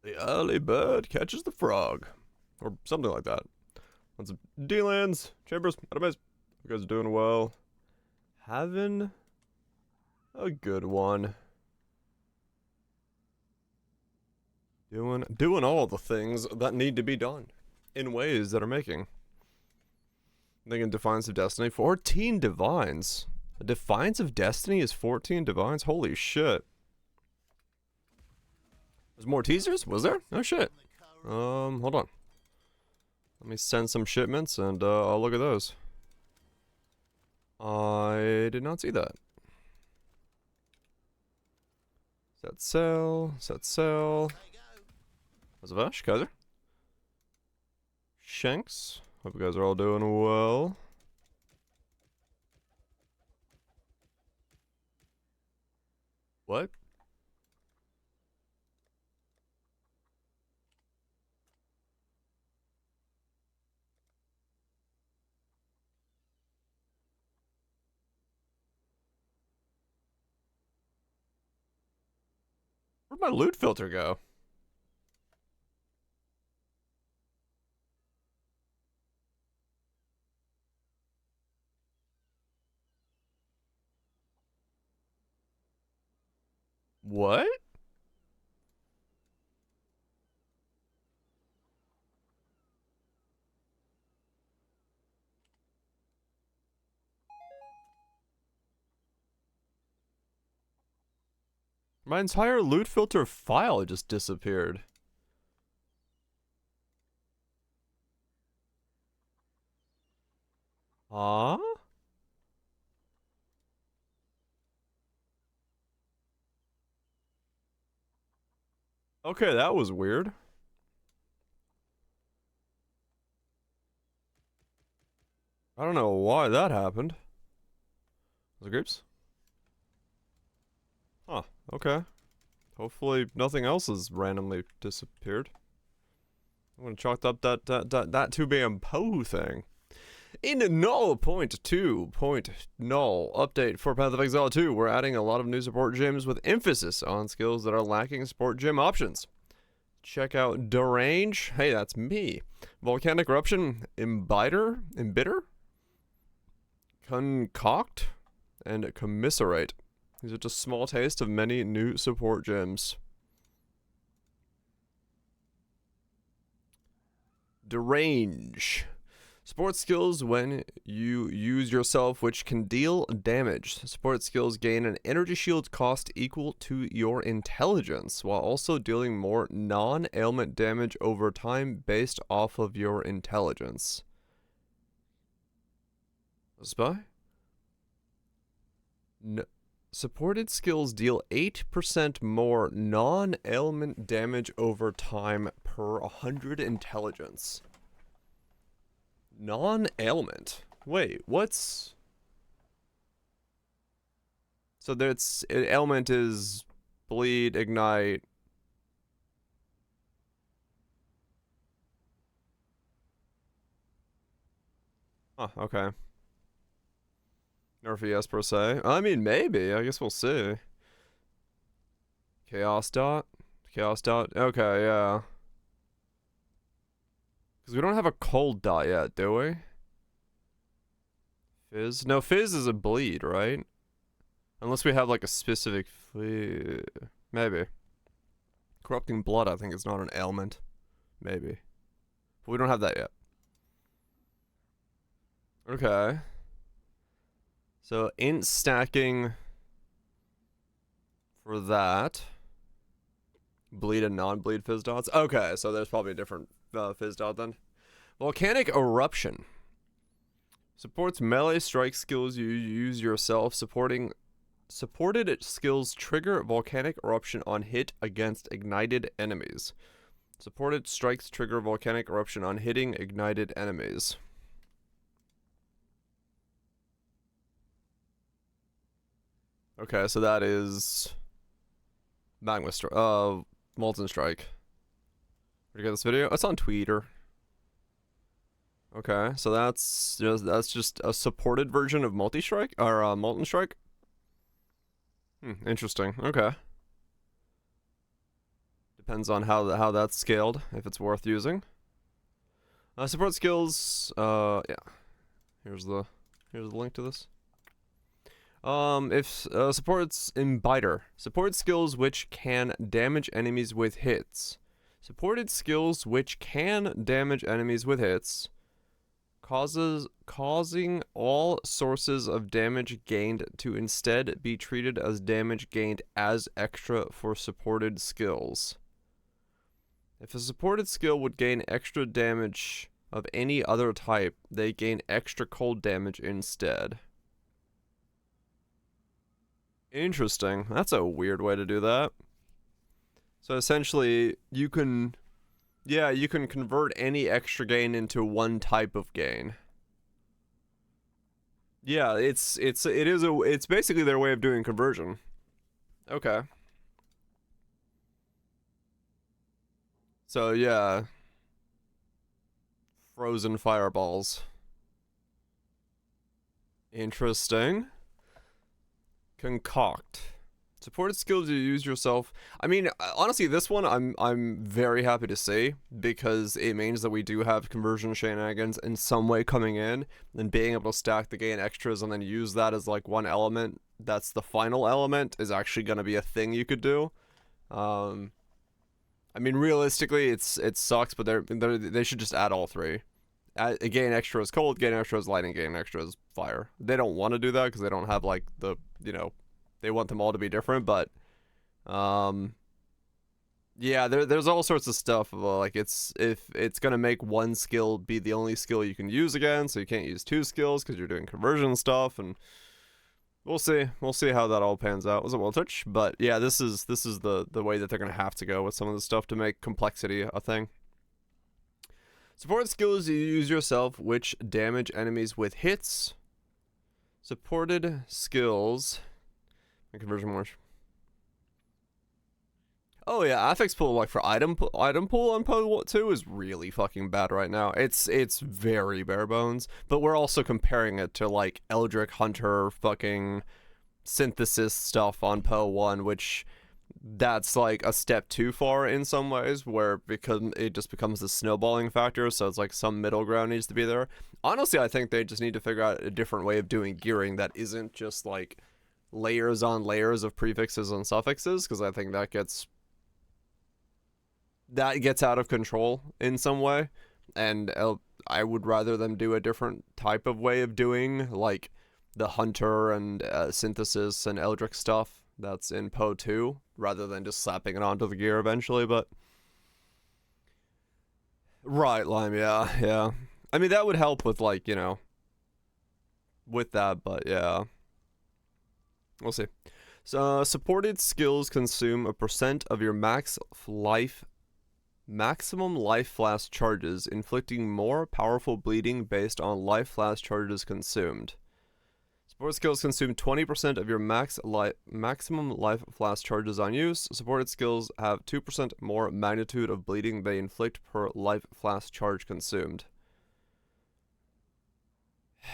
The early bird catches the frog. Or something like that. What's up? D-Lands, Chambers, Database. You guys are doing well. Having a good one. Doing all the things that need to be done. In ways that are making. Thinking Defiance of Destiny. 14 Divines. A Defiance of Destiny is 14 Divines? Holy shit. There's more teasers? Was there? Oh shit. Hold on. Let me send some shipments and I'll look at those. I did not see that. Set sail. Set sail. Vash, Kaiser. Shanks. Hope you guys are all doing well. What? Where'd my loot filter go? What? My entire loot filter file just disappeared. Huh? Okay, that was weird. I don't know why that happened. Was it grapes? Huh, okay. Hopefully nothing else has randomly disappeared. I'm gonna chalk up that 2 bam Poe thing. In null point 2.0 update for Path of Exile 2, we're adding a lot of new support gems with emphasis on skills that are lacking support gem options. Check out Derange. Hey, that's me. Volcanic Eruption, Embitter, Concoct, and Commiserate. These are just a small taste of many new support gems. Derange. Support skills when you use yourself, which can deal damage. Support skills gain an energy shield cost equal to your intelligence, while also dealing more non-ailment damage over time based off of your intelligence. Spy? No. Supported skills deal 8% more non-ailment damage over time per 100 intelligence. Non-ailment. Wait, what's... So that's... Ailment is bleed, ignite... Huh, okay. Nerf yes per se. I mean, maybe. I guess we'll see. Chaos dot? Chaos dot? Okay, yeah. Because we don't have a cold dot yet, do we? Fizz? No, Fizz is a bleed, right? Unless we have like a specific... Maybe. Corrupting blood, I think, is not an ailment. Maybe. But we don't have that yet. Okay. So, int stacking for that. Bleed and non-bleed fizz dots. Okay, so there's probably a different fizz dot then. Volcanic Eruption. Supports melee strike skills you use yourself. Supported skills trigger volcanic eruption on hit against ignited enemies. Supported strikes trigger volcanic eruption on hitting ignited enemies. Okay, so that is Magma Strike. Molten Strike. Where'd you get this video? It's on Twitter. Okay, so that's just a supported version of Multi Strike or Molten Strike. Interesting. Okay. Depends on how that's scaled, if it's worth using. Support skills, yeah. Here's the link to this. If supports Smiter. Support skills which can damage enemies with hits. Supported skills which can damage enemies with hits, causing all sources of damage gained to instead be treated as damage gained as extra for supported skills. If a supported skill would gain extra damage of any other type, they gain extra cold damage instead. Interesting. That's a weird way to do that. So essentially, you can convert any extra gain into one type of gain. Yeah, it's basically their way of doing conversion. Okay. So yeah. Frozen fireballs. Interesting. Concoct. Supported skills you use yourself. I mean, honestly, this one I'm very happy to see, because it means that we do have conversion shenanigans in some way coming in, and being able to stack the gain extras and then use that as like one element that's the final element is actually going to be a thing you could do. I mean, realistically, it sucks, but they should just add all three. Gain extra is cold, gain extra is lightning, gain extra is fire. They don't want to do that because they don't have like the, you know, they want them all to be different, but yeah, there's all sorts of stuff. Like if it's gonna make one skill be the only skill you can use again, so you can't use two skills because you're doing conversion stuff, and we'll see how that all pans out. It wasn't well touched, but yeah, this is the way that they're gonna have to go with some of the stuff to make complexity a thing. Support skills you use yourself which damage enemies with hits. Supported skills. Conversion more. Oh yeah, affix pool like for item pool on Poe 2 is really fucking bad right now. It's very bare bones, but we're also comparing it to like Eldritch Hunter fucking synthesis stuff on Poe 1, which that's like a step too far in some ways, where because it just becomes a snowballing factor, so it's like some middle ground needs to be there. Honestly, I think they just need to figure out a different way of doing gearing that isn't just like layers on layers of prefixes and suffixes, because I think that gets out of control in some way, and I would rather them do a different type of way of doing like the Hunter and synthesis and Eldritch stuff that's in Poe 2, rather than just slapping it onto the gear eventually. But right, Lime, yeah. I mean, that would help with like, you know, with that, but yeah. We'll see. So, supported skills consume a % of your maximum life flash charges, inflicting more powerful bleeding based on life flash charges consumed. Support skills consume 20% of your maximum life flash charges on use. Supported skills have 2% more magnitude of bleeding they inflict per life flash charge consumed.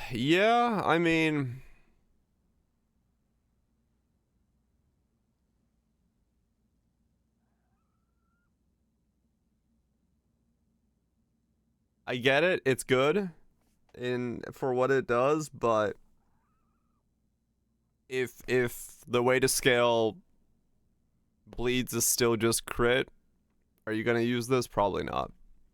Yeah, I mean, I get it. It's good for what it does, but if the way to scale bleeds is still just crit, are you gonna use this? Probably not.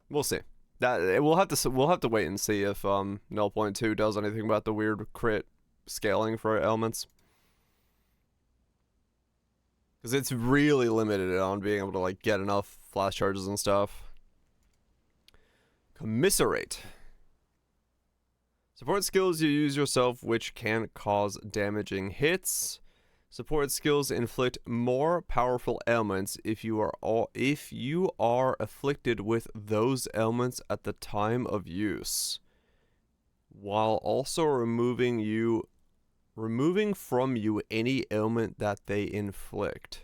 We'll see. We'll have to wait and see if 0.2 does anything about the weird crit scaling for elements, because it's really limited on being able to like get enough flash charges and stuff. Commiserate. Support skills you use yourself which can cause damaging hits. Support skills inflict more powerful ailments if you are afflicted with those ailments at the time of use, while also removing from you any ailment that they inflict.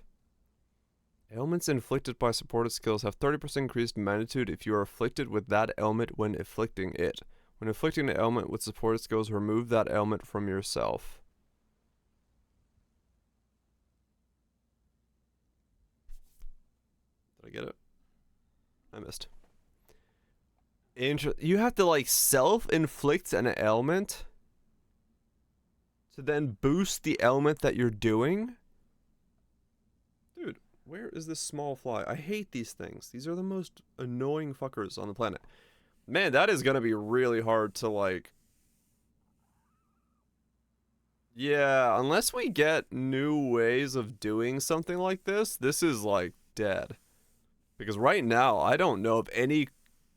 Ailments inflicted by supported skills have 30% increased magnitude if you are afflicted with that ailment when inflicting it. When inflicting an ailment with supported skills, remove that ailment from yourself. Did I get it? I missed. You have to like self-inflict an ailment to then boost the ailment that you're doing? Dude, where is this small fly? I hate these things. These are the most annoying fuckers on the planet. Man, that is gonna be really hard to like... Yeah, unless we get new ways of doing something like this is like dead. Because right now, I don't know of any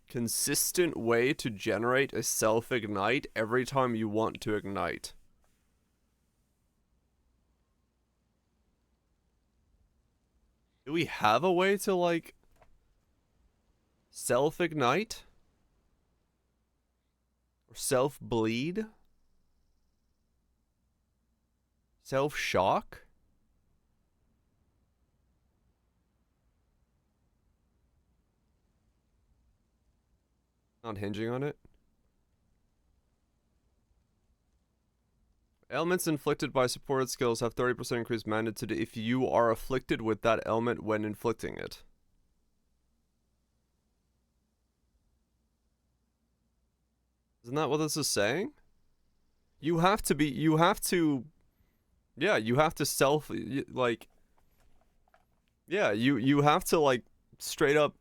consistent way to generate a self-ignite every time you want to ignite. Do we have a way to, like, self-ignite? Or self-bleed? Self-shock? Not hinging on it? Ailments inflicted by supported skills have 30% increased magnitude if you are afflicted with that ailment when inflicting it. Isn't that what this is saying? You have to, yeah, you have to like, yeah, you have to, like, straight up,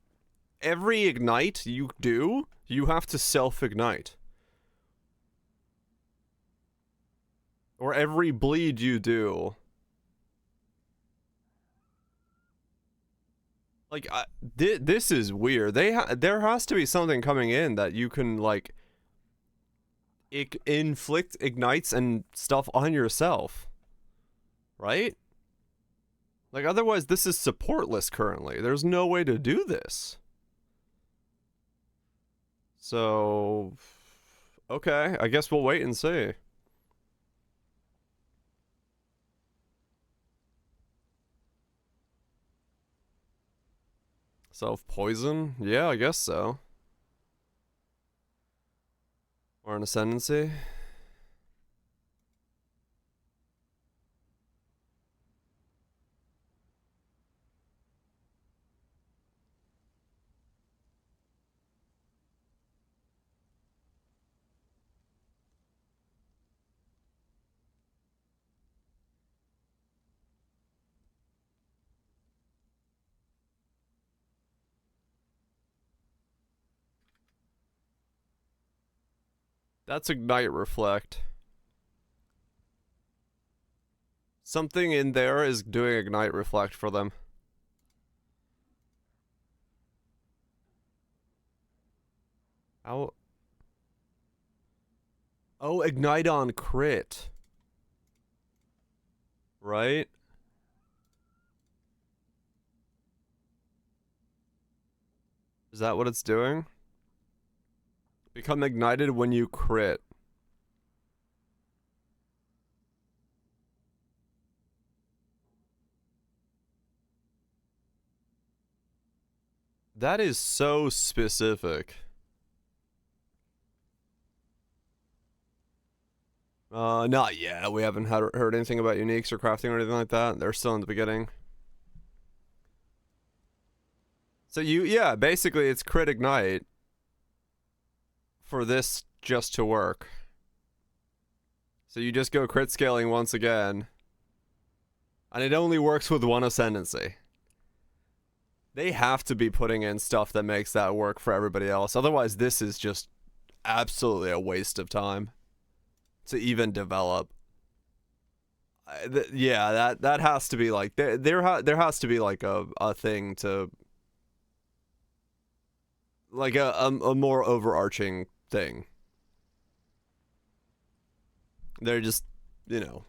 every ignite you do, you have to self-ignite. Or every bleed you do. Like, this is weird. There has to be something coming in that you can, like, inflict ignites and stuff on yourself. Right? Like, otherwise this is supportless currently. There's no way to do this. So... okay, I guess we'll wait and see. Self-poison? Yeah, I guess so. Or an ascendancy? That's ignite reflect. Something in there is doing ignite reflect for them. How? Oh, ignite on crit. Right? Is that what it's doing? Become ignited when you crit. That is so specific. Not yet. We haven't heard anything about uniques or crafting or anything like that. They're still in the beginning. So yeah, basically it's crit ignite for this just to work. So you just go crit scaling once again. And it only works with one ascendancy. They have to be putting in stuff that makes that work for everybody else. Otherwise, this is just absolutely a waste of time to even develop. Yeah, that has to be like there has to be like a thing to like a more overarching thing. They're just, you know,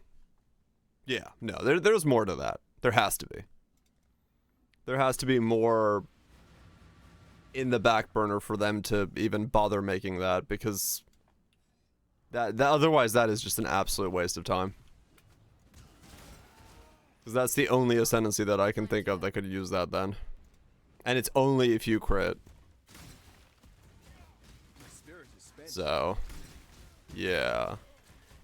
yeah, no, there's more to that. There has to be. There has to be more in the back burner for them to even bother making that, because that otherwise that is just an absolute waste of time. Because that's the only ascendancy that I can think of that could use that then. And it's only if you crit. So, yeah.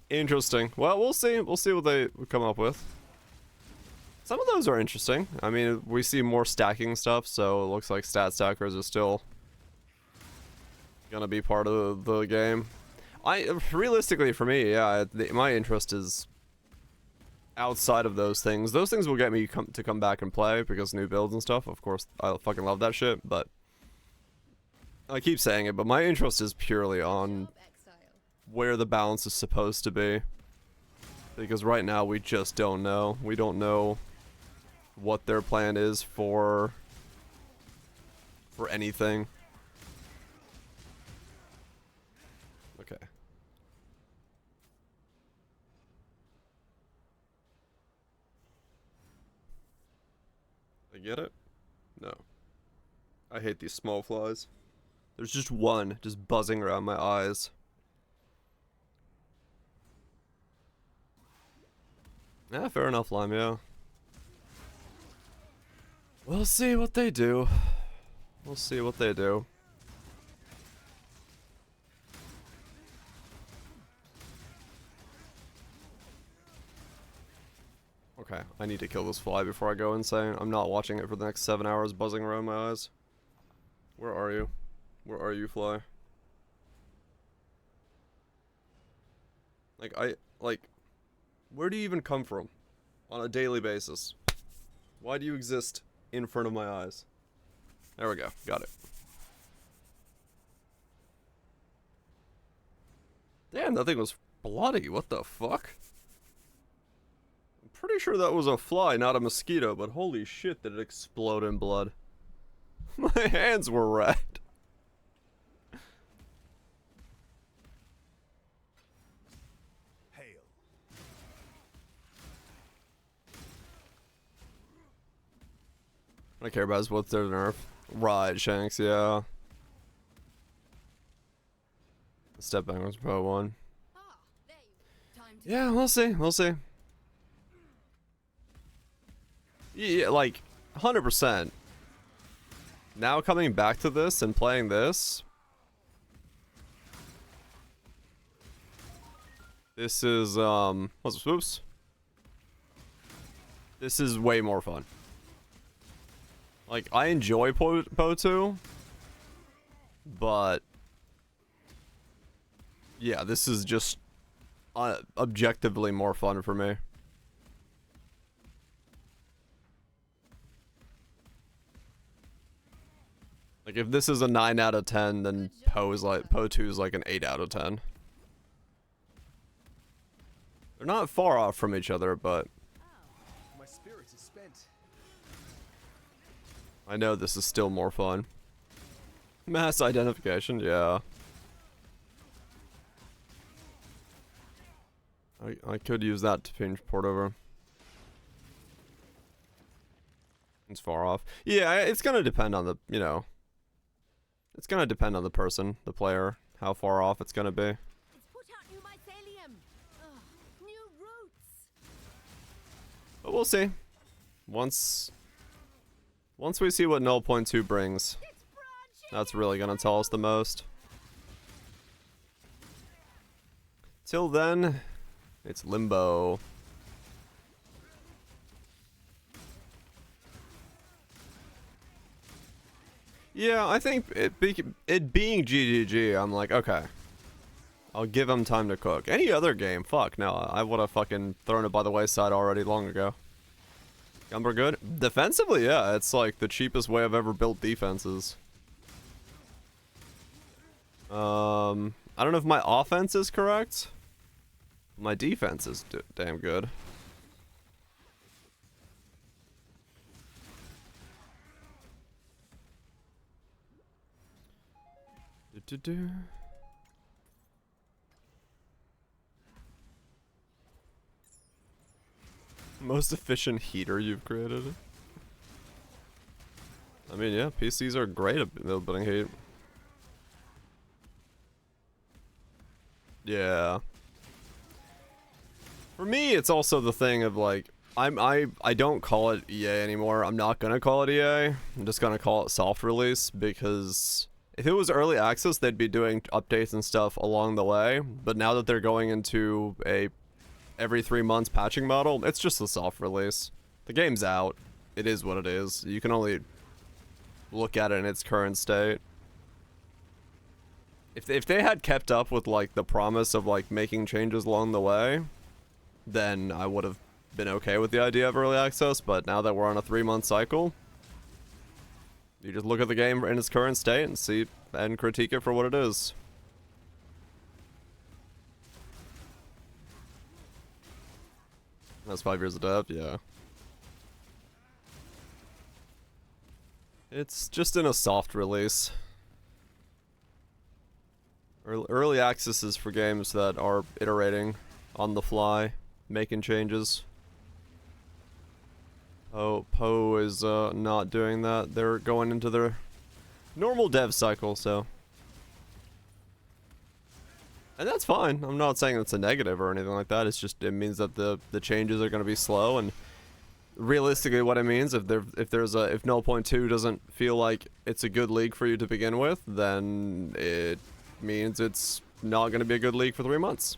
Interesting. Well, we'll see. We'll see what they come up with. Some of those are interesting. I mean, we see more stacking stuff, so it looks like stat stackers are still gonna be part of the game. Realistically for me, yeah, my interest is outside of those things. Those things will get me to come back and play because new builds and stuff. Of course, I fucking love that shit, but I keep saying it, but my interest is purely on where the balance is supposed to be. Because right now we just don't know. We don't know what their plan is for anything. Okay. I get it? No. I hate these small flies. There's just one just buzzing around my eyes. Yeah, fair enough, Lime, yeah. We'll see what they do. We'll see what they do. Okay, I need to kill this fly before I go insane. I'm not watching it for the next 7 hours buzzing around my eyes. Where are you? Where are you, fly? Where do you even come from? On a daily basis? Why do you exist in front of my eyes? There we go, got it. Damn, that thing was bloody, what the fuck? I'm pretty sure that was a fly, not a mosquito, but holy shit did it explode in blood. My hands were red. What I care about is what's their nerf. Right, Shanks, yeah. Step back was Pro 1. Yeah, we'll see, we'll see. Yeah, like, 100%. Now coming back to this and playing this. This is, what's it, swoops? This is way more fun. Like, I enjoy Po2, but yeah, this is just objectively more fun for me. Like, if this is a 9 out of 10, then Po2 is like an 8 out of 10. They're not far off from each other, but my spirit is spent. I know this is still more fun. Mass identification, yeah. I could use that to change port over. It's far off. Yeah, it's gonna depend on the, you know. It's gonna depend on the person, the player, how far off it's gonna be. It's put out new mycelium. Ugh, new roots. But we'll see. Once we see what 0.2 brings, that's really gonna tell us the most. Till then, it's limbo. Yeah, I think it being GGG, I'm like, okay. I'll give him time to cook. Any other game, fuck, no, I would have fucking thrown it by the wayside already long ago. Gumber good? Defensively, yeah, it's like the cheapest way I've ever built defenses. I don't know if my offense is correct. My defense is damn good. Most efficient heater you've created? I mean, yeah, PCs are great at building heat. Yeah. For me, it's also the thing of like, I don't call it EA anymore. I'm not gonna call it EA. I'm just gonna call it soft release, because if it was early access, they'd be doing updates and stuff along the way. But now that they're going into a every 3 months patching model, it's just a soft release. The game's out. It is what it is. You can only look at it in its current state. If they had kept up with like the promise of like making changes along the way, then I would have been okay with the idea of early access, but now that we're on a 3-month cycle, you just look at the game in its current state and see and critique it for what it is. That's 5 years of dev, yeah. It's just in a soft release. Early access is for games that are iterating on the fly, making changes. Oh, Poe is not doing that. They're going into their normal dev cycle, so. And that's fine. I'm not saying it's a negative or anything like that. It's just, it means that the changes are going to be slow, and realistically what it means, if 0.2 doesn't feel like it's a good league for you to begin with, then it means it's not going to be a good league for 3 months.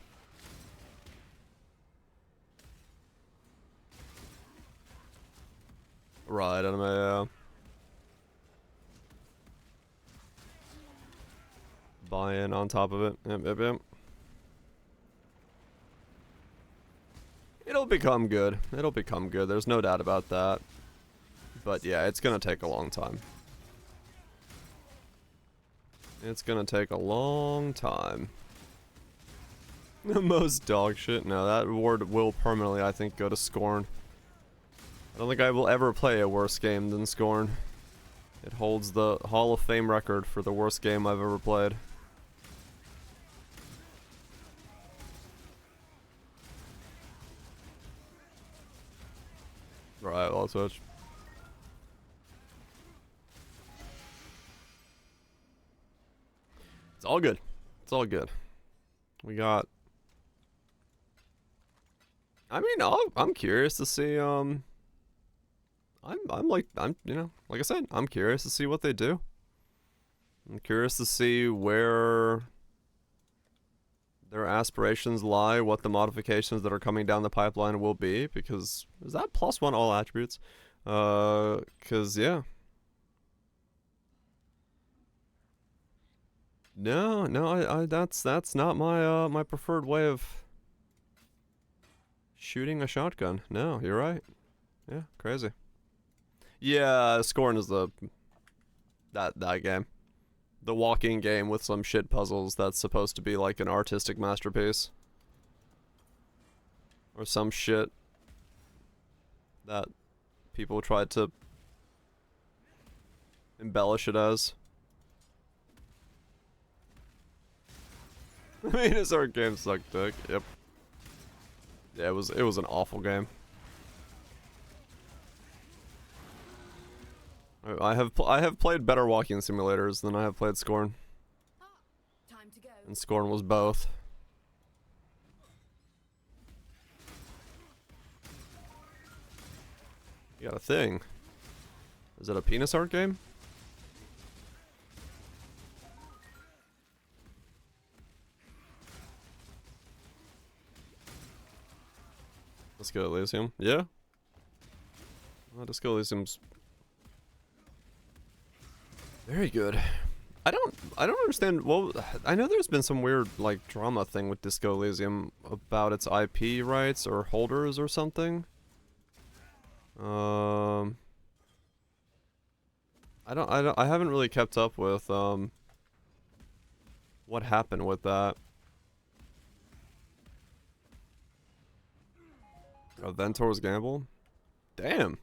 Right, anime, yeah. Buy in on top of it. Yep. It'll become good. It'll become good. There's no doubt about that. But yeah, it's gonna take a long time. It's gonna take a long time. The most dog shit? No, that award will permanently, I think, go to Scorn. I don't think I will ever play a worse game than Scorn. It holds the Hall of Fame record for the worst game I've ever played. Right, I'll switch. It's all good. It's all good. We got. I mean, I'm curious to see. I'm like I said, I'm curious to see what they do. I'm curious to see where their aspirations lie, what the modifications that are coming down the pipeline will be, because is that +1 all attributes? Cause yeah. No, I that's not my my preferred way of shooting a shotgun. No, you're right. Yeah, crazy. Yeah, Scorn is that game. The walking game with some shit puzzles that's supposed to be like an artistic masterpiece. Or some shit that people tried to embellish it as. I mean, his art game sucked dick. Yep. Yeah, it was an awful game. I have played better walking simulators than I have played Scorn. Time to go. And Scorn was both. You got a thing. Is it a penis art game? Disco Elysium. Yeah. Disco Elysium's very good. I don't understand. Well, I know there's been some weird like drama thing with Disco Elysium about its IP rights or holders or something. I haven't really kept up with what happened with that. Ventor's Gamble? Damn.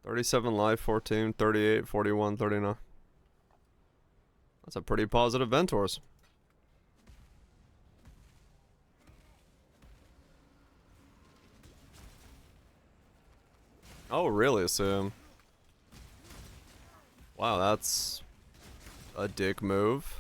37 life, 14, 38, 41, 39. That's a pretty positive Ventors. Oh, really, Sam? Wow, that's a dick move.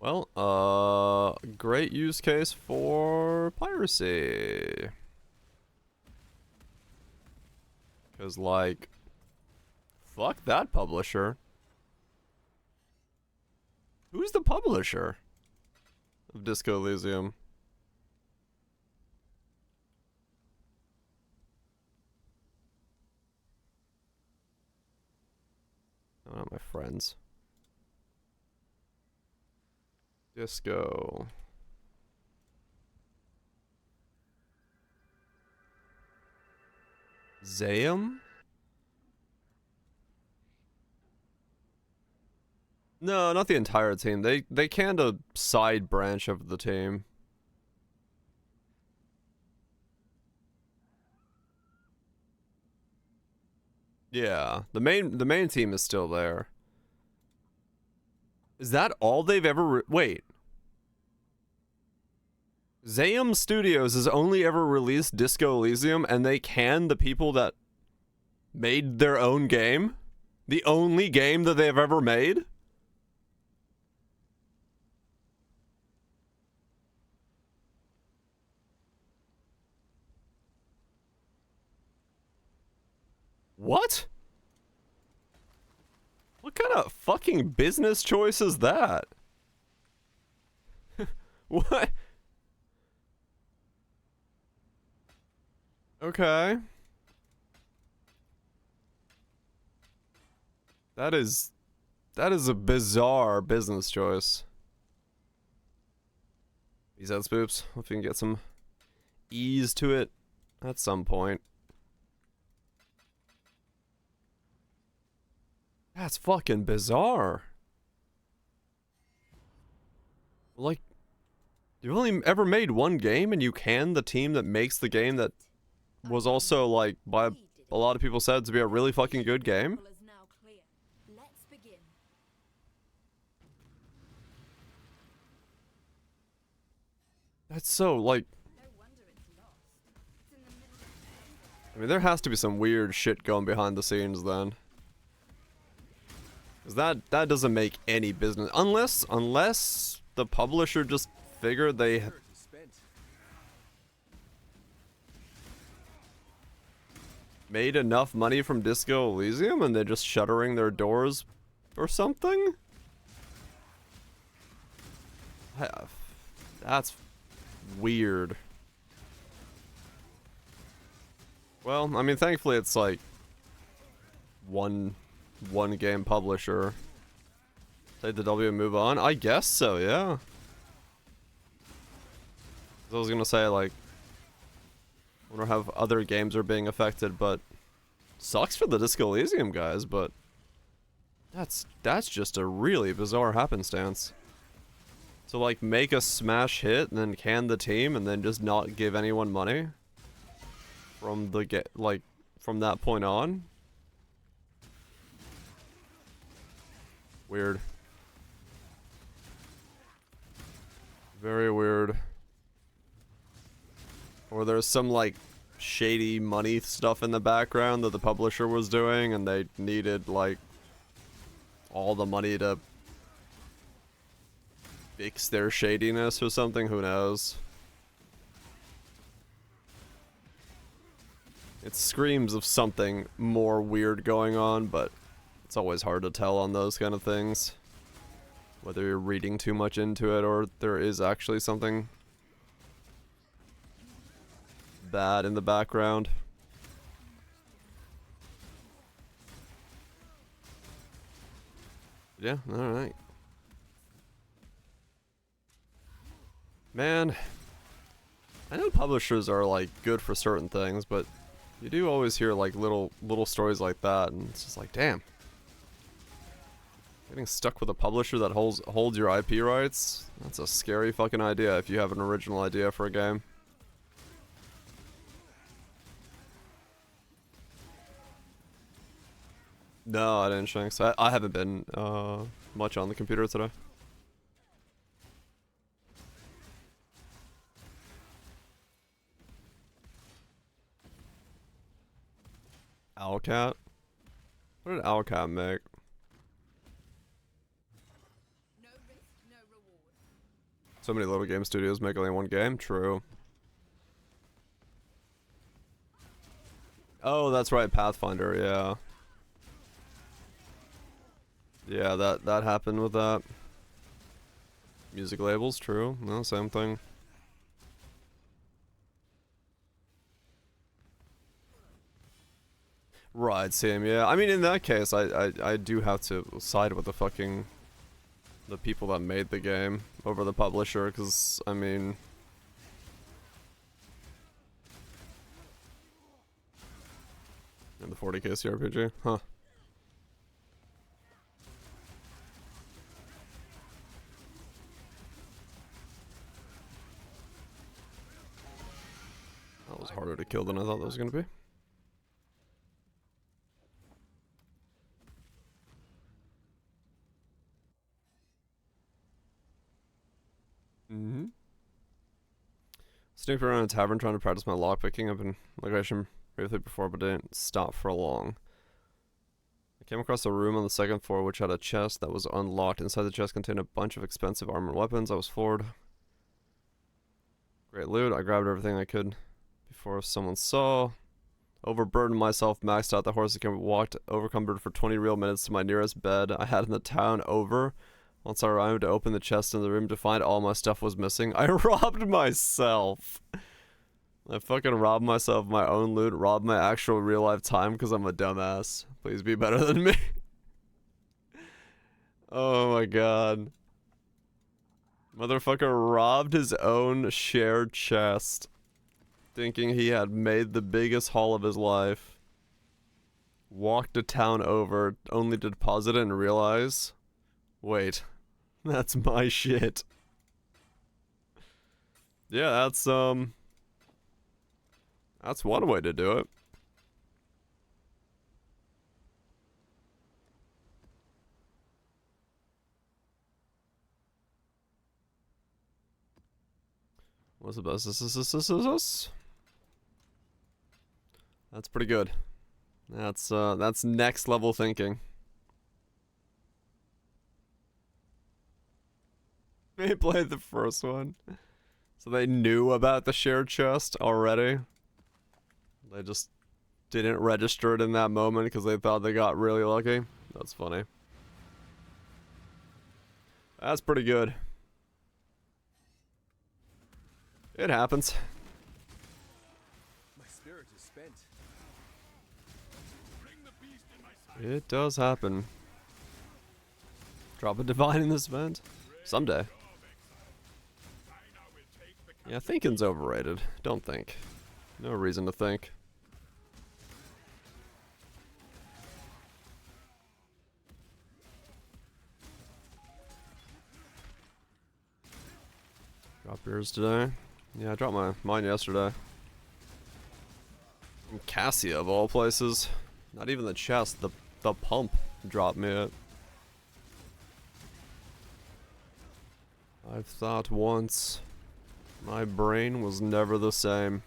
Well, great use case for piracy. Cause like, fuck that publisher. Who's the publisher of Disco Elysium? Oh, not my friends. Disco. Zayam? No, not the entire team. They canned a side branch of the team. Yeah, the main team is still there. Is that all they've ever wait? Zayam Studios has only ever released Disco Elysium, and they canned the people that made their own game? The only game that they've ever made? What? What kind of fucking business choice is that? What? Okay. That is a bizarre business choice. Peace out, spoops. Hope you can get some ease to it at some point. That's fucking bizarre. Like, you've only ever made one game and you can the team that makes the game that was also, like, by a lot of people said to be a really fucking good game? That's so, like... I mean, there has to be some weird shit going behind the scenes then. Cause that doesn't make any business unless the publisher just figured they made enough money from Disco Elysium and they're just shuttering their doors or something. That's weird. Well, I mean, thankfully it's like one game publisher. Take the W and move on? I guess so, yeah. I was gonna say, like, I wonder how other games are being affected, but sucks for the Disco Elysium guys, but that's just a really bizarre happenstance. To, like, make a smash hit and then can the team and then just not give anyone money from the from that point on. Weird. Very weird. Or there's some, like, shady money stuff in the background that the publisher was doing and they needed, like, all the money to fix their shadiness or something, who knows. It screams of something more weird going on, but it's always hard to tell on those kind of things. Whether you're reading too much into it or there is actually something bad in the background. Yeah, alright. Man, I know publishers are, like, good for certain things, but you do always hear, like, little stories like that, and it's just like, damn. Getting stuck with a publisher that holds your IP rights? That's a scary fucking idea if you have an original idea for a game. No, I didn't, Shanks. I haven't been much on the computer today. Owlcat? What did Owlcat make? No risk, no reward. So many little game studios make only one game? True. Oh, that's right, Pathfinder, yeah. Yeah, that happened with that. Music labels, true. No, same thing. Right, same, yeah. I mean, in that case, I do have to side with the people that made the game over the publisher, because, I mean... In the 40k CRPG? Huh. That was harder to kill than I thought that was gonna be. Mm-hmm. Snooping around a tavern trying to practice my lockpicking. I've been location briefly before, but didn't stop for long. I came across a room on the second floor which had a chest that was unlocked. Inside the chest contained a bunch of expensive armored weapons. I was floored. Great loot. I grabbed everything I could before someone saw. Overburdened myself, maxed out the horse again, walked overcumbered for 20 real minutes to my nearest bed I had in the town over. Once I arrived to open the chest in the room to find all my stuff was missing, I robbed myself. I fucking robbed myself of my own loot, robbed my actual real life time because I'm a dumbass. Please be better than me. Oh my god. Motherfucker robbed his own shared chest, thinking he had made the biggest haul of his life. Walked a town over, only to deposit it and realize, wait, that's my shit. Yeah, that's one way to do it. What's the best? This? That's pretty good. That's next level thinking. They played the first one. So they knew about the shared chest already. They just didn't register it in that moment because they thought they got really lucky. That's funny. That's pretty good. It happens. My spirit is spent. It does happen. Drop a divine in this event? Someday. Yeah, thinking's overrated. Don't think. No reason to think. Drop yours today? Yeah, I dropped mine yesterday. From Cassia of all places. Not even the chest, the pump dropped me it. I've thought once. My brain was never the same.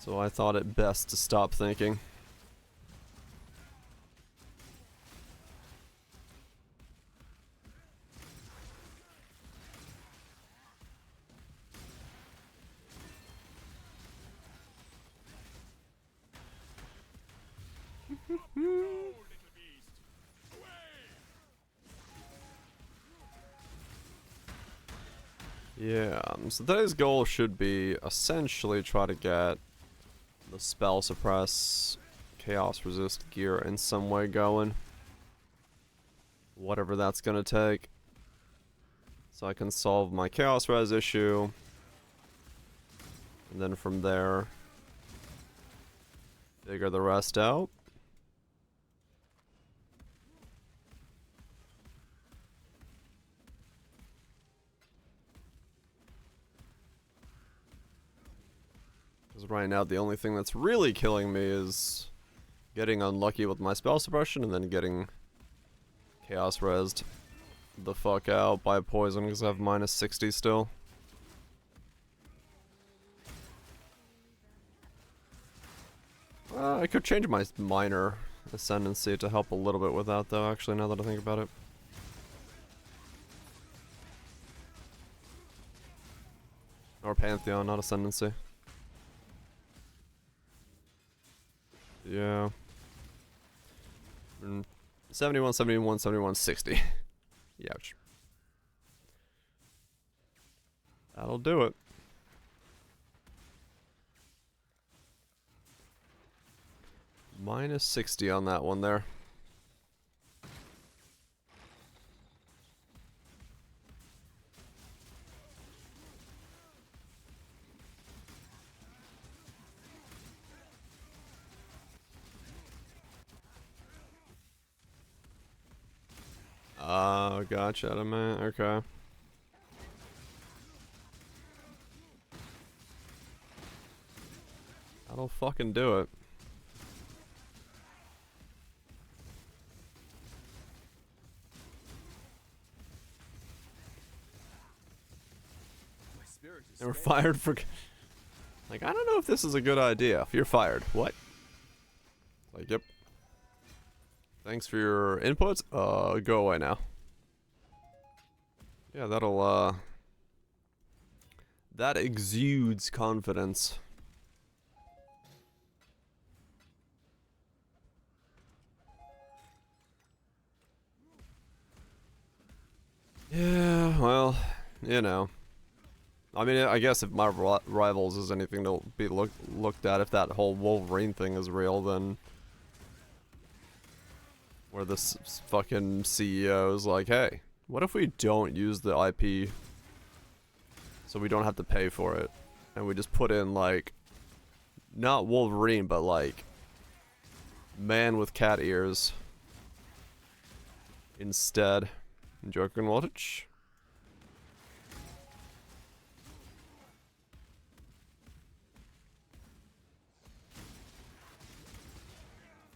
So I thought it best to stop thinking. Yeah, so today's goal should be essentially try to get the spell suppress, chaos resist gear in some way going. Whatever that's gonna take. So I can solve my chaos res issue. And then from there, figure the rest out. Because right now the only thing that's really killing me is getting unlucky with my spell suppression and then getting chaos resed the fuck out by poison because I have minus 60 still. I could change my minor ascendancy to help a little bit with that though, actually, now that I think about it. Or Pantheon, not ascendancy. Yeah. 71, 71, 71, 60. Ouch. That'll do it. Minus 60 on that one there. Oh, gotcha, man. Okay. That'll fucking do it. My spirit is They were spent. fired for... Like, I don't know if this is a good idea. You're fired. What? Like, yep. Thanks for your input. Go away now. Yeah, that'll, that exudes confidence. Yeah, well, you know. I mean, I guess if my rivals is anything to be looked at, if that whole Wolverine thing is real, then where this fucking CEO is like, hey, what if we don't use the IP so we don't have to pay for it, and we just put in like, not Wolverine, but like man with cat ears instead. Joker and Wattage.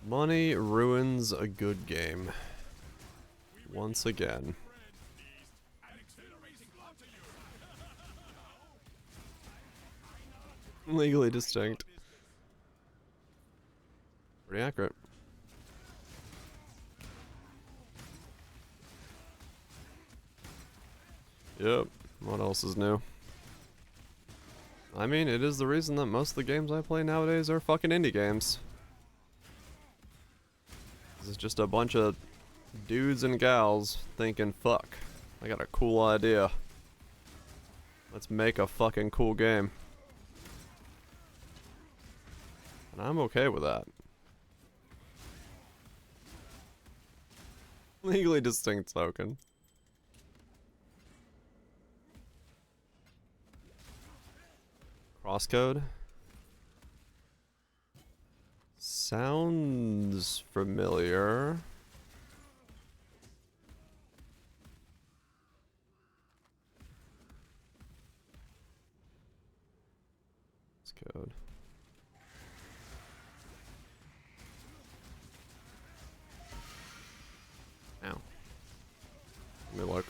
Money ruins a good game. Once again. Legally distinct. Pretty accurate. Yep. What else is new? I mean, it is the reason that most of the games I play nowadays are fucking indie games. This is just a bunch of dudes and gals thinking, fuck, I got a cool idea. Let's make a fucking cool game. And I'm okay with that. Legally distinct token. Crosscode? Sounds familiar. Code. Ow. Let me look.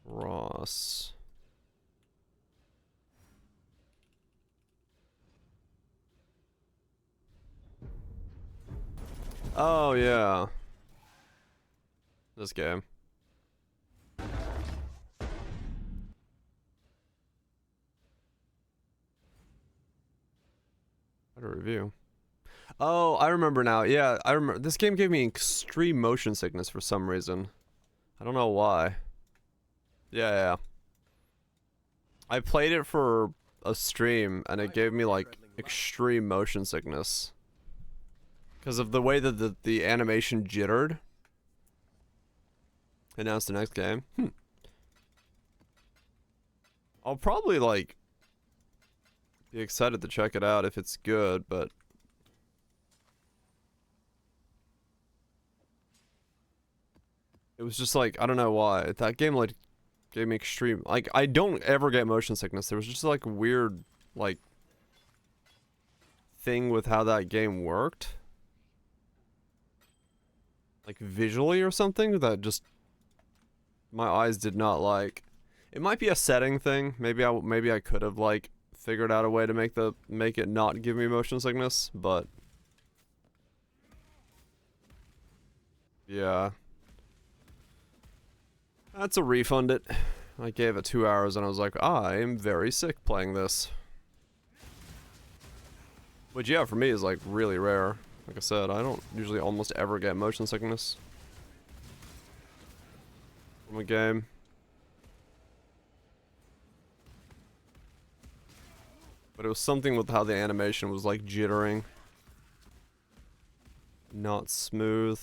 Ross. Oh yeah. This game. How to review. Oh, I remember now. Yeah, I remember. This game gave me extreme motion sickness for some reason. I don't know why. Yeah. I played it for a stream and it gave me like extreme motion sickness. Because of the way that the animation jittered. And now it's the next game. I'll probably like be excited to check it out if it's good, but it was just like, I don't know why. That game like gave me extreme, like, I don't ever get motion sickness. There was just like a weird like thing with how that game worked. Like visually or something that just my eyes did not like. It might be a setting thing. Maybe I could have like figured out a way to make it not give me motion sickness, but yeah. That's a refund it. I gave it 2 hours and I was like, I am very sick playing this. Which, yeah, for me is like really rare. Like I said, I don't usually almost ever get motion sickness from a game. But it was something with how the animation was like jittering. Not smooth.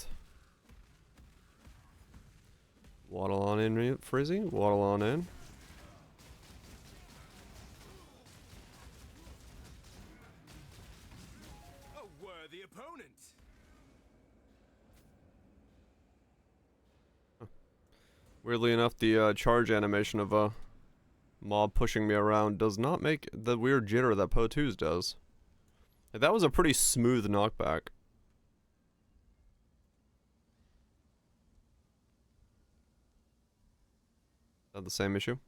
Waddle on in, Phrecia. Waddle on in. A worthy opponent. Weirdly enough, the charge animation of a mob pushing me around does not make the weird jitter that Po2's does. Like, that was a pretty smooth knockback. Is that the same issue?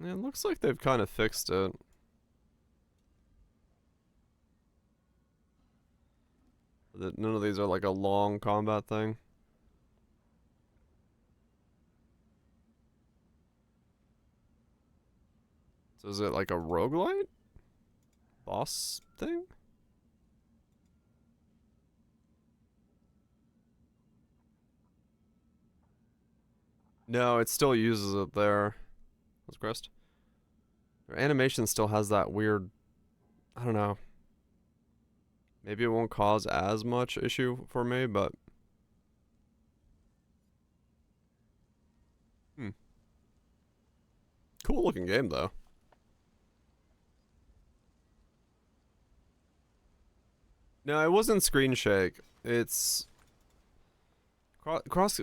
Yeah, it looks like they've kind of fixed it. That none of these are like a long combat thing. So is it like a roguelite? Boss thing? No, it still uses it there. What's crest? Their animation still has that weird, I don't know. Maybe it won't cause as much issue for me, but cool looking game though. No, it wasn't screen shake. It's cross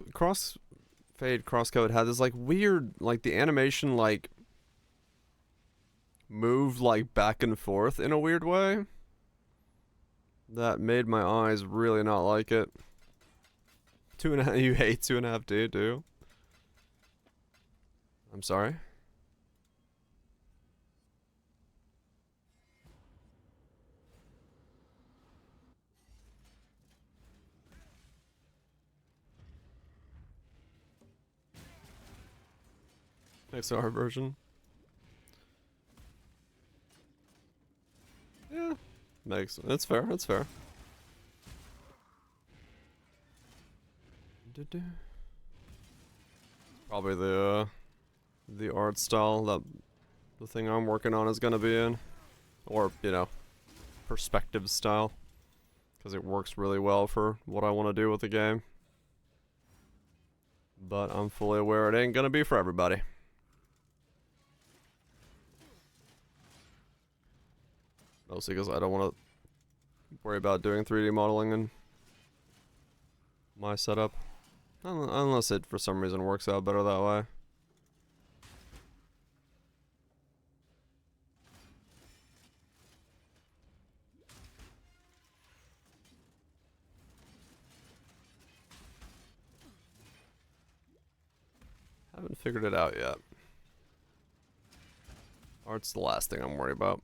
fade crosscode had this like weird, like the animation like moved like back and forth in a weird way that made my eyes really not like it. 2.5, you hate 2.5D, do you? I'm sorry. XR version. Yeah, that's fair. That's fair. Probably the art style that the thing I'm working on is gonna be in, or you know, perspective style, because it works really well for what I want to do with the game. But I'm fully aware it ain't gonna be for everybody. Mostly because I don't want to worry about doing 3D modeling in my setup. Unless it for some reason works out better that way. Haven't figured it out yet. Art's the last thing I'm worried about.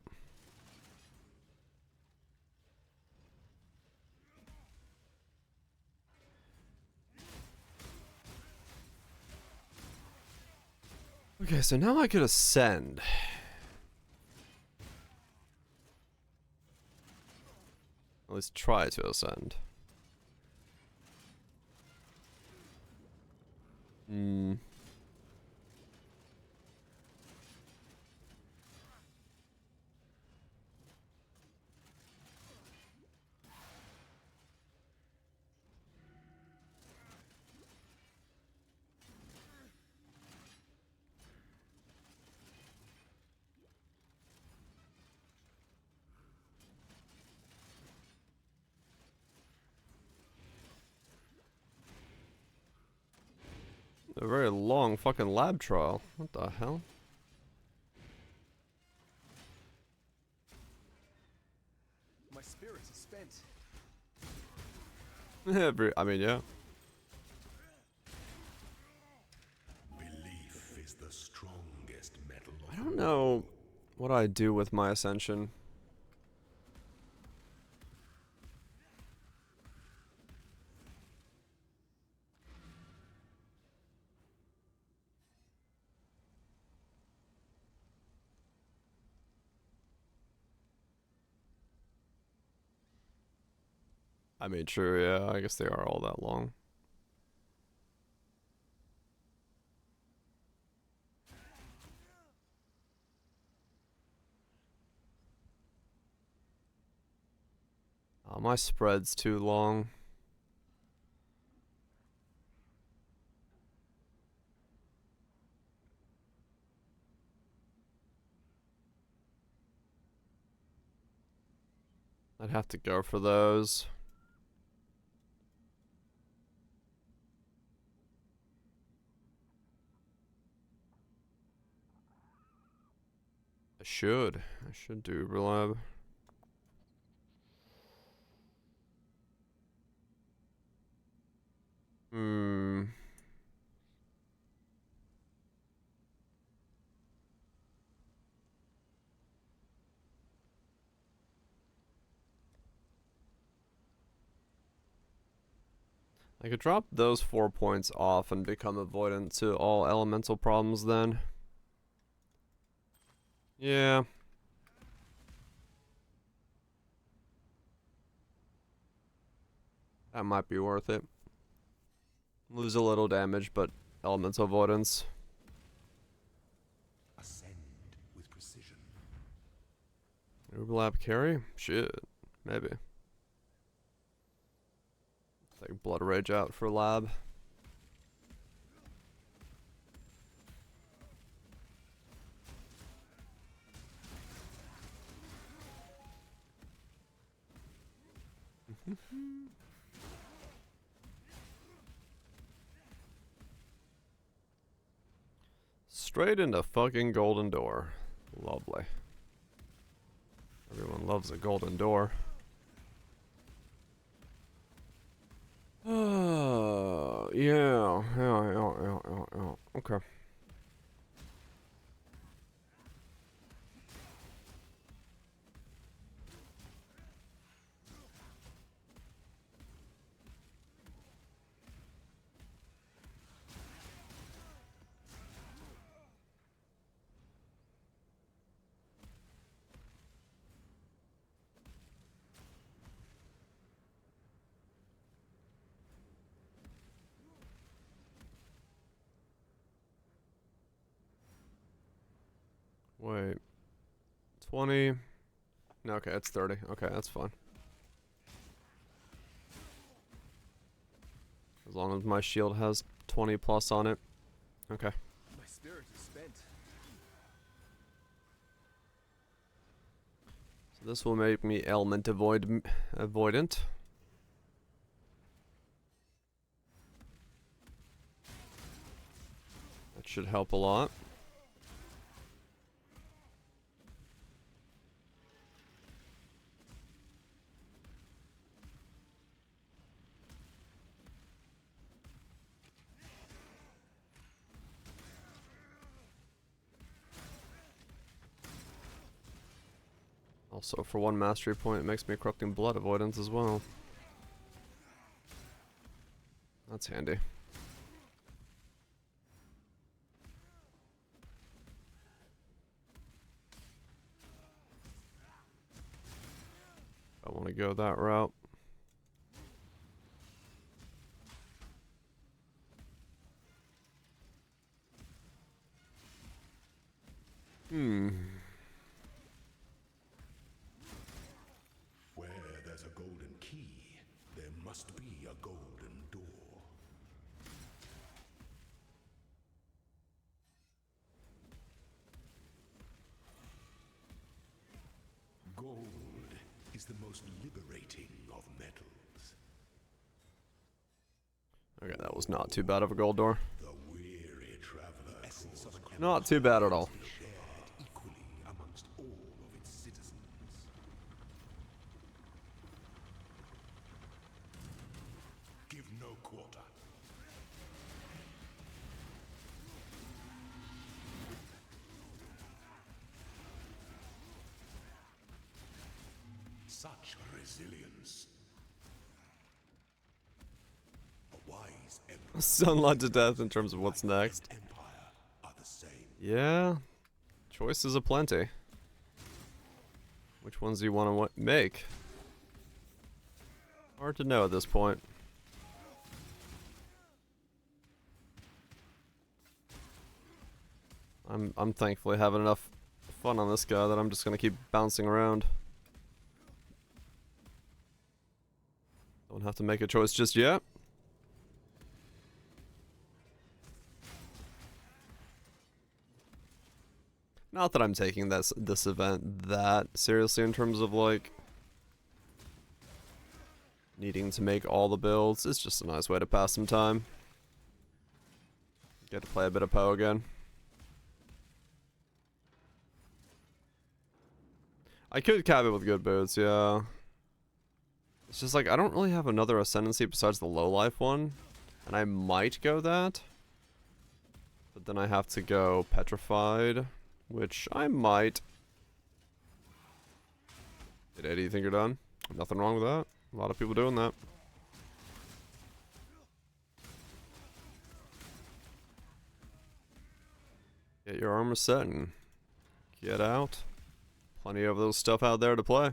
Okay, so now I could ascend. At least try to ascend. Hmm. A very long fucking lab trial. What the hell? My spirit is spent. I mean, yeah. Belief is the strongest metal of I don't know what I do with my ascension. I mean, true, yeah, I guess they are all that long. Oh, my spread's too long. I'd have to go for those. I should do Uberlab. Hmm. I could drop those 4 points off and become avoidant to all elemental problems then. Yeah. That might be worth it. Lose a little damage, but elemental avoidance. Ascend with precision. Uberlab carry? Shit. Maybe. Take Blood Rage out for lab. Straight into fucking golden door. Lovely. Everyone loves a golden door. Yeah. Okay. Wait. 20. No, okay, it's 30. Okay, that's fine. As long as my shield has 20 plus on it. Okay. My spirit is spent. So this will make me element avoidant. That should help a lot. Also, for 1 mastery point, it makes me corrupting blood avoidance as well. That's handy. I want to go that route. Where there's a golden key, there must be a golden door. Gold is the most liberating of metals. Okay, that was not too bad of a gold door. The weary traveler, the essence of a Not too bad at all. shared equally amongst all of its citizens. Give no quarter. Such resilience. A wise emperor Sunlight to death in terms of what's next. and empire are the same. Yeah. Choices aplenty. Which ones do you want to make? Hard to know at this point. I'm thankfully having enough fun on this guy that I'm just gonna keep bouncing around. Don't have to make a choice just yet. Not that I'm taking this event that seriously in terms of like needing to make all the builds. It's just a nice way to pass some time. Get to play a bit of Poe again. I could cap it with good boots, yeah. It's just like, I don't really have another ascendancy besides the low life one. And I might go that. But then I have to go petrified, which I might. Did Eddie think you're done? Nothing wrong with that. A lot of people doing that. Get your armor set and get out. Plenty of those stuff out there to play.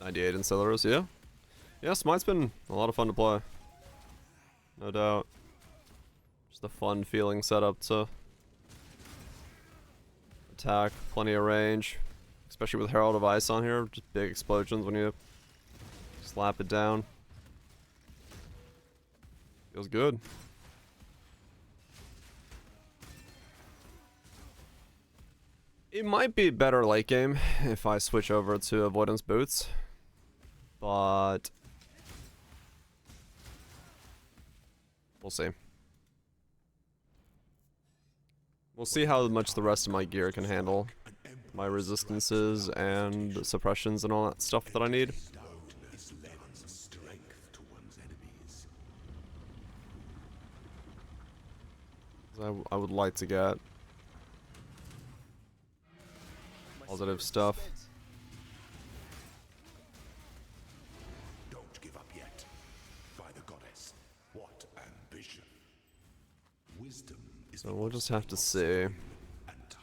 .98 in Celeros, yeah. Yeah, Smite's been a lot of fun to play. No doubt. Just a fun feeling setup to attack, plenty of range. Especially with Herald of Ice on here, just big explosions when you slap it down. Feels good. It might be better late game if I switch over to avoidance boots, but we'll see. We'll see how much the rest of my gear can handle my resistances and suppressions and all that stuff that I need. I would like to get positive stuff. Don't give up yet. By the goddess, what ambition. Wisdom is So we'll just have to see. and time.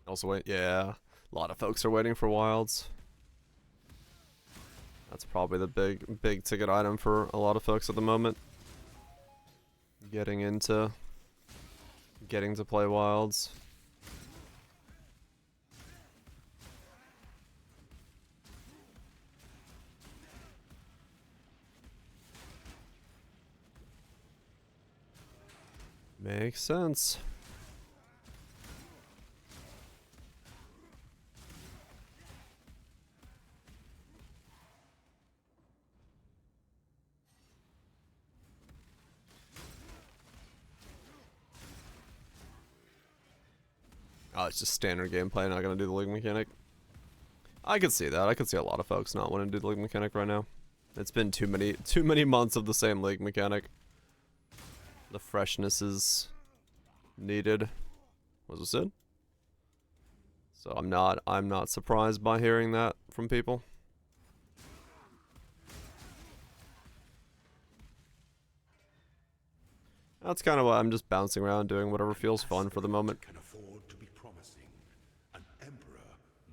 Also wait, yeah. A lot of folks are waiting for wilds. That's probably the big ticket item for a lot of folks at the moment. Getting to play wilds. Makes sense. Oh, it's just standard gameplay, not gonna do the league mechanic. I could see that. I could see a lot of folks not wanting to do the league mechanic right now. It's been too many months of the same league mechanic. The freshness is needed. Was this it? So I'm not surprised by hearing that from people. That's kind of why I'm just bouncing around doing whatever feels fun for the moment. Can afford to be promising. An emperor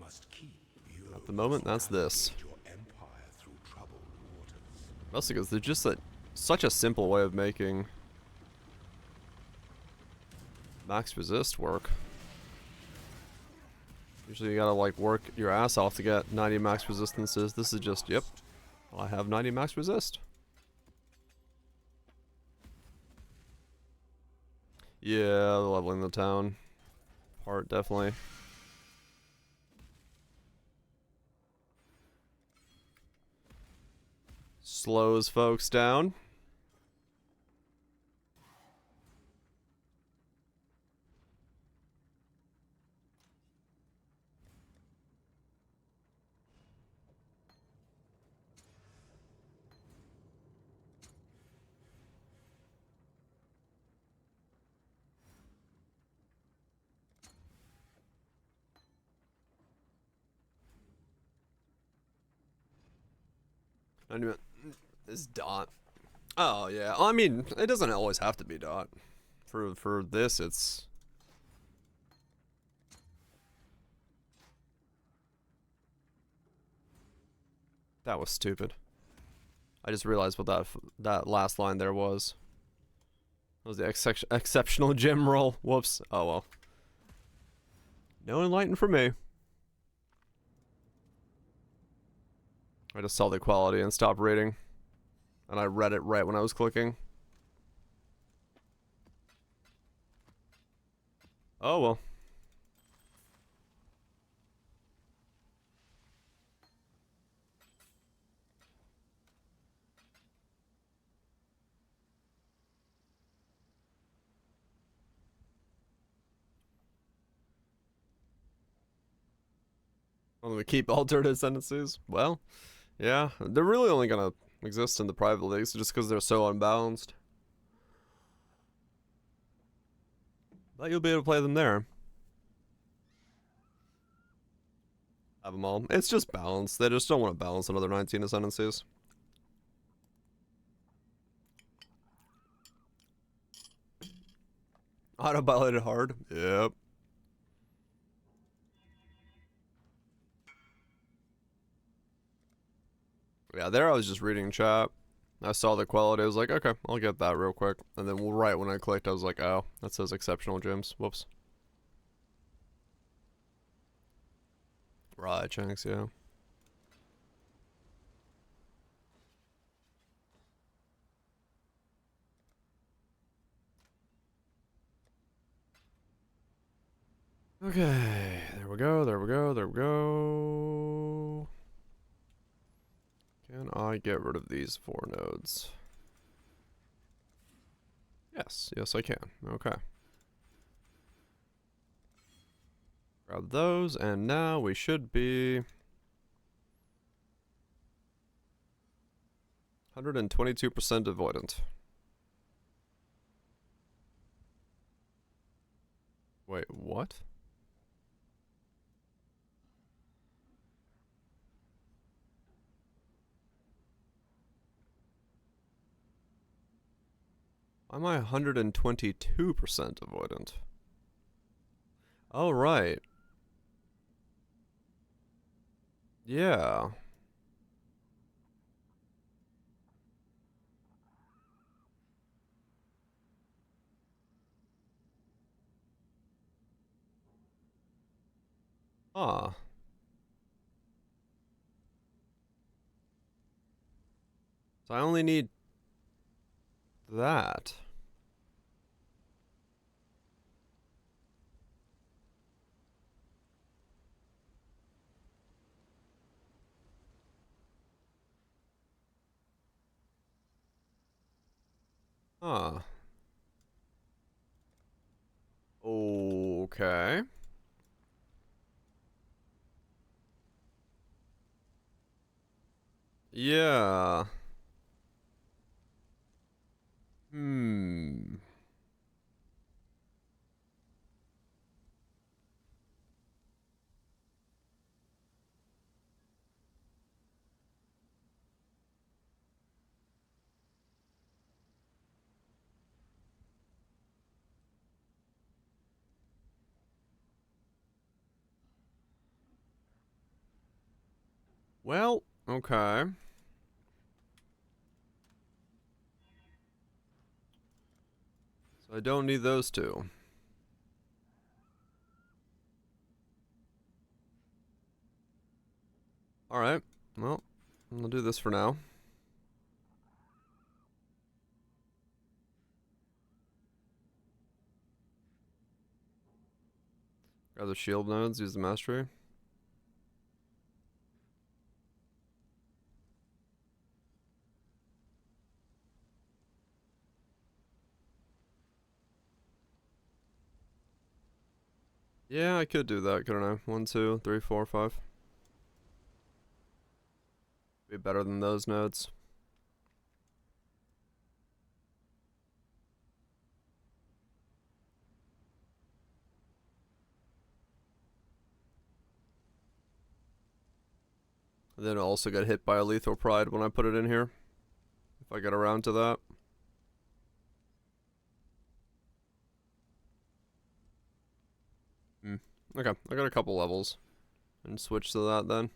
must keep you. At the moment, that's this. Your empire through troubled waters. Mostly because they're just such a simple way of making max resist work. Usually you gotta like work your ass off to get 90 max resistances. This is just, yep, I have 90 max resist. Yeah, leveling the town part definitely. Slows folks down. Is dot. Oh yeah, I mean, it doesn't always have to be dot. For this, it's... That was stupid. I just realized what that last line there was. That was the exceptional gem roll. Whoops. Oh well. No enlighten for me. I just saw the quality and stopped reading. And I read it right when I was clicking. Oh well. Only keep altered ascendancies? Well, yeah. They're really only gonna exist in the private leagues just because they're so unbalanced. But you'll be able to play them there. Have them all. It's just balance. They just don't want to balance another 19 ascendancies. Auto-piloted hard? Yep. Yeah, there I was just reading chat. I saw the quality. I was like, okay, I'll get that real quick. And then right when I clicked, I was like, oh, that says exceptional gems. Whoops. Right, chunks, yeah. Okay, there we go, there we go, there we go. Can I get rid of these 4 nodes? Yes, yes I can. Okay. Grab those, and now we should be 122% avoidant. Wait, what? Why am I 122% avoidant? Oh, right. Yeah. Ah. So I only need that. Huh. Okay. Yeah. Hmm. Well, okay. So I don't need those two. Alright. Well, I'll do this for now. Grab the shield nodes, use the mastery. Yeah, I could do that, couldn't I? 1, 2, 3, 4, 5. Be better than those nodes. And then I'll also get hit by a lethal pride when I put it in here. If I get around to that. Okay, I got a couple levels. And switch to that then.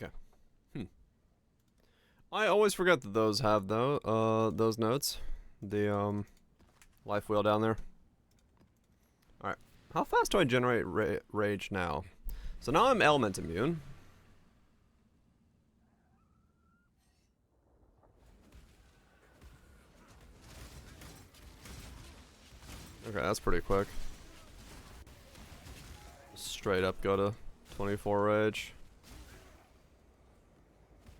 Okay. I always forget that those have those notes. The life wheel down there. Alright. How fast do I generate rage now? So now I'm element immune. Okay, that's pretty quick. Straight up go to 24 rage.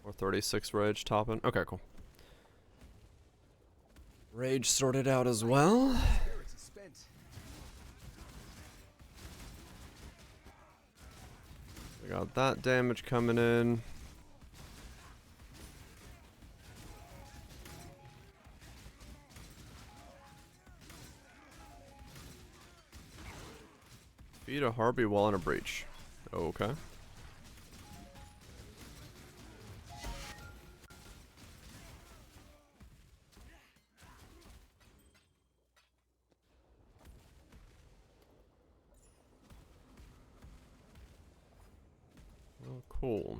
Or 36 rage topping. Okay, cool. Rage sorted out as well. Spirits are spent. We got that damage coming in. Beat a Harpy while in a breach. Okay. Oh, cool.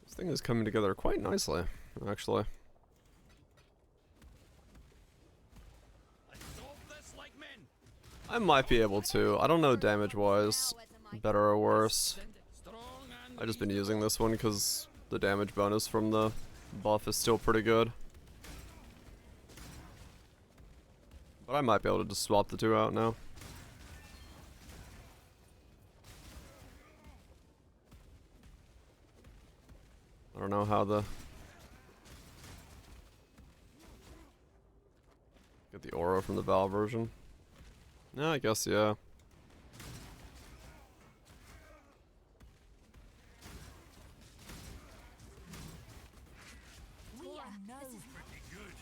This thing is coming together quite nicely, actually. I might be able to. I don't know damage-wise, better or worse. I've just been using this one because the damage bonus from the buff is still pretty good. But I might be able to just swap the two out now. I don't know how the... Get the aura from the Val version. Yeah, I guess, yeah. This is Pretty good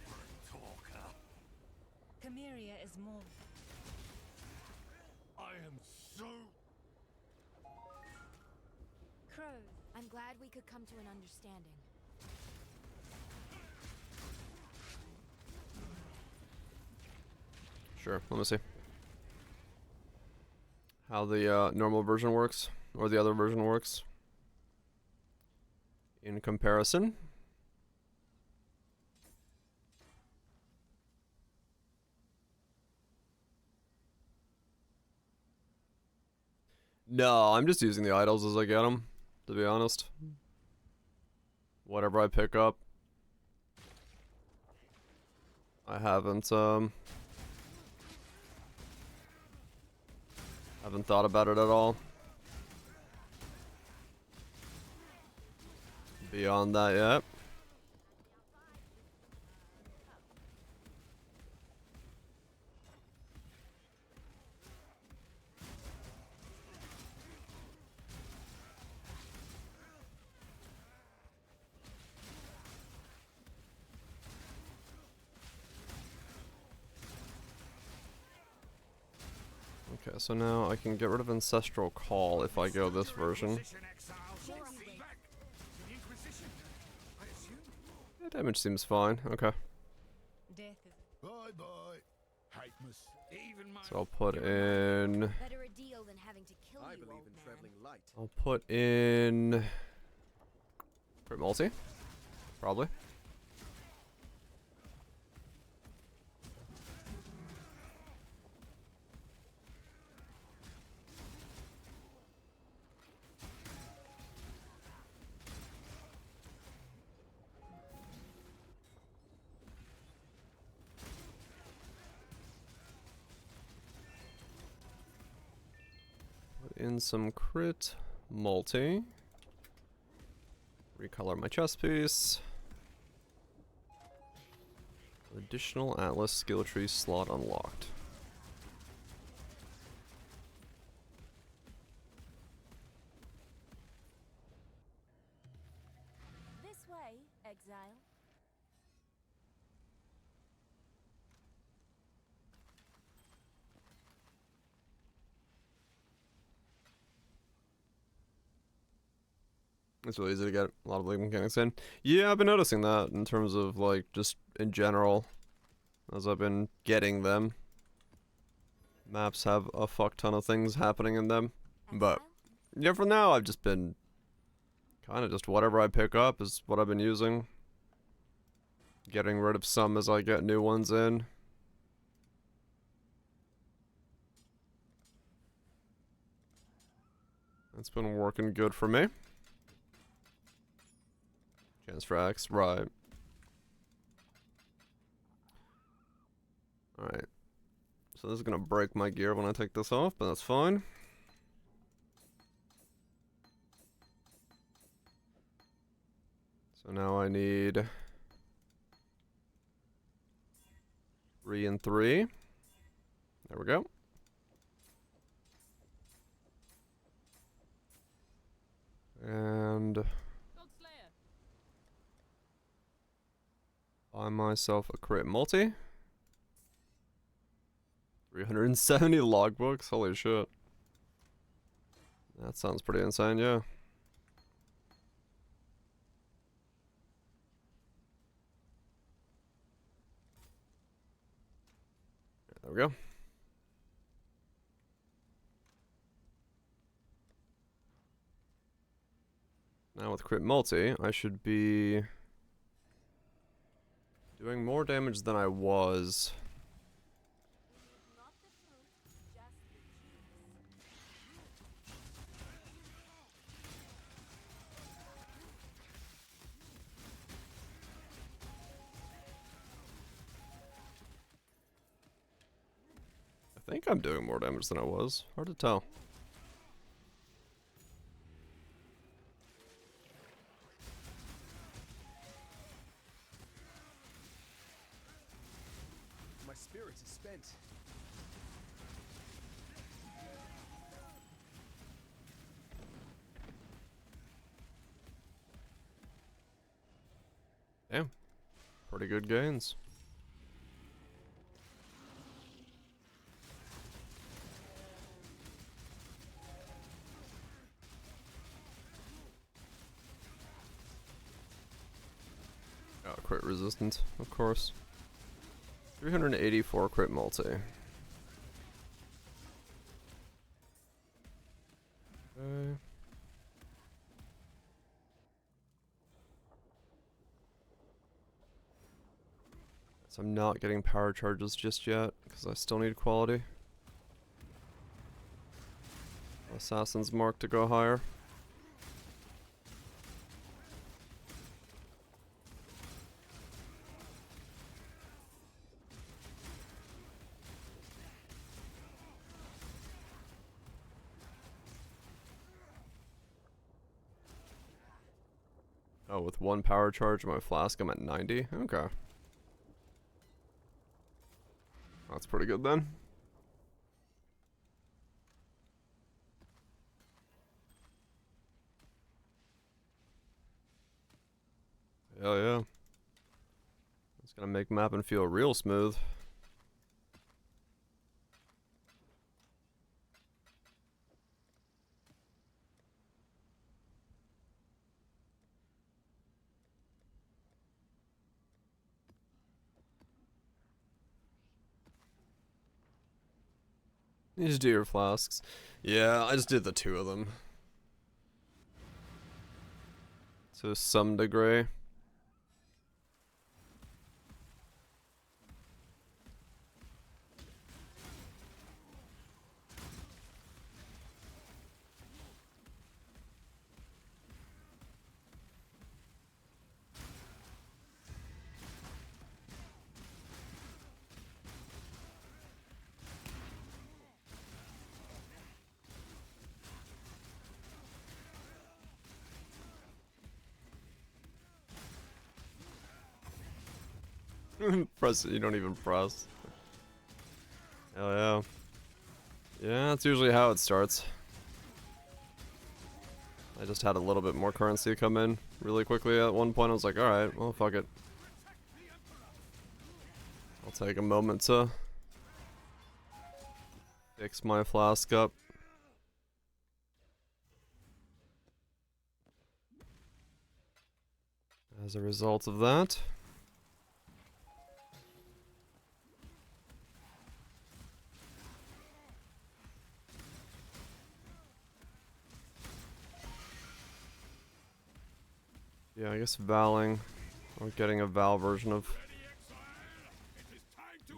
for a talker. Cameria is more. I am so... Crows. I'm glad we could come to an understanding. Sure, let me see. How the normal version works, or the other version works. In comparison. No, I'm just using the idols as I get them, to be honest. Whatever I pick up. I haven't thought about it at all. Beyond that yet. Okay, so now I can get rid of Ancestral Call if I go this version. Yeah, damage seems fine. Okay. Death is. Bye bye. Hatmus. Even my... So I'll put in... Better a deal than having to kill I you, believe old in man. traveling light. I'll put in... Crit multi? Probably. Put in some crit multi. Recolor my chest piece. Additional Atlas skill tree slot unlocked. This way, Exile. It's really easy to get a lot of league mechanics in. Yeah, I've been noticing that in terms of like just in general, as I've been getting them. Maps have a fuck ton of things happening in them, but Exile? yeah, for now I've just been kind of just whatever I pick up is what I've been using. Getting rid of some as I get new ones in. That's been working good for me. Chance for X, right. Alright. So this is gonna break my gear when I take this off, but that's fine. So now I need 3 and 3. There we go. And buy myself a crit multi. 370 logbooks, holy shit. That sounds pretty insane, yeah. There we go. Now with crit multi, I should be doing more damage than I was. Not the fruit, just the juice. I think I'm doing more damage than I was. Hard to tell. My spirit is spent. Damn. Pretty good gains. Oh, crit resistant, of course. 384 crit multi. Okay. So I'm not getting power charges just yet, because I still need quality. Assassin's Mark to go higher. Oh, with one power charge in my flask, I'm at 90? Okay. That's pretty good then. Hell yeah. It's gonna make mapping feel real smooth. You just do your flasks. Yeah, I just did the 2 of them. To some degree. Press it, you don't even press. Hell yeah. Yeah, that's usually how it starts. I just had a little bit more currency come in really quickly at one point. I was like, alright, well, fuck it. I'll take a moment to fix my flask up. As a result of that. Yeah, I guess Valing, or getting a Val version of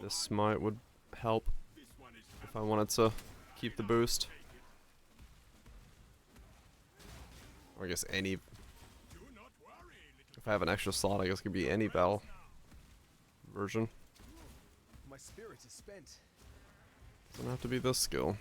this Smite would help if I wanted to keep the boost. Or I guess any... If I have an extra slot, I guess it could be any Val version. My spirit is spent. Doesn't have to be this skill.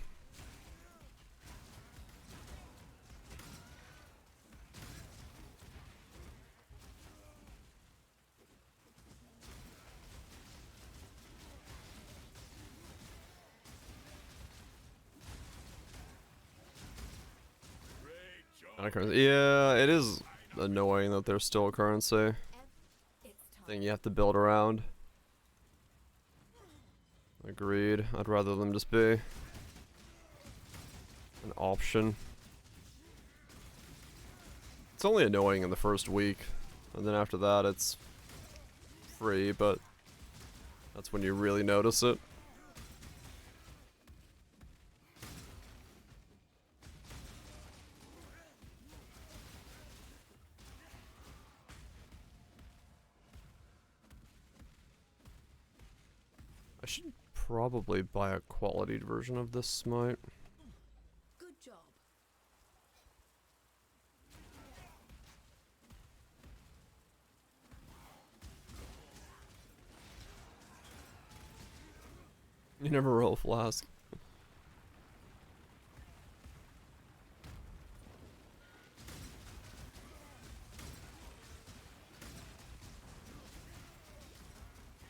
Yeah, it is annoying that there's still a currency thing you have to build around. Agreed. I'd rather them just be an option. It's only annoying in the first week, and then after that it's free, but that's when you really notice it. I should probably buy a quality version of this Smite. Good job. You never roll a flask.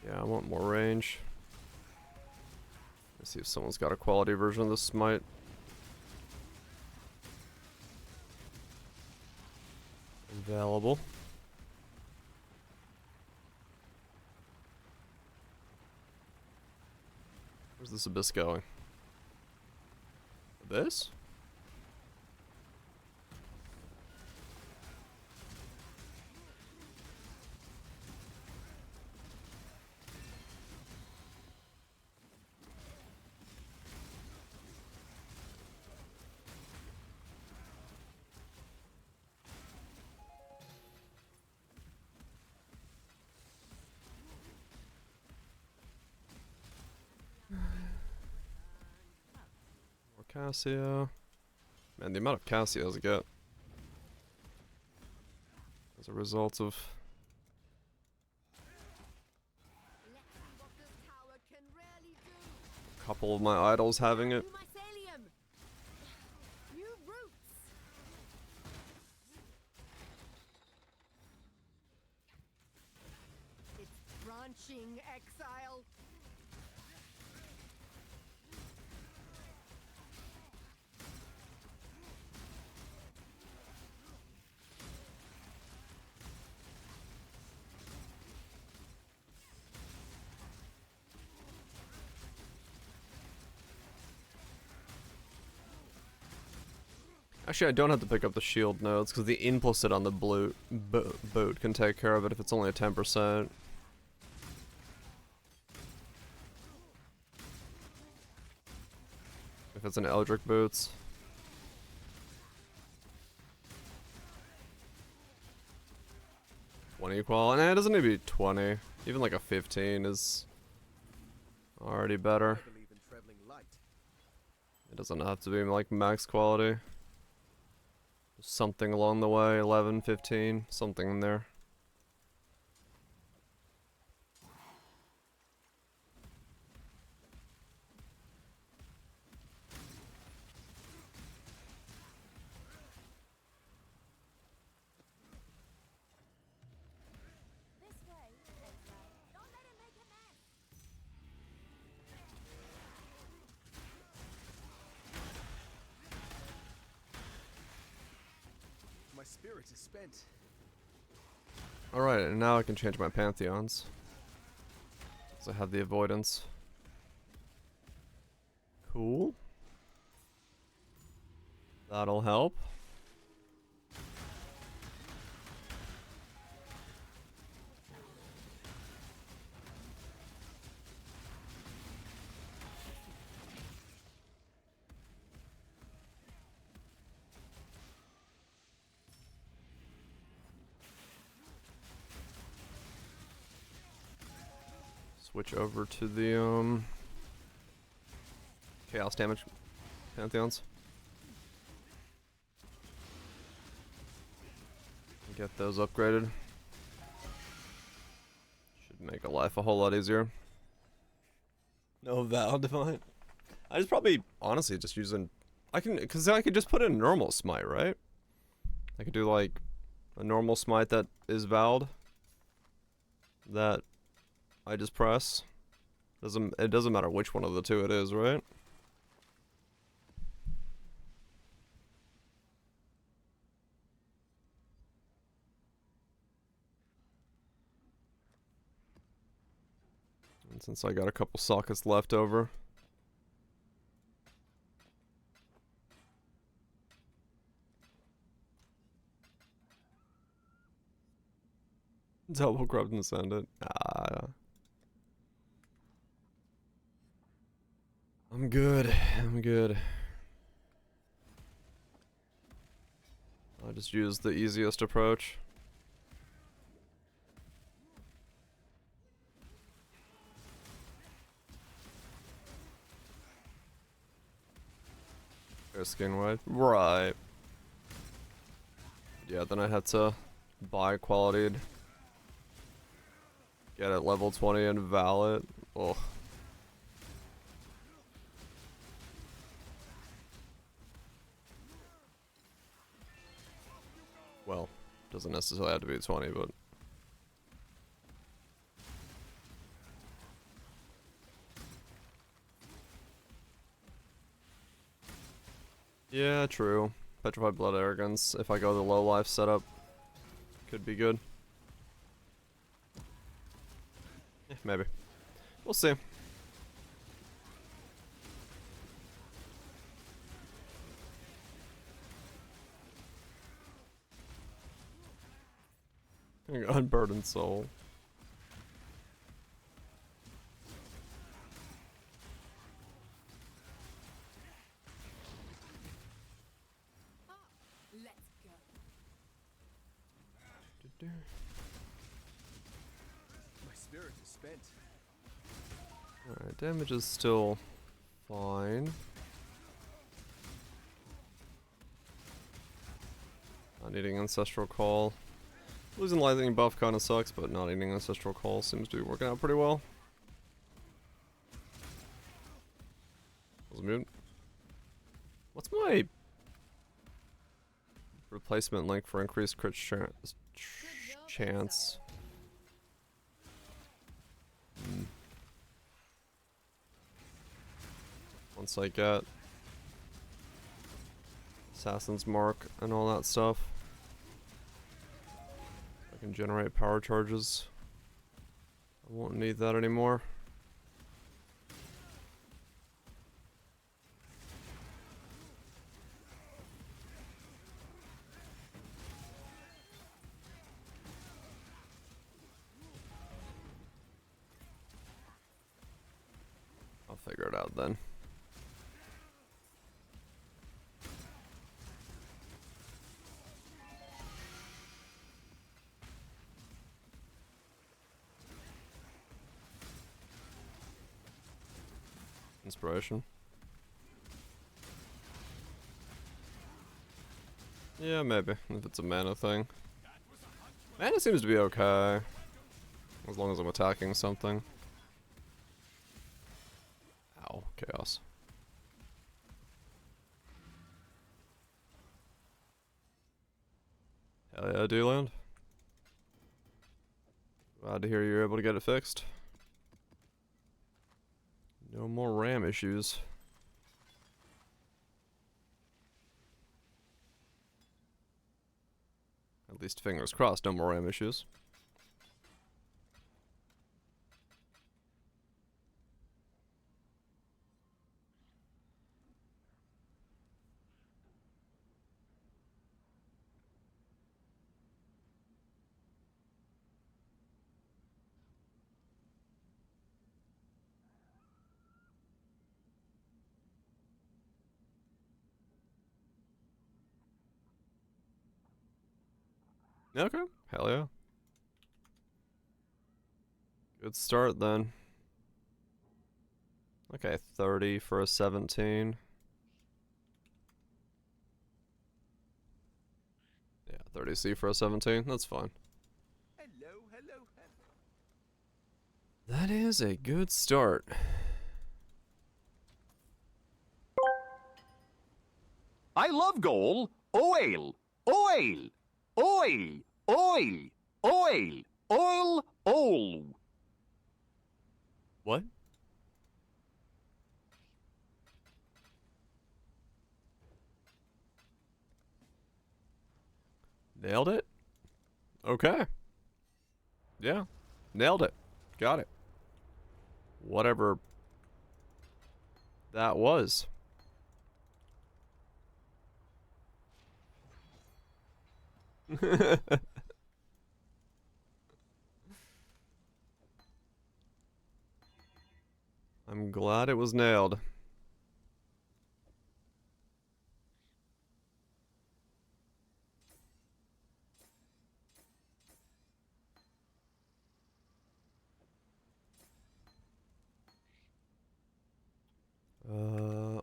Yeah, I want more range. Let's see if someone's got a quality version of the Smite. Available. Where's this abyss going? Abyss? Cassia. Man, the amount of Cassias I get as a result of Let's see what this tower can really do. a couple of my idols having it. New mycelium. New roots. It's branching, Exile. Actually, I don't have to pick up the shield nodes because the implicit on the boat can take care of it if it's only a 10%. If it's an Eldritch Boots. Equal. Nah, it doesn't need to be 20. Even like a 15 is already better. I believe in traveling light. It doesn't have to be like max quality. Something along the way, 11, 15, something in there. This way, Exile. Don't let him make a mess. My spirit is spent. Alright, and now I can change my pantheons. Because I have the avoidance. Cool. That'll help. Switch over to the chaos damage pantheons. Get those upgraded. Should make a life a whole lot easier. No Vow Divine. I just probably honestly just using because I could just put in normal smite, right? I could do like a normal smite that is vowed. That I just press. It doesn't matter which one of the two it is, right? And since I got a couple sockets left over. Double grubbed and send it. I'm good. I'm good. I just used the easiest approach. Skin wide. Right. Yeah, then I had to buy qualityed. Get it level 20 and valid. Ugh. Well, doesn't necessarily have to be 20, but yeah, true. Petrified Blood Arrogance, if I go the low life setup, could be good. Maybe. We'll see. Unburdened Soul. Let's go. My spirit is spent. Alright, damage is still fine. Not needing Ancestral Call. Losing Lightning buff kinda sucks, but not needing Ancestral Call seems to be working out pretty well. Was mute. What's my replacement link for increased crit chance? Once I get Assassin's Mark and all that stuff, I can generate power charges. I won't need that anymore. I'll figure it out then. Inspiration. Yeah, maybe, if it's a mana thing. Mana seems to be okay, as long as I'm attacking something. Ow, chaos. Hell yeah, D-Land. Glad to hear you're able to get it fixed. No more RAM issues. At least fingers crossed, no more RAM issues. Okay, hell yeah. Good start then. Okay, 30 for a 17. Yeah, 30C for a 17. That's fine. Hello, hello, hello. That is a good start. I love goal. Oil, oil, oil, oil, oil, oil, oil. What? Nailed it? Okay. Yeah. Nailed it. Got it. Whatever that was. I'm glad it was nailed.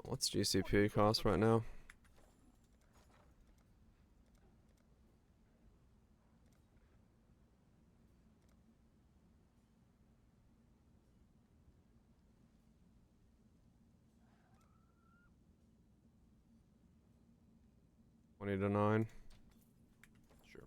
What's GCP cost right now? $20 to 9. Sure.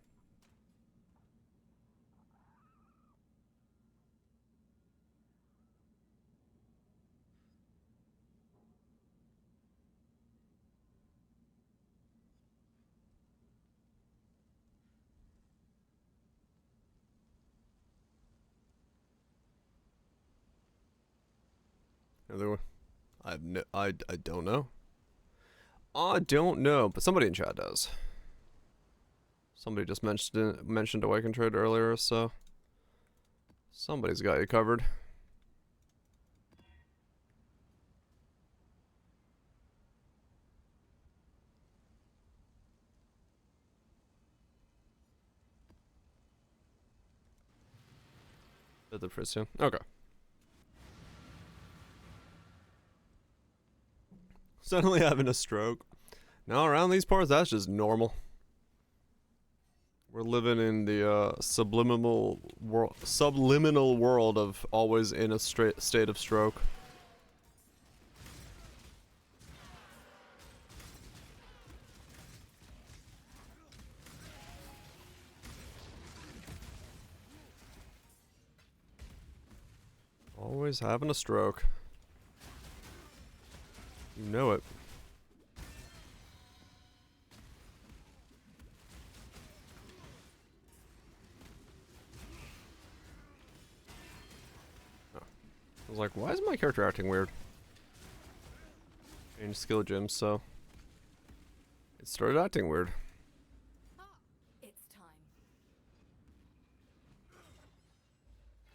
I don't know. I don't know, but somebody in chat does. Somebody just mentioned Awaken Trade earlier, so somebody's got you covered. At the Phrecia. Okay. Suddenly having a stroke. Now around these parts, that's just normal. We're living in the subliminal world of always in a state of stroke. Always having a stroke. You know it. Oh. I was like, why is my character acting weird? Changed skill gems, so it started acting weird. Ah, it's time.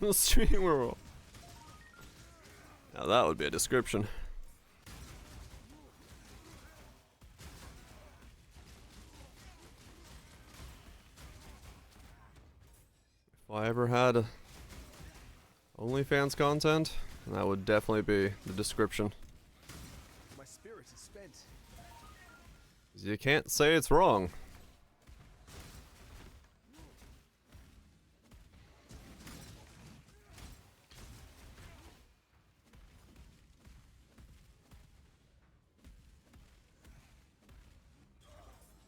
The stream world. Now that would be a description. If I ever had OnlyFans content, that would definitely be the description. My spirit is spent. 'Cause you can't say it's wrong.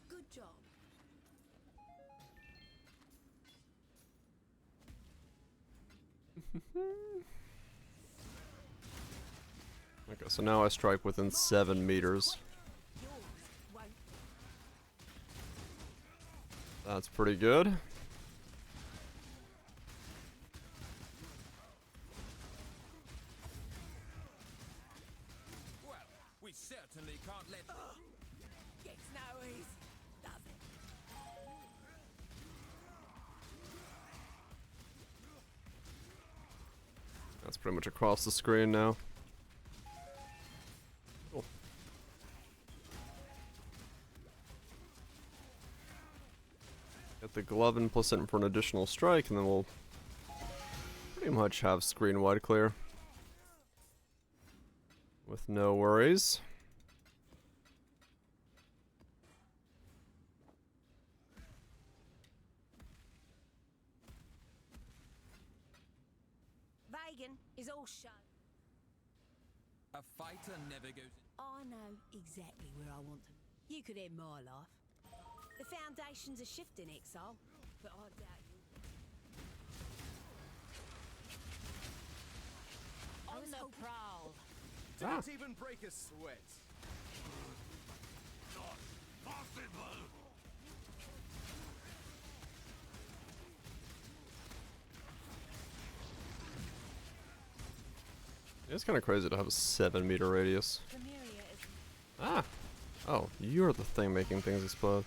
Good job. Okay, so now I strike within 7 meters. Yours won't. That's pretty good. Well, we certainly can't let. It's no easy, does it? That's pretty much across the screen now. Cool. Get the glove and plus it for an additional strike, and then we'll pretty much have screen wide clear. With no worries. Vagan is all show. A fighter never goes in. I know exactly where I want to. You could end my life. The foundations are shifting, Exile, but I doubt you. On the prowl. Don't even break a sweat. It's kind of crazy to have a 7-meter radius. Chimeria is Ah! Oh, you're the thing making things explode.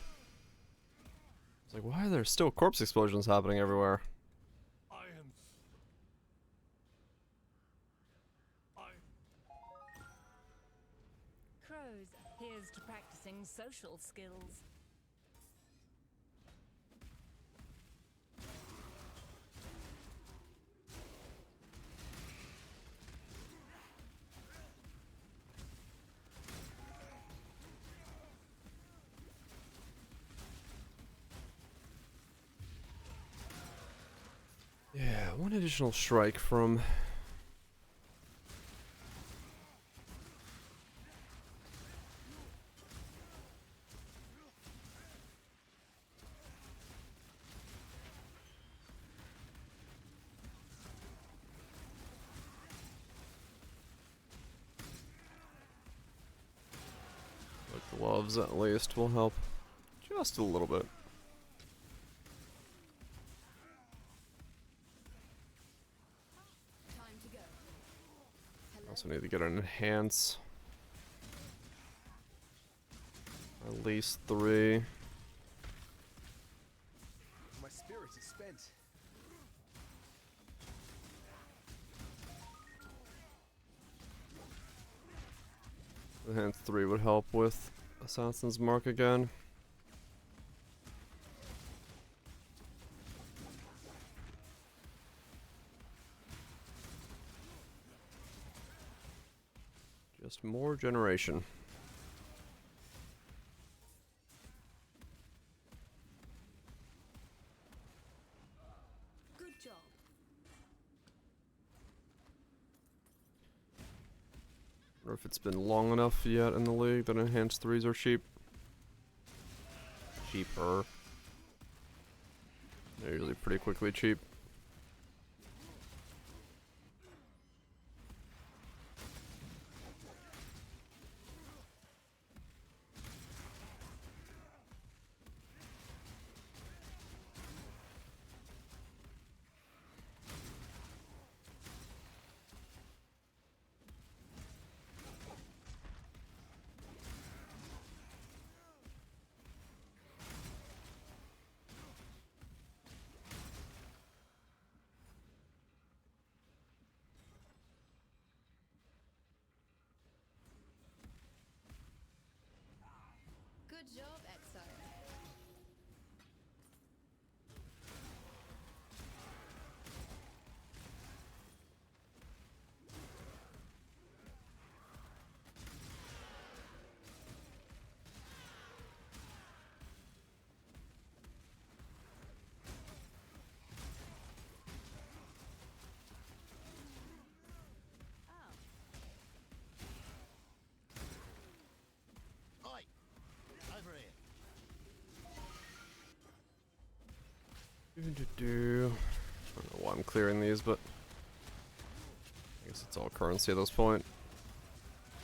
It's like, why are there still corpse explosions happening everywhere? Crows. Here's to practicing social skills. Yeah, one additional strike from... the gloves at least will help just a little bit. Time to go. Also need to get an enhance. At least 3. My spirit is spent. Enhance 3 would help with Assassin's Mark again. Just more generation. Good job. Wonder if it's been long enough yet in the league that enhanced 3s are cheap. Cheaper. They're usually pretty quickly cheap. Good job, Exile. Oi! Over here. I don't know why I'm clearing these, but I guess it's all currency at this point.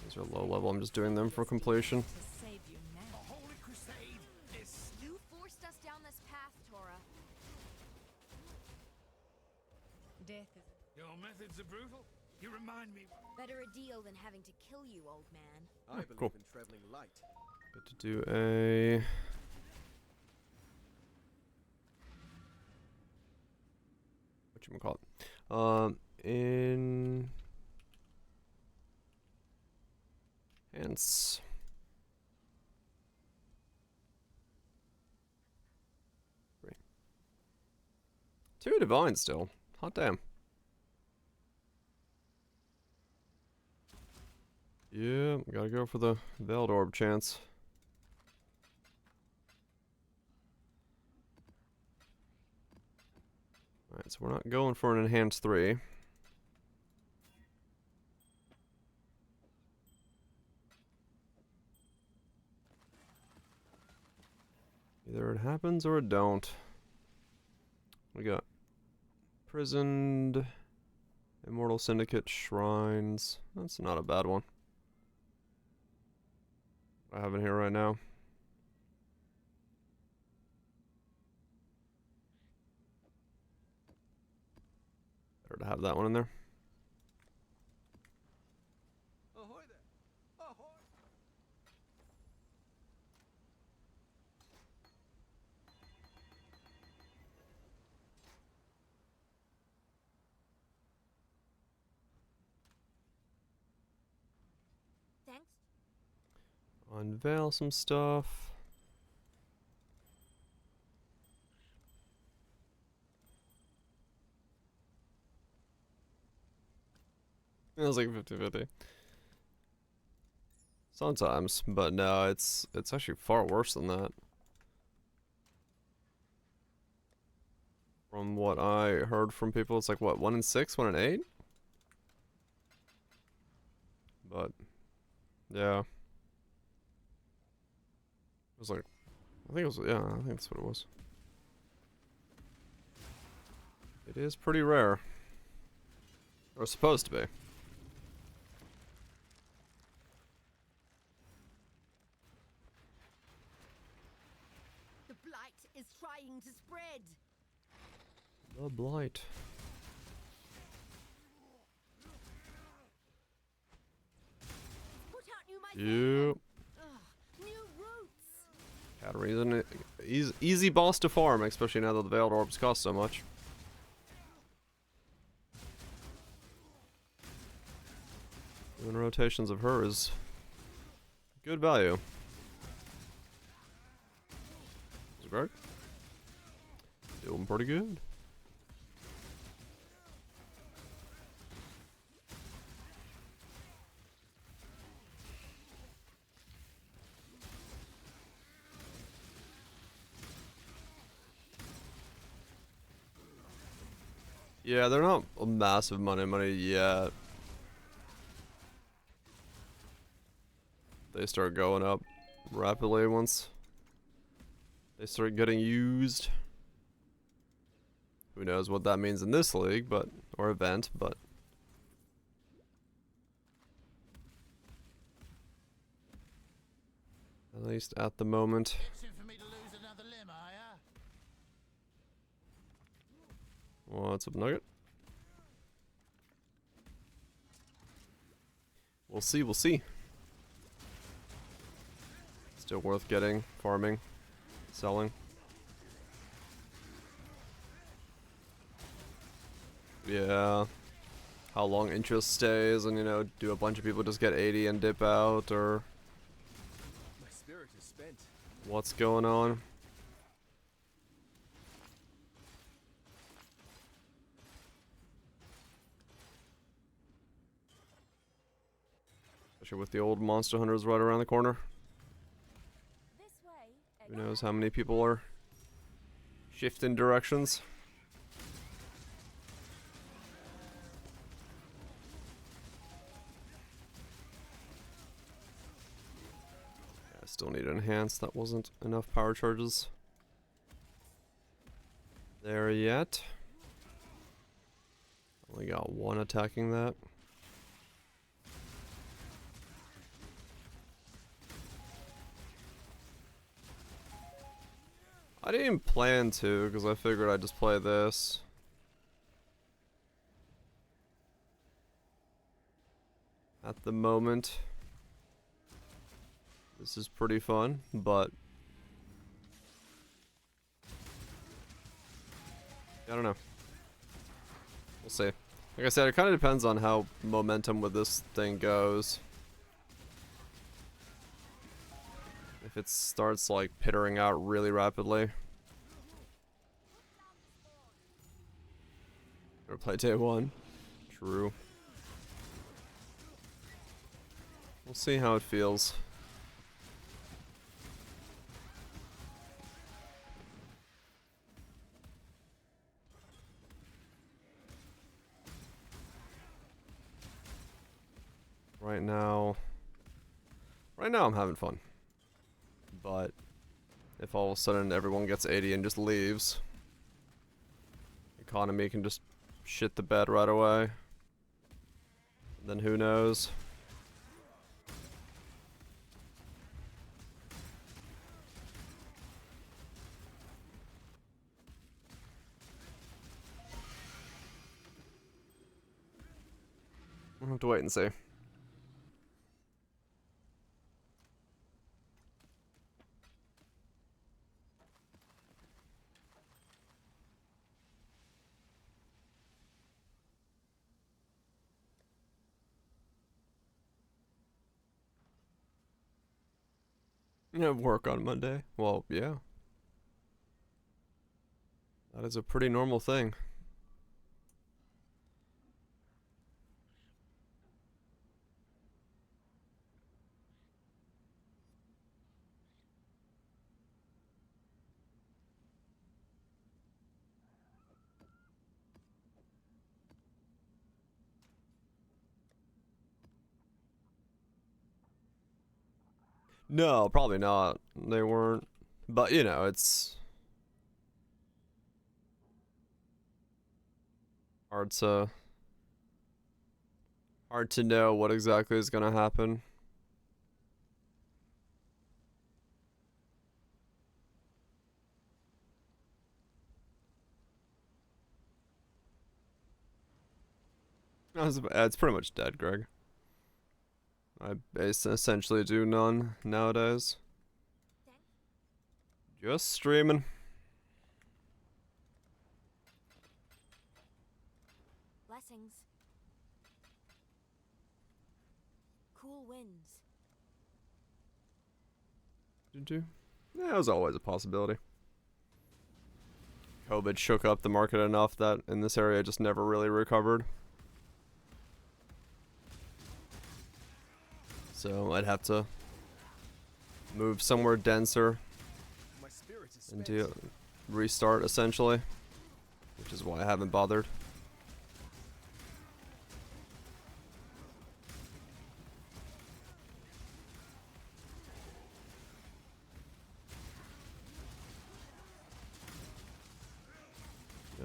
These are low level, I'm just doing them for completion. To save you now. Holy crusade is... You forced us down this path, Tora. Death is Your methods are brutal. You remind me... Better a deal than having to kill you, old man. I believe cool. in traveling light. Good to do a... whatchamacallit? In... Hence... 3. 2 divine still. Hot damn. Yeah, gotta go for the Veiled Orb chance. Alright, so we're not going for an enhanced 3. Either it happens or it don't. We got Prisoned, Immortal Syndicate, Shrines. That's not a bad one. I have in here right now. Better to have that one in there. Ahoy there! Ahoy! Thanks. Unveil some stuff. It was like 50-50. Sometimes, but no, it's actually far worse than that. From what I heard from people, it's like what, 1 in 6, 1 in 8? But yeah. It was like, I think it was, yeah, I think that's what it was. It is pretty rare. Or supposed to be. The blight is trying to spread. The Blight. Put out new Yep. new roots. Katarina's an easy boss to farm, especially now that the Veiled Orbs cost so much. Doing rotations of her is good value. Is great. Doing pretty good. Yeah, they're not a massive money yet. They start going up rapidly once they start getting used. Who knows what that means in this league, but or event, but at least at the moment. Itching for me to lose another limb, are ya? What's up, Nugget? We'll see, we'll see. Still worth getting, farming, selling. Yeah. How long interest stays, and you know, do a bunch of people just get 80 and dip out, or My spirit is spent. what's going on? Especially with the old monster hunters right around the corner. This way. Who knows how many people are shifting directions. I still need to enhance. That wasn't enough power charges there yet. Only got one attacking that. I didn't plan to, because I figured I'd just play this. At the moment, this is pretty fun, but I don't know. We'll see. Like I said, it kind of depends on how momentum with this thing goes. If it starts like pittering out really rapidly. Or play day 1. True. see how it feels. Right now I'm having fun. But if all of a sudden everyone gets 80 and just leaves, economy can just shit the bed right away. Then who knows? We'll have to wait and see. You have work on Monday? Well, yeah. That is a pretty normal thing. No, probably not. They weren't. But, you know, it's hard to know what exactly is gonna happen. It's pretty much dead, Greg. I essentially do none nowadays. Just streaming. Blessings. Cool winds. Did you? Yeah, it was always a possibility. COVID shook up the market enough that in this area just never really recovered. So I'd have to move somewhere denser and do restart essentially, which is why I haven't bothered.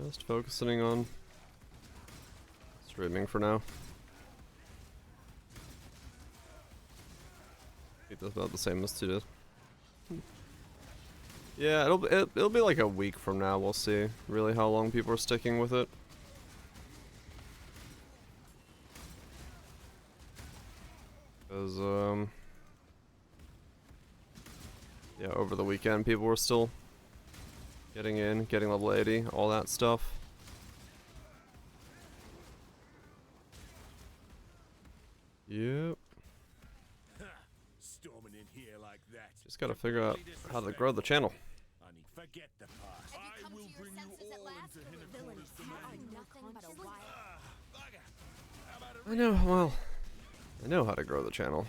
Just focusing on streaming for now. I think that's about the same as today. Yeah, it'll be like a week from now. We'll see really how long people are sticking with it. Because yeah, over the weekend people were still getting in, getting level 80, all that stuff. Yep. Storming in here like that. Just gotta figure out how to grow the channel. Honey, forget the past. Have you come to your senses at last? Villains are nothing but a wild. I know, well, I know how to grow the channel.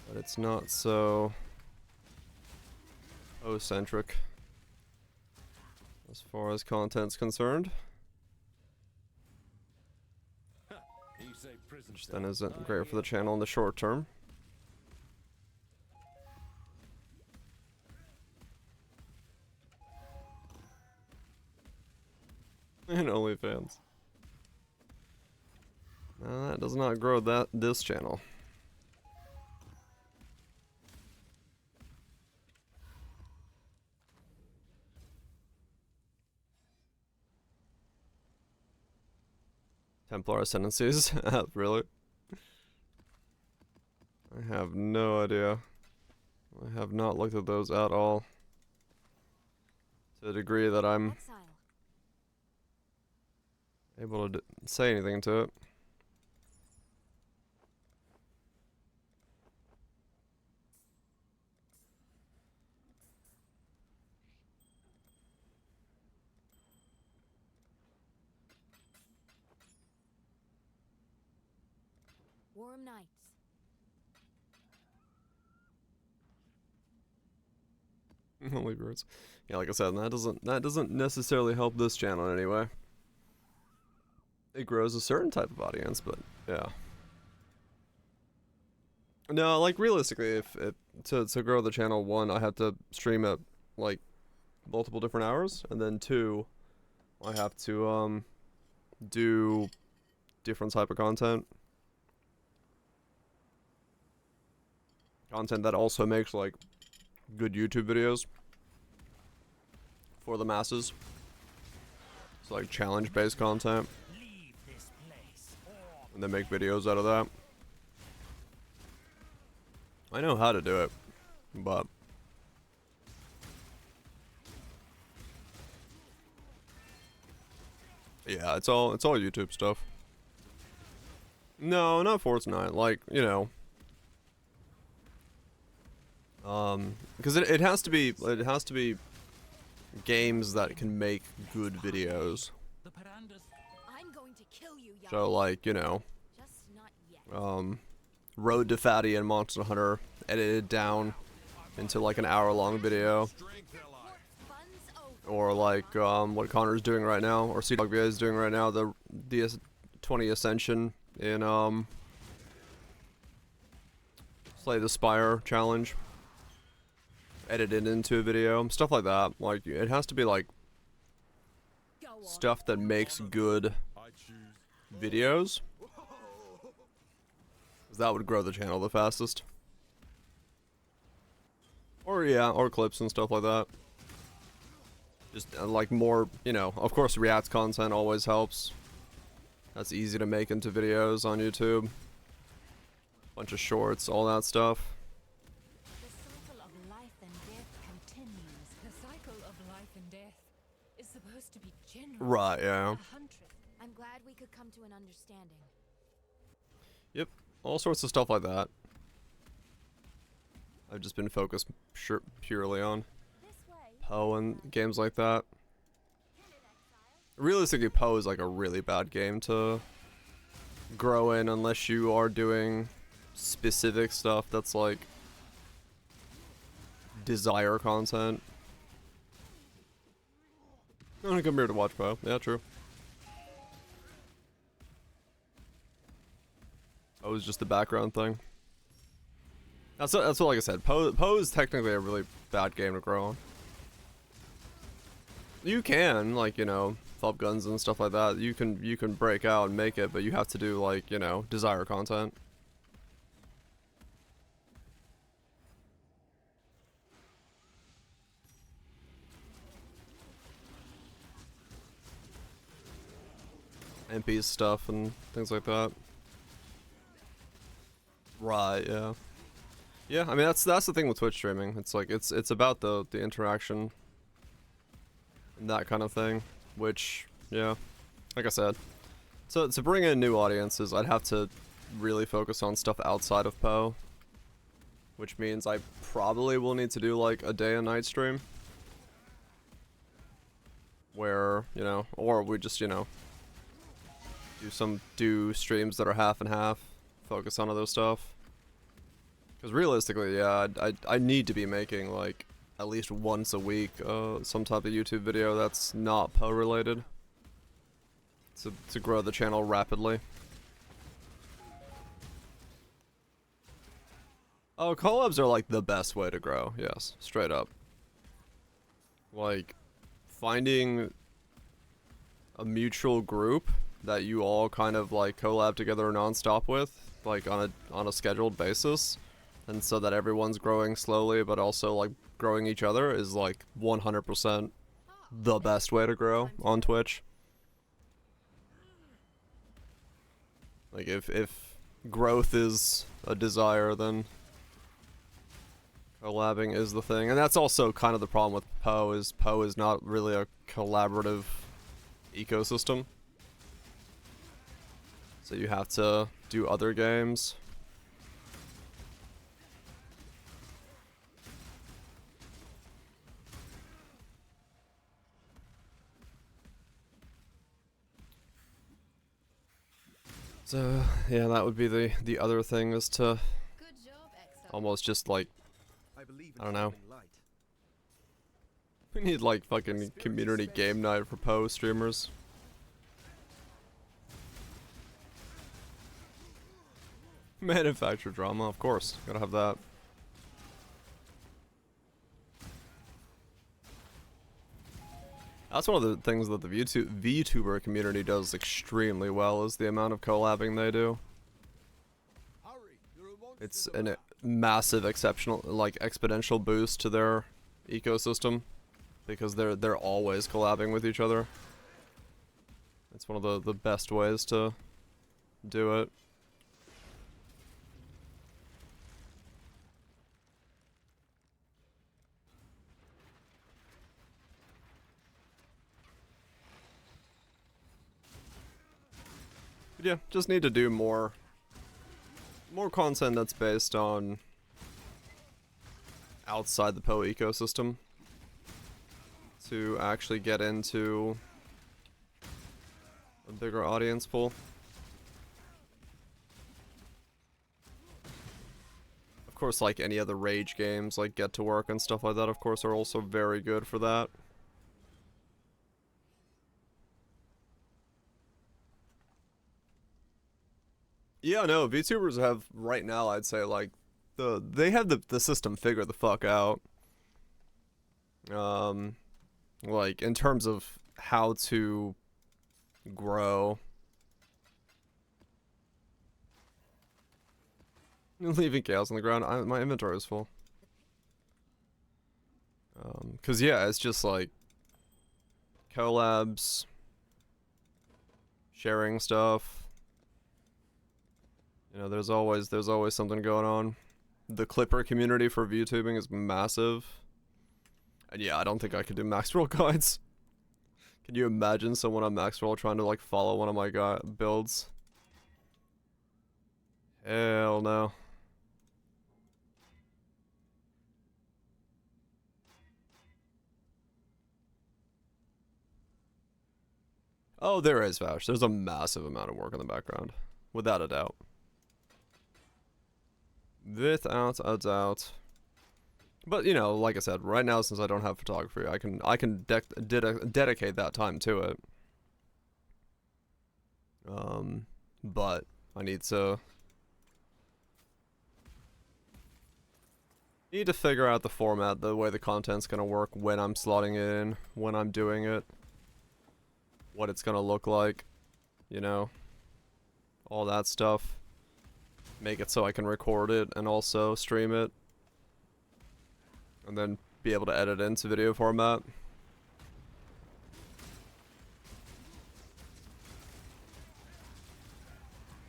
But it's not so O-centric as far as content's concerned. You say prison Which then isn't great for the channel in the short term. And OnlyFans. No, that does not grow this channel. Templar ascendancies? Really? I have no idea. I have not looked at those at all. To the degree that I'm Exile. able to say anything to it. Warm nights. Only birds. Yeah, like I said, that doesn't necessarily help this channel in any way. It grows a certain type of audience, but yeah. No, like realistically, if to grow the channel, one, I have to stream at like multiple different hours, and then two, I have to do different type of content. Content that also makes like good YouTube videos for the masses. It's like challenge-based content. And then make videos out of that. I know how to do it, but yeah, it's all YouTube stuff. No, not Fortnite. Like, you know, because it has to be games that can make good videos. The Pirandas. I'm going to kill you, young. So like, you know, Just not yet. Road to Fatty and Monster Hunter edited down into like an hour-long video, Fun's over. or like what Connor's doing right now, or CDogVA is doing right now, the 20 Ascension in Slay the Spire challenge, edited into a video, stuff like that. Like it has to be like Go on. stuff that makes good videos. 'Cause that would grow the channel the fastest. Or yeah, or clips and stuff like that. Just like more, you know, of course React content always helps. That's easy to make into videos on YouTube. Bunch of shorts, all that stuff. The cycle of life and death continues. The cycle of life and death is supposed to be general. Right, yeah. A huntress. I'm glad we could come to an understanding. Yep, all sorts of stuff like that. I've just been focused purely on This way. Poe and games like that. Realistically, Poe is like a really bad game to grow in unless you are doing specific stuff that's like desire content. I'm gonna come here to watch Poe. Yeah, true. Poe is just the background thing. That's what, like I said. Poe is technically a really bad game to grow on. You can, like, you know, flop guns and stuff like that. You can break out and make it, but you have to do like, you know, desire content. MP stuff and things like that. Right, yeah. Yeah, I mean that's the thing with Twitch streaming. It's like it's about the interaction and that kind of thing, which yeah, like I said. So to bring in new audiences, I'd have to really focus on stuff outside of Poe, which means I probably will need to do like a day and night stream where, you know, or we just, you know, do streams that are half and half, focus on other stuff. Because realistically, yeah, I need to be making like at least once a week some type of YouTube video that's not Poe related to grow the channel rapidly. Oh, collabs are like the best way to grow. Yes, straight up. Like finding a mutual group that you all kind of like collab together nonstop with, like on a scheduled basis. And so that everyone's growing slowly, but also like growing each other is like 100% the best way to grow on Twitch. Like if growth is a desire, then collabing is the thing. And that's also kind of the problem with Poe is not really a collaborative ecosystem. So you have to do other games. So yeah, that would be the other thing, is to Good job, Exile. almost just like, I don't know. We need like fucking community game night for Poe streamers. Manufacture drama, of course. Gotta have that. That's one of the things that the VTuber community does extremely well, is the amount of collabing they do. It's a massive, exceptional, like exponential boost to their ecosystem, because they're always collabing with each other. It's one of the best ways to do it. But yeah, just need to do more content that's based on outside the Poe ecosystem to actually get into a bigger audience pool. Of course, like any other Rage games, like Get to Work and stuff like that, of course, are also very good for that. Yeah, no, VTubers have, right now, I'd say, like, they have the system figured the fuck out. Like, in terms of how to grow. Leaving chaos on the ground, my inventory is full. 'Cause yeah, it's just like collabs, sharing stuff. You know, there's always something going on. The Clipper community for VTubing is massive. And yeah, I don't think I could do max roll guides. Can you imagine someone on max roll trying to like follow one of my builds? Hell no. Oh, there is, Vash. There's a massive amount of work in the background. Without a doubt. Without a doubt. But, you know, like I said, right now, since I don't have photography, I can dedicate that time to it. But I need to figure out the format, the way the content's gonna work, when I'm slotting it in, when I'm doing it, what it's gonna look like, you know, all that stuff. Make it so I can record it and also stream it. And then be able to edit it into video format.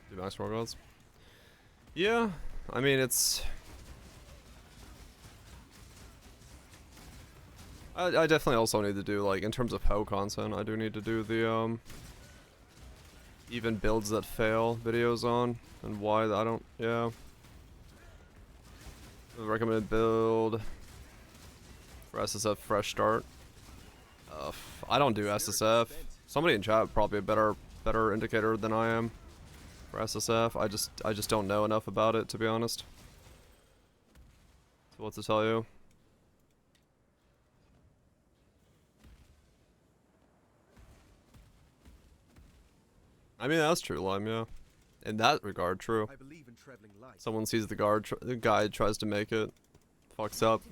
Do max roll goals? Yeah, I mean it's... I definitely also need to do, like, in terms of Poe content, I do need to do the, even builds that fail videos on, and why I don't, yeah. The recommended build for SSF Fresh Start. I don't do SSF. Somebody in chat probably a better indicator than I am for SSF. I just don't know enough about it, to be honest. So what to tell you? I mean, that's true, Lime, yeah. In that regard, true. Someone sees the guide, tries to make it, fucks up.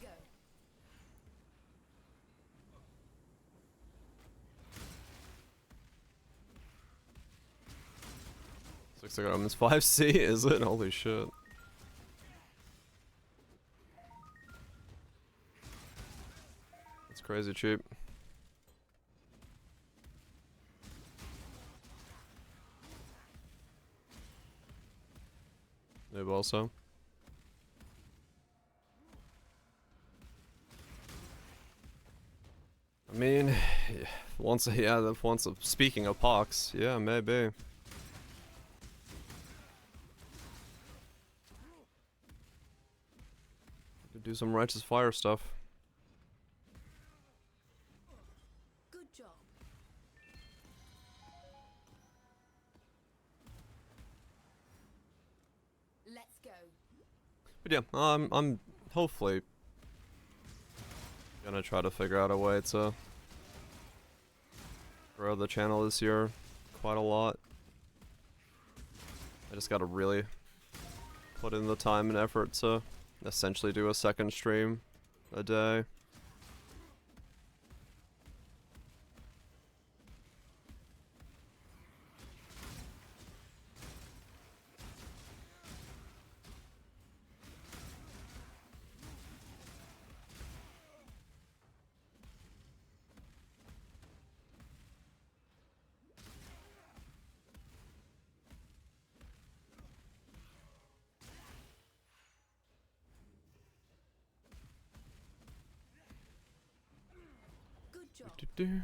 Looks like I'm 5C, is it? Holy shit. That's crazy cheap. Maybe also. I mean, speaking of pox, yeah, maybe. Could do some righteous fire stuff. Good job. But yeah, I'm hopefully gonna try to figure out a way to grow the channel this year quite a lot. I just gotta really put in the time and effort to essentially do a second stream a day. Good job. Do-do.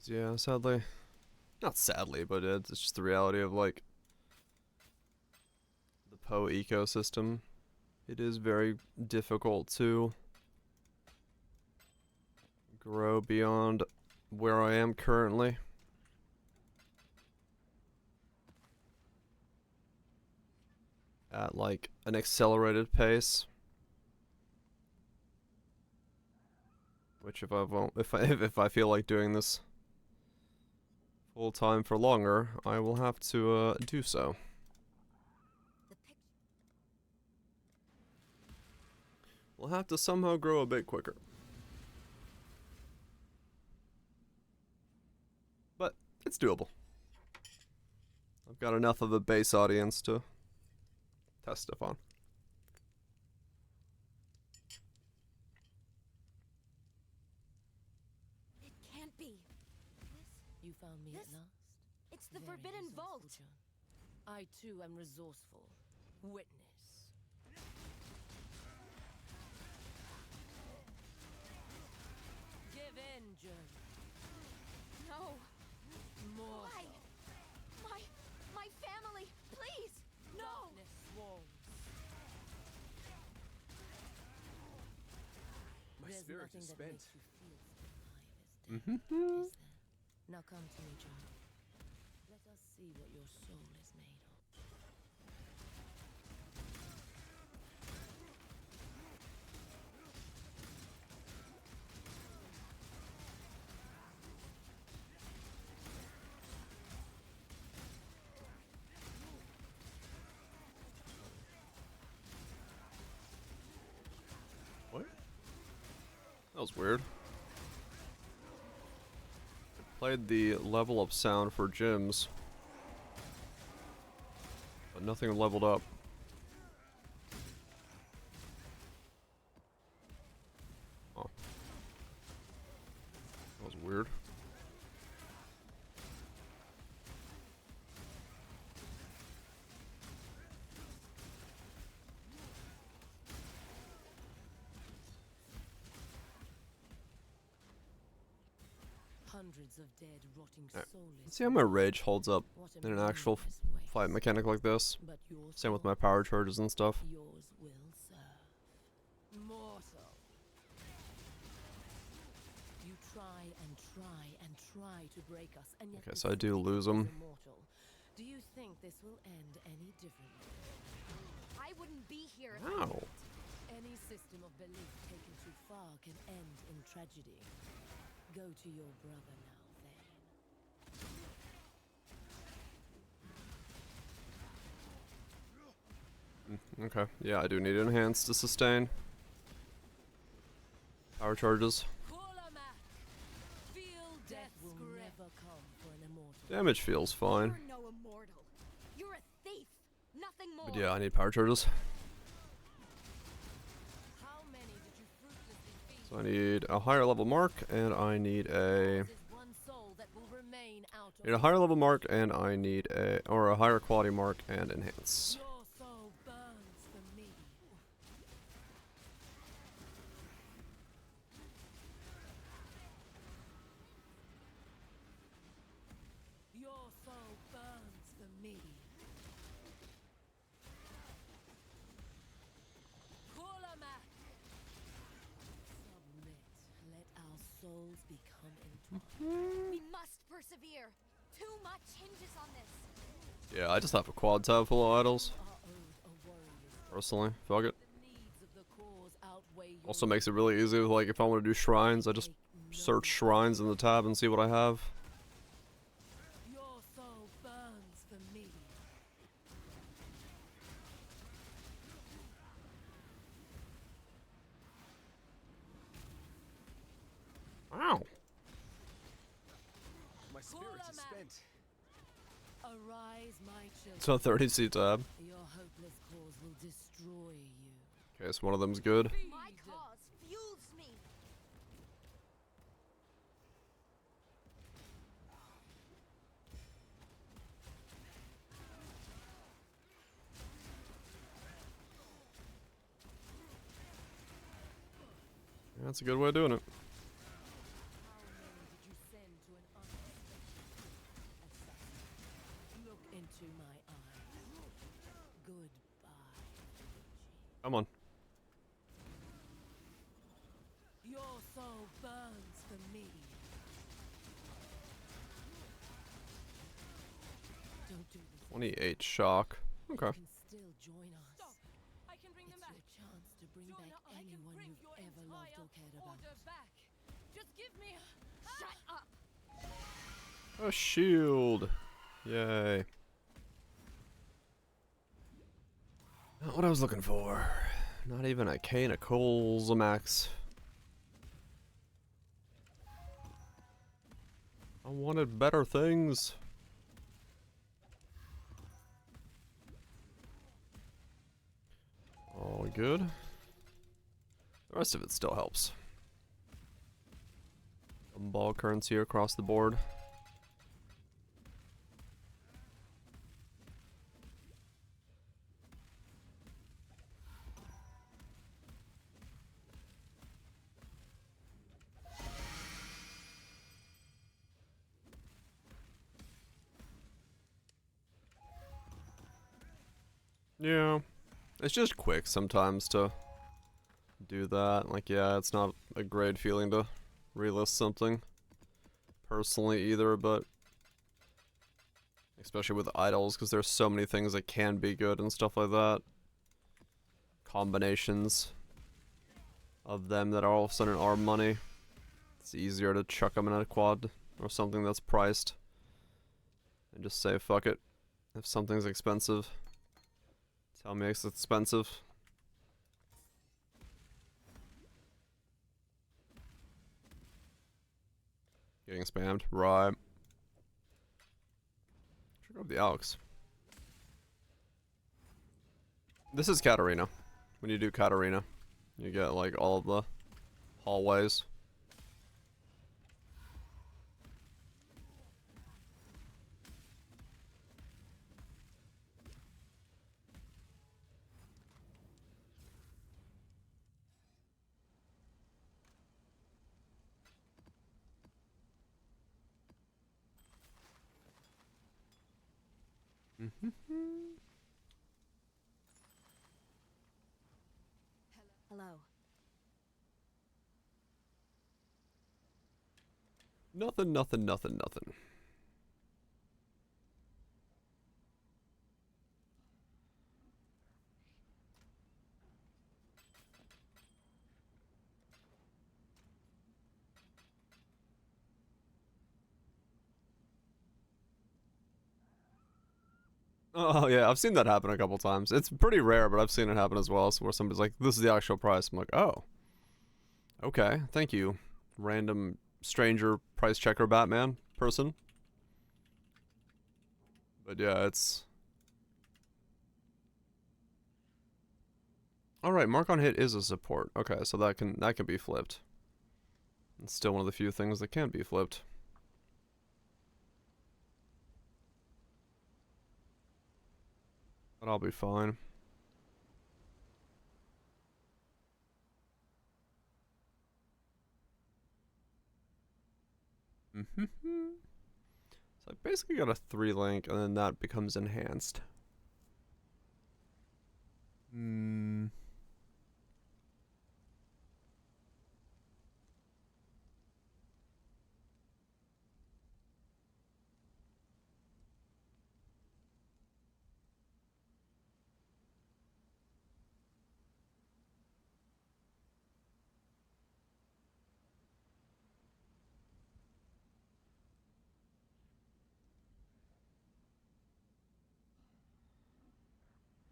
Yeah, sadly. Not sadly, but it's just the reality of, like, the Poe ecosystem. It is very difficult to grow beyond where I am currently. At, like, an accelerated pace. Which if I feel like doing this full time for longer, I will have to do so. The picture. We'll have to somehow grow a bit quicker. But it's doable. I've got enough of a base audience to test stuff on. It can't be. You found me at This- last. It's the Very Forbidden resourceful, Vault. John. I too am resourceful. Witness. Give in, John. No. More. Why? My family, please. No. Darkness swarms. My There's spirit nothing is that spent. makes you feel so alive as death, is there? Now come to me, John. Let us see what your soul is made of. What? That was weird. I played the level up sound for gyms, but nothing leveled up. Oh. That was weird. Hundreds of dead, rotting Alright. soulless. Let's see how my rage holds up What a in an actual meaningless waste. fight mechanic like this. But your Same with soul, my power charges and stuff. yours will serve. Mortal. You try and try and try to break us, and yet Okay, this so I do secret lose is 'em. immortal. Do you think this will end any differently? I wouldn't be here if Ow. Any system of belief taken too far can end in tragedy. Go to your brother now, Thane. Okay, yeah, I do need enhanced to sustain. Power charges. Feel death will never come for an immortal. Damage feels fine. You're no immortal. You're a thief. Nothing more. But yeah, I need power charges. How many did you fruitlessly feed? So I need a higher level mark, and I need a... Yours is one soul that will remain out of Need a higher level mark, and I need a higher quality mark and enhance. Your soul burns for me. Your soul burns become entwined. We must persevere. Too much hinges on this. Yeah, I just have a quad tab full of idols. Are owed a warrior's Personally, fuck it. The needs of the cause outweigh your Also makes it really easy. Like if I want to do shrines, I just search shrines in the tab and see what I have. Your soul burns for me. Wow. My spirit is spent. Arise, my children. It's a 30C tab. Your hopeless cause will destroy you. Okay, so one of them's good. My cause fuels me. Yeah, that's a good way of doing it. How many did you send to an unsuspecting assassin? Look into my eyes. Goodbye, Phrecia. Come on. Your soul burns for me. Don't do this. 28 shock. Okay. You can still join us. Stop. I can bring them It's back. your chance to bring Join back her, I can anyone bring you've your ever loved entire or cared about. order back. Just give me Shut up. A shield. Yay. Not what I was looking for. Not even a cane of coals, a max. I wanted better things. All good. The rest of it still helps. Ball currency across the board. Yeah, it's just quick sometimes to do that. Like, yeah, it's not a great feeling to relist something personally either, but especially with idols, because there's so many things that can be good and stuff like that. Combinations of them that are all of a sudden are money. It's easier to chuck them in a quad or something that's priced and just say fuck it. If something's expensive, tell me it's expensive. Getting spammed, right? Should go with the Alex. This is Katarina. When you do Katarina, you get like all of the hallways. Hello. Nothing, nothing, nothing, nothing. Oh yeah, I've seen that happen a couple times. It's pretty rare, but I've seen it happen as well. So where somebody's like, "This is the actual price." I'm like, "Oh, okay, thank you, random stranger price checker Batman person." But yeah, it's all right. Mark on hit is a support. Okay, so that can be flipped. It's still one of the few things that can't be flipped. But I'll be fine. So I basically got a 3-link, and then that becomes enhanced.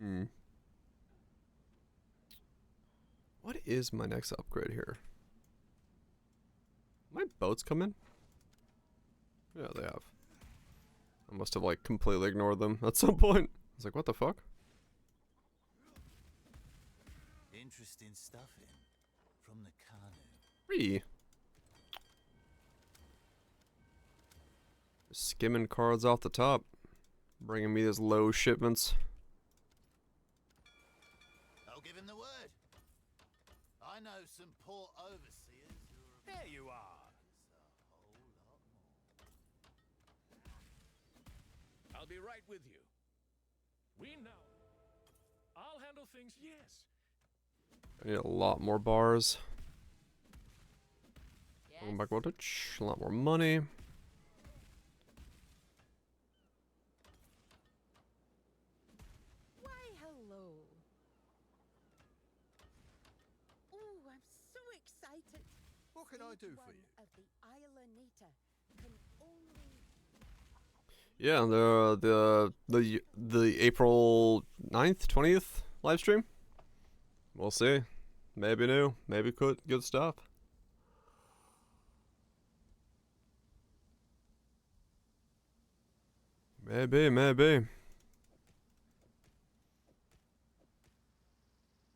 Hmm. What is my next upgrade here? My boats come in? Yeah, they have. I must have like completely ignored them at some point. I was like, what the fuck? Interesting stuff in from the Kanu. 3. Skimming cards off the top. Bringing me these low shipments. I'll give him the word. I know some poor overseers who are... There you are. A whole lot more. I'll be right with you. We know. I'll handle things, yes. I need a lot more bars. Yes. Welcome back voltage. A lot more money. Why, hello. Oh, I'm so excited. What can I do Stage for one you? Of the Islanita can only... Yeah, the April 9th, 20th live stream. We'll see. Maybe new, maybe good stuff. Maybe.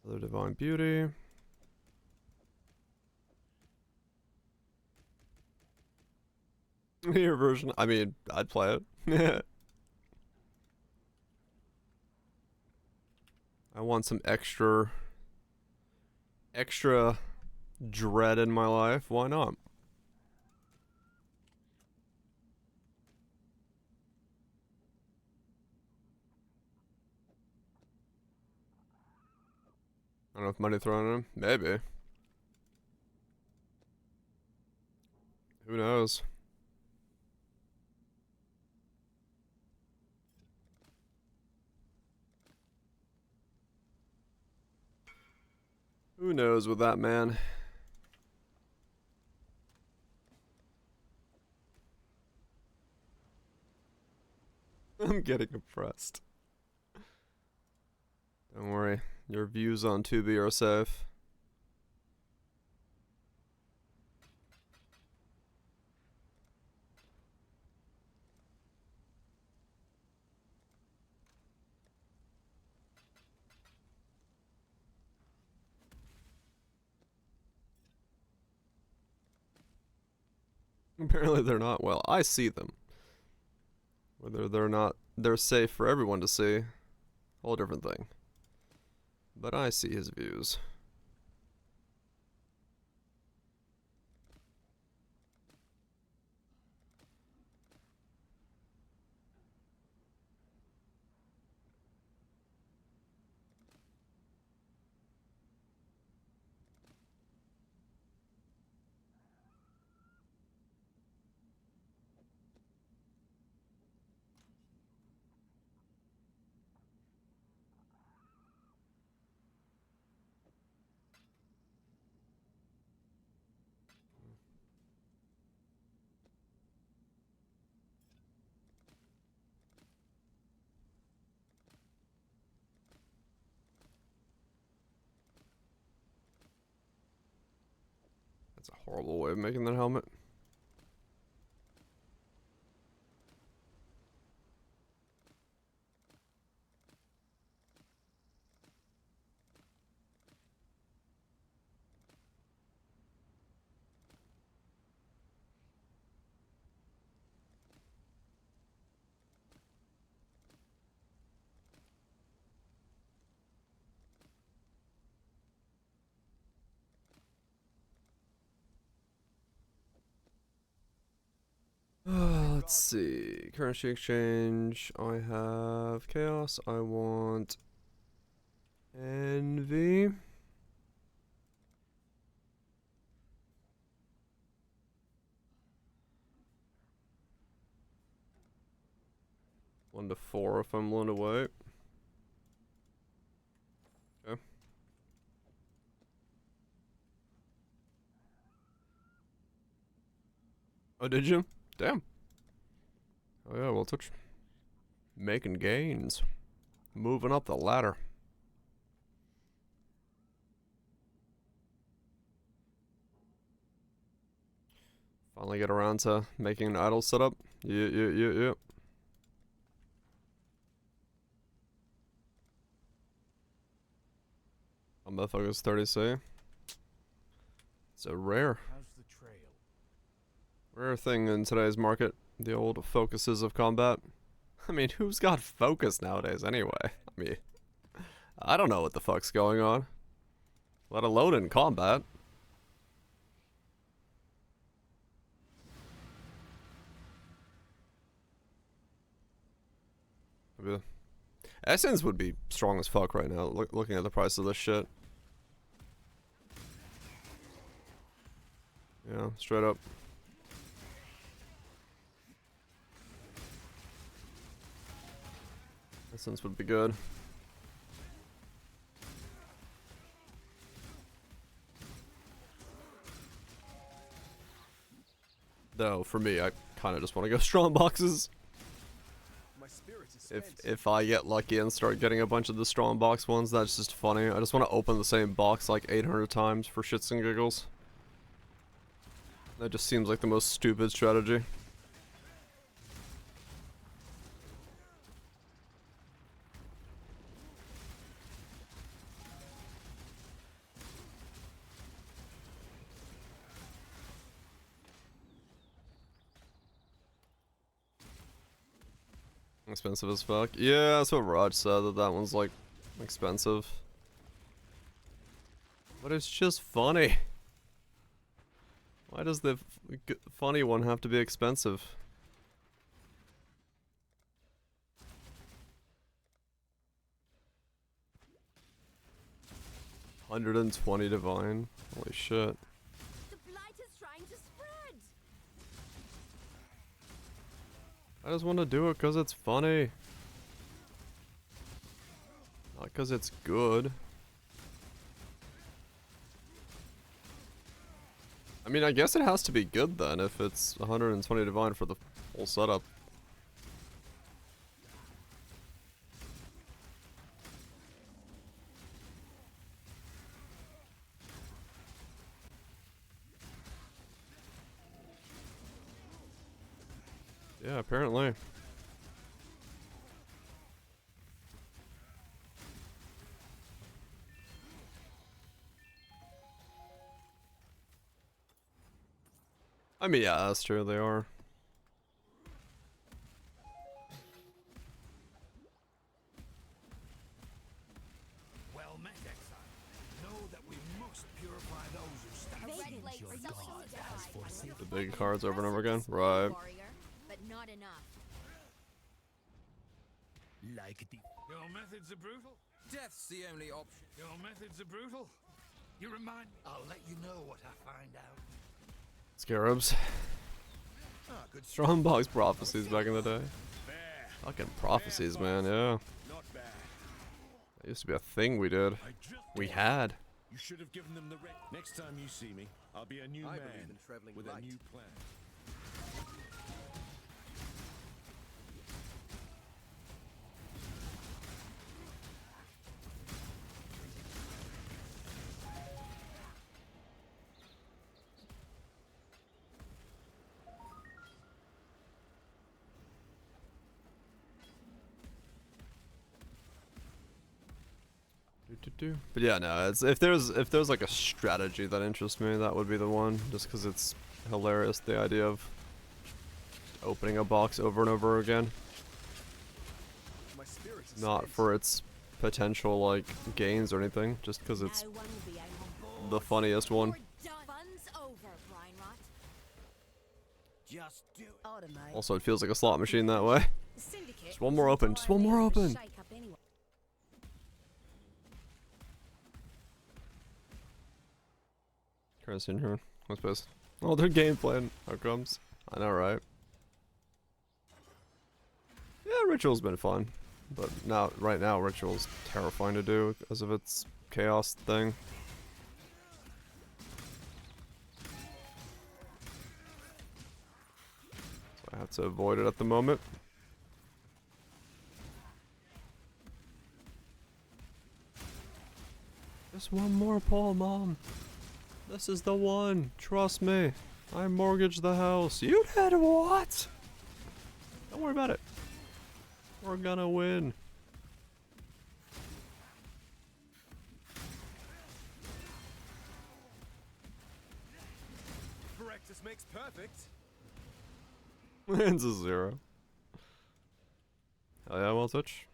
Other Divine Beauty. Your version. I mean, I'd play it. I want some extra dread in my life. Why not? I don't know if money thrown in him. Maybe. Who knows? Who knows with that man? I'm getting impressed. Don't worry, your views on Tubi are safe. Apparently they're not. Well, I see them. Whether they're not, they're safe for everyone to see. Whole different thing. But I see his views. That's a horrible way of making that helmet. Let's see. Currency exchange. I have chaos. I want envy. One to 4 if I'm blown away. Okay. Oh, did you? Damn. Oh yeah, well touch. Making gains. Moving up the ladder. Finally get around to making an idle setup. Yeah. I'm gonna focus 30C. It's a rare. How's the trail? Rare thing in today's market. The old focuses of combat. I mean, who's got focus nowadays anyway? I mean, I don't know what the fuck's going on. Let alone in combat. Maybe Essence would be strong as fuck right now, looking at the price of this shit. Yeah, straight up. Essence would be good. Though, for me, I kind of just want to go strong boxes. If I get lucky and start getting a bunch of the strong box ones, that's just funny. I just want to open the same box like 800 times for shits and giggles. That just seems like the most stupid strategy. Expensive as fuck. Yeah, that's what Raj said, that one's like expensive. But it's just funny. Why does the funny one have to be expensive? $120 divine. Holy shit. The blight is trying to spread. I just want to do it because it's funny. Not because it's good. I mean, I guess it has to be good then if it's 120 divine for the whole setup. Yeah, apparently. I mean, yeah, that's true, they are. Well met, Exile. Know that we must purify those who stand against your god as forsaken. The big cards over and over again. Right. Warrior, but not enough. Like the... Your methods are brutal. Death's the only option. Your methods are brutal. You remind me. I'll let you know what I find out. Scarabs. Ah, good Strongbox prophecies back in the day. Fair. Fucking prophecies, man, yeah. Not bad. That used to be a thing we did. I just We had. You should have given them the red. Next time you see me, I'll be a new man with a new plan. But yeah, no, it's if there's like a strategy that interests me, that would be the one. Just because it's hilarious, the idea of opening a box over and over again. Not for its potential like gains or anything, just because it's No one will be able the funniest one. Fun's over, Brian Just do it. automate. Also, it feels like a slot machine that way. The syndicate Just one more open. Just one more open. shake up anyway. Currency in here. What's best? Oh, their game plan. How comes? I know, right? Yeah, Ritual's been fun. But now, right now, Ritual's terrifying to do because of its chaos thing. So I have to avoid it at the moment. Just one more pull, Mom. This is the one. Trust me. I mortgaged the house. You did what? Don't worry about it. We're gonna win. Practice makes perfect. It's a 0. Hell yeah, well touch.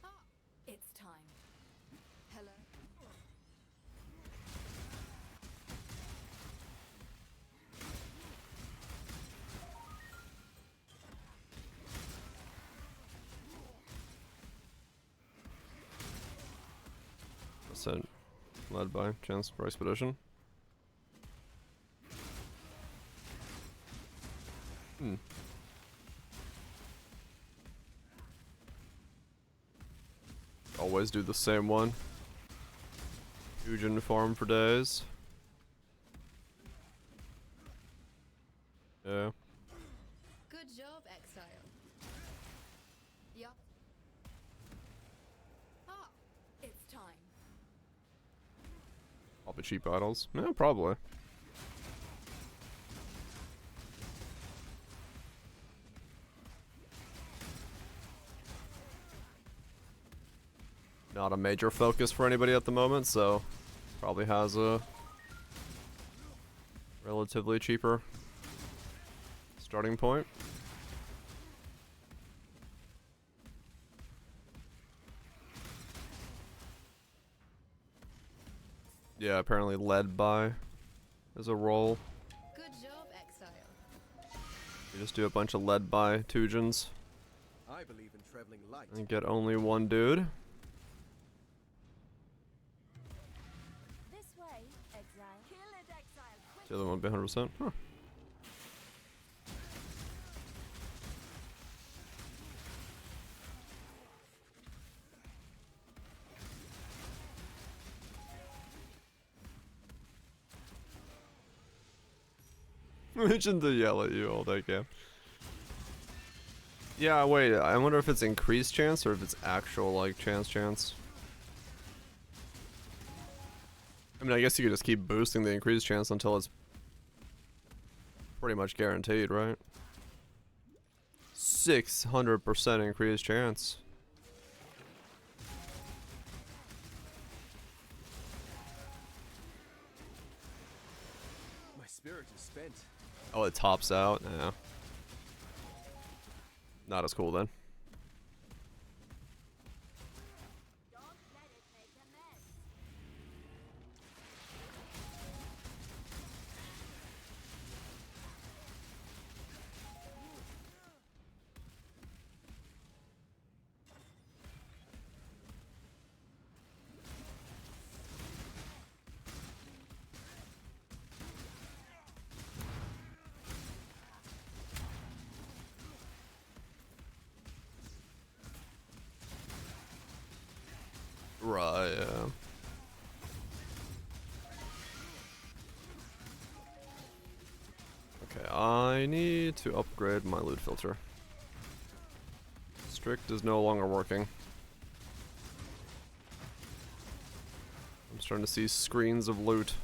Ah, it's time. Hello. Sent led by chance for expedition. Always do the same one. Huge in farm for days. Yeah. Good job, Exile. Yup. Ah, it's time. Probably cheap idols. Yeah, probably. Not a major focus for anybody at the moment, so probably has a relatively cheaper starting point. Yeah, apparently led by is a role. Good job, Exile. You just do a bunch of led by Tujins I believe in traveling light. and get only one dude. This way, Exile. Kill it, Exile. Quick. The other one be 100%. Huh. Mentioned to yell at you all day, Cam. Yeah, wait, I wonder if it's increased chance or if it's actual, like, chance. I mean, I guess you could just keep boosting the increased chance until it's pretty much guaranteed, right? 600% increased chance. My spirit is spent. Oh, it tops out? Yeah. Not as cool then. Don't let it make a mess. Right, yeah. Okay, I need to upgrade my loot filter. Strict is no longer working. I'm starting to see screens of loot.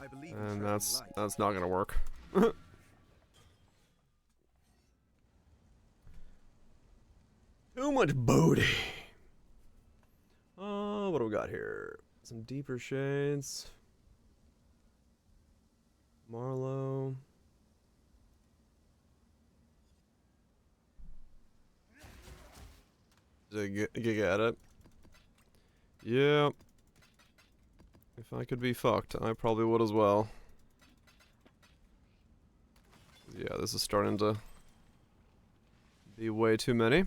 I believe in And traveling that's light. not gonna work. Too much booty. What do we got here? Some deeper shades. Marlowe. Did I get at it? Yeah. If I could be fucked, I probably would as well. Yeah, this is starting to be way too many.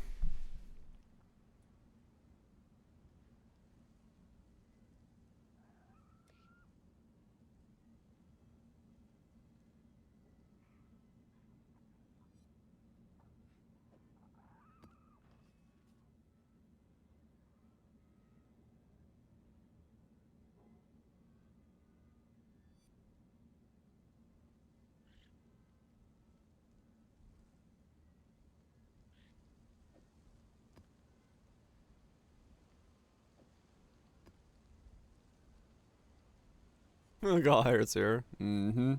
Goliath's here. Mm-hmm.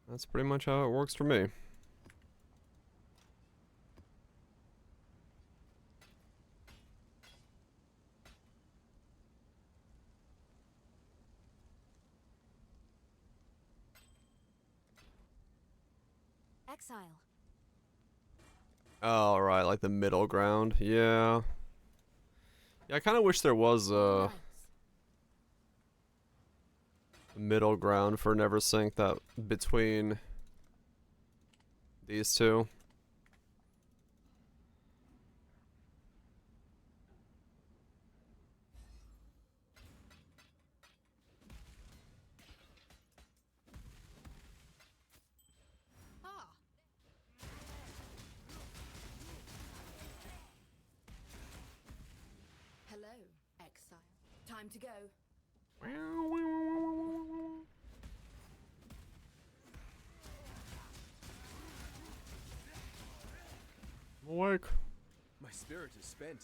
That's pretty much how it works for me. Exile. Oh, right, like the middle ground. Yeah. Yeah, I kind of wish there was a middle ground for Neversink that between these two. Ah, Hello, Exile. Time to go. I'm awake. My spirit is spent.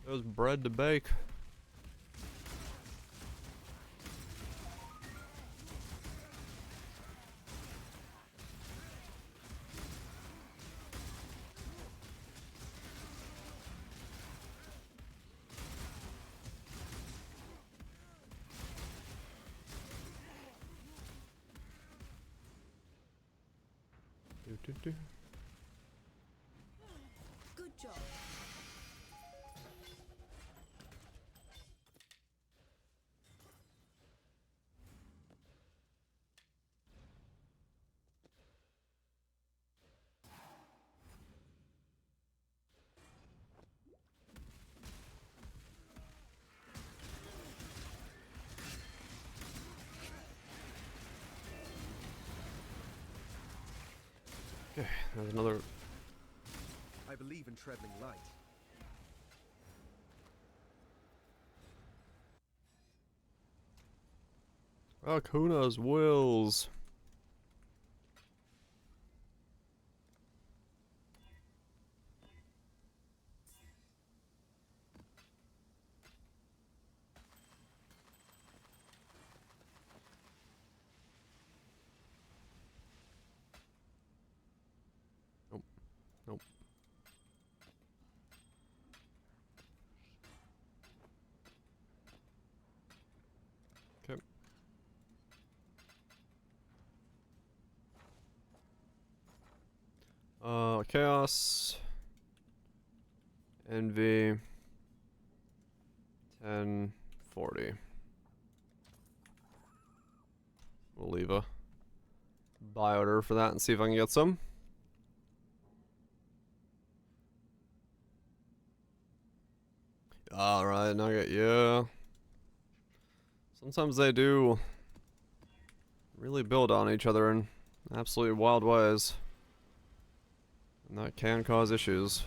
There's bread to bake. Do. good job. Okay, there's another. I believe in traveling light. Akuna's wills. Nope. Nope. Okay. Chaos. Envy. 1040. We'll leave a buy order for that and see if I can get some. Alright, Nugget, yeah. Sometimes they do really build on each other in absolutely wild ways. And that can cause issues.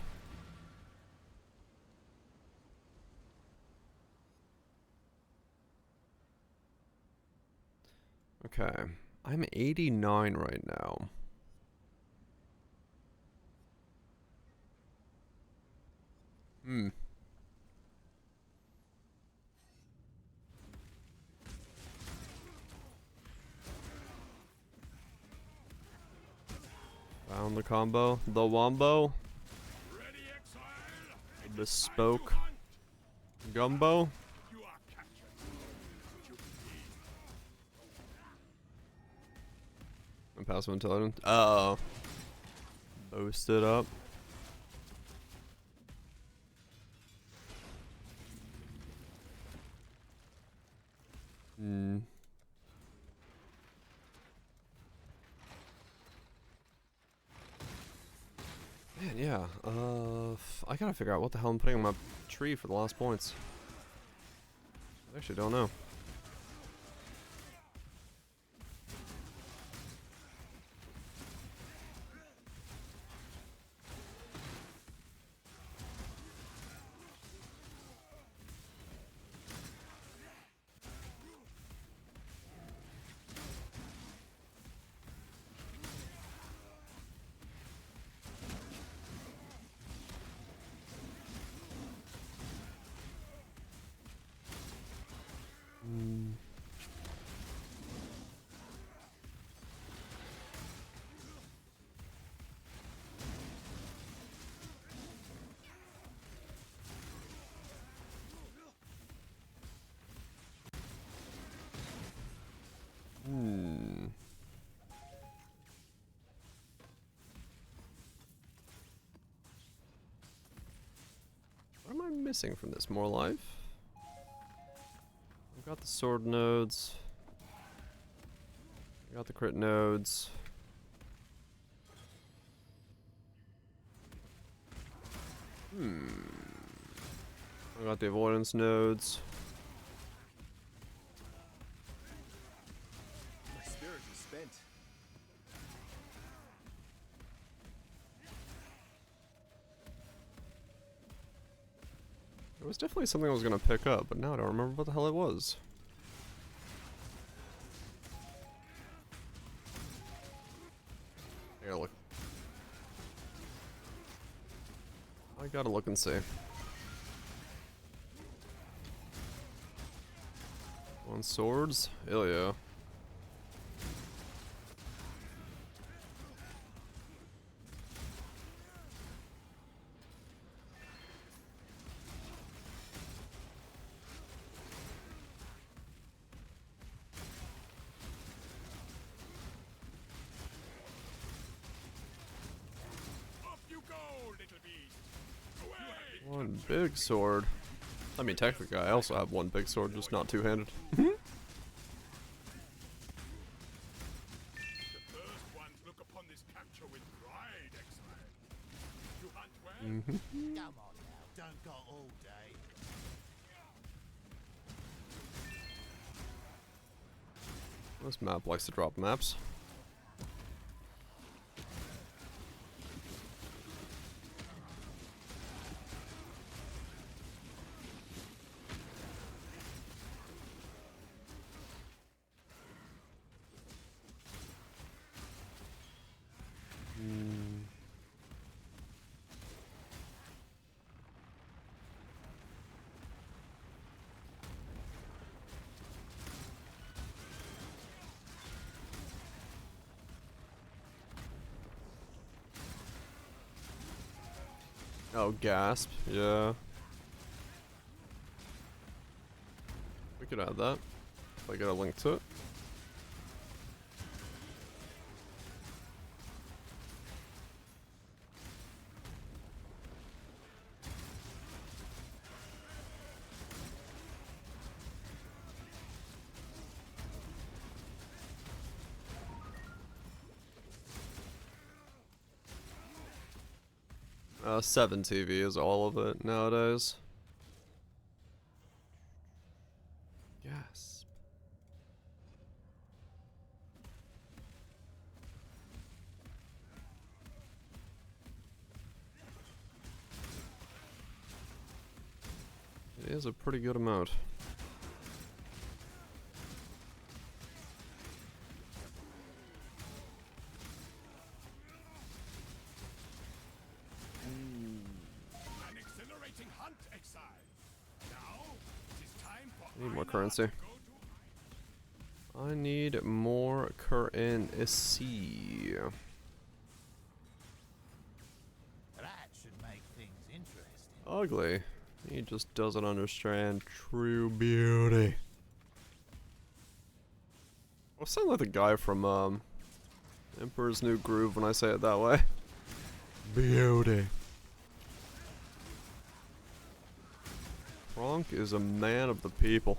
Okay, I'm 89 right now. Hmm. Found the combo. The wombo. The bespoke gumbo. And passive intelligence. Uh oh. Boosted up. Hmm. Man, yeah. I gotta figure out what the hell I'm putting on my tree for the last points. I actually don't know. missing from this? More life? I've got the sword nodes. I got the crit nodes. I got the avoidance nodes. My spirit is spent. It was definitely something I was gonna pick up, but now I don't remember what the hell it was. I gotta look. I gotta look and see. On swords? Hell yeah. One big sword. I mean, technically, I also have one big sword, just not two-handed. The first ones look upon this capture with pride, Exile. You hunt well? Come on now, don't go all day. This map likes to drop maps. Oh, gasp. Yeah. We could add that. If I get a link to it. Uh, 7 TV is all of it nowadays. Gasp. It is a pretty good amount. An exhilarating hunt, Exile. Now, it is time for I need more Einar currency. to go to I need more currency. That should make things interesting. Ugly. He just doesn't understand true beauty. I sound like the guy from Emperor's New Groove when I say it that way. Beauty. Kronk is a man of the people.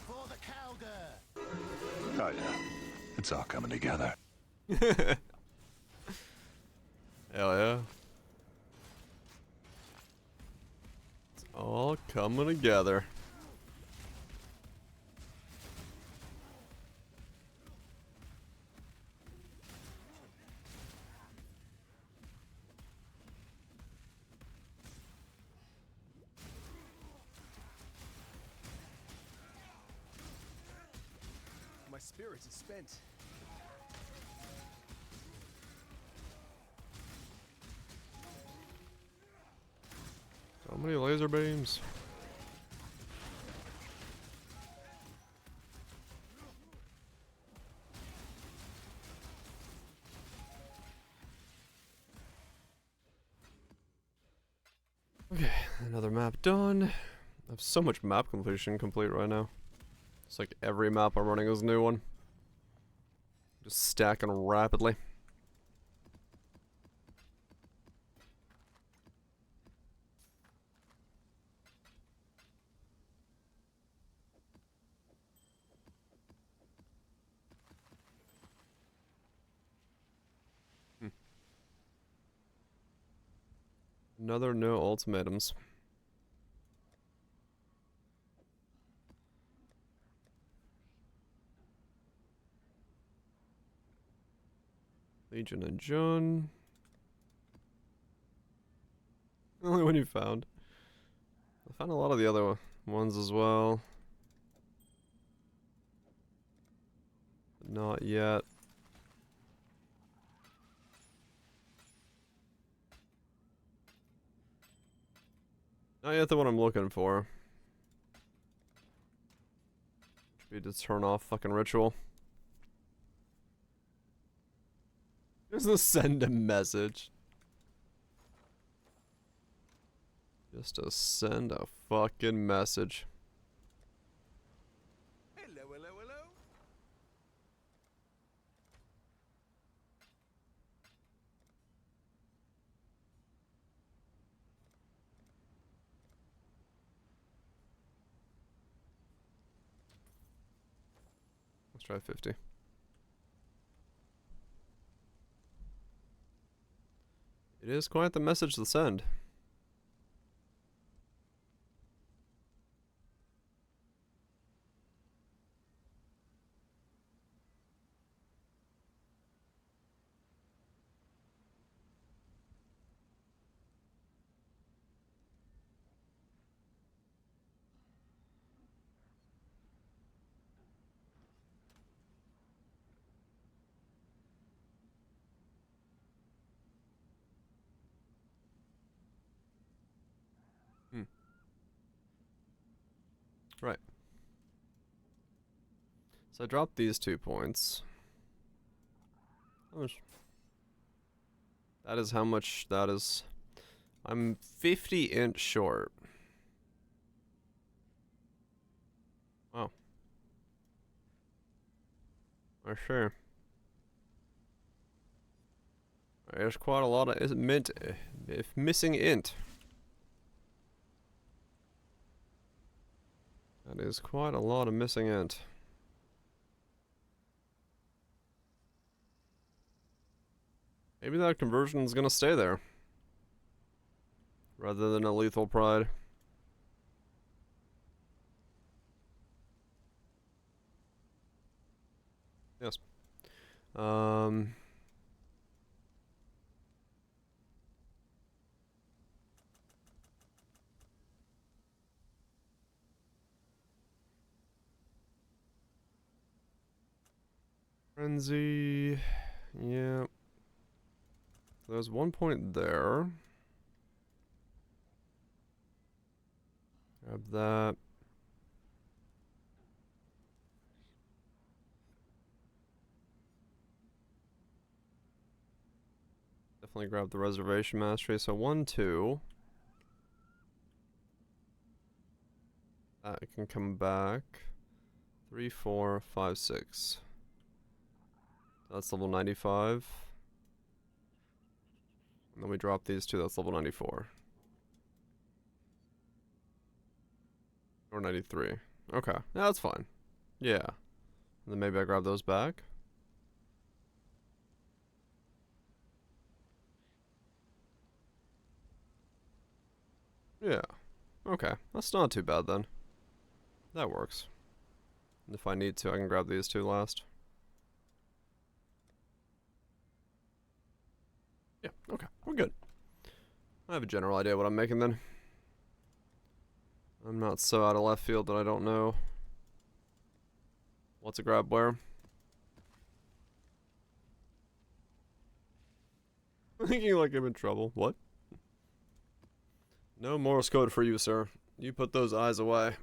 For the cowgirl. Oh yeah, it's all coming together. Hell yeah. It's all coming together. My spirit is spent. So many laser beams. Okay, another map done. I have so much map completion complete right now. It's like every map I'm running is a new one. Just stacking rapidly. Another no ultimatums. Legion and Jun. Only one you found. I found a lot of the other ones as well. But not yet. Not yet the one I'm looking for. Should be to turn off fucking ritual. Just to send a message. Just to send a fucking message. Hello, hello, hello. Let's try 50. It is quite the message to send. Right. So I dropped these 2 points. How much? That is how much that is. I'm 50 int short. Wow. Oh, sure. There's quite a lot of mint, if missing int. That is quite a lot of missing int. Maybe that conversion is gonna stay there. Rather than a lethal pride. Yes. Frenzy. Yeah. There's 1 point there. Grab that. Definitely grab the reservation mastery. So 1, 2. That can come back. 3, 4, 5, 6. That's level 95. And then we drop these 2, that's level 94. Or 93. Okay, yeah, that's fine. Yeah. And then maybe I grab those back. Yeah. Okay, that's not too bad then. That works. And if I need to, I can grab these 2 last. Yeah, okay, we're good. I have a general idea what I'm making then. I'm not so out of left field that I don't know what's a grab where. Thinking like I'm in trouble. What? No Morse code for you, sir. You put those eyes away.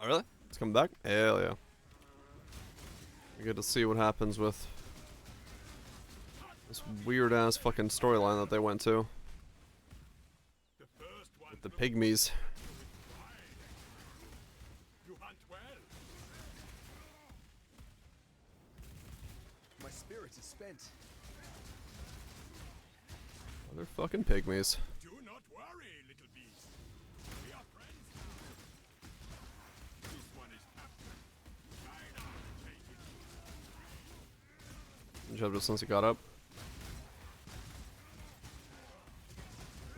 Oh, really? It's coming back? Hell yeah. We get to see what happens with this weird ass fucking storyline that they went to. With the pygmies. My spirit is spent. Other fucking pygmies. Do not worry, little beast. We are friends. This one is captured. Jumped just since he got up.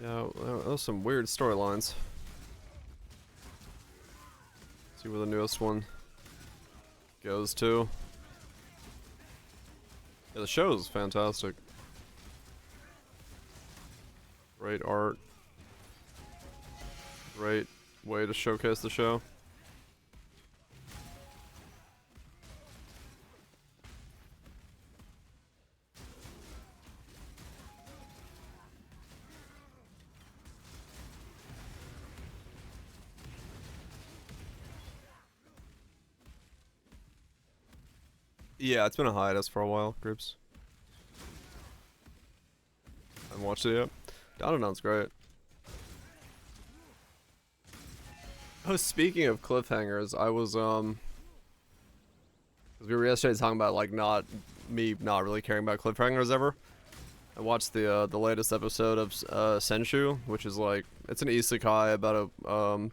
Yeah, those some weird storylines. See where the newest one goes to. Yeah, the show is fantastic. Great art. Great way to showcase the show. Yeah, it's been a hiatus for a while, groups. I haven't watched it yet. Downtown's great. Oh, speaking of cliffhangers, I was, 'cause we were yesterday talking about, like, not really caring about cliffhangers ever. I watched the latest episode of, Senshu, which is, like, it's an isekai about a,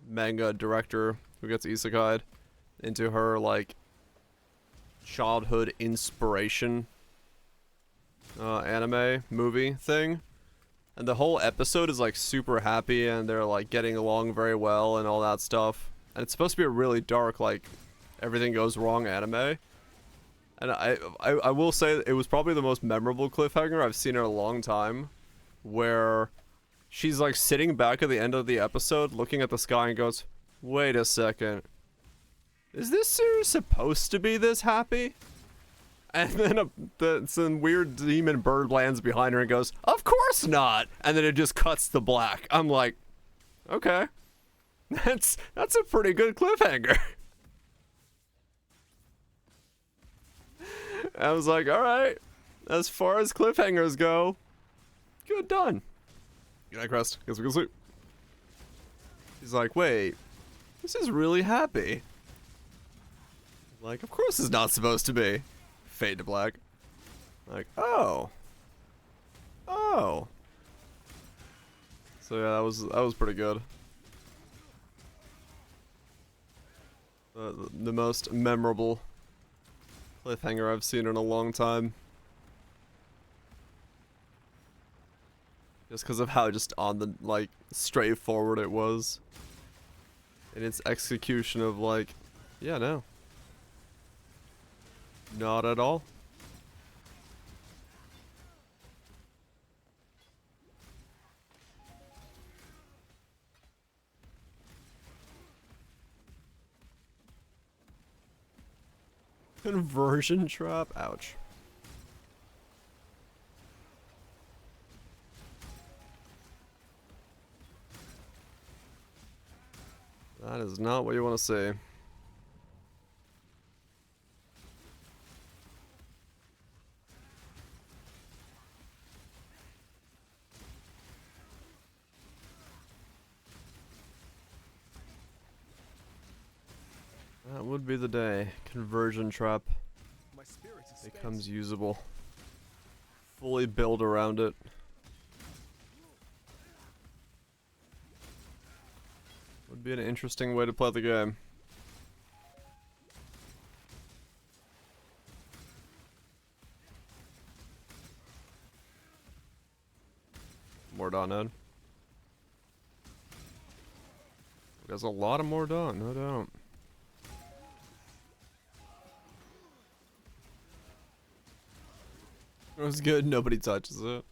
manga director who gets isekai'd into her, like, childhood inspiration anime movie thing, and the whole episode is like super happy and they're like getting along very well and all that stuff, and it's supposed to be a really dark, like, everything goes wrong anime, and I will say it was probably the most memorable cliffhanger I've seen in a long time, where she's like sitting back at the end of the episode looking at the sky and goes, wait a second, is this series supposed to be this happy? And then some weird demon bird lands behind her and goes, of course not! And then it just cuts to black. I'm like, okay. That's a pretty good cliffhanger. I was like, alright. As far as cliffhangers go, good done. Good night, Crest. Guess we can sleep. He's like, wait, this is really happy. Like, of course it's not supposed to be. Fade to black. Like, oh. Oh. So yeah, that was pretty good. The most memorable cliffhanger I've seen in a long time. Just because of how just on the, like, straightforward it was. In its execution of, like, yeah, no. Not at all. Conversion trap? Ouch. That is not what you want to see. That would be the day. Conversion trap My spirit is becomes usable. Fully build around it. Would be an interesting way to play the game. Mordon. There's a lot of Mordon, no doubt. It was good, nobody touches it.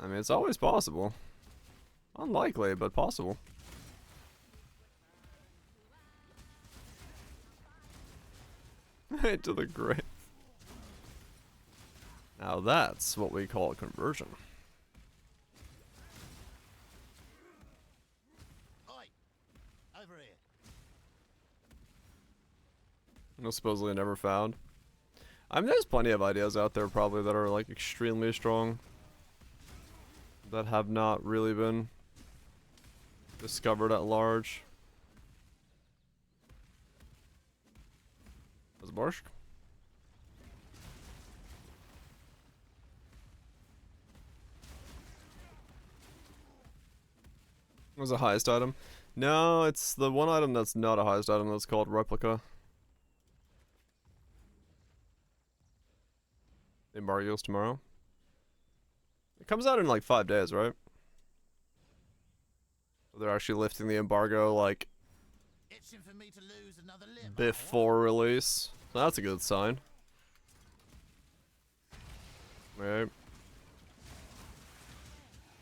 I mean, it's always possible. Unlikely, but possible. Right to the grave. Now that's what we call a conversion. Oi! Over here. No, supposedly never found. I mean, there's plenty of ideas out there probably that are like extremely strong that have not really been discovered at large. Was it Barsk? Was the highest item? No, it's the one item that's not a highest item that's called Replica. Embargo's tomorrow. It comes out in like 5 days, right? They're actually lifting the embargo like Itching for me to lose another limb. before release. So that's a good sign. Right.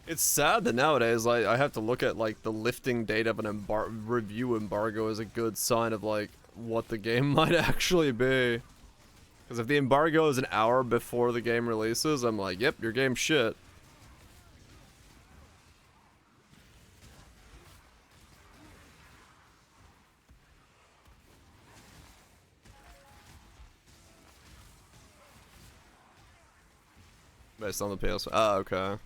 It's sad that nowadays, like, I have to look at like the lifting date of an review embargo as a good sign of like what the game might actually be. Because if the embargo is an hour before the game releases, I'm like, yep, your game's shit. Based on the PS. Ah, okay.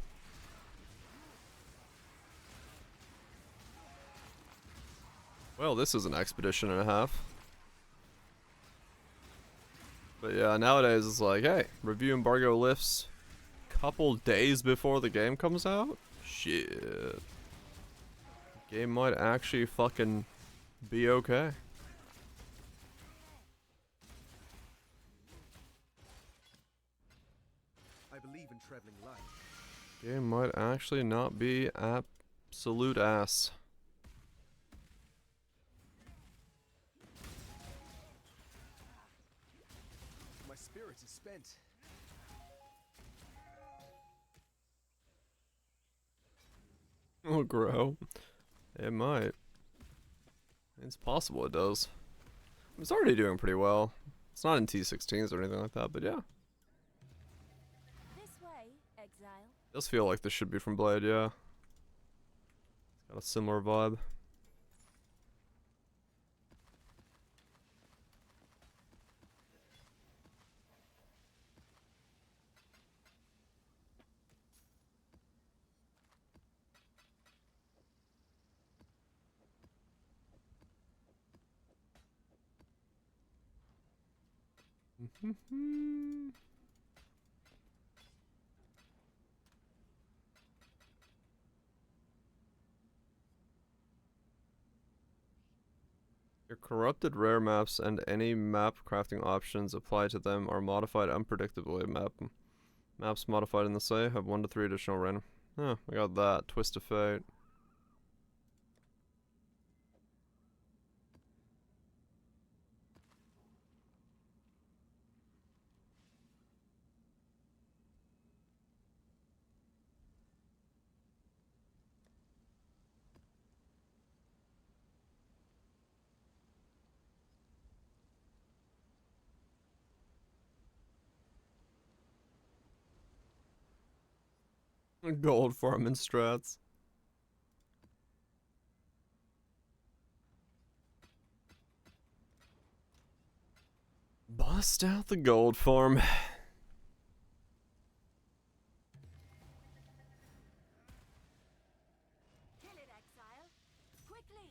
Well, this is an expedition and a half. But yeah, nowadays it's like, hey, review embargo lifts couple days before the game comes out? Shit. Game might actually fucking be okay. I believe in traveling light. Game might actually not be absolute ass. My spirit is spent. Will grow. It might. It's possible it does. It's already doing pretty well. It's not in T16s or anything like that, but yeah. This way, Exile. It does feel like this should be from Blade, yeah. It's got a similar vibe. Your corrupted rare maps and any map crafting options applied to them are modified unpredictably. Maps modified in the say have 1 to 3 additional random. Oh, I got that. Twist of Fate. Gold farming strats. Bust out the gold farm. Kill it, Exile. Quickly.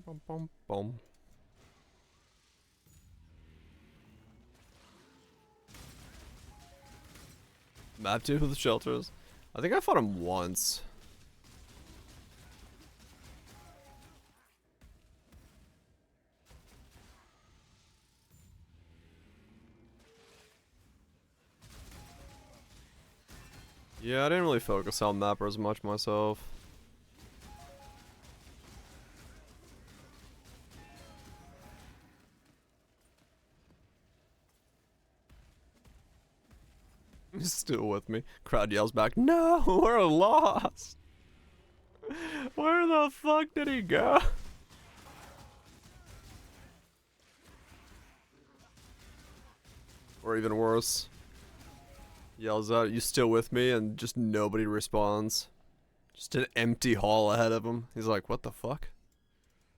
Bum, bum, bum. Map 2 with shelters. I think I fought him once. Yeah, I didn't really focus on Mapper as much myself. He's still with me. Crowd yells back, no, we're lost. Where the fuck did he go? Or even worse, Yells out, "You still with me?" And just nobody responds. Just an empty hall ahead of him. He's like, what the fuck?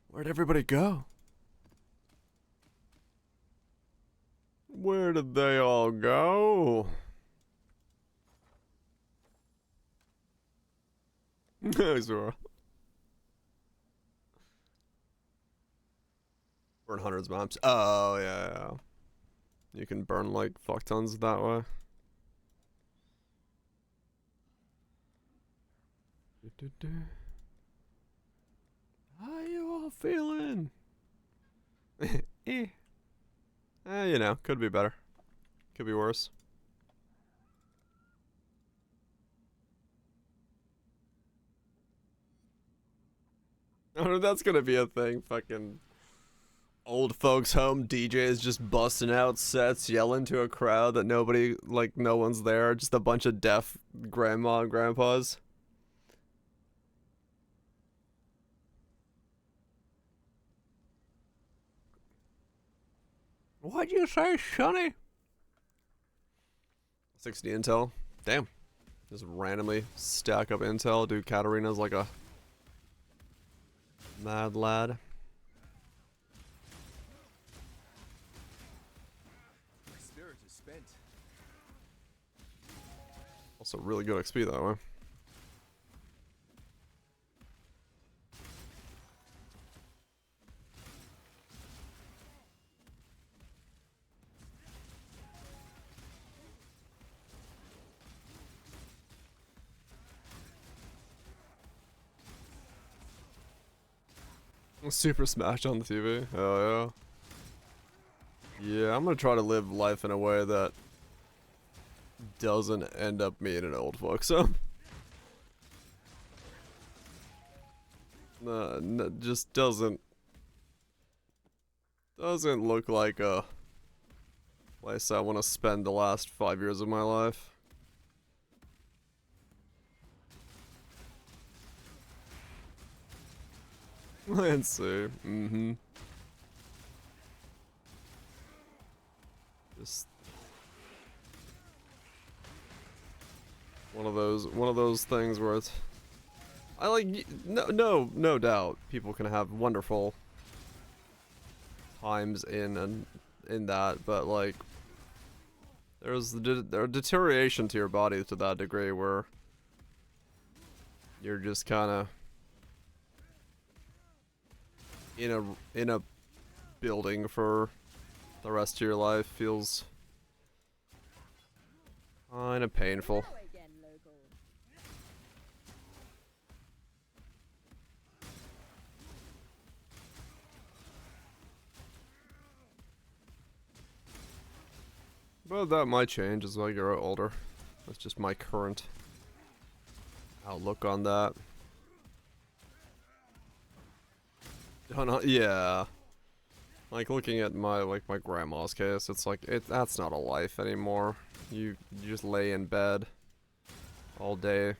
Where'd everybody go? Where did they all go? Zora. Burn hundreds of maps. Oh, yeah. You can burn like fuck tons that way. How you all feeling? You know, could be better. Could be worse. Oh, that's gonna be a thing. Fucking old folks home DJs just busting out sets, yelling to a crowd that nobody, like, no one's there. Just a bunch of deaf grandma and grandpas. What'd you say, Sonny? 60 intel. Damn. Just randomly stack up intel. Dude, Katarina's like a mad lad. My spirit is spent. Also really good XP that way. Super Smash on the TV. Oh yeah. Yeah, I'm gonna try to live life in a way that doesn't end up me in an old folks home. Just doesn't look like a place I want to spend the last 5 years of my life. Let's see. Just one of those things where it's, I like, no doubt people can have wonderful times in that, but like there's deterioration to your body to that degree where you're just kind of in a building for the rest of your life. Feels kind of painful. But that might change as I get older. That's just my current outlook on that. Yeah. Like looking at my grandma's case, it's like that's not a life anymore. You just lay in bed all day,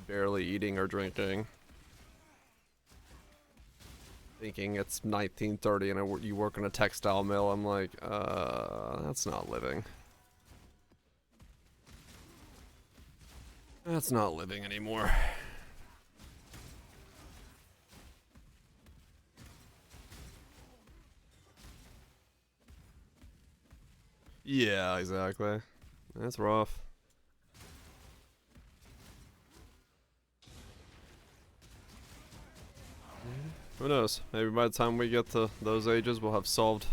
barely eating or drinking, thinking it's 1930 and you work in a textile mill. I'm like, that's not living. That's not living anymore. Yeah, exactly. That's rough. Who knows? Maybe by the time we get to those ages, we'll have solved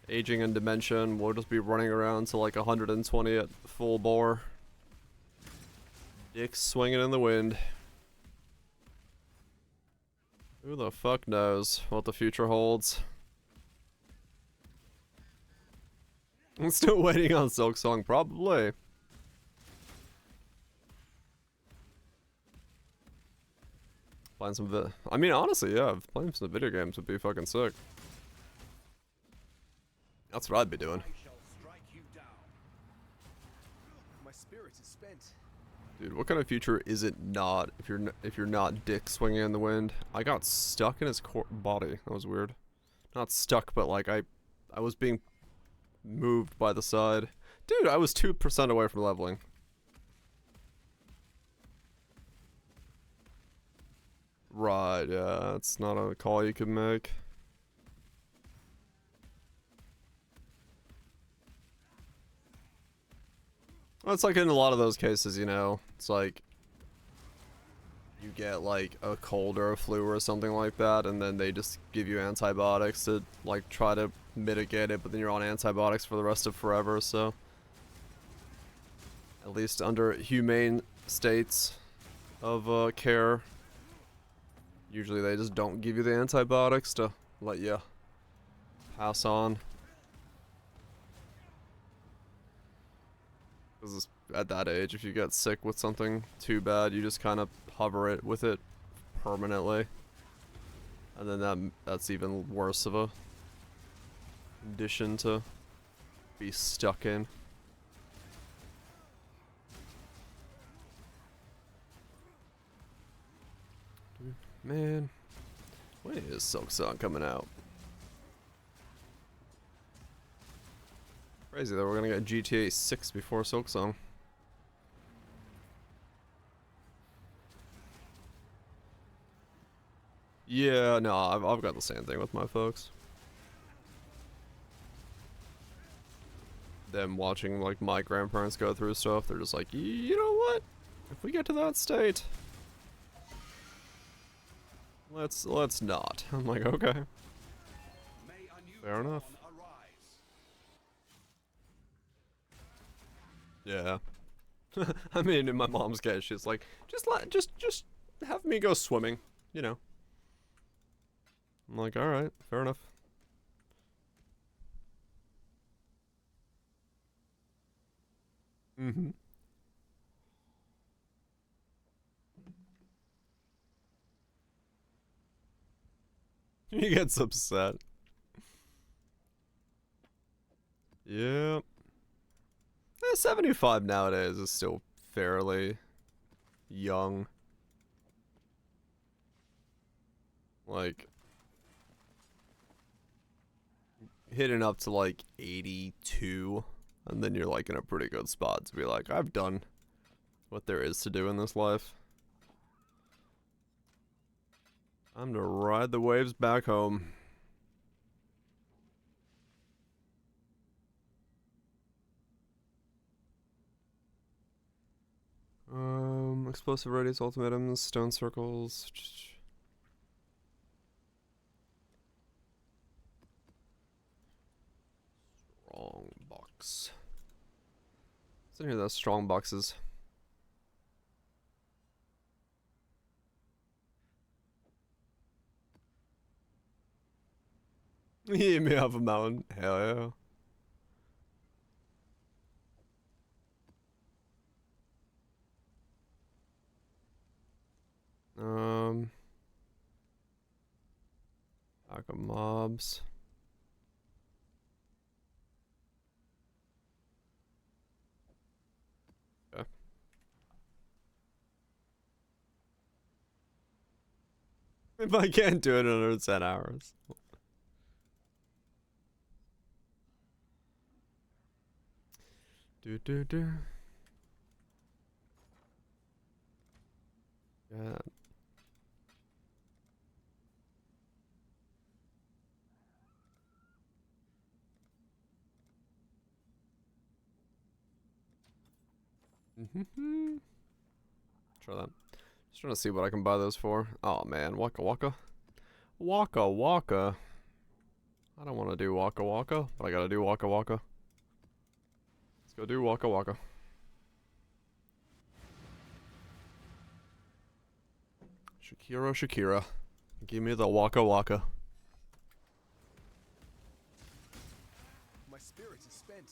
aging and dementia, and we'll just be running around to like 120 at full bore. Dicks swinging in the wind. Who the fuck knows what the future holds? I'm still waiting on Silk Song, probably. Playing some I mean, honestly, yeah, playing some video games would be fucking sick. That's what I'd be doing. My spirit is spent. Dude, what kind of future is it not if you're not dick swinging in the wind? I got stuck in his body. That was weird. Not stuck, but like I was being moved by the side. Dude, I was 2% away from leveling. Right, yeah, that's not a call you can make. Well, it's like in a lot of those cases, you know, it's like you get like a cold or a flu or something like that, and then they just give you antibiotics to like try to mitigate it, but then you're on antibiotics for the rest of forever, so at least under humane states of care, usually they just don't give you the antibiotics to let you pass on. Because at that age, if you get sick with something too bad, you just kind of hover it with it permanently. And then that's even worse of a condition to be stuck in. Man, when is Silksong coming out? Crazy that we're gonna get GTA 6 before Silksong. Yeah, no, I've got the same thing with my folks. Them watching like my grandparents go through stuff, they're just like, you know what? If we get to that state, let's not. I'm like, okay. Fair enough. Yeah. I mean, in my mom's case, she's like, just have me go swimming, you know. I'm like, all right, fair enough. Mm-hmm. He gets upset. Yeah. 75 nowadays is still fairly young. Like, hitting up to like 82, and then you're like in a pretty good spot to be like, I've done what there is to do in this life. Time to ride the waves back home. Explosive radius ultimatums, stone circles. Strong box. What's in here? Those strong boxes. You may have a mountain. Hell yeah. Pack of mobs. Okay. If I can't do it in under 10 hours. Do. Yeah. Try that. Just trying to see what I can buy those for. Oh man, Waka Waka. Waka Waka. I don't want to do Waka Waka, but I gotta do Waka Waka. Let's go do Waka Waka. Shakira. Give me the Waka Waka. My spirit is spent.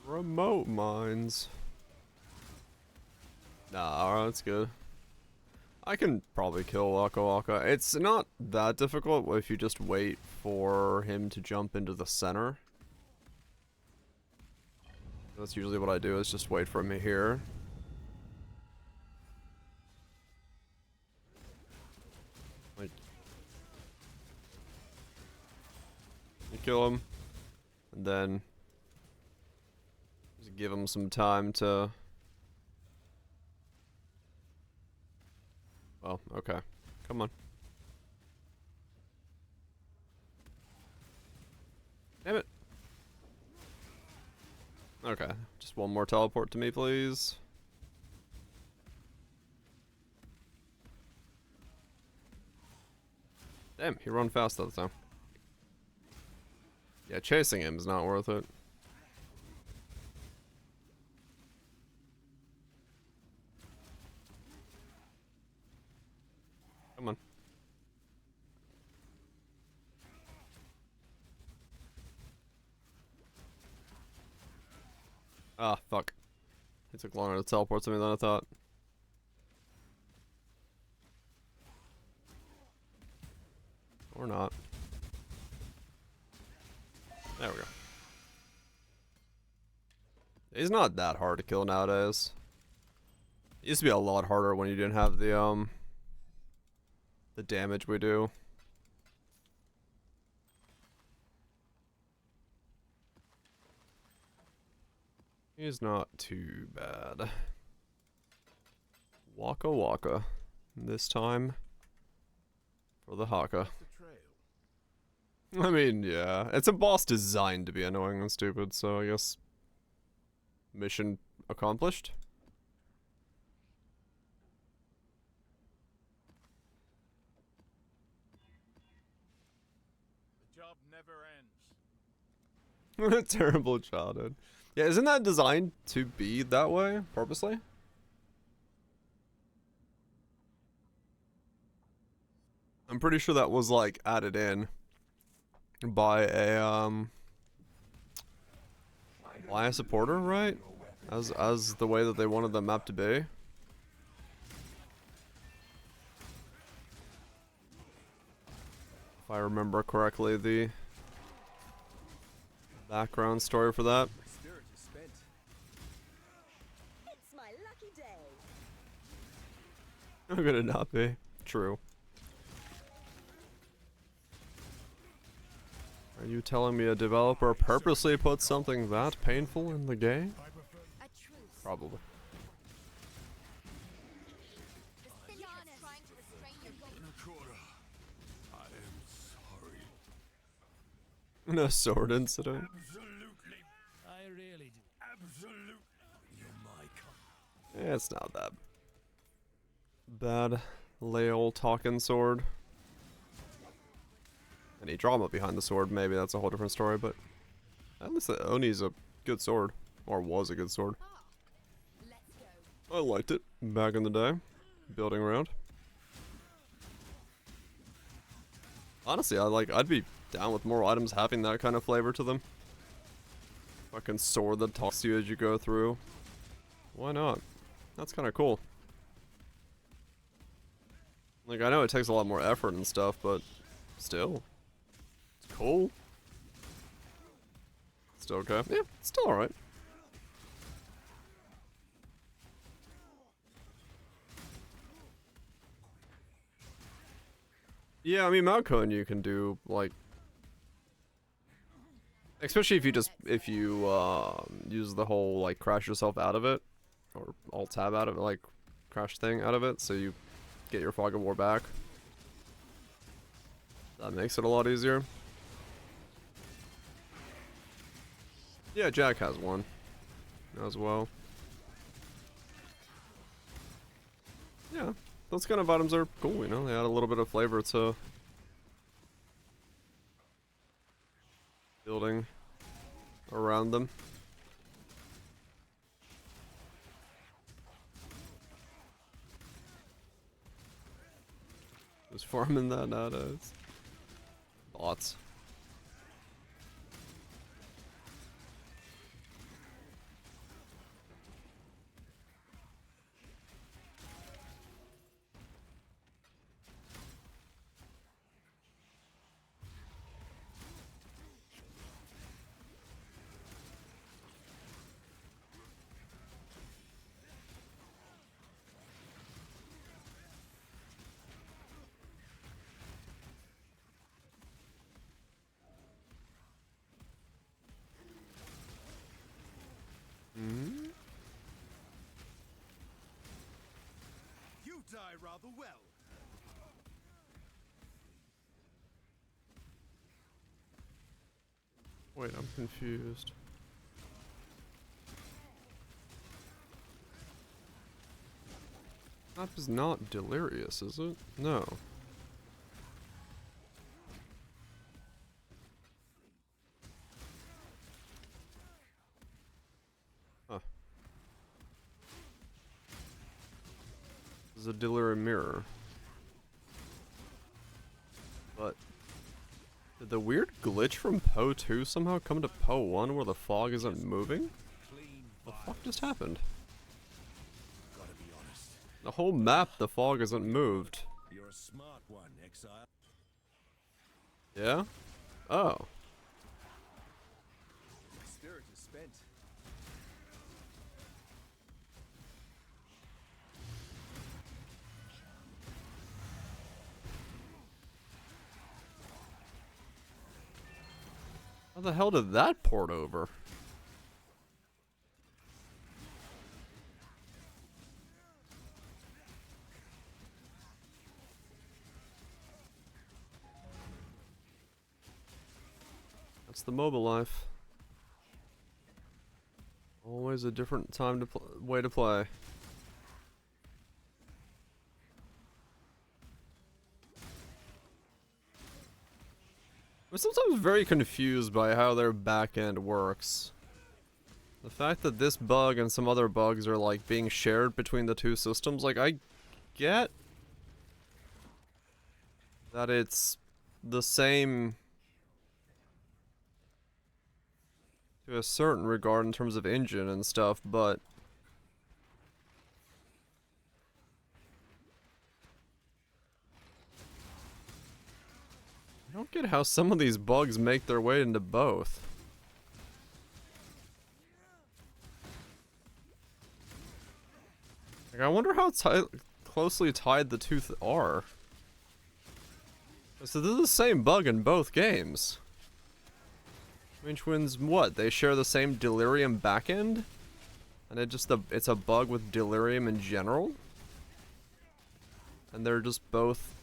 Remote mines. Nah, alright, that's good. I can probably kill Waka Waka. It's not that difficult if you just wait for him to jump into the center. That's usually what I do, is just wait for him here. Like, you kill him, and then just give him some time to... Oh, okay. Come on. Damn it. Okay, just one more teleport to me, please. Damn, he run fast that time. Yeah, chasing him is not worth it. Come on. Ah, fuck. It took longer to teleport to me than I thought. Or not. There we go. He's not that hard to kill nowadays. It used to be a lot harder when you didn't have the damage we do. He's not too bad. Waka Waka. This time for the Haka. I mean, yeah. It's a boss designed to be annoying and stupid, so I guess mission accomplished. The job never ends. Terrible childhood. Yeah, isn't that designed to be that way purposely? I'm pretty sure that was like added in by a supporter, right? As the way that they wanted the map to be. If I remember correctly, the background story for that. It's my lucky day. How could it not be? True. Are you telling me a developer purposely put something that painful in the game? Probably. No sword incident. Absolutely. I really do. Absolutely. You're my kind. Yeah, it's not that bad. Lay old talking sword. Any drama behind the sword, maybe that's a whole different story, but at least the Oni's a good sword. Or was a good sword. I liked it back in the day. Building around. Honestly, I'd be down with more items having that kind of flavor to them. Fucking sword that talks to you as you go through. Why not? That's kind of cool. Like, I know it takes a lot more effort and stuff, but still. It's cool. Still okay? Yeah, it's still alright. Yeah, I mean, Mount Cone you can do, like... Especially if you use the whole, like, crash yourself out of it. Or alt-tab out of it, like, crash thing out of it, so you get your Fog of War back. That makes it a lot easier. Yeah, Jack has one as well. Yeah, those kind of items are cool, you know, they add a little bit of flavor to building around them. Who's farming that nowadays? Bots. rather well. Wait, I'm confused. Map is not delirious, is it? No. Huh. This is a delirium mirror. But did the weird glitch from Poe 2 somehow come to Poe 1 where the fog isn't moving? The fuck just happened? Gotta be honest. The whole map, the fog isn't moved. You're a smart one, Exile. Yeah? Oh. My spirit is spent. How the hell did that port over? That's the mobile life. Always a different time to way to play. I'm sometimes very confused by how their backend works. The fact that this bug and some other bugs are like being shared between the two systems, like I get that it's the same to a certain regard in terms of engine and stuff, but I don't get how some of these bugs make their way into both. Like, I wonder how closely tied the two are. So this is the same bug in both games. Which ones what? They share the same delirium backend? And it's a bug with delirium in general? And they're just both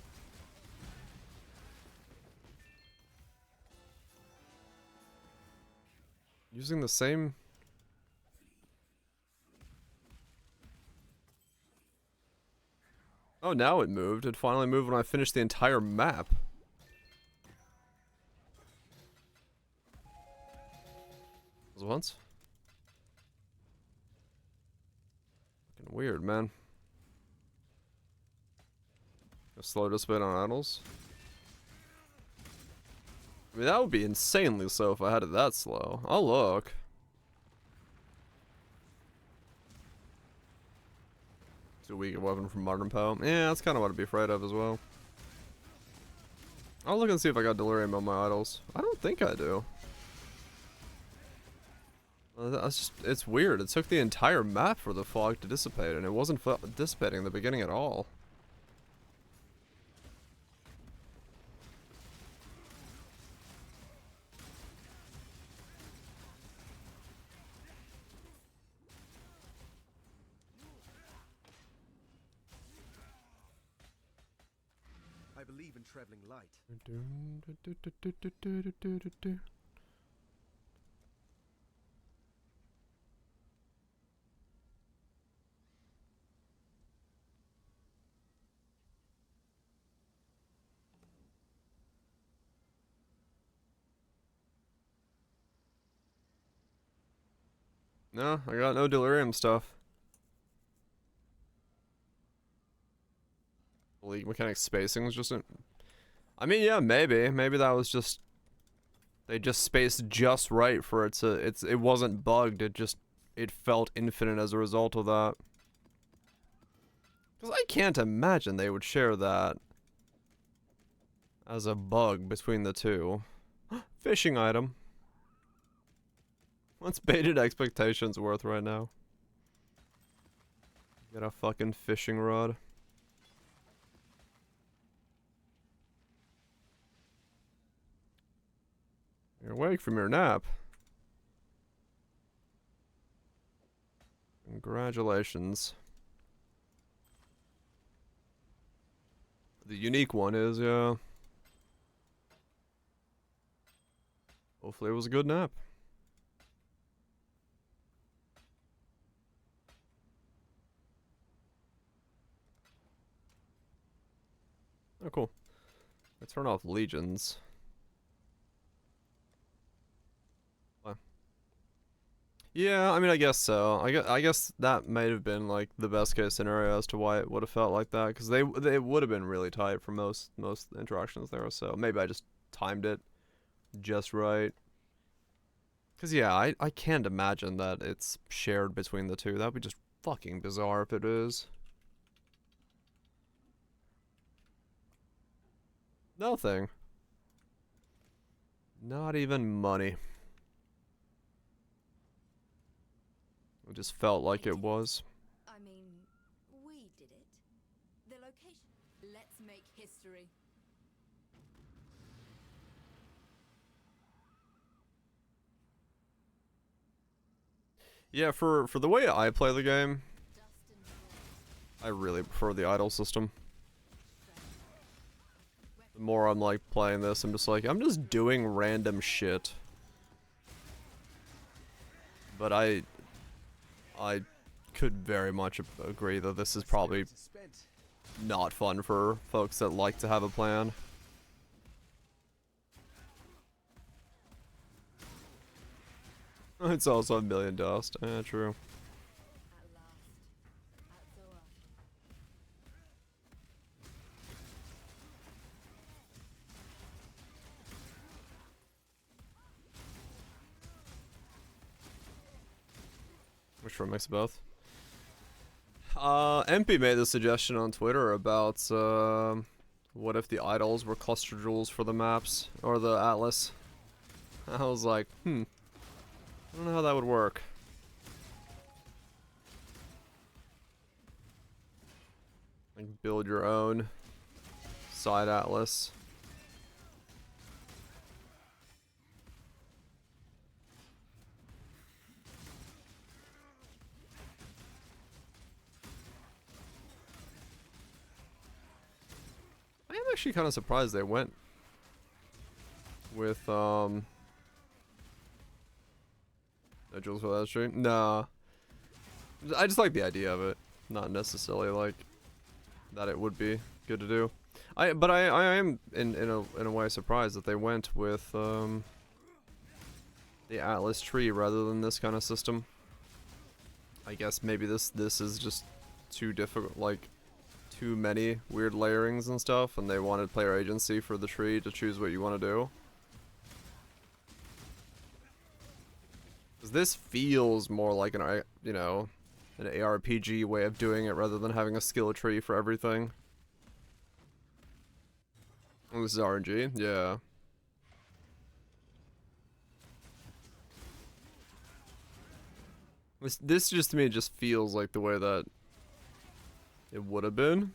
using the same. Oh, now it moved. It finally moved when I finished the entire map. Was it once? Fucking weird, man. A slow display on idles. I mean, that would be insanely slow if I had it that slow. I'll look. Too weak a weapon from Modern Poe. Yeah, that's kind of what I'd be afraid of as well. I'll look and see if I got delirium on my idols. I don't think I do. That's just, it's weird. It took the entire map for the fog to dissipate, and it wasn't dissipating in the beginning at all. I believe in traveling light. No, I got no delirium stuff. League mechanic spacing was just I mean, yeah, maybe that was just they just spaced just right for it to it wasn't bugged. It felt infinite as a result of that. Because I can't imagine they would share that as a bug between the two. Fishing item. What's baited expectations worth right now? Get a fucking fishing rod. You're awake from your nap. Congratulations. The unique one is, yeah. Hopefully it was a good nap. Oh, cool. I turn off legions. Yeah, I mean, I guess so. I guess that might have been like the best case scenario as to why it would have felt like that, because they would have been really tight for most interactions there. So maybe I just timed it just right. Because yeah, I can't imagine that it's shared between the two. That'd be just fucking bizarre if it is. Nothing. Not even money. It just felt like it was. I mean, we did it. The location. Let's make history. Yeah, for the way I play the game, I really prefer the idle system. The more I'm like playing this, I'm just doing random shit. But I could very much agree that this is probably not fun for folks that like to have a plan. It's also a million dust. True. Which one makes both? MP made the suggestion on Twitter about what if the idols were cluster jewels for the maps or the atlas. I was like, I don't know how that would work. Like build your own side atlas. I'm actually kind of surprised they went with no jewels for that stream. Nah, I just like the idea of it, not necessarily like that it would be good to do. But I am in a way surprised that they went with the Atlas tree rather than this kind of system. I guess maybe this is just too difficult, like too many weird layerings and stuff, and they wanted player agency for the tree to choose what you want to do. Because this feels more like an, you know, an ARPG way of doing it rather than having a skill tree for everything. Oh, this is RNG? Yeah. This just to me just feels like the way that it would have been.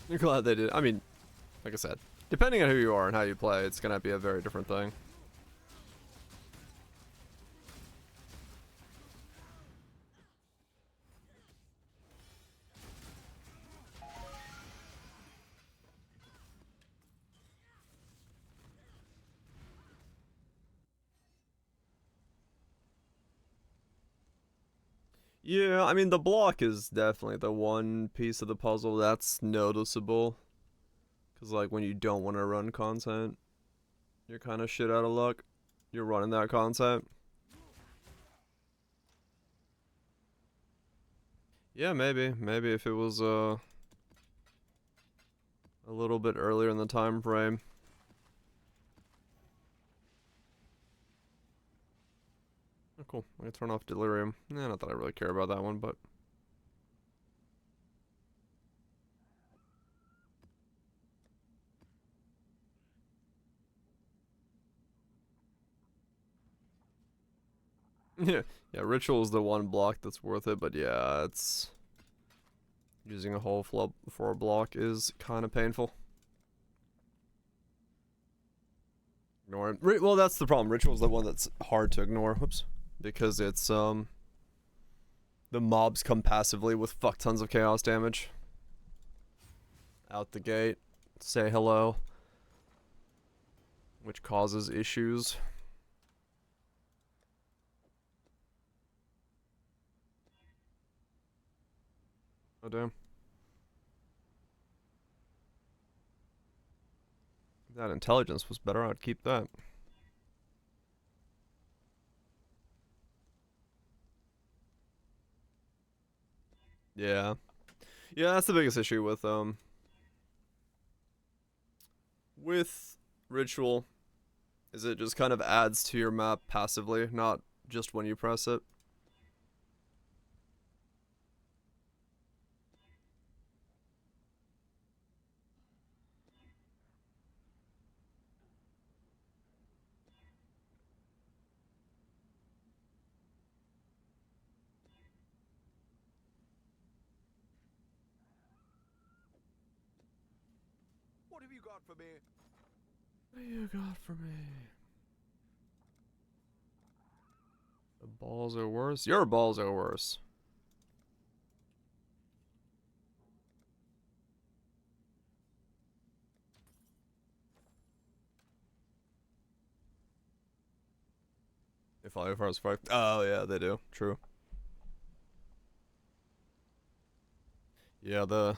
I'm glad they did. I mean, like I said, depending on who you are and how you play, it's gonna be a very different thing. Yeah, I mean, the block is definitely the one piece of the puzzle that's noticeable. Because, like, when you don't want to run content, you're kind of shit out of luck. You're running that content. Yeah, maybe. Maybe if it was, a little bit earlier in the time frame. Oh, cool. I can turn off Delirium. Not that I really care about that one, but... yeah, Ritual is the one block that's worth it, but yeah, it's... using a whole flub for a block is kind of painful. Ignore it. Well, that's the problem. Ritual's the one that's hard to ignore. Whoops. Because it's, the The mobs come passively with fuck tons of chaos damage. Out the gate. Say hello. Which causes issues. Oh damn. If that intelligence was better, I'd keep that. Yeah. Yeah, that's the biggest issue with Ritual, is it just kind of adds to your map passively, not just when you press it. What have you got for me? What do you got for me? The balls are worse? Your balls are worse. They follow you first fight. Oh yeah, they do. True. Yeah, the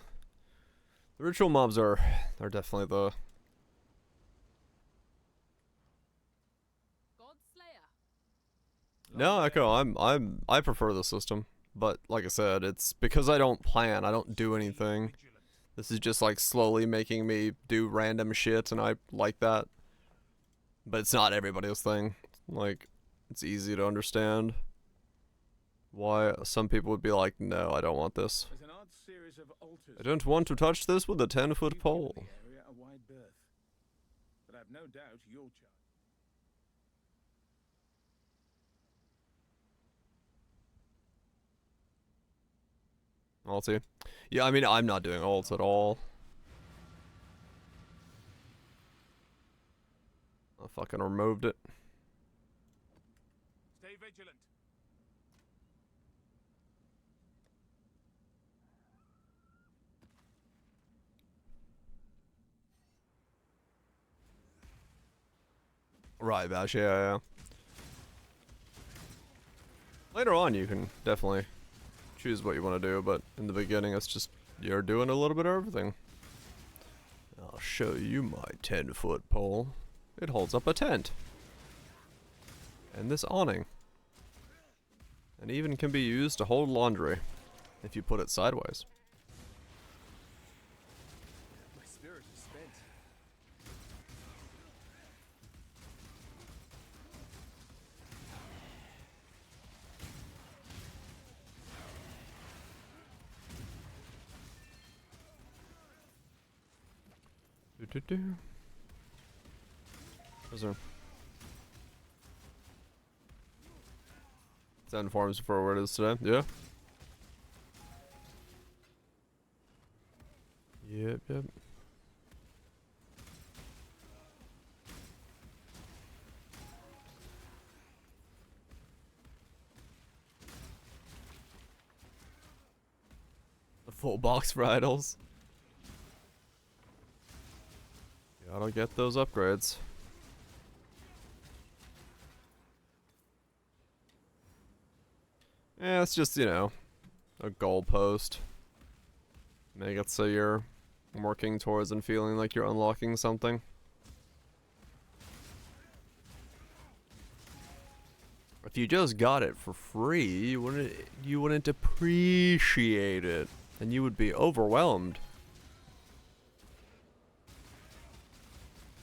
ritual mobs are definitely the No, Echo, I prefer the system. But like I said, it's because I don't plan, I don't do anything. This is just like slowly making me do random shit, and I like that. But it's not everybody's thing. Like, it's easy to understand why some people would be like, no, I don't want this. I don't want to touch this with a 10-foot pole. But I've no doubt you'll charge. Ulti. Yeah, I mean, I'm not doing ults at all. I fucking removed it. Stay vigilant. Right, Bash, yeah. Later on, you can definitely choose what you want to do, but in the beginning, it's just, you're doing a little bit of everything. I'll show you my 10-foot pole. It holds up a tent. And this awning. And even can be used to hold laundry, if you put it sideways. My spirit is spent. Where's there? That informs for where it is today. Yeah. Yep. The full box for idols. Gotta get those upgrades. Yeah, it's just, you know, a goalpost. Make it so you're working towards and feeling like you're unlocking something. If you just got it for free, you wouldn't appreciate it, and you would be overwhelmed.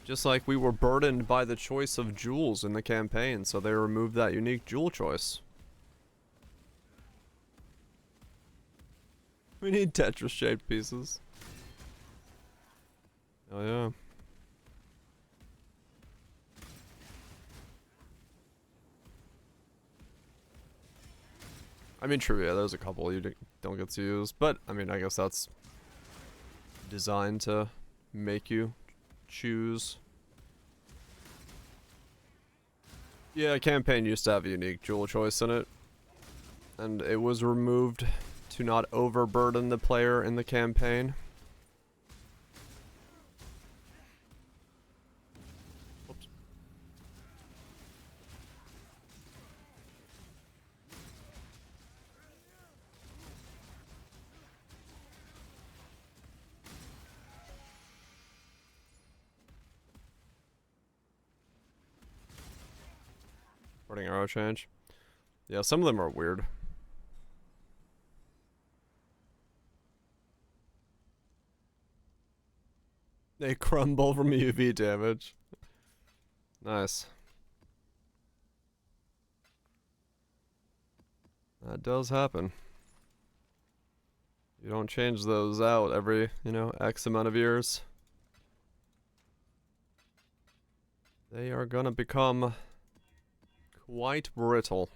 Just like we were burdened by the choice of jewels in the campaign, so they removed that unique jewel choice. We need Tetris-shaped pieces. Oh yeah. I mean, true, yeah, there's a couple you don't get to use, but, I mean, I guess that's designed to make you choose. Yeah, campaign used to have a unique jewel choice in it. and it was removed to not overburden the player in the campaign. Oops. Porting arrow change. Yeah, some of them are weird. They crumble from UV damage. Nice. That does happen. You don't change those out every, X amount of years. They are gonna become quite brittle.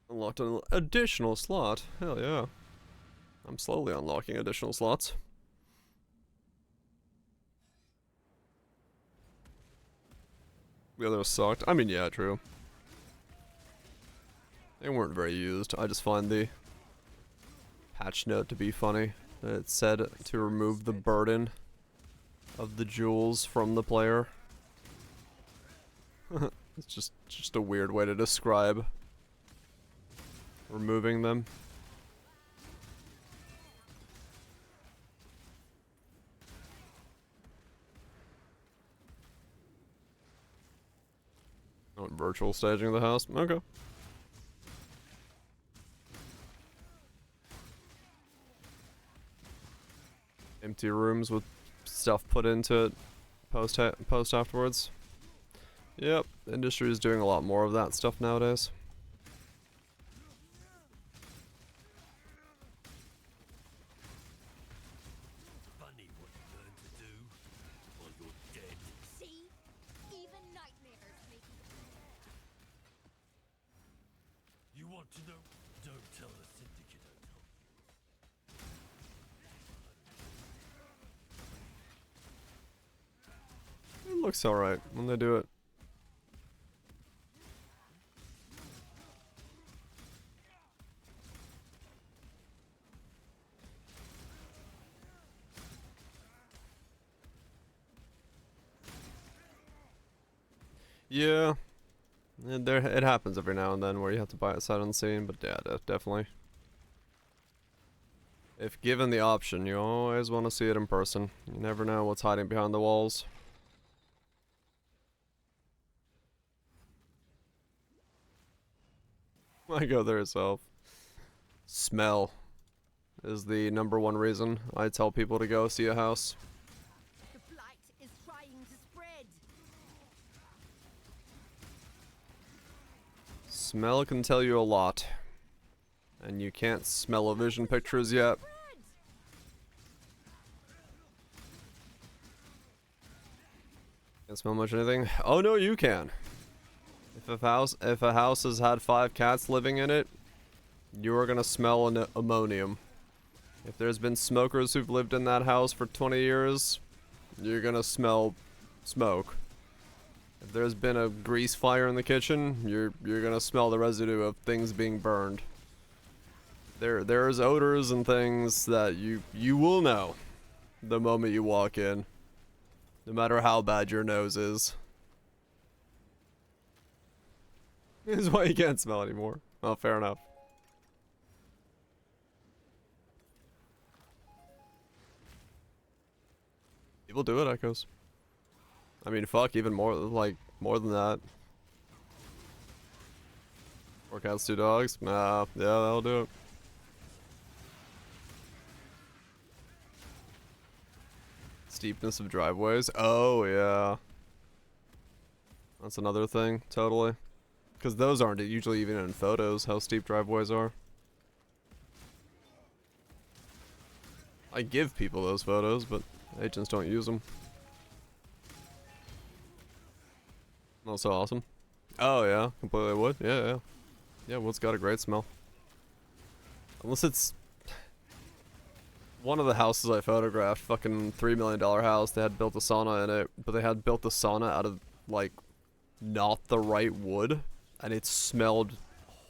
Unlocked an additional slot. Hell yeah. I'm slowly unlocking additional slots. The others sucked. I mean, yeah, true. They weren't very used. I just find the patch note to be funny. It said to remove the burden of the jewels from the player. It's just a weird way to describe removing them. Oh, virtual staging of the house? Okay. Empty rooms with stuff put into it post afterwards. Yep, the industry is doing a lot more of that stuff nowadays. Funny what you learn to do while you're dead. See? Even nightmares make You want to know? Don't tell the Syndicate I told you. It looks alright when they do it. Yeah, it happens every now and then where you have to buy it sight unseen, but yeah, definitely. If given the option, you always want to see it in person. You never know what's hiding behind the walls. I go there yourself. Smell is the #1 reason I tell people to go see a house. the blight is trying to spread. Smell can tell you a lot. And you can't smell a vision pictures yet. Can't smell much anything? Oh no, you can. If a house has had 5 cats living in it, you are gonna smell an ammonium. If there's been smokers who've lived in that house for 20 years, you're gonna smell smoke. If there's been a grease fire in the kitchen, you're gonna smell the residue of things being burned. There's odors and things that you will know the moment you walk in, no matter how bad your nose is. This is why you can't smell anymore. Oh, fair enough. People do it, Echoes. I mean, fuck, even more, like, more than that. 4 cats, 2 dogs? Nah, yeah, that'll do it. Steepness of driveways? Oh, yeah. That's another thing, totally. Because those aren't usually even in photos, how steep driveways are. I give people those photos, but agents don't use them. Also awesome. Oh yeah, completely wood. Yeah. Yeah, wood's got a great smell. Unless it's... One of the houses I photographed, fucking $3 million house, they had built a sauna in it, but they had built the sauna out of, like, not the right wood, and it smelled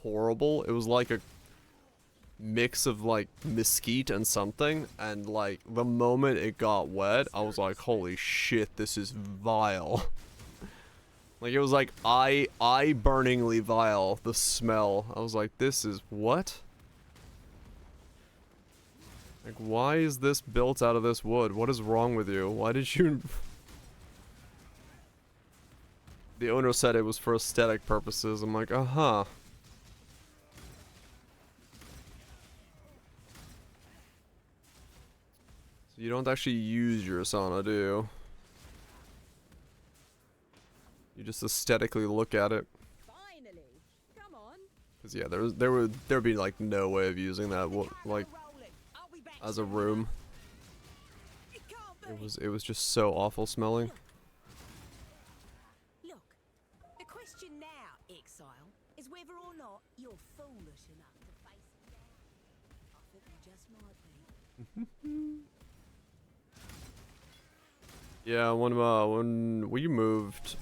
horrible. It was like a mix of, like, mesquite and something, and, like, the moment it got wet, I was like, holy shit, this is vile. Like, it was like eye-burningly vile, the smell. I was like, this is what? Like, why is this built out of this wood? What is wrong with you? Why did you... The owner said it was for aesthetic purposes. I'm like, uh-huh. So you don't actually use your sauna, do you? You just aesthetically look at it. Finally. Come on. Cause yeah, there'd be like no way of using that like as a room. It was just so awful smelling. Look, the question now, Exile, is whether or not you're foolish enough to face it down. I think you just might be. Yeah, when we moved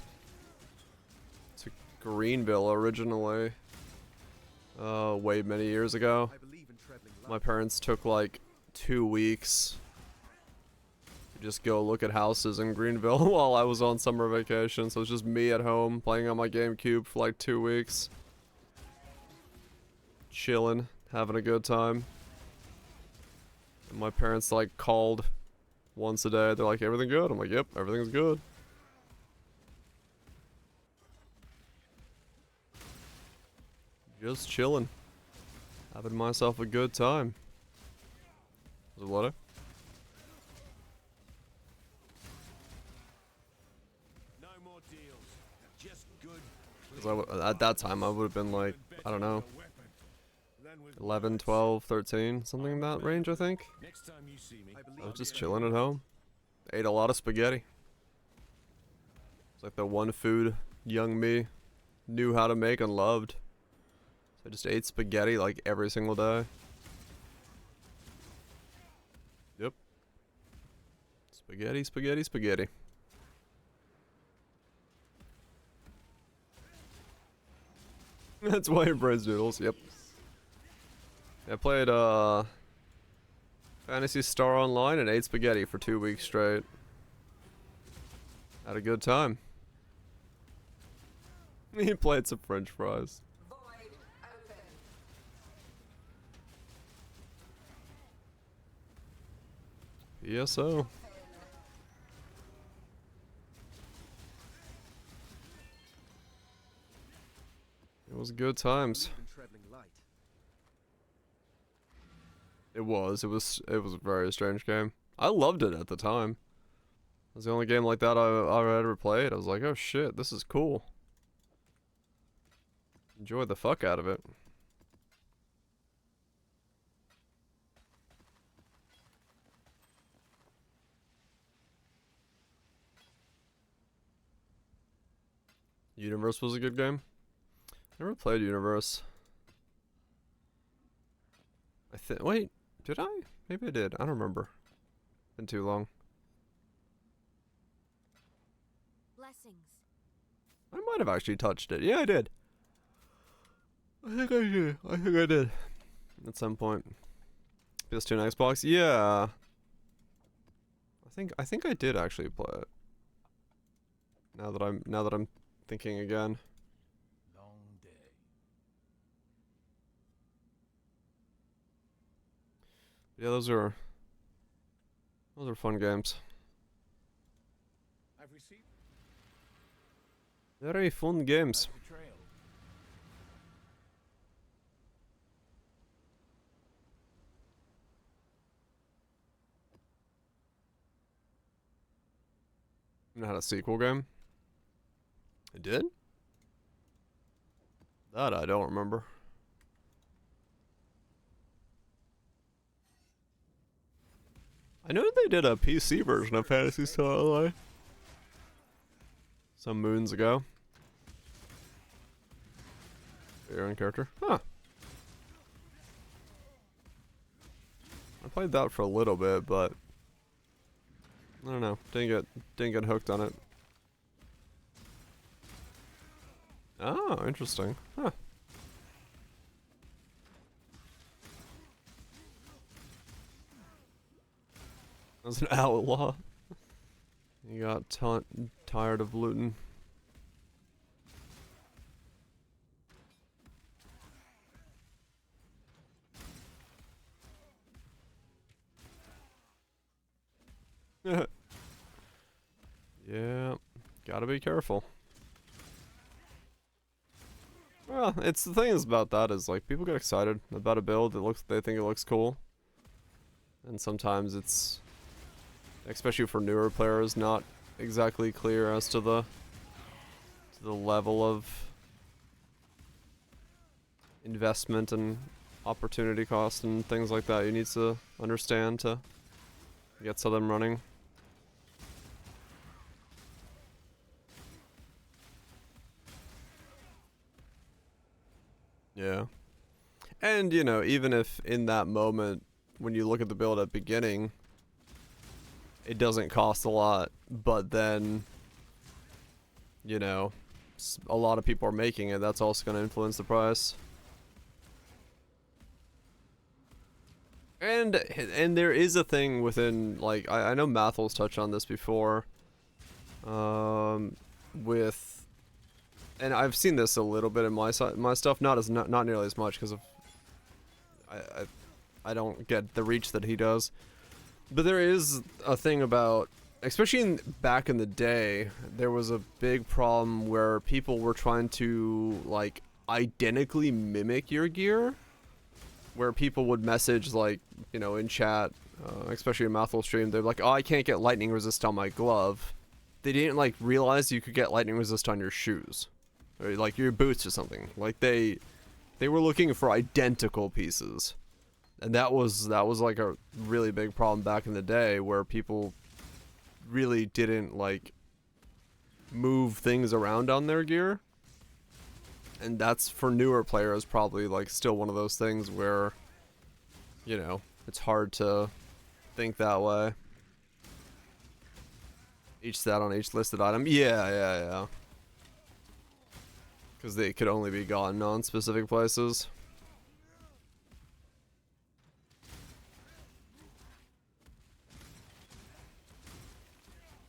to Greenville originally, way many years ago, my parents took like 2 weeks to just go look at houses in Greenville while I was on summer vacation. So it was just me at home playing on my GameCube for like 2 weeks, chilling, having a good time. And my parents like called once a day. They're like, everything good? I'm like, yep, everything's good. Just chilling. Having myself a good time. Was it letter? No more deals. Just good. Because at that time I would have been like, I don't know, 11, 12, 13, something in that range, I think. Next time you see me, I was just chilling at home. Ate a lot of spaghetti. It's like the one food young me knew how to make and loved. So I just ate spaghetti like every single day. Yep. Spaghetti, spaghetti, spaghetti. That's why your brain's noodles, yep. I played Fantasy Star Online and ate spaghetti for 2 weeks straight. Had a good time. He played some French fries. ESO. It was good times. It was a very strange game. I loved it at the time. It was the only game like that I ever played. I was like, oh shit, this is cool. Enjoyed the fuck out of it. Universe was a good game. Never played Universe. Wait, did I? Maybe I did. I don't remember. Been too long. Blessings. I might have actually touched it. Yeah, I did. I think I did. I think I did. At some point. PS2 and Xbox? Yeah. I think I did actually play it. Now that I'm thinking again. Long day. Yeah, those are fun games. I've received Very fun games. Betrayal. You had a sequel game? It did? That I don't remember. I know they did a PC version of Fantasy Star Online some moons ago. Your own character? Huh. I played that for a little bit, but I don't know. Didn't get hooked on it. Oh, interesting. Huh. As an outlaw. You got tired of looting. Yeah, gotta be careful. Well, it's the thing is about that is like people get excited about a build that they think it looks cool, and sometimes it's, especially for newer players, not exactly clear as to the level of investment and opportunity cost and things like that you need to understand to get something running. Yeah. And, you know, even if in that moment, when you look at the build at beginning, it doesn't cost a lot, but then, you know, a lot of people are making it, that's also going to influence the price. And there is a thing within, like, I know Mathel's touched on this before, with, and I've seen this a little bit in my stuff, not nearly as much because of I don't get the reach that he does. But there is a thing about, especially back in the day, there was a big problem where people were trying to like identically mimic your gear, where people would message like, you know, in chat, especially in Mathel stream, they're like, oh, I can't get lightning resist on my glove. They didn't like realize you could get lightning resist on your shoes. Or like your boots or something. Like they were looking for identical pieces. And that was like a really big problem back in the day where people really didn't like move things around on their gear. And that's for newer players probably like still one of those things where, you know, it's hard to think that way. Each stat on each listed item. Yeah. Because they could only be gotten on specific places.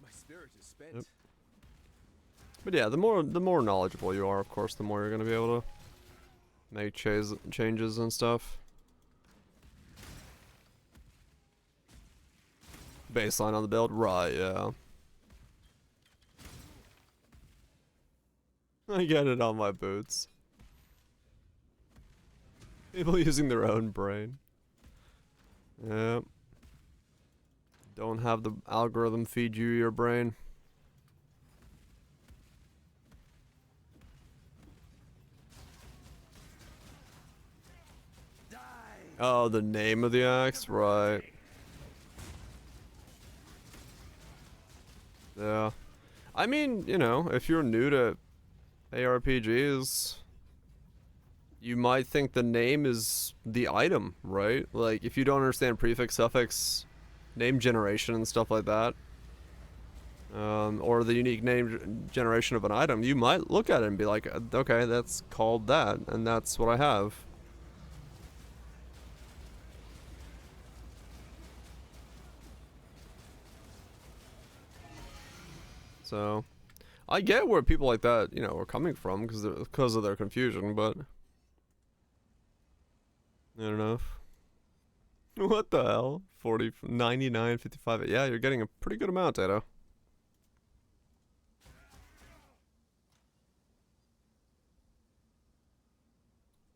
My spirit is spent. Yep. But yeah, the more knowledgeable you are, of course, the more you're gonna be able to make changes and stuff. Baseline on the build, right? Yeah. I get it on my boots. People using their own brain. Yep. Don't have the algorithm feed you your brain. Oh, the name of the axe? Right. Yeah. I mean, you know, if you're new to ARPGs, you might think the name is the item, right? Like, if you don't understand prefix, suffix, name generation and stuff like that, or the unique name generation of an item, you might look at it and be like, okay, that's called that, and that's what I have. So, I get where people like that, you know, are coming from because of their confusion, but I don't know. What the hell? 40, 99, 55. Yeah, you're getting a pretty good amount, Tato.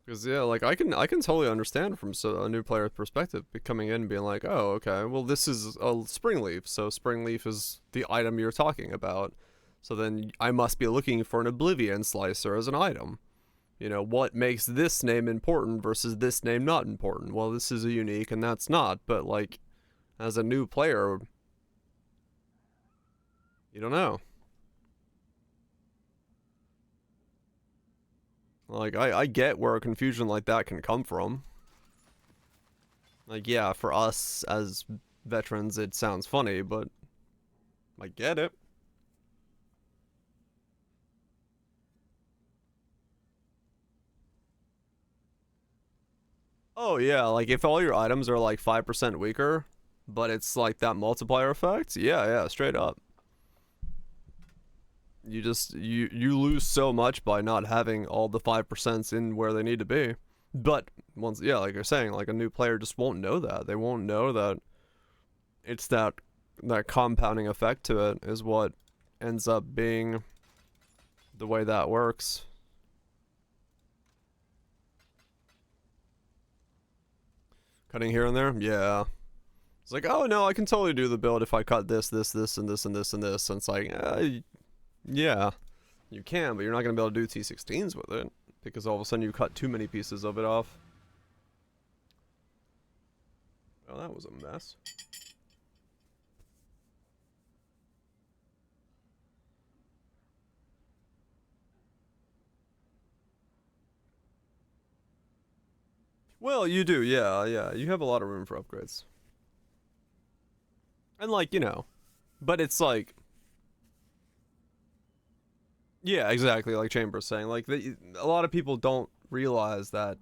Because yeah, like I can totally understand from a new player's perspective, coming in and being like, oh, okay, well this is a spring leaf, so spring leaf is the item you're talking about. So then I must be looking for an oblivion slicer as an item. You know, what makes this name important versus this name not important? Well, this is a unique and that's not, but like, as a new player, you don't know. Like, I get where a confusion like that can come from. Like, yeah, for us as veterans, it sounds funny, but I get it. Oh yeah, like if all your items are like 5% weaker, but it's like that multiplier effect, yeah, straight up. You just you lose so much by not having all the 5% in where they need to be. But once, yeah, like you're saying, like a new player just won't know that. They won't know that it's that compounding effect to it is what ends up being the way that works. Cutting here and there? Yeah. It's like, oh no, I can totally do the build if I cut this, this, this, and this, and this, and this. And it's like, yeah, you can, but you're not going to be able to do T16s with it. Because all of a sudden you cut too many pieces of it off. Well, that was a mess. Well, you do, yeah. You have a lot of room for upgrades. And like, you know, but it's like, yeah, exactly, like Chamber's saying, like, a lot of people don't realize that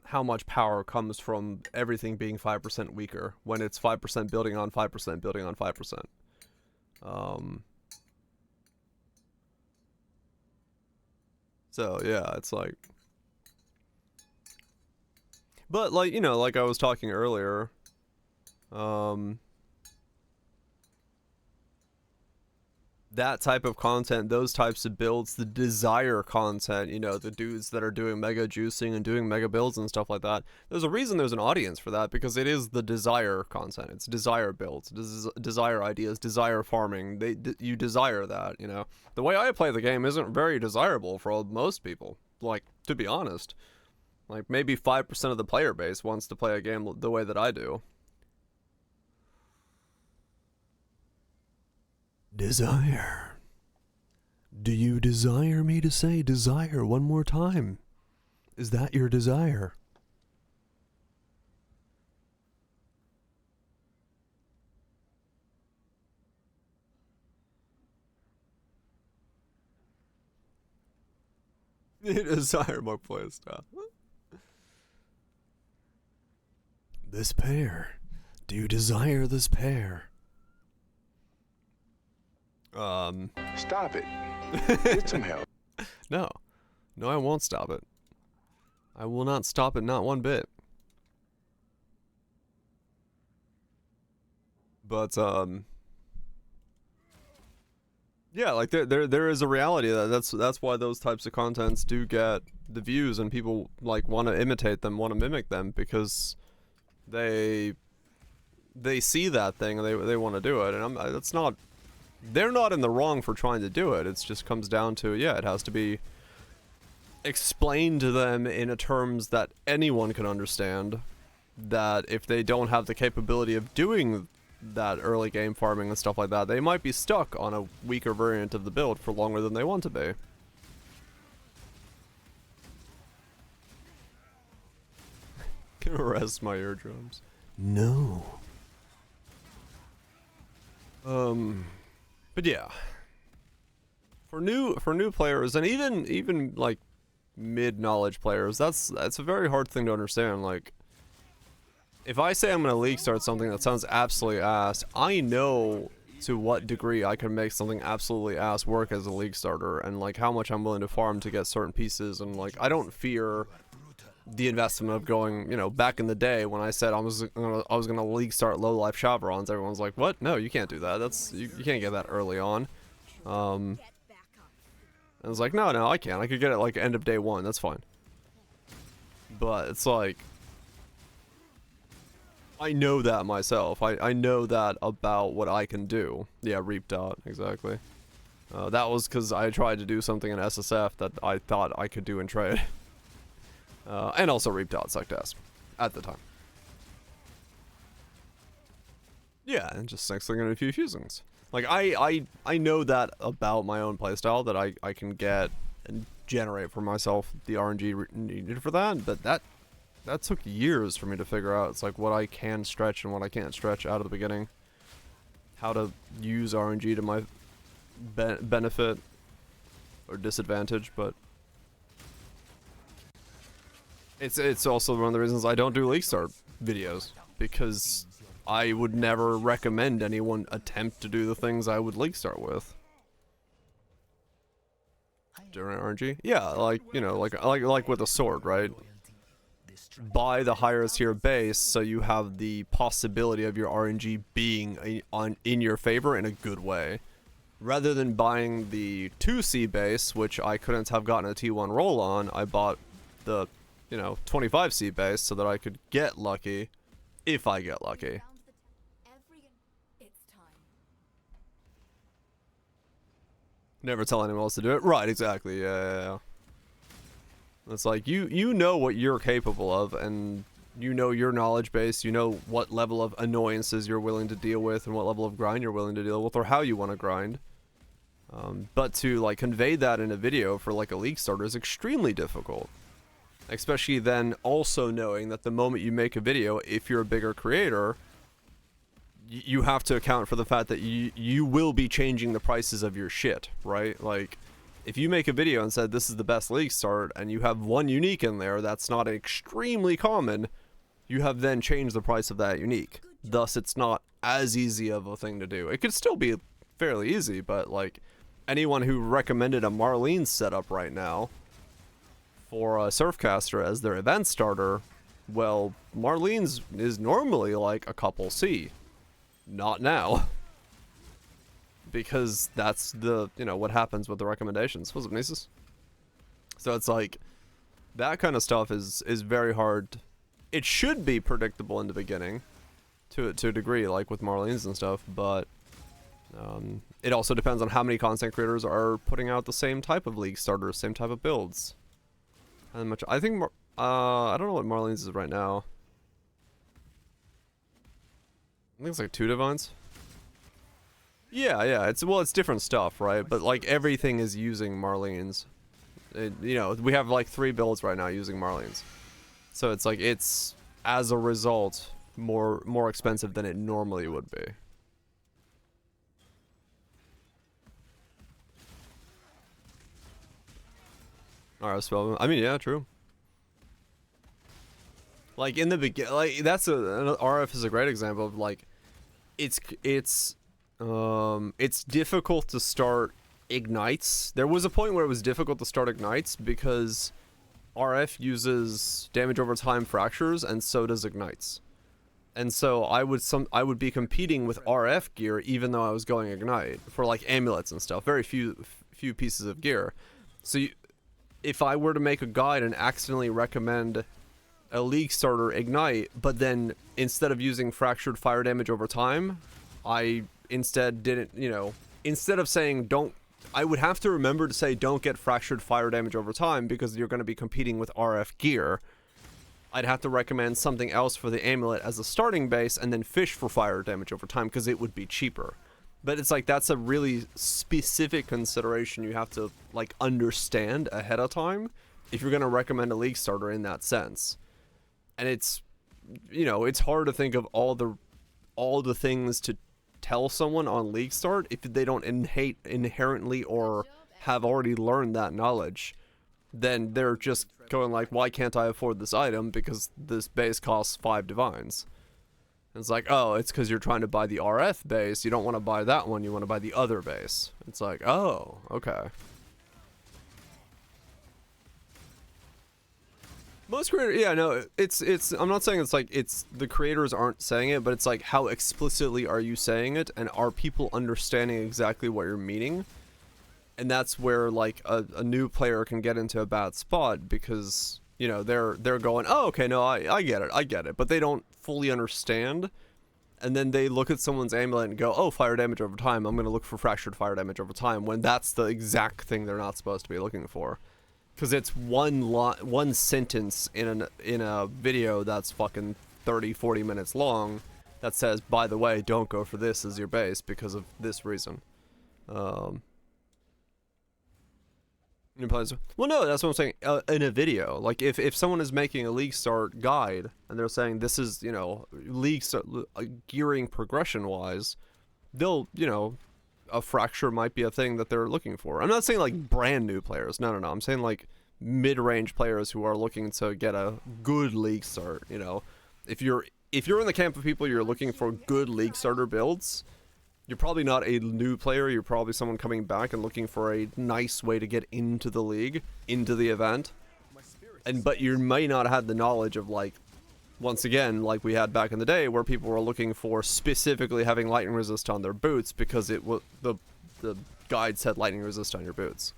how much power comes from everything being 5% weaker when it's 5% building on 5% building on 5%. So, yeah, it's like... But, like, you know, like I was talking earlier, that type of content, those types of builds, the desire content, you know, the dudes that are doing mega juicing and doing mega builds and stuff like that, there's a reason there's an audience for that, because it is the desire content. It's desire builds, desire ideas, desire farming. You desire that, you know. The way I play the game isn't very desirable for most people, like, to be honest. Like, maybe 5% of the player base wants to play a game the way that I do. Desire. Do you desire me to say desire one more time? Is that your desire? You desire my playstyle. This pair. Do you desire this pair? Stop it. Get some help. No, I won't stop it. I will not stop it, not one bit. But yeah, like there is a reality that's why those types of contents do get the views, and people like want to imitate them, want to mimic them, because they see that thing and they want to do it, and that's not. They're not in the wrong for trying to do it. It just comes down to, yeah, it has to be explained to them in a terms that anyone can understand, that if they don't have the capability of doing that early game farming and stuff like that, they might be stuck on a weaker variant of the build for longer than they want to be. Can arrest my eardrums. No. But yeah, for new players, and even like mid-knowledge players, that's a very hard thing to understand. Like, if I say I'm gonna league start something that sounds absolutely ass, I know to what degree I can make something absolutely ass work as a league starter, and like how much I'm willing to farm to get certain pieces, and like I don't fear the investment of going, you know, back in the day when I said I was gonna league start low life Chevrons, everyone's like, what? No, you can't do that. That's you can't get that early on. And I was like, no, I can. I could get it like end of day one. That's fine. But it's like, I know that myself. I know that about what I can do. Yeah, Reap Dot, exactly. That was because I tried to do something in SSF that I thought I could do in trade. And also Reap Dot sucked ass at the time. Yeah, and just slinging a few fusings. Like, I know that about my own playstyle, that I can get and generate for myself the RNG needed for that, but that that took years for me to figure out. It's like what I can stretch and what I can't stretch out of the beginning. How to use RNG to my benefit or disadvantage, but it's also one of the reasons I don't do League Start videos, because I would never recommend anyone attempt to do the things I would League Start with. During RNG? Yeah, like, you know, like with a sword, right? Buy the higher tier base so you have the possibility of your RNG being in your favor in a good way. Rather than buying the 2C base, which I couldn't have gotten a T1 roll on, I bought the, you know, 25C base so that I could get lucky if I get lucky. Never tell anyone else to do it. Right, exactly. Yeah. It's like you know what you're capable of, and you know your knowledge base, you know what level of annoyances you're willing to deal with and what level of grind you're willing to deal with, or how you want to grind. But to like convey that in a video for like a League starter is extremely difficult. Especially then also knowing that the moment you make a video, if you're a bigger creator, you have to account for the fact that you will be changing the prices of your shit, right? Like, if you make a video and said this is the best League start and you have one unique in there that's not extremely common, you have then changed the price of that unique. Thus, it's not as easy of a thing to do. It could still be fairly easy, but like anyone who recommended a Marlene setup right now for a Surfcaster as their event starter, well, Marlene's is normally like a couple C. Not now. Because that's the, you know, what happens with the recommendations. What's up, Nisus? So it's like, that kind of stuff is very hard. It should be predictable in the beginning, to a degree, like with Marlene's and stuff, but it also depends on how many content creators are putting out the same type of League starters, same type of builds. And much, I think, I don't know what Marlene's is right now. I think it's like 2 divines. Yeah, it's different stuff, right? But like everything is using Marlene's. You know, we have like 3 builds right now using Marlene's. So it's like it's as a result more expensive than it normally would be. Alright, so I mean, yeah, true. Like in the beginning, like that's RF is a great example of like it's difficult to start ignites. There was a point where it was difficult to start ignites because RF uses damage over time fractures and so does ignites. And so I would be competing with RF gear even though I was going ignite for like amulets and stuff. Very few pieces of gear. So if I were to make a guide and accidentally recommend a League starter ignite, but then instead of using fractured fire damage over time, I instead didn't, you know, instead of saying don't, I would have to remember to say don't get fractured fire damage over time because you're going to be competing with RF gear. I'd have to recommend something else for the amulet as a starting base and then fish for fire damage over time because it would be cheaper. But it's like that's a really specific consideration you have to like understand ahead of time if you're going to recommend a League starter in that sense. And it's, you know, it's hard to think of all the things to tell someone on League Start if they don't inherently or have already learned that knowledge. Then they're just going like, why can't I afford this item because this base costs 5 divines? And it's like, oh, it's because you're trying to buy the RF base. You don't want to buy that one. You want to buy the other base. It's like, oh, okay. Most creators, yeah, no, it's, I'm not saying it's like, it's, the creators aren't saying it, but it's like, how explicitly are you saying it, and are people understanding exactly what you're meaning? And that's where, like, a new player can get into a bad spot, because, you know, they're going, oh, okay, no, I get it, but they don't fully understand, and then they look at someone's amulet and go, oh, fire damage over time, I'm gonna look for fractured fire damage over time, when that's the exact thing they're not supposed to be looking for. Because it's one sentence in a video that's fucking 30-40 minutes long that says, by the way, don't go for this as your base because of this reason. New players. Well, no, that's what I'm saying. In a video, like if someone is making a league start guide and they're saying this is, you know, league start gearing progression wise, they'll, you know, a fracture might be a thing that they're looking for. I'm not saying like brand new players. No, no, no. I'm saying like mid-range players who are looking to get a good league start. You know, if you're in the camp of people you're looking for good league starter builds, you're probably not a new player. You're probably someone coming back and looking for a nice way to get into the league, into the event. But you may not have the knowledge of, like, once again, like we had back in the day, where people were looking for specifically having lightning resist on their boots because it was the guide said lightning resist on your boots.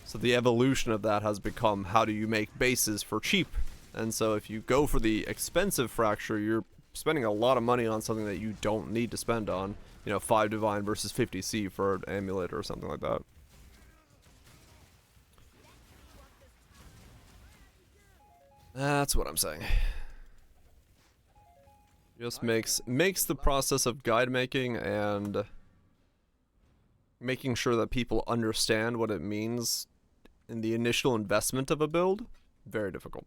So the evolution of that has become, how do you make bases for cheap? And so if you go for the expensive fracture, you're spending a lot of money on something that you don't need to spend on. You know, 5 divine versus 50 C for an amulet or something like that. That's what I'm saying. Just makes the process of guide making and making sure that people understand what it means in the initial investment of a build very difficult.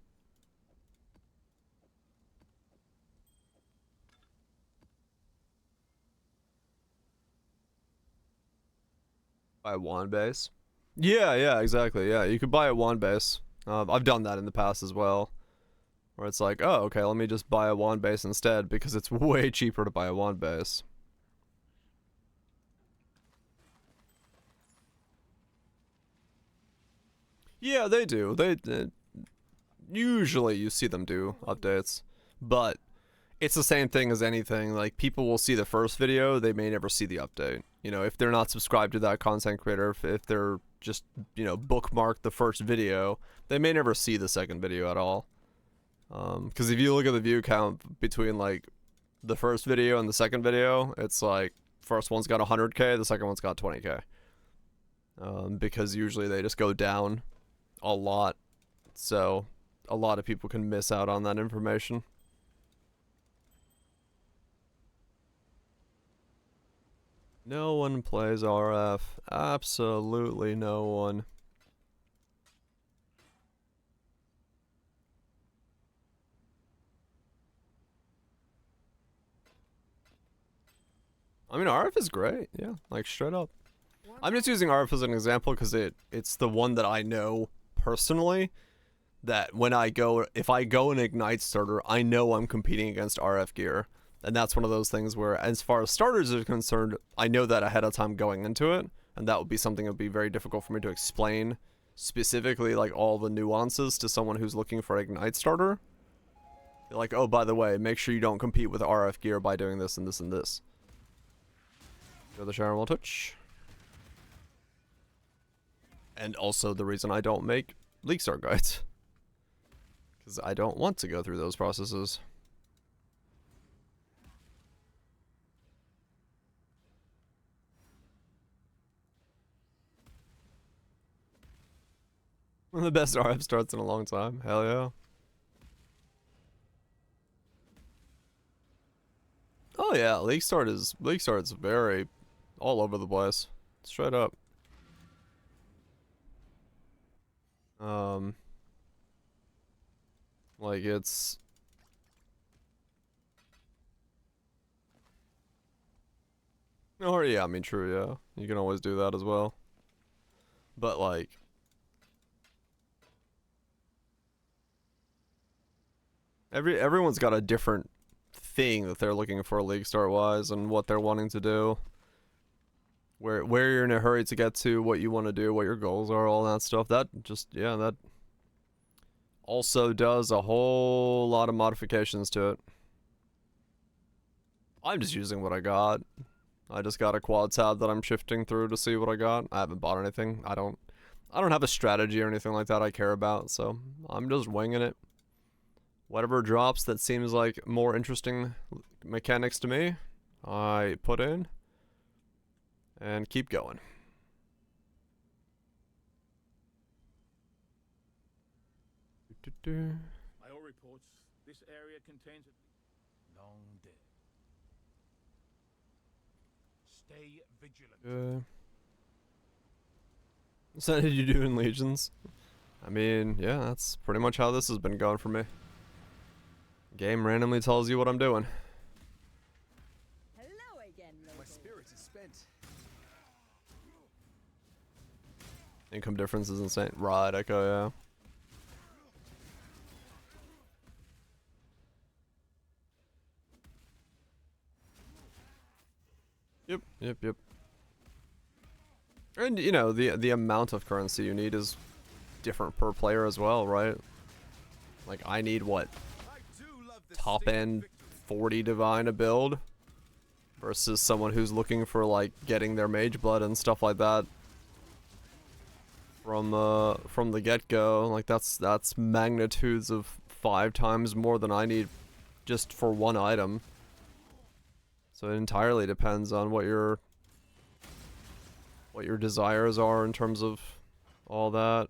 Buy a wand base. Yeah, exactly. Yeah, you could buy a wand base. I've done that in the past as well. Where it's like, oh, okay, let me just buy a wand base instead because it's way cheaper to buy a wand base. Yeah, they do. They usually you see them do updates, but it's the same thing as anything. Like, people will see the first video, they may never see the update. You know, if they're not subscribed to that content creator, if they're just, you know, bookmark the first video, they may never see the second video at all. Because if you look at the view count between, like, the first video and the second video, it's like, first one's got 100k, the second one's got 20k. Because usually they just go down a lot, so a lot of people can miss out on that information. No one plays RF. Absolutely no one. I mean, RF is great. Yeah, like, straight up. I'm just using RF as an example because it's the one that I know personally, that when if I go an Ignite starter, I know I'm competing against RF gear. And that's one of those things where, as far as starters are concerned, I know that ahead of time going into it, and that would be something that would be very difficult for me to explain specifically, like, all the nuances to someone who's looking for an Ignite starter. They're like, oh, by the way, make sure you don't compete with RF gear by doing this and this and this. Go the shower will touch. And also the reason I don't make League Start guides. Because I don't want to go through those processes. One of the best RF starts in a long time. Hell yeah. Oh yeah, League Start's very all over the place. Straight up. Like, it's... Or yeah, I mean, true, yeah. You can always do that as well. But, like... Everyone's got a different thing that they're looking for league start wise and what they're wanting to do. Where you're in a hurry to get to, what you want to do, what your goals are, all that stuff. That just, yeah, that also does a whole lot of modifications to it. I'm just using what I got. I just got a quad tab that I'm shifting through to see what I got. I haven't bought anything. I don't have a strategy or anything like that I care about, so I'm just winging it. Whatever drops that seems like more interesting mechanics to me, I put in and keep going. By all reports, this area contains long dead. Stay vigilant. So did you do in Legions? I mean, yeah, that's pretty much how this has been going for me. Game randomly tells you what I'm doing. Hello again, My spirit is spent. Income difference is insane. Right, Echo, yeah. Yep. And you know, the amount of currency you need is different per player as well, right? Like I need what? Top end 40 divine to build versus someone who's looking for like getting their mage blood and stuff like that from the get-go. Like that's magnitudes of 5 times more than I need just for one item. So it entirely depends on what your desires are in terms of all that.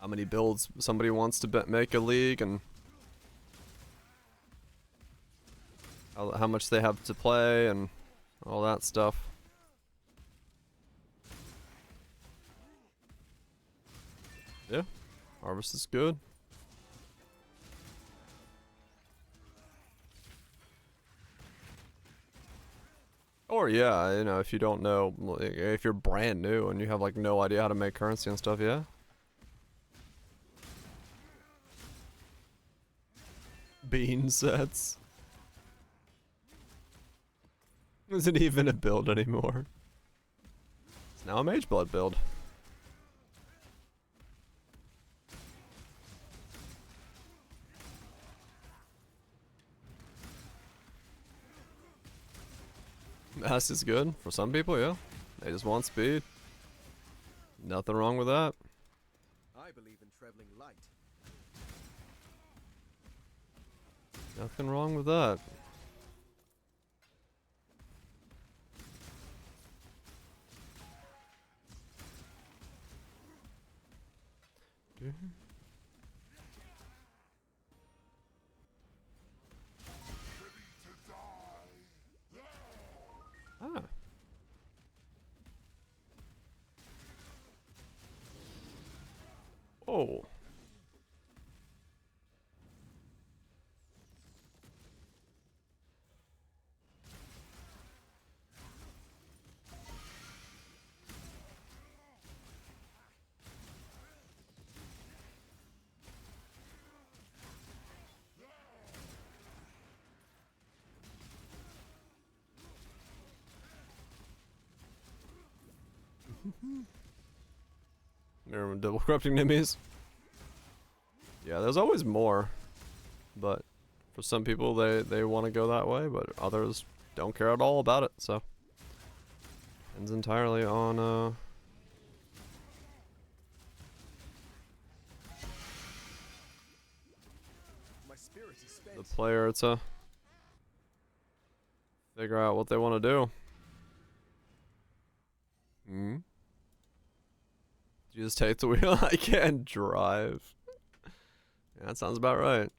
How many builds somebody wants to make a league, and how much they have to play, and all that stuff. Yeah, harvest is good. Or yeah, you know, if you don't know, like, if you're brand new and you have like no idea how to make currency and stuff, yeah. Bean sets. Isn't even a build anymore. It's now a mage blood build. Mass is good for some people, yeah. They just want speed. Nothing wrong with that. I believe in traveling light. Nothing wrong with that. Ah. Oh. Remember double corrupting enemies? Yeah, there's always more, but for some people they want to go that way, but others don't care at all about it. So depends entirely on My spirit is spent. the player to figure out what they want to do. Hmm. You just take the wheel. I can't drive. Yeah, that sounds about right.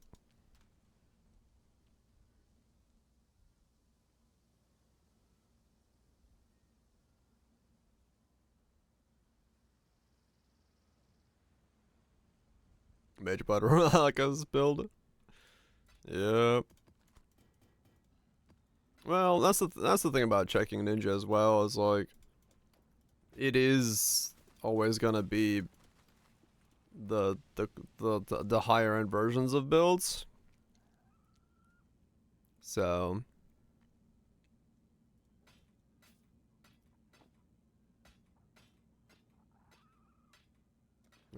Major butter Relica's build. Yep. Well, that's the thing about checking Ninja as well, is like it is always gonna be the higher end versions of builds. So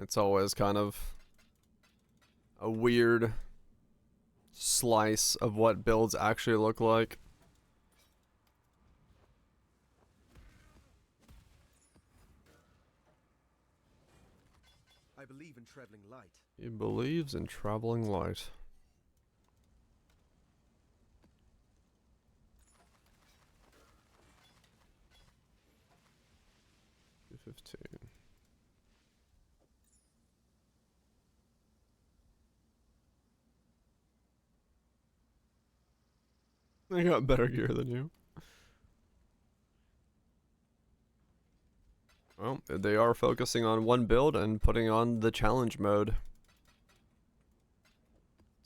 it's always kind of a weird slice of what builds actually look like. I believe in traveling light. He believes in traveling light. 215. They got better gear than you. Well, they are focusing on one build and putting on the challenge mode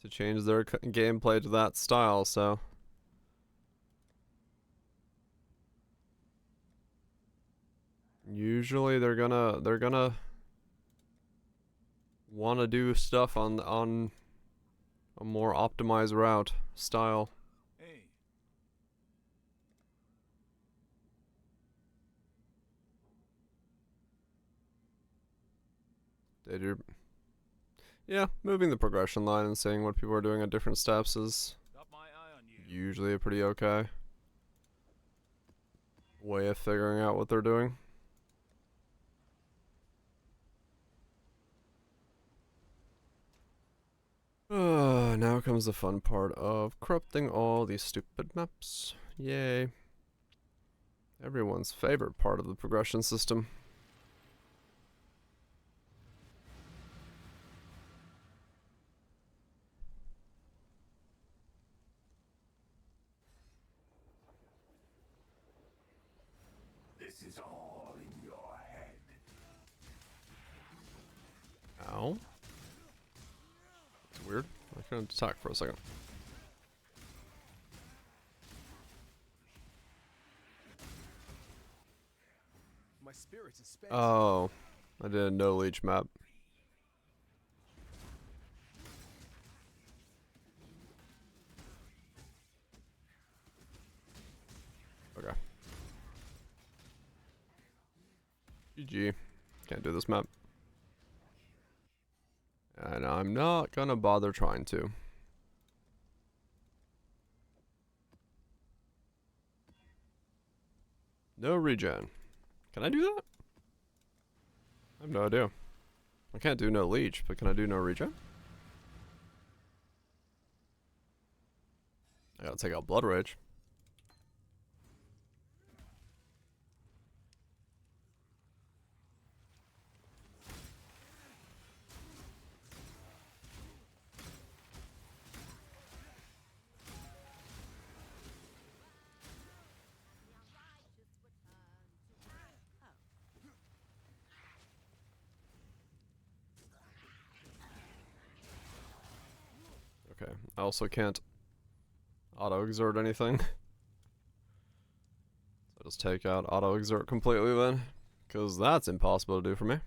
to change their gameplay to that style, so usually they're gonna want to do stuff on a more optimized route style. Hey. Yeah, moving the progression line and seeing what people are doing at different steps is Got my eye on you. usually a pretty okay way of figuring out what they're doing. Now comes the fun part of corrupting all these stupid maps. Yay. Everyone's favorite part of the progression system. This is all in your head. Ow. It's weird. I couldn't attack for a second. My spirit is spent. Oh, I did a no leech map. Okay. GG. Can't do this map. And I'm not gonna bother trying to. No regen. Can I do that? I have no idea. I can't do no leech, but can I do no regen? I gotta take out Blood Rage. Okay, I also can't auto-exert anything. So I'll just take out auto-exert completely then, because that's impossible to do for me.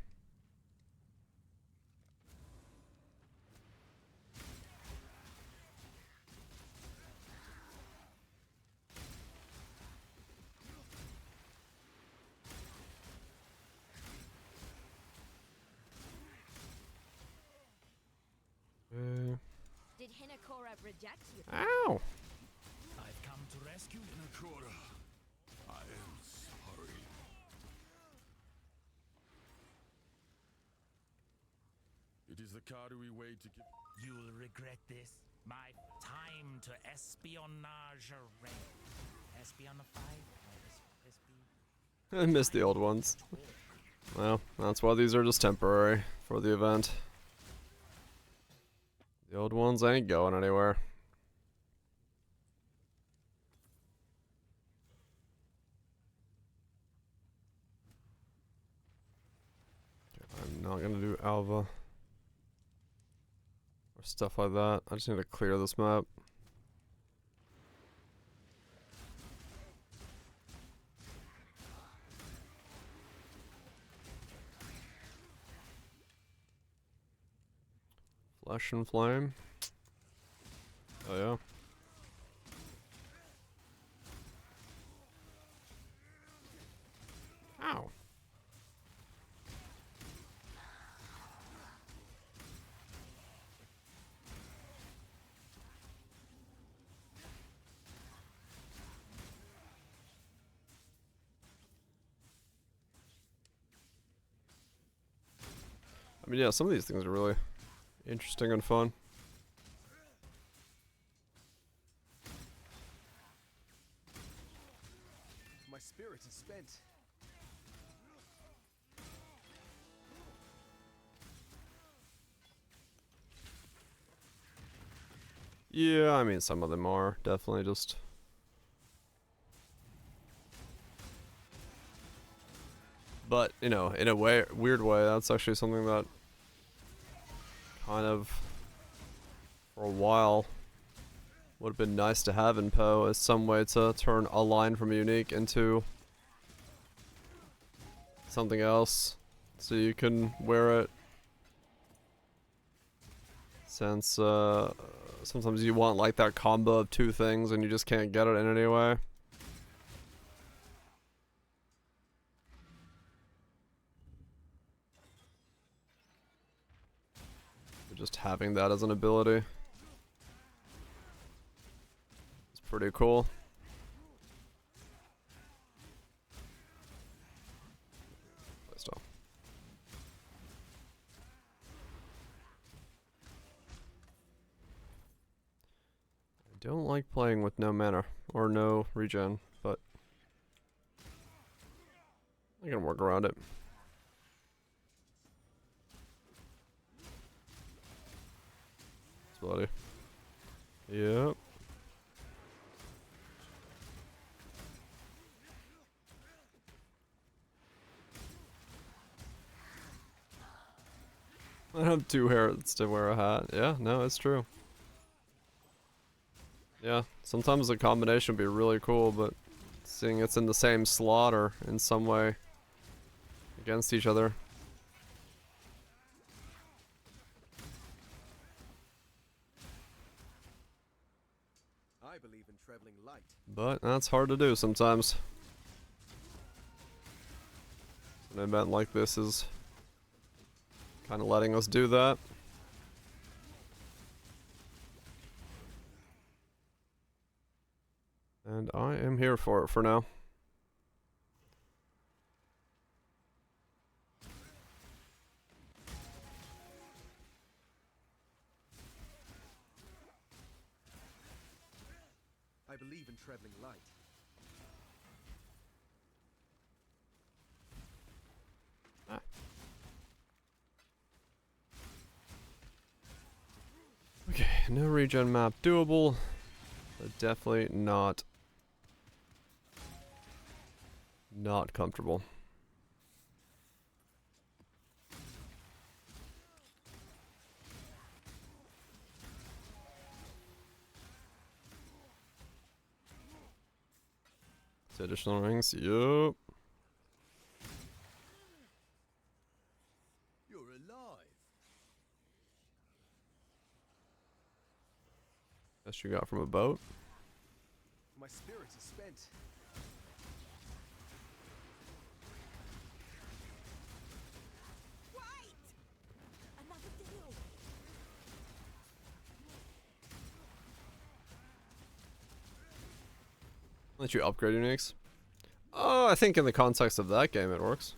Did Hinakora reject you? Ow! I've come to rescue Nakora, I am sorry. It is the Karui way to give. You'll regret this. My time to espionage a reign. Espionify? I miss the old ones. Well, that's why these are just temporary for the event. The old ones ain't going anywhere. Okay, I'm not gonna do Alva or stuff like that. I just need to clear this map. Flesh and Flame. Oh yeah. Ow. I mean, yeah, some of these things are really interesting and fun. My spirit is spent. Yeah, I mean, some of them are definitely just But, you know, in a weird way, that's actually something that kind of, for a while, would have been nice to have in Poe as some way to turn a line from unique into something else, so you can wear it. Since sometimes you want like that combo of two things and you just can't get it in any way. Just having that as an ability is pretty cool. Playstyle. I don't like playing with no mana or no regen, but I can work around it. Buddy. Yep. I have two hairs to wear a hat. Yeah, no, it's true. Yeah, sometimes the combination would be really cool, but seeing it's in the same slot or in some way against each other. I believe in traveling light. But that's hard to do sometimes. An event like this is kind of letting us do that. And I am here for it for now. I believe in traveling light. Ah. Okay, no regen map doable, but definitely not comfortable. So additional rings, yup. You're alive. Best you got from a boat. My spirit is spent. Wait! Another deal. Let you upgrade uniques. Oh, I think in the context of that game it works.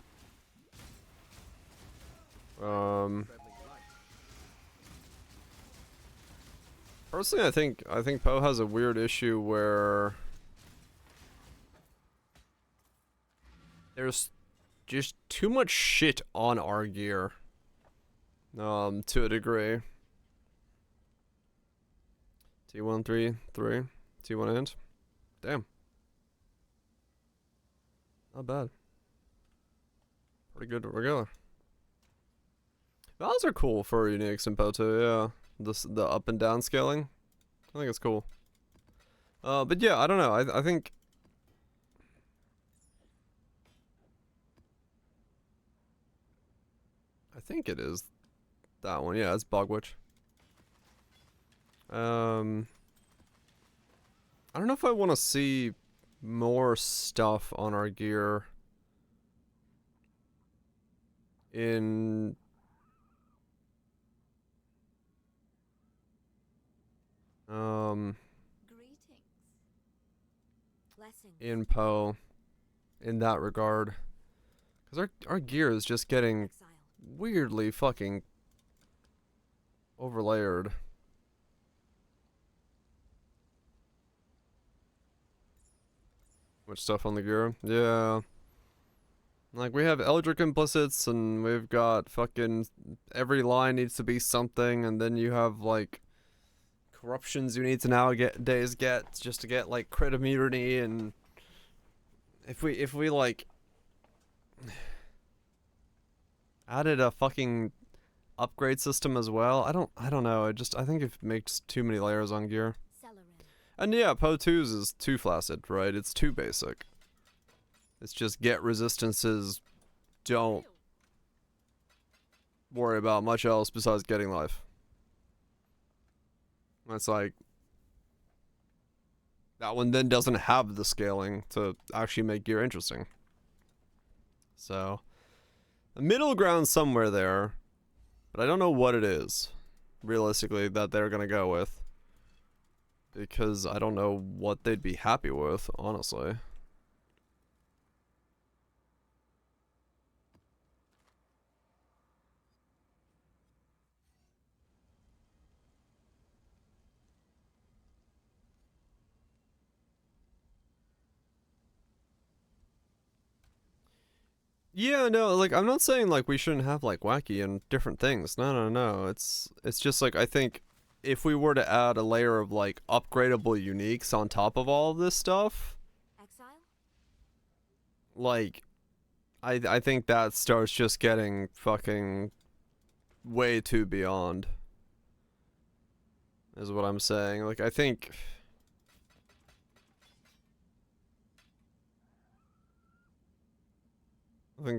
Personally, I think Poe has a weird issue where there's just too much shit on our gear. To a degree. T133, T1 int. Damn. Not bad. Pretty good regular. Those are cool for uniques in Poe too, yeah. The up and down scaling. I think it's cool. But yeah, I don't know. I think it is that one. Yeah, it's Bogwitch. I don't know if I want to see more stuff on our gear in Greetings. Blessings. in Poe in that regard, because our gear is just getting Exile. weirdly fucking overlayered. Much stuff on the gear. Yeah. Like, we have Eldritch Implicits, and we've got fucking every line needs to be something, and then you have, like, corruptions you need to nowadays get just to get, like, crit immunity, and if we, like... Added a fucking upgrade system as well. I don't know. I think it makes too many layers on gear. And yeah, Poe 2's is too flaccid, right? It's too basic. It's just get resistances, don't worry about much else besides getting life. That's like, that one then doesn't have the scaling to actually make gear interesting. So, a middle ground somewhere there, but I don't know what it is, realistically, that they're gonna go with. Because I don't know what they'd be happy with, honestly. Yeah, no, like, I'm not saying, like, we shouldn't have, like, wacky and different things. No, no, no. It's just, like, I think if we were to add a layer of, like, upgradable uniques on top of all of this stuff, Exile? like, I think that starts just getting fucking way too beyond, is what I'm saying. Like, I think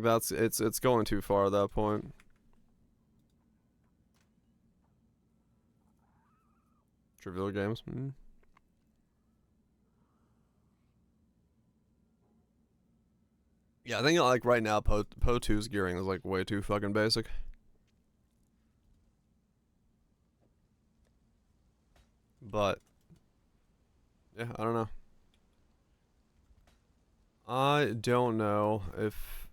that's it's going too far at that point. Trivial games. Yeah, I think like right now Poe 2's gearing is like way too fucking basic. But yeah, I don't know. I don't know if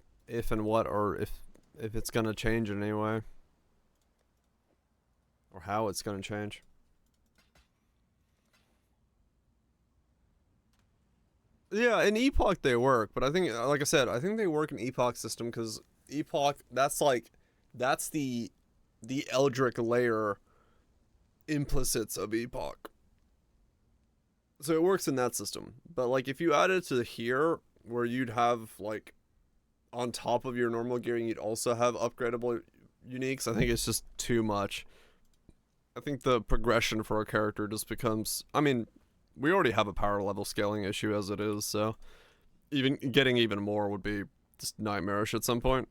and what, or if it's gonna change in any way, or how it's gonna change. Yeah, in Epoch they work, but I think, like I said, I think they work in Epoch system because Epoch, that's the Eldritch layer implicits of Epoch. So it works in that system. But like if you add it to here, where you'd have like on top of your normal gearing, you'd also have upgradable uniques, I think it's just too much. I think the progression for a character just becomes, I mean, we already have a power level scaling issue as it is, so even getting even more would be just nightmarish at some point.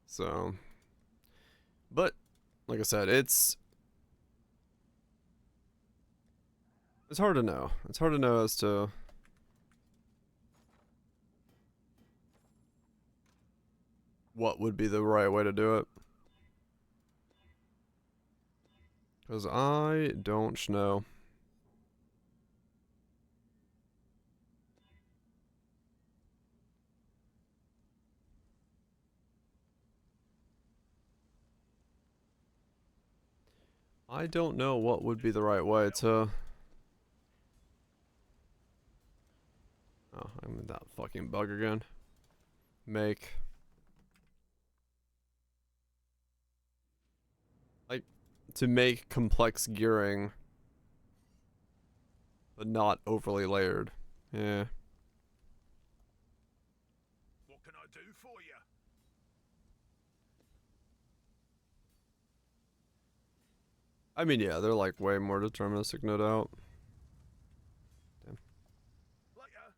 So, but like I said, it's hard to know. It's hard to know as to what would be the right way to do it. Because I don't know. I don't know what would be the right way to... Oh, I'm in that fucking bug again. Make... like, to make complex gearing, but not overly layered. Yeah. What can I do for you? I mean, yeah, they're like way more deterministic, no doubt. Damn. Later.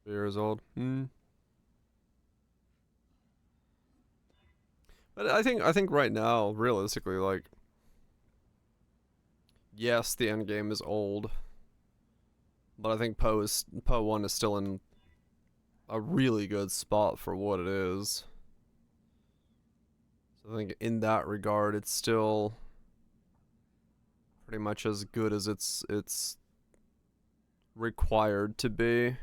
3 years old. But I think right now, realistically, like, yes, the end game is old, but I think Poe 1 is still in a really good spot for what it is. So I think in that regard, it's still pretty much as good as it's required to be.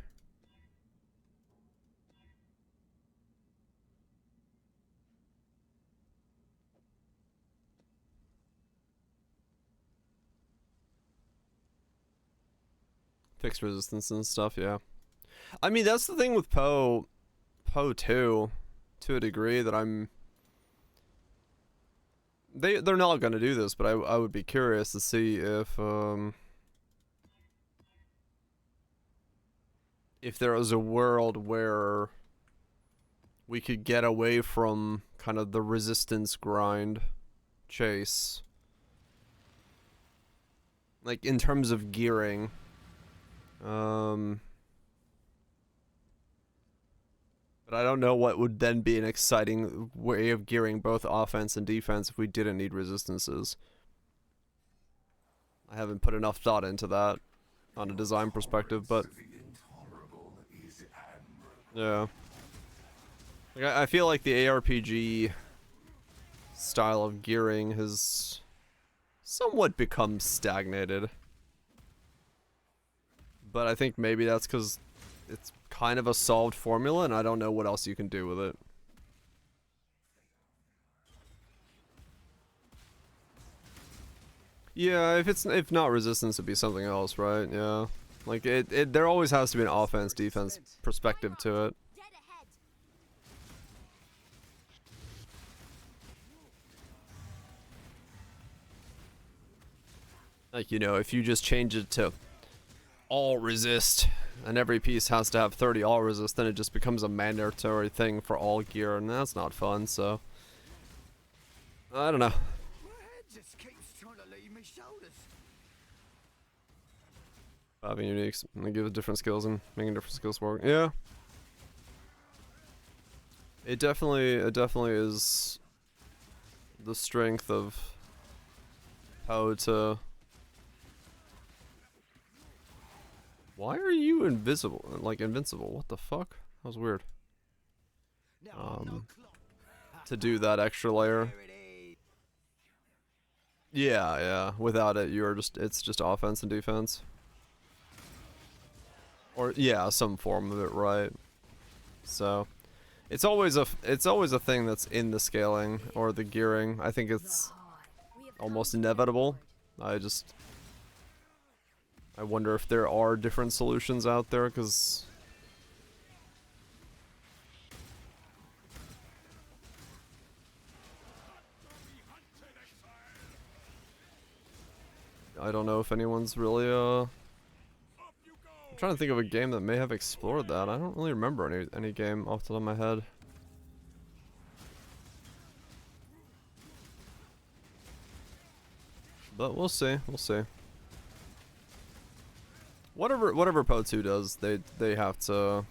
Fixed resistance and stuff, yeah. I mean, that's the thing with Poe 2, to a degree, that I'm... They're not gonna do this, but I would be curious to see if, if there was a world where we could get away from kind of the resistance grind chase. Like in terms of gearing. But I don't know what would then be an exciting way of gearing both offense and defense if we didn't need resistances. I haven't put enough thought into that on a design perspective, but yeah. Like, I feel like the ARPG style of gearing has somewhat become stagnated. But I think maybe that's because it's kind of a solved formula and I don't know what else you can do with it. Yeah, if not resistance, it'd be something else, right? Yeah. Like there always has to be an offense defense perspective to it. Like, you know, if you just change it to all resist and every piece has to have 30 all resist, then it just becomes a mandatory thing for all gear, and that's not fun, so I don't know. My head just keeps trying to leave me shoulders. Having uniques and give it different skills and making different skills work. Yeah. It definitely is the strength of how to. Why are you invisible? Like invincible? What the fuck? That was weird. To do that extra layer. Yeah, yeah. Without it, it's just offense and defense. Or yeah, some form of it, right? So, it's always a thing that's in the scaling or the gearing. I think it's almost inevitable. I wonder if there are different solutions out there, because I don't know if anyone's really I'm trying to think of a game that may have explored that. I don't really remember any game off the top of my head. But we'll see, we'll see. Whatever Po2 does, they have to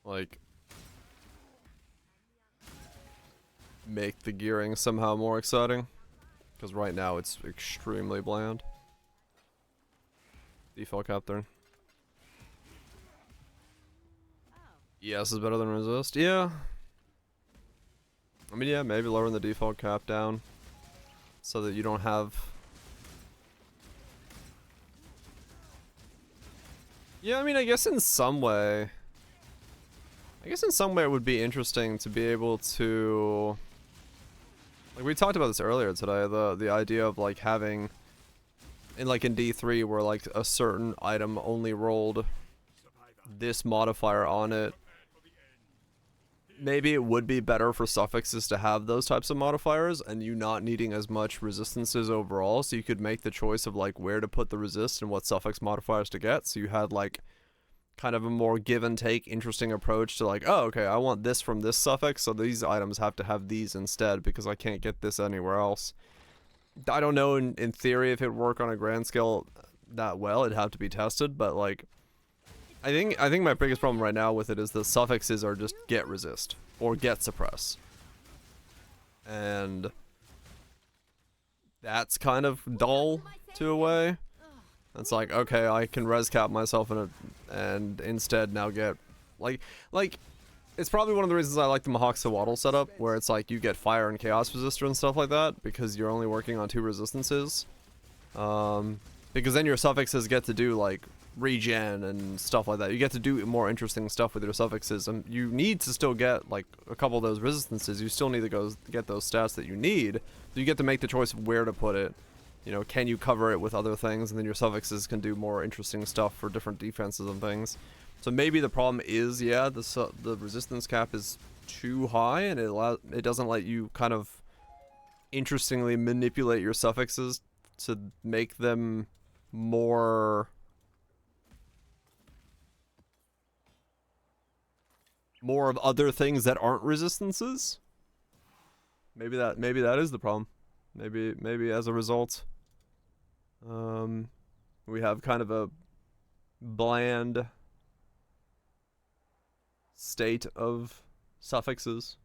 like make the gearing somehow more exciting, because right now it's extremely bland. Default captain. Yes is better than resist. Yeah. I mean, yeah, maybe lowering the default cap down so that you don't have. Yeah, I mean, I guess in some way it would be interesting to be able to, like, we talked about this earlier today, the idea of like having in D3 where like a certain item only rolled this modifier on it. Maybe it would be better for suffixes to have those types of modifiers and you not needing as much resistances overall, so you could make the choice of like where to put the resist and what suffix modifiers to get, so you had like kind of a more give and take interesting approach to like, oh, okay, I want this from this suffix, so these items have to have these instead because I can't get this anywhere else. I don't know in theory if it would work on a grand scale that well. It'd have to be tested, but like I think my biggest problem right now with it is the suffixes are just get resist or get suppress. And that's kind of dull to a way. It's like, okay, I can res cap myself in and instead now get like it's probably one of the reasons I like the Mahawk-Sawaddle setup, where it's like you get fire and chaos resistor and stuff like that because you're only working on 2 resistances. Because then your suffixes get to do like regen and stuff like that. You get to do more interesting stuff with your suffixes, and you need to still get like a couple of those resistances. You still need to go get those stats that you need. So you get to make the choice of where to put it. You know, can you cover it with other things, and then your suffixes can do more interesting stuff for different defenses and things. So maybe the problem is, yeah, the resistance cap is too high, and it doesn't let you kind of interestingly manipulate your suffixes to make them more of other things that aren't resistances. Maybe that is the problem. Maybe as a result, we have kind of a bland state of suffixes.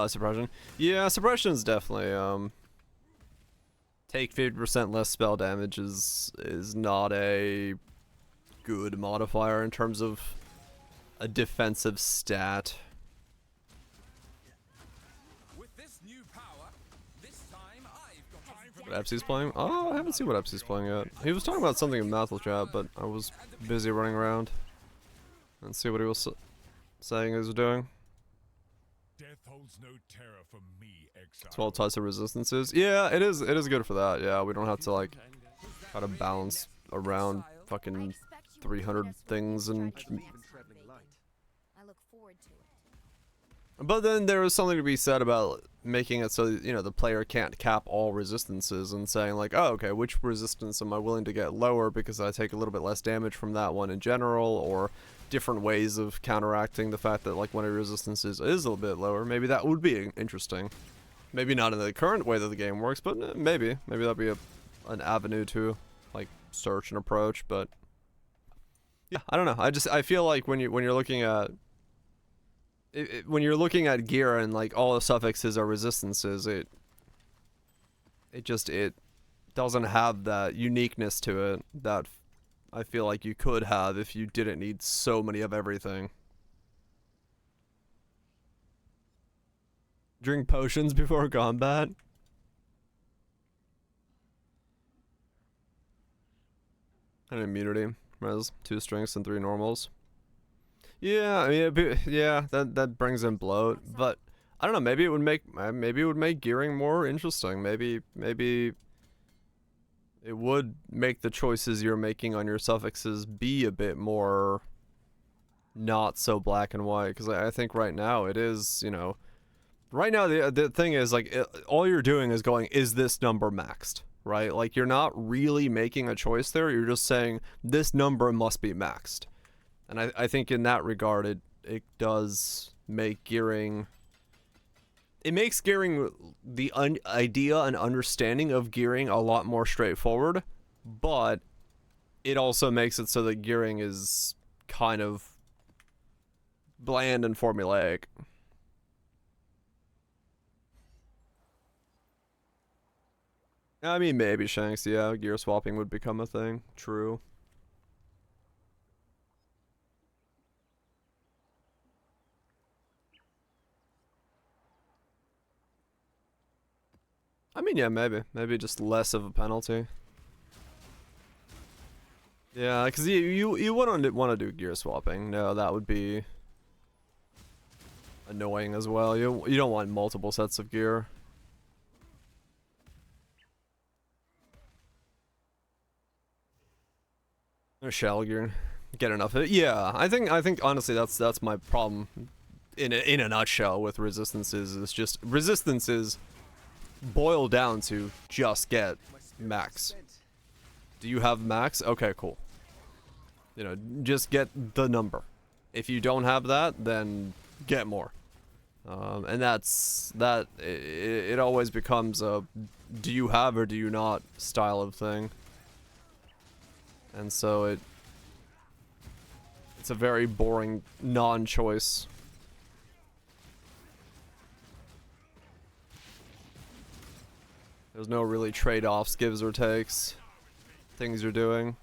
Suppression. Yeah, suppression is definitely take 50% less spell damage is not a good modifier in terms of a defensive stat. With this new power, this time I've got time for What Epsy's playing? Oh, I haven't seen what Epsy's playing yet. He was talking about something in Mathel chat, but I was busy running around. Let's see what he was saying he was doing. Death holds no terror for me, Exile. 12 types of resistances. Yeah, it is good for that. Yeah, we don't have to like try to balance around fucking 300 things and I look forward to it. but then there is something to be said about making it so, you know, the player can't cap all resistances and saying like, oh, okay, which resistance am I willing to get lower because I take a little bit less damage from that one in general, or different ways of counteracting the fact that like one of your resistances is a little bit lower. Maybe that would be interesting. Maybe not in the current way that the game works, but maybe that'd be an avenue to like search and approach. But yeah, I don't know. I feel like when you're looking at when you're looking at gear and like all the suffixes are resistances, it doesn't have that uniqueness to it that I feel like you could have if you didn't need so many of everything. Drink potions before combat? An immunity. Res, 2 strengths and 3 normals. Yeah, I mean, yeah, that brings in bloat, but I don't know, maybe it would make gearing more interesting. Maybe it would make the choices you're making on your suffixes be a bit more not so black and white, because I think right now it is, you know, right now the thing is like all you're doing is going, is this number maxed, right? Like you're not really making a choice there, you're just saying this number must be maxed. And I think in that regard it does make gearing, it makes gearing, the idea and understanding of gearing a lot more straightforward, but it also makes it so that gearing is kind of bland and formulaic. I mean, maybe Shanks, yeah, gear swapping would become a thing. True. I mean, yeah, maybe just less of a penalty. Yeah, because you wouldn't want to do gear swapping. No, that would be annoying as well. You don't want multiple sets of gear. Or shell gear, get enough of it. Yeah, I think honestly that's my problem in a nutshell with resistances. Is just resistances boil down to just get max. Do you have max? Okay, cool. You know, just get the number. If you don't have that, then get more. And that's that. It always becomes a do you have or do you not style of thing. And so it's a very boring non-choice. There's no really trade-offs, gives or takes, things you're doing.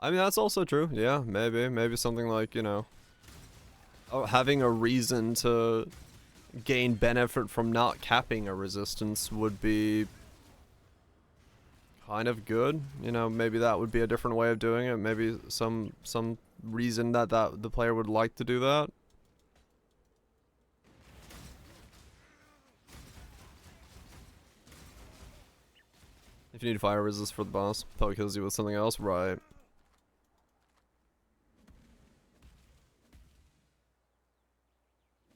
I mean, that's also true. Yeah, maybe something like, you know, having a reason to gain benefit from not capping a resistance would be kind of good. You know, maybe that would be a different way of doing it. Maybe some reason that the player would like to do that. If you need fire resist for the boss, probably kills you with something else, right?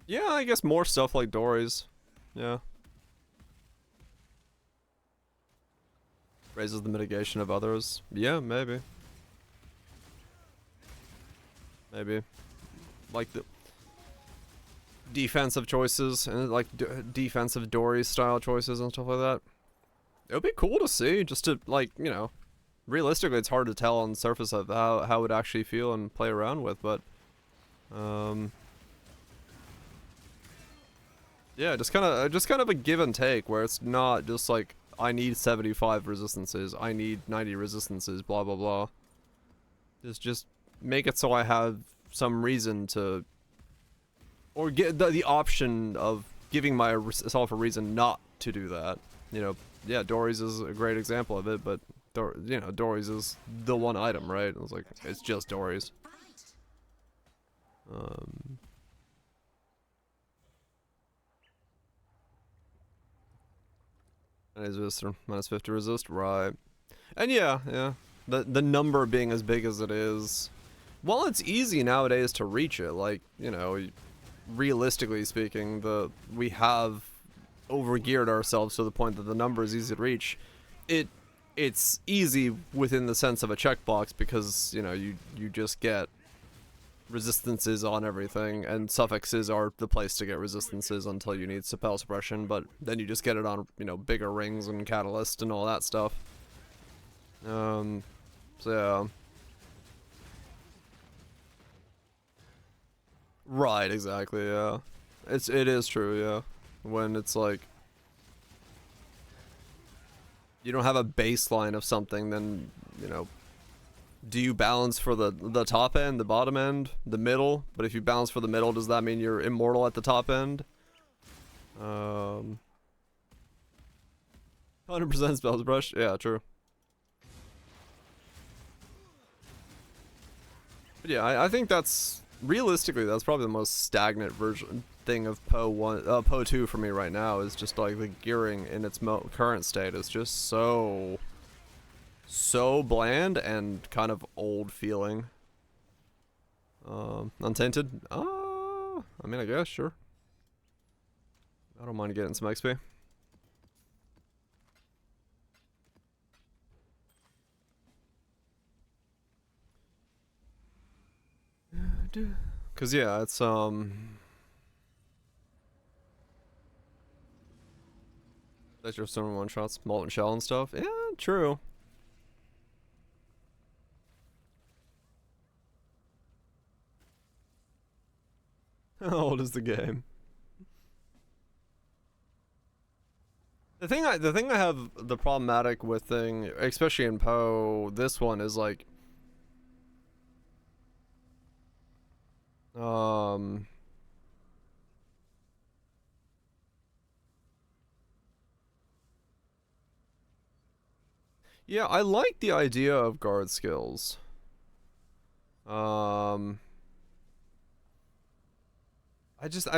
Yeah, I guess more stuff like Dory's. Yeah. Raises the mitigation of others. Yeah, maybe. Maybe. Like the defensive choices and like defensive Dory style choices and stuff like that. It would be cool to see, just to like, you know, realistically it's hard to tell on the surface of how it would actually feel and play around with, but yeah, just kind of a give and take where it's not just like I need 75 resistances, I need 90 resistances, blah blah blah. Just make it so I have some reason to, or get the option of giving myself a reason not to do that. You know, yeah, Dory's is a great example of it, but you know, Dory's is the one item, right? It was like, it's just Dory's. Minus 50 resist, right? And yeah, the number being as big as it is, while it's easy nowadays to reach it, like, you know, realistically speaking, we have overgeared ourselves to the point that the number is easy to reach. It's easy within the sense of a checkbox because, you know, you just get resistances on everything, and suffixes are the place to get resistances until you need spell suppression, but then you just get it on, you know, bigger rings and catalyst and all that stuff. So yeah. Right, exactly, yeah. It is true, yeah. When it's like you don't have a baseline of something, then, you know, do you balance for the top end, the bottom end, the middle? But if you balance for the middle, does that mean you're immortal at the top end? 100% spells brush, yeah, true. But yeah, I think that's realistically that's probably the most stagnant thing of Poe 2 for me right now, is just like the gearing in its current state is just so bland and kind of old feeling. Untainted? I mean, I guess, sure. I don't mind getting some XP. Cause yeah, it's that's your some one shots, molten shell and stuff. Yeah, true. How old is the game? The thing I have the problematic with thing, especially in Poe, this one is like yeah, I like the idea of guard skills. I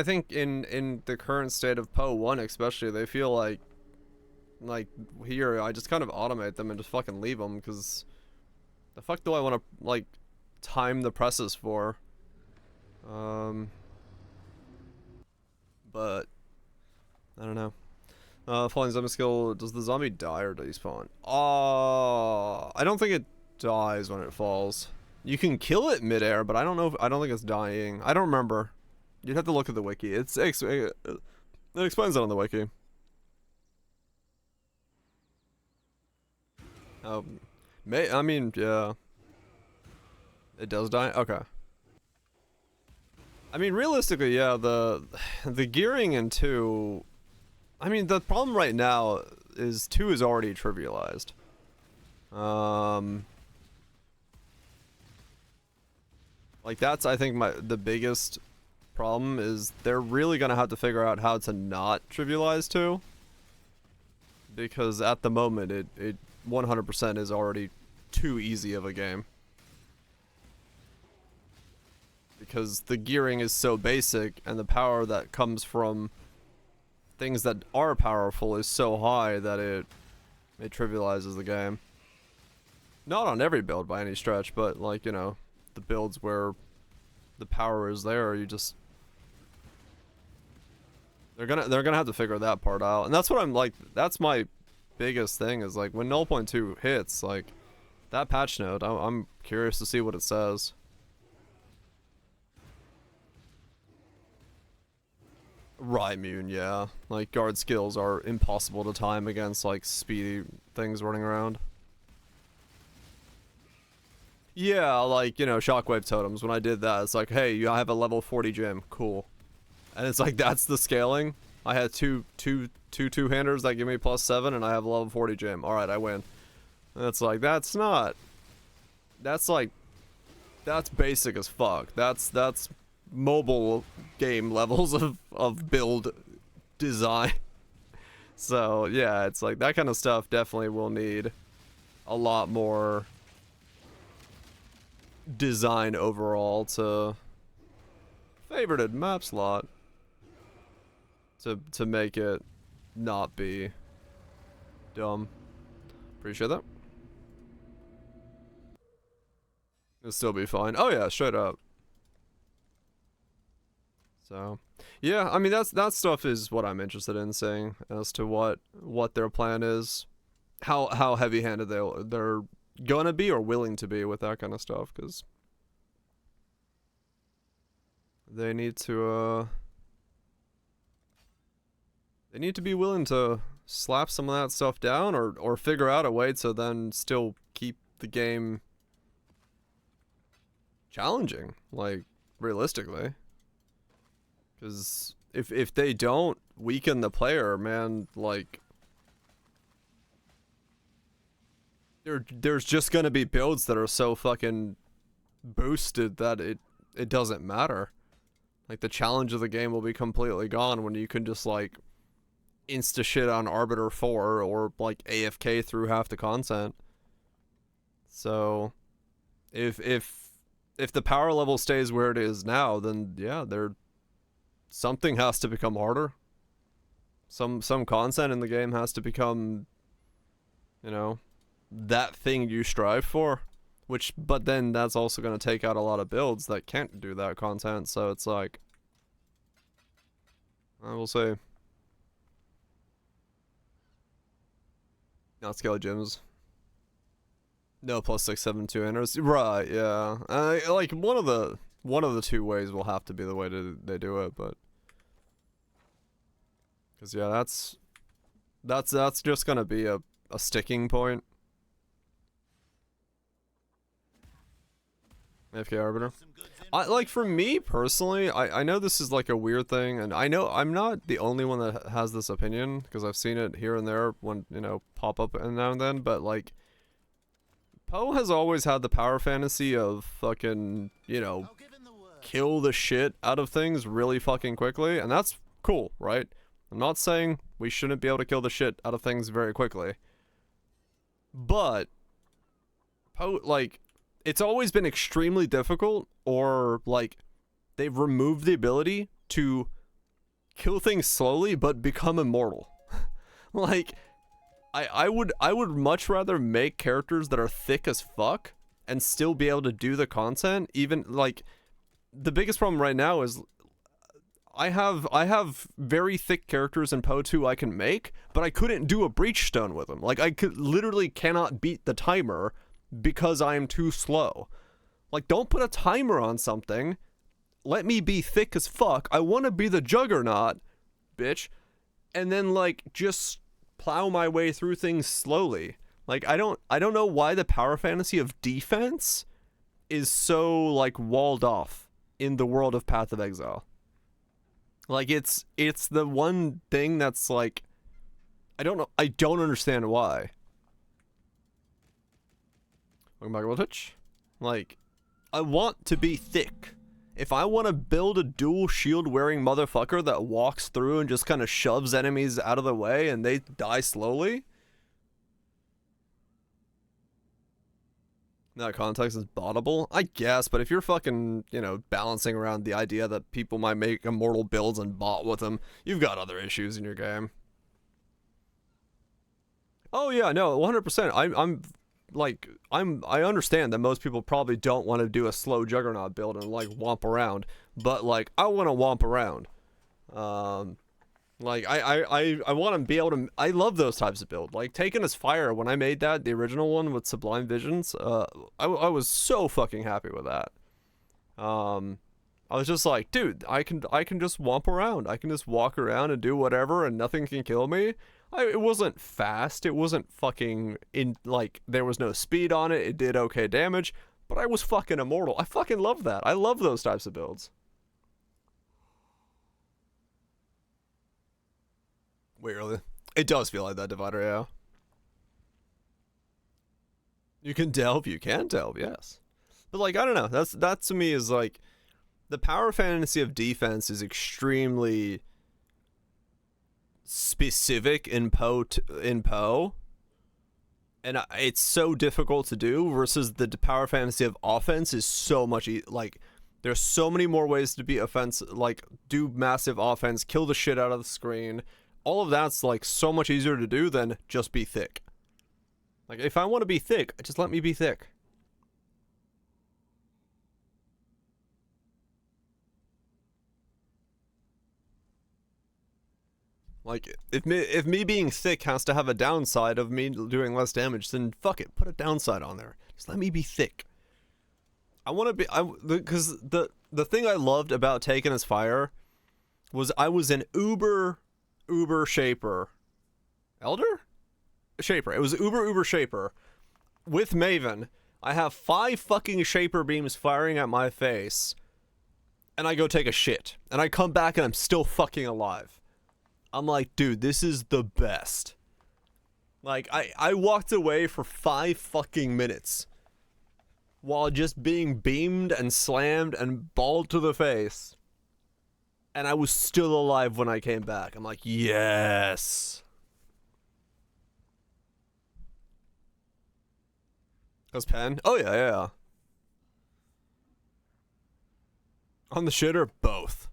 think in the current state of Poe 1 especially, they feel like here I just kind of automate them and just fucking leave them, because the fuck do I want to like time the presses for? But I don't know. Falling zombie skill, does the zombie die or despawn? I don't think it dies when it falls. You can kill it midair, but I don't know I don't think it's dying. I don't remember. You'd have to look at the wiki. It explains it on the wiki. I mean, yeah. It does die? Okay. I mean, realistically, yeah, the gearing in 2... I mean, the problem right now is 2 is already trivialized. Like, that's, I think, the biggest problem is they're really gonna have to figure out how to not trivialize 2. Because at the moment, it 100% is already too easy of a game. Because the gearing is so basic, and the power that comes from things that are powerful is so high that It trivializes the game. Not on every build by any stretch, but like, you know, the builds where the power is there, you just they're gonna have to figure that part out. And that's what I'm like, that's my biggest thing is like when 0.2 hits, like that patch note, I'm curious to see what it says. Rymune, yeah. Like guard skills are impossible to time against like speedy things running around. Yeah, like, you know, shockwave totems. When I did that, it's like, hey, you have a level 40 gym. Cool. And it's like, that's the scaling. I had two two-handers that give me +7, and I have a level 40 gym. Alright, I win. And it's like, that's not... That's like... That's basic as fuck. That's mobile game levels of build design. So, yeah, it's like, that kind of stuff definitely will need a lot more design overall to favorited map slot to make it not be dumb. Appreciate that. It'll still be fine. Oh yeah, straight up. So yeah, I mean that stuff is what I'm interested in seeing as to what their plan is, how heavy-handed they're gonna be or willing to be with that kind of stuff, because they need to be willing to slap some of that stuff down or figure out a way to then still keep the game challenging, like realistically, because if they don't weaken the player, man, like there's just gonna be builds that are so fucking boosted that it doesn't matter. Like the challenge of the game will be completely gone when you can just like insta shit on Arbiter 4 or like AFK through half the content. So if the power level stays where it is now, then yeah, something has to become harder. Some content in the game has to become, you know, that thing you strive for, but then that's also going to take out a lot of builds that can't do that content, so it's like, I will say, not scale gyms. No +6, 7, 2 enters. Right, yeah. Like one of the two ways will have to be the way they do it, but because yeah, that's just gonna be a sticking point. AFK Arbiter. Like for me personally, I know this is like a weird thing, and I know I'm not the only one that has this opinion, because I've seen it here and there when, you know, pop up now and then, but like Poe has always had the power fantasy of fucking, you know, kill the shit out of things really fucking quickly, and that's cool, right? I'm not saying we shouldn't be able to kill the shit out of things very quickly, but Poe, like, it's always been extremely difficult, or like they've removed the ability to kill things slowly but become immortal. Like I would much rather make characters that are thick as fuck and still be able to do the content. Even like the biggest problem right now is I have very thick characters in Poe 2 I can make, but I couldn't do a Breachstone with them. Like I literally cannot beat the timer because I am too slow. Like, don't put a timer on something. Let me be thick as fuck. I want to be the Juggernaut, bitch. And then like just plow my way through things slowly. Like I don't know why the power fantasy of defense is so like walled off in the world of Path of Exile. Like it's the one thing that's like, I don't understand why. Welcome back, Twitch. Like, I want to be thick. If I want to build a dual shield wearing motherfucker that walks through and just kind of shoves enemies out of the way and they die slowly, that context is bottable, I guess. But if you're fucking, you know, balancing around the idea that people might make immortal builds and bot with them, you've got other issues in your game. Oh yeah, no, 100%. I understand that most people probably don't want to do a slow Juggernaut build and like womp around, but like I want to womp around. Like I want to be able to. I love those types of build. Like Taken as Fire, when I made that, the original one with Sublime Visions, I was so fucking happy with that. I was just like, dude, I can just womp around. I can just walk around and do whatever, and nothing can kill me. It wasn't fast. It wasn't fucking like there was no speed on it. It did okay damage, but I was fucking immortal. I fucking love that. I love those types of builds. Wait, really? It does feel like that, Divider, yeah. You can delve, yes. But like, I don't know. That to me is like the power fantasy of defense is extremely specific in Poe. And it's so difficult to do versus the power fantasy of offense is so much like there's so many more ways to be offense, like do massive offense, kill the shit out of the screen. All of that's like so much easier to do than just be thick. Like if I want to be thick, just let me be thick. Like if me being thick has to have a downside of me doing less damage, then fuck it, put a downside on there. Just let me be thick. I want to be because the thing I loved about Taken as Fire was I was an uber shaper. Elder? Shaper. It was uber shaper. With Maven, I have 5 fucking shaper beams firing at my face, and I go take a shit. And I come back and I'm still fucking alive. I'm like, dude, this is the best. Like, I walked away for 5 fucking minutes while just being beamed and slammed and balled to the face. And I was still alive when I came back. I'm like, yes. That's pen? Oh, yeah. On the shitter? Both.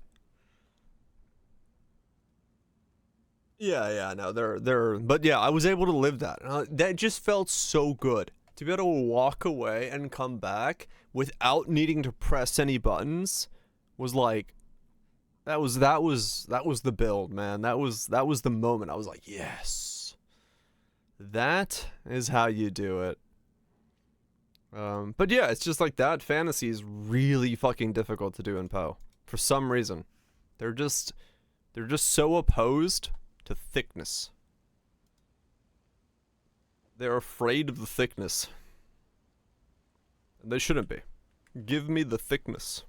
Yeah, no, they're, but yeah, I was able to live that. That just felt so good. To be able to walk away and come back without needing to press any buttons was like, that was the build, man. That was the moment. I was like, yes. That is how you do it. But yeah, it's just like that fantasy is really fucking difficult to do in Poe. For some reason. They're just so opposed to thickness. They're afraid of the thickness. And they shouldn't be. Give me the thickness.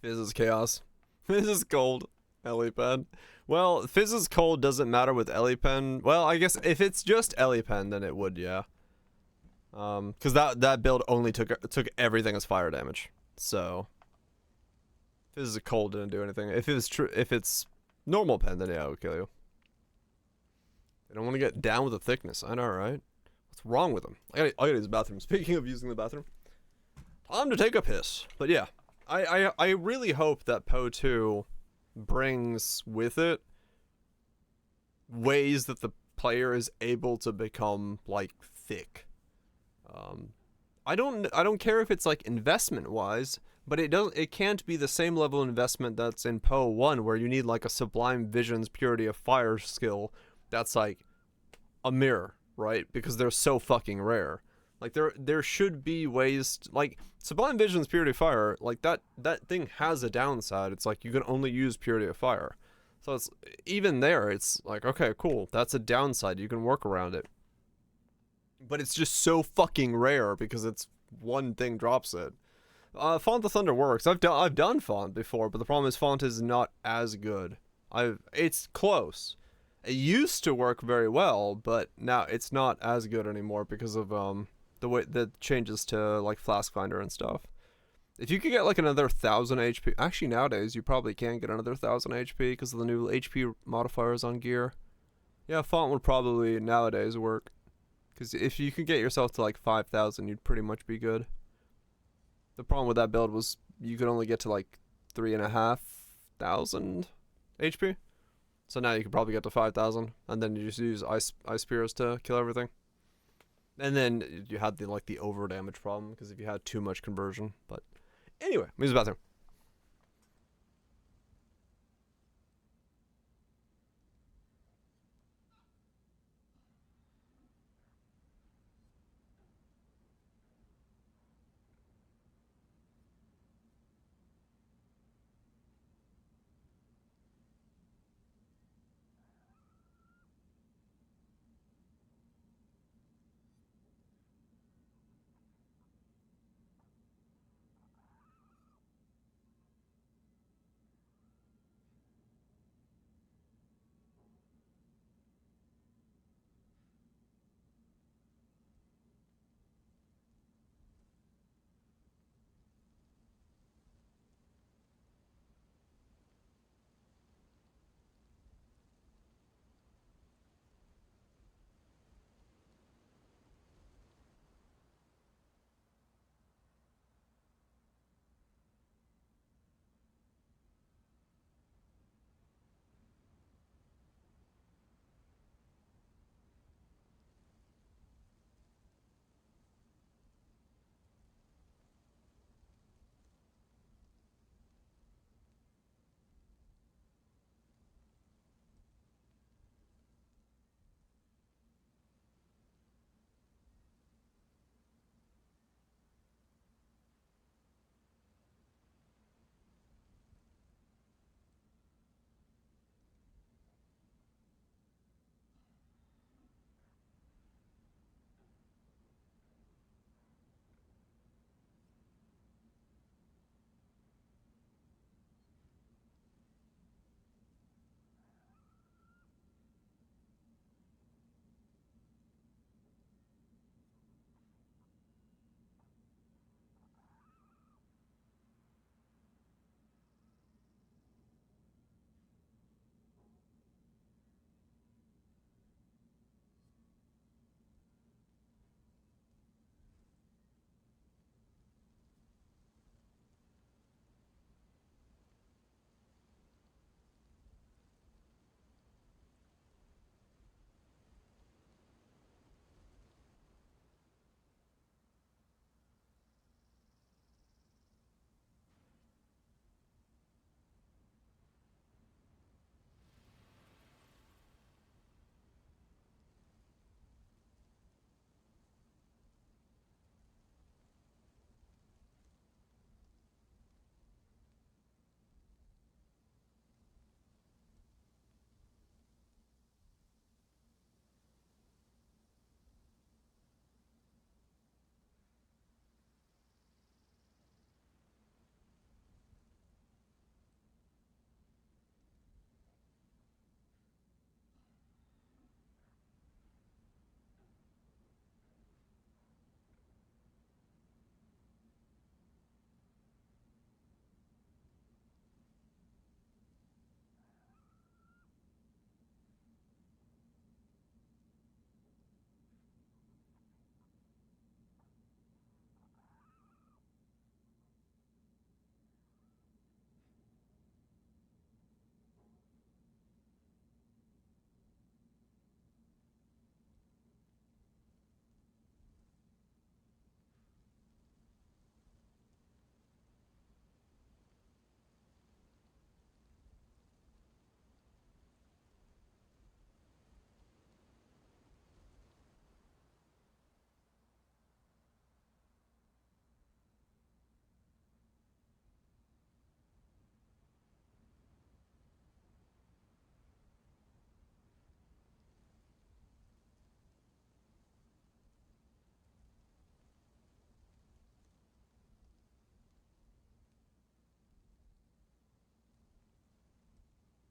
Fizz is chaos. Fizz is cold. Elipen. Well, Fizz is cold doesn't matter with Elipen. Well, I guess if it's just Elipen, then it would, yeah. Because that build only took everything as fire damage. So Fizz is cold didn't do anything. If it's normal pen, then yeah, it would kill you. They don't want to get down with the thickness. I know, right? What's wrong with them? I gotta use the bathroom. Speaking of using the bathroom, time to take a piss. But yeah, I really hope that Poe 2 brings with it ways that the player is able to become like thick. I don't care if it's like investment wise, but it can't be the same level of investment that's in Poe 1 where you need like a Sublime Visions Purity of Fire skill that's like a mirror, right? Because they're so fucking rare. Like there should be ways like Sublime Visions Purity of Fire, like that thing has a downside. It's like you can only use Purity of Fire. So it's even there, it's like, okay, cool. That's a downside. You can work around it. But it's just so fucking rare because it's one thing drops it. Font of Thunder works. I've done Font before, but the problem is Font is not as good. It's close. It used to work very well, but now it's not as good anymore because of the way that changes to like Flask Finder and stuff. If you could get like another 1000 HP, actually nowadays you probably can get another 1000 HP because of the new HP modifiers on gear. Yeah, Font would probably nowadays work. Because if you could get yourself to like 5000, you'd pretty much be good. The problem with that build was you could only get to like 3500 HP. So now you could probably get to 5,000, and then you just use ice spears to kill everything. And then you had the like the over damage problem because if you had too much conversion. But anyway, use the bathroom.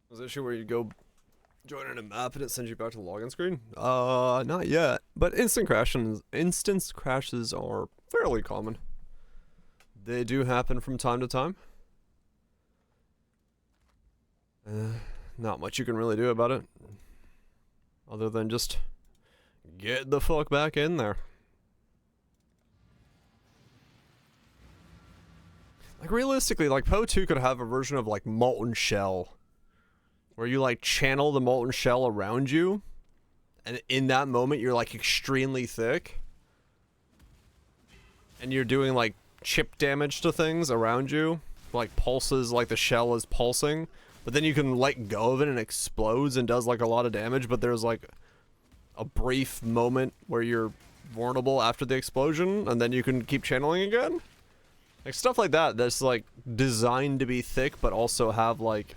Was the issue where you go join in a map and it sends you back to the login screen? Not yet. But instance crashes are fairly common. They do happen from time to time. Not much you can really do about it. Other than just get the fuck back in there. Like realistically, like Poe 2 could have a version of like Molten Shell, where you like channel the molten shell around you, and in that moment you're like extremely thick, and you're doing like chip damage to things around you, like pulses, like the shell is pulsing, but then you can let go of it and it explodes and does like a lot of damage, but there's like a brief moment where you're vulnerable after the explosion, and then you can keep channeling again. Like stuff like that that's like designed to be thick but also have like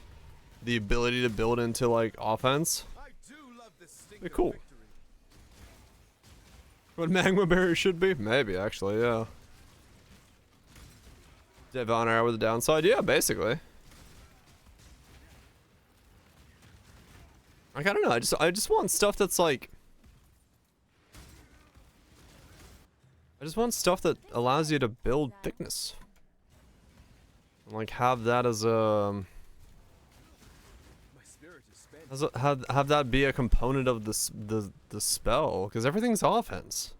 the ability to build into like offense. Be cool. What magma barrier should be? Maybe actually, yeah. Devon arrow with the downside? Yeah, basically. Like, I don't know, I just want stuff that's like, I just want stuff that allows you to build thickness. And like have that as a have that be a component of the spell, because everything's offense.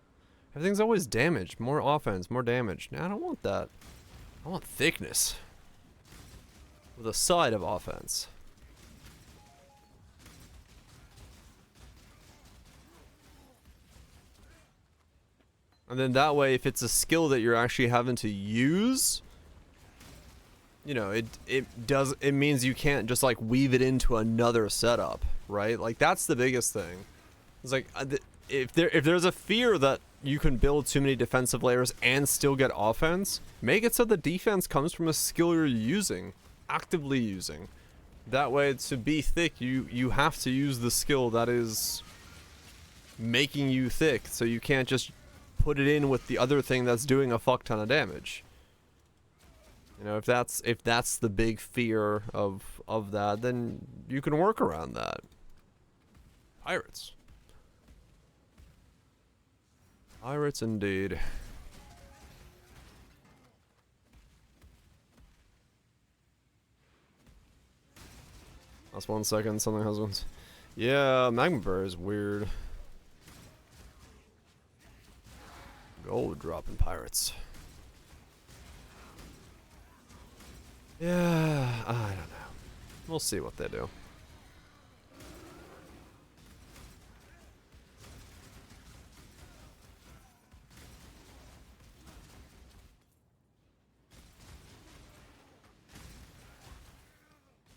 Everything's always damage, more offense, more damage. Nah, I don't want that. I want thickness with a side of offense. And then that way, if it's a skill that you're actually having to use, you know, it means you can't just like weave it into another setup, right? Like that's the biggest thing. It's like if there's a fear that you can build too many defensive layers and still get offense, make it so the defense comes from a skill you're using, actively using. That way, to be thick, you have to use the skill that is making you thick, so you can't just put it in with the other thing that's doing a fuck ton of damage. You know, if that's the big fear of that, then you can work around that. Pirates. Pirates indeed. Last 1 second, something husbands. Yeah, magma bear is weird. Gold dropping pirates. Yeah, I don't know. We'll see what they do.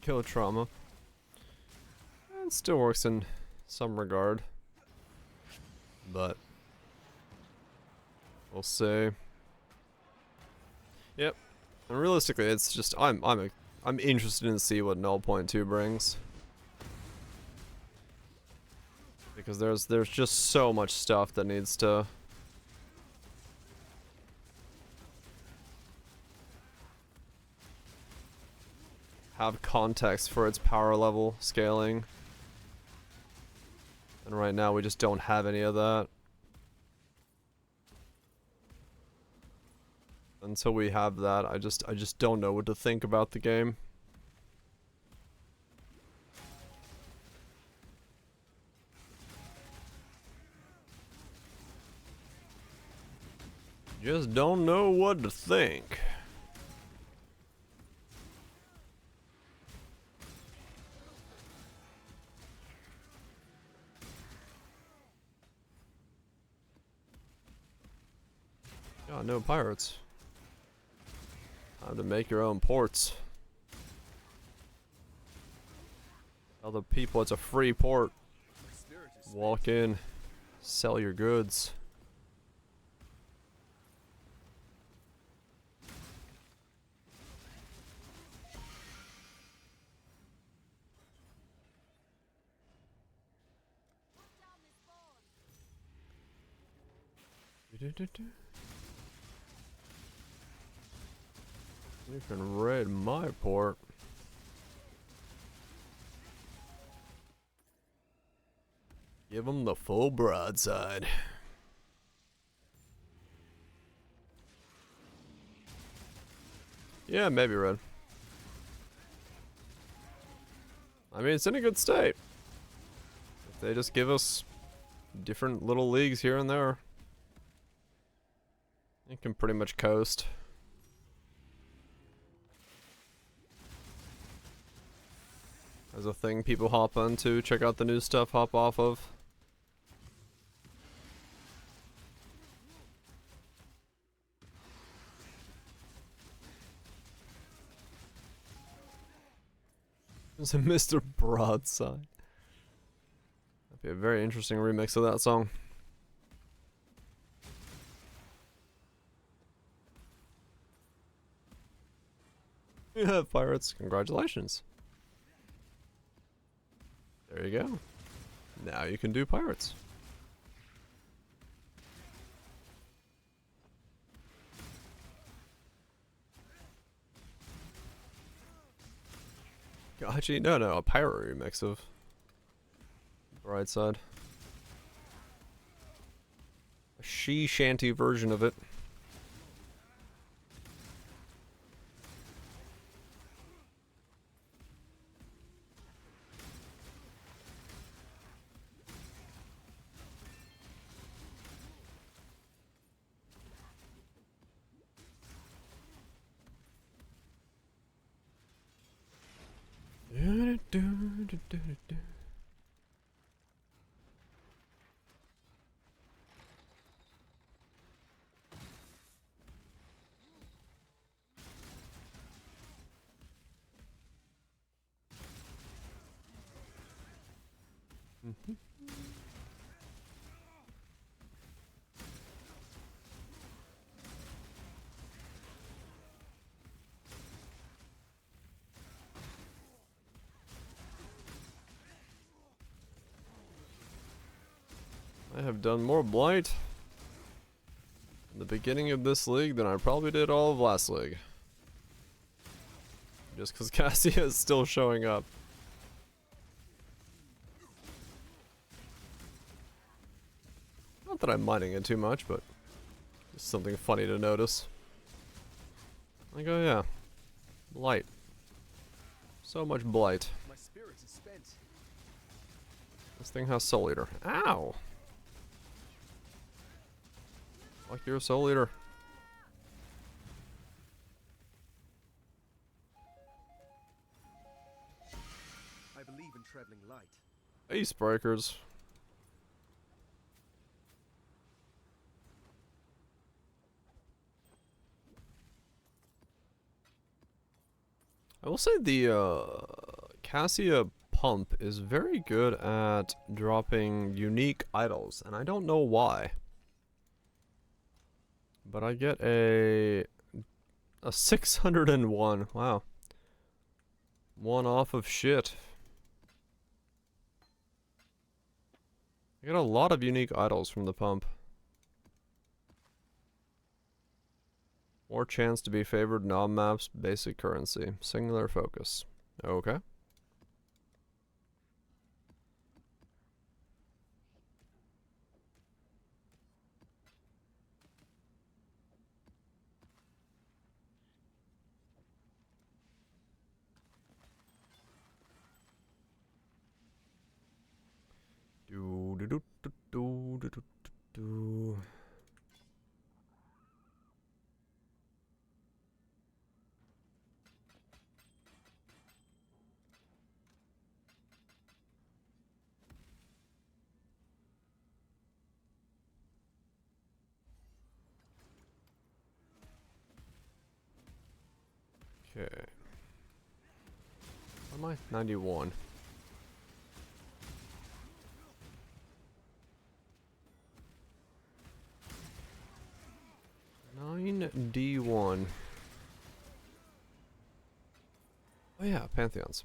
Kill trauma. It still works in some regard, but we'll see. Yep. And realistically, it's just I'm interested in see what 0.2 brings, because there's just so much stuff that needs to have context for its power level scaling, and right now we just don't have any of that. Until we have that, I just don't know what to think about the game. Just don't know what to think. God, no pirates. Time to make your own ports. Tell the people it's a free port. Walk in, sell your goods. You can raid my port. Give them the full broadside. Yeah, maybe red. I mean, it's in a good state. If they just give us different little leagues here and there, you can pretty much coast. as a thing people hop onto, check out the new stuff, hop off of. There's a Mr. Broadside. That'd be a very interesting remix of that song. You have pirates, congratulations. There you go. Now you can do pirates. Gotcha. No, a pirate remix of Brightside. A she shanty version of it. I have done more Blight in the beginning of this league than I probably did all of last league. Just because Cassia is still showing up. Not that I'm minding it too much, but just something funny to notice. Like, oh yeah, Blight. So much Blight. My spirit is spent. This thing has Soul Eater. Ow! Like you're a Soul Eater. I believe in traveling light. Ace breakers. I will say the Cassia pump is very good at dropping unique idols, and I don't know why. But I get a 601. Wow. One off of shit. I get a lot of unique idols from the pump. More chance to be favored knob maps, basic currency, singular focus. Okay. Do do do do do do do do. Okay. What am I? 91. D1. Oh yeah, Pantheons.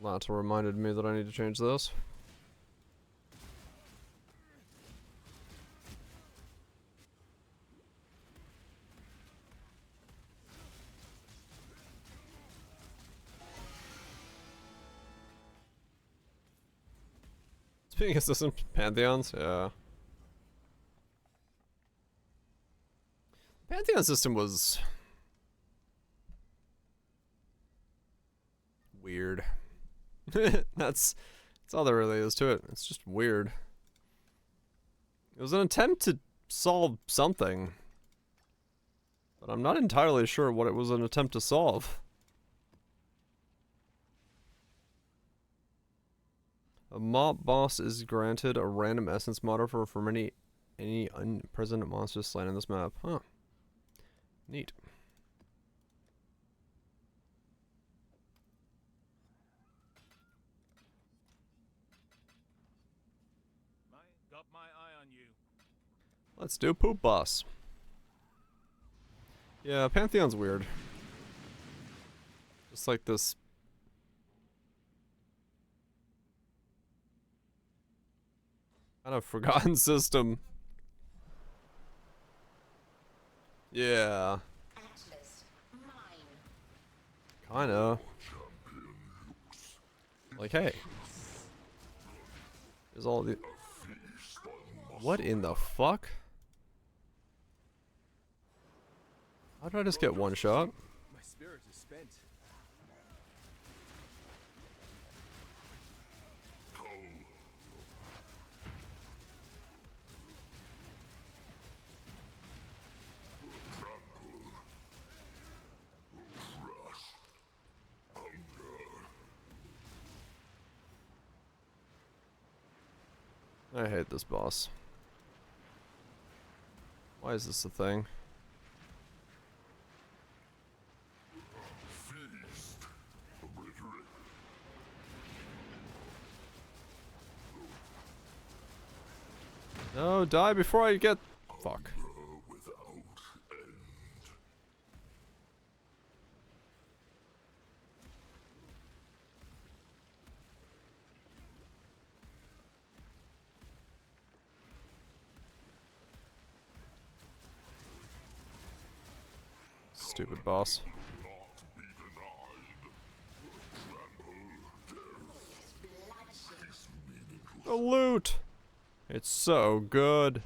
Lata reminded me that I need to change this. Speaking of system Pantheons, yeah. Pantheon system was weird. that's all there really is to it. It's just weird. It was an attempt to solve something. But I'm not entirely sure what it was an attempt to solve. A mob boss is granted a random essence modifier from any unpresent monsters slain in this map. Huh. Neat. Got my eye on you. Let's do poop boss. Yeah, Pantheon's weird. Just like this. Kind of forgotten system. Yeah. Kinda. Like, hey. There's all the... What in the fuck? How did I just get one shot? My spirit is spent. I hate this boss. Why is this a thing? No, die before I get... Fuck. Stupid boss. The loot! It's so good.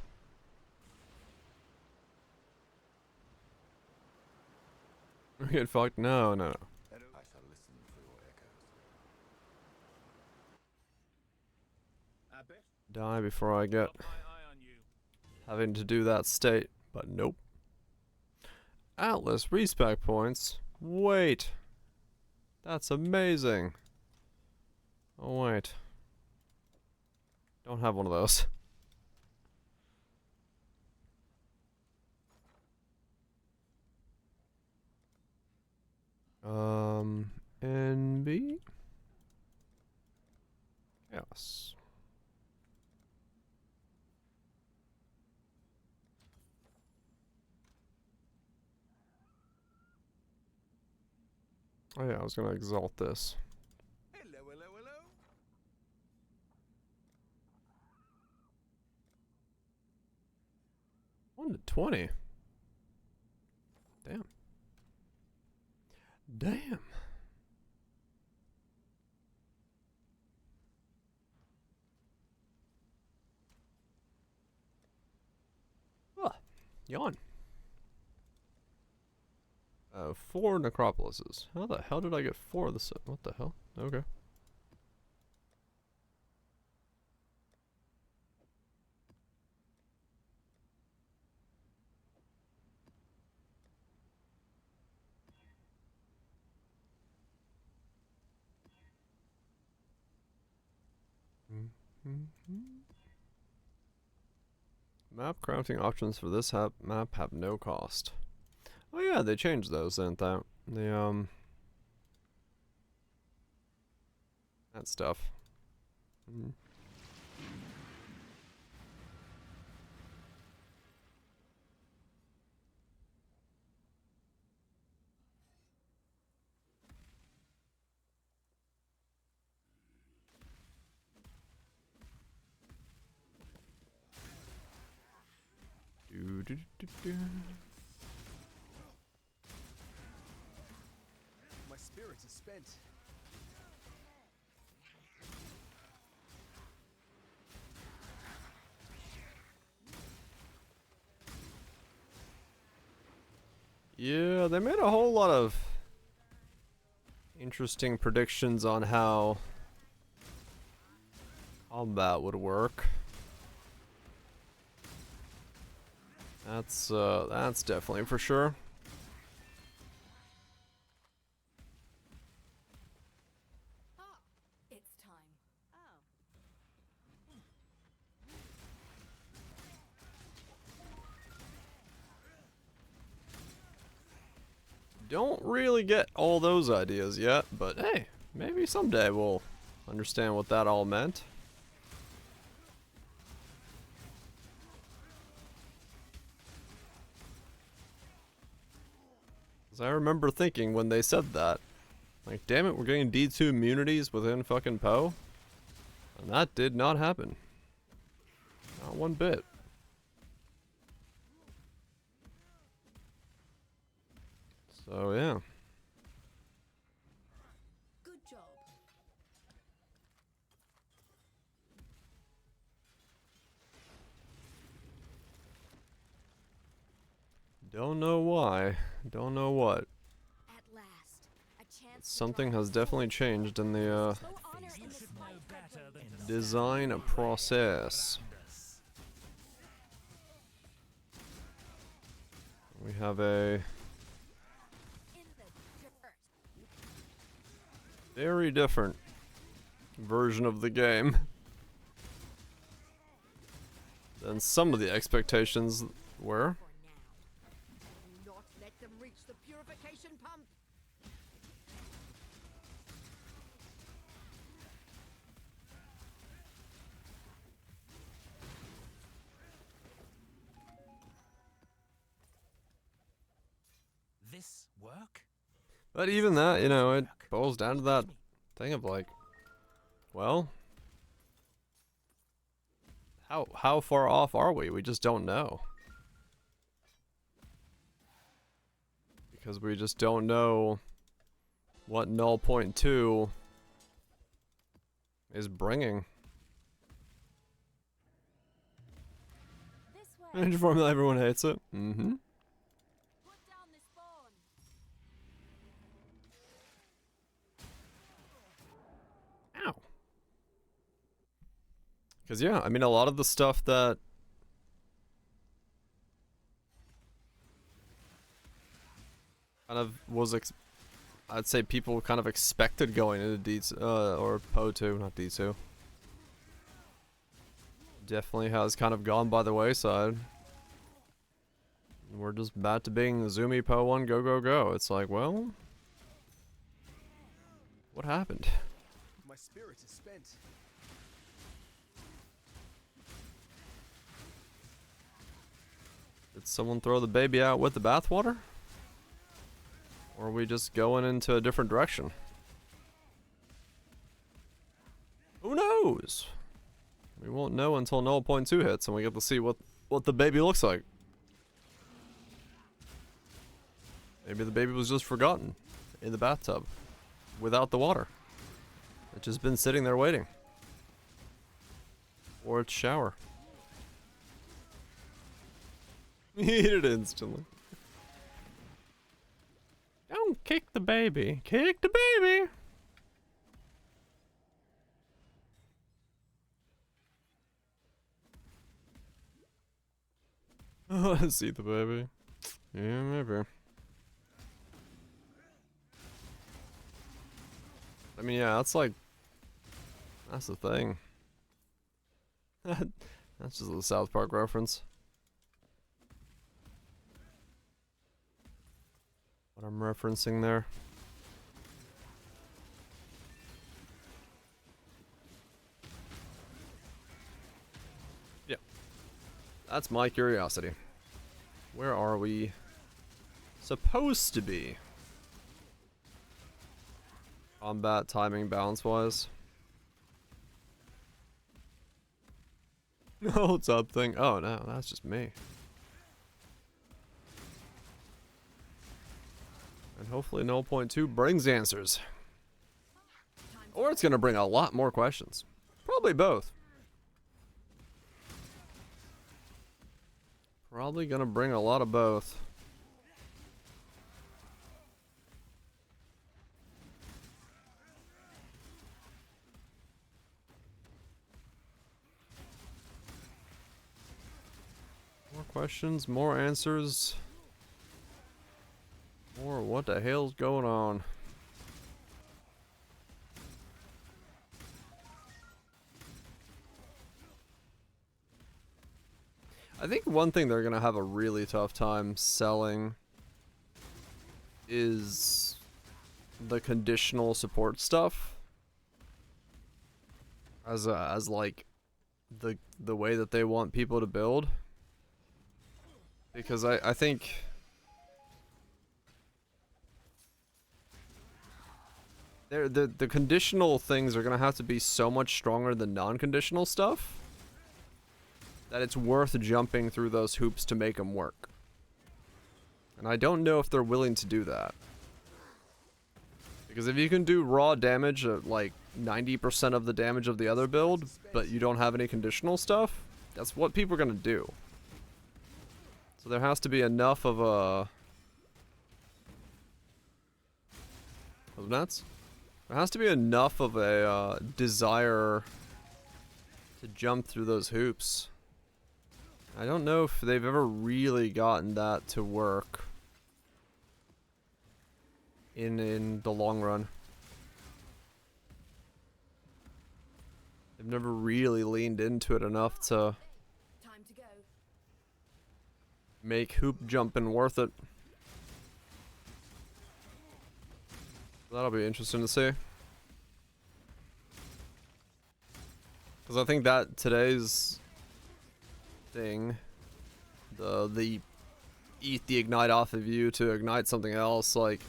We get fucked? No, no, no. I shall listen for your echoes. Die before I get having to do that state, but nope. Atlas respec points. Wait. That's amazing. Oh wait. Don't have one of those. NB? Yes. Oh yeah, I was gonna exalt this. Hello, hello, hello. 1 to 20. Damn. Damn. Ah, yawn. 4 necropolises. How the hell did I get 4 of this? What the hell? Okay. Map crafting options for this map have no cost. Oh yeah, they changed those, didn't they? That stuff. My spirit is spent. Yeah, they made a whole lot of interesting predictions on how combat would work. That's definitely for sure. It's time. Oh. Don't really get all those ideas yet, but hey, maybe someday we'll understand what that all meant. 'Cause I remember thinking when they said that, like, damn it, we're getting D2 immunities within fucking Poe? And that did not happen. Not one bit. So, yeah. Good job. Don't know why. Don't know what. At last, a chance. Something has definitely changed in the No honor in the spite design process. We have a in the dirt. very different version of the game than some of the expectations were. For now. Do not let them reach the purification pump. This work? But even that, you know, it boils down to that thing of like, well, how far off are we? We just don't know. Because we just don't know what 0.2 is bringing. This way. Ninja formula, everyone hates it. Mm-hmm. Put down the spawn. Ow. Because, yeah, I mean, a lot of the stuff that kind of was, I'd say people kind of expected going into D2, or Po2, not D2. Definitely has kind of gone by the wayside. We're just back to being Zoomy Po 1, go, go, go. It's like, well, what happened? My spirit is spent. Did someone throw the baby out with the bathwater? Or are we just going into a different direction? Who knows? We won't know until 0.2 hits and we get to see what the baby looks like. Maybe the baby was just forgotten in the bathtub without the water. It's just been sitting there waiting. Or its shower. Eat it instantly. Don't kick the baby. Kick the baby! Let's eat the baby. Yeah, maybe. I mean, yeah, that's like... That's the thing. That's just a South Park reference. What I'm referencing there. Yep. That's my curiosity. Where are we supposed to be? Combat, timing, balance-wise. No, what's up thing? Oh no, that's just me. And hopefully 0.2 brings answers. Or it's gonna bring a lot more questions. Probably both. Probably gonna bring a lot of both. questions, more answers, more what the hell's going on? I think one thing they're gonna have a really tough time selling is the conditional support stuff as like the way that they want people to build, because I think the conditional things are gonna have to be so much stronger than non-conditional stuff that it's worth jumping through those hoops to make them work. And I don't know if they're willing to do that. Because if you can do raw damage at like 90% of the damage of the other build, but you don't have any conditional stuff, that's what people are gonna do. So there has to be enough of a... Those nuts? There has to be enough of a desire to jump through those hoops. I don't know if they've ever really gotten that to work in the long run. They've never really leaned into it enough to make hoop jumping worth it. That'll be interesting to see. Because I think that today's thing, the eat the ignite off of you to ignite something else, like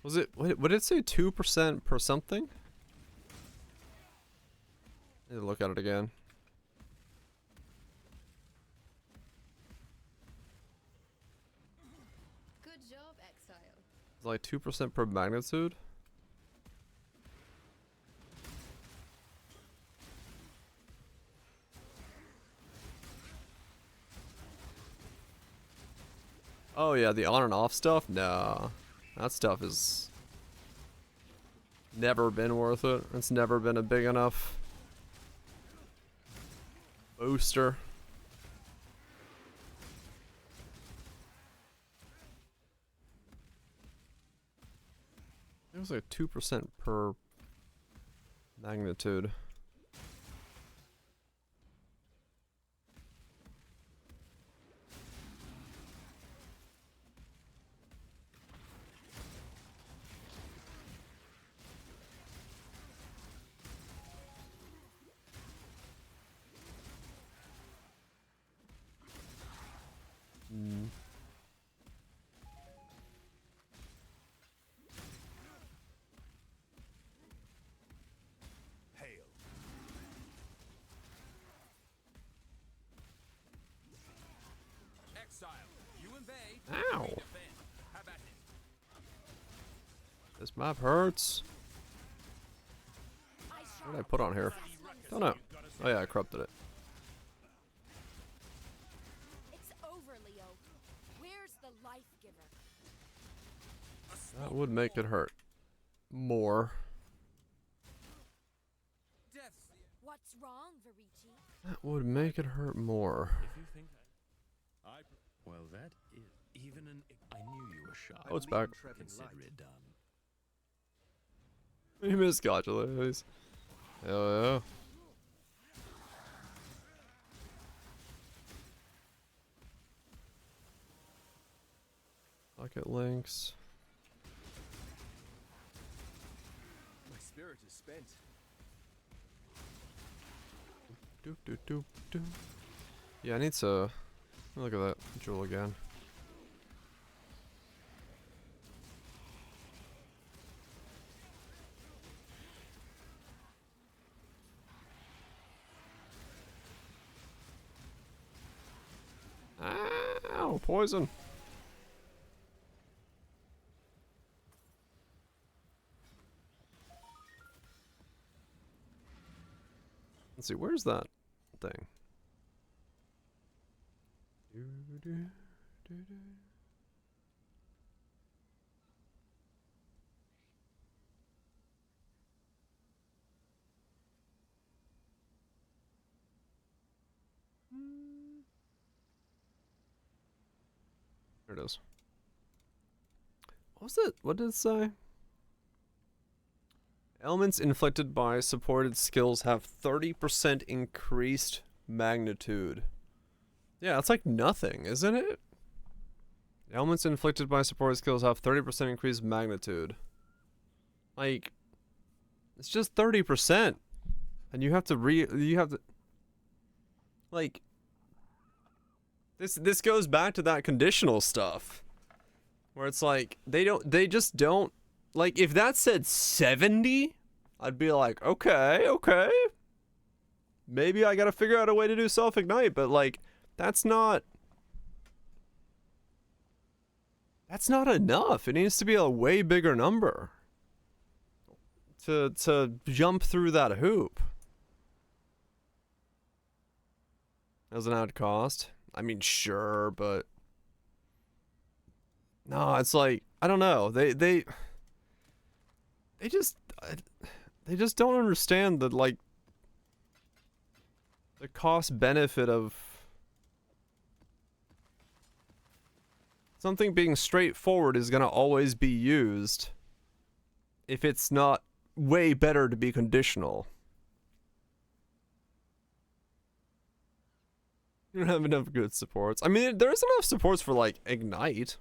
was it, what did it say, 2% per something? I need to look at it again. Good job, Exile. It's like 2% per magnitude. Oh yeah, the on and off stuff? Nah. That stuff is never been worth it. It's never been a big enough booster. It was like 2% per magnitude. Exile, you and Bay. Ow. Defend. How about it? This map hurts. What did I put on here? Don't know. Oh yeah, I corrupted it. It's over, Leo. Where's the life giver? That would make it hurt more. What's wrong, Verici? That would make it hurt more. If you think well, that is even an. I knew you were shy. Oh, it's back. Consider it done. You missed Gotcha. Hell yeah. Bucket links. My spirit is spent. Doop doop doop doop. Yeah, I need to look at that jewel again. Ow, poison. Let's see, where's that thing? it is. What was it? What did it say? Elements inflicted by supported skills have 30% increased magnitude. Yeah, that's like nothing, isn't it? Elements inflicted by supported skills have 30% increased magnitude. Like, it's just 30%. And you have to like, this goes back to that conditional stuff. Where it's like, they just don't, like, if that said 70, I'd be like, okay. Maybe I gotta figure out a way to do self-ignite, but like, that's not enough. It needs to be a way bigger number to jump through that hoop. As an add cost. I mean, sure, but no, it's like, I don't know. They just don't understand the, like, the cost benefit of something being straightforward is going to always be used if it's not way better to be conditional. You don't have enough good supports. I mean, there's enough supports for, like, Ignite.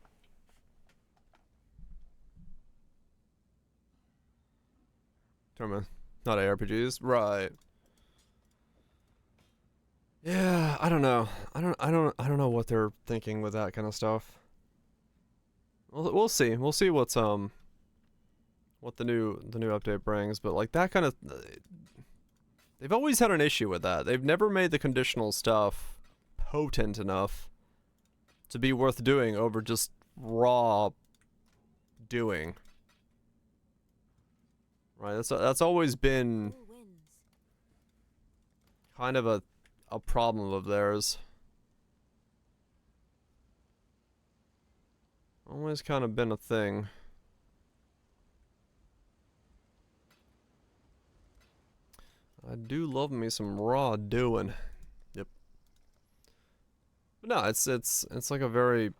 Tournament, not ARPGs, right? Yeah, I don't know. I don't know what they're thinking with that kind of stuff. We'll see. We'll see what's what the new update brings, but like that kind of, they've always had an issue with that. They've never made the conditional stuff potent enough to be worth doing over just raw doing. Right, that's always been kind of a problem of theirs. Always kind of been a thing. I do love me some raw doing. Yep. But no, it's like a very,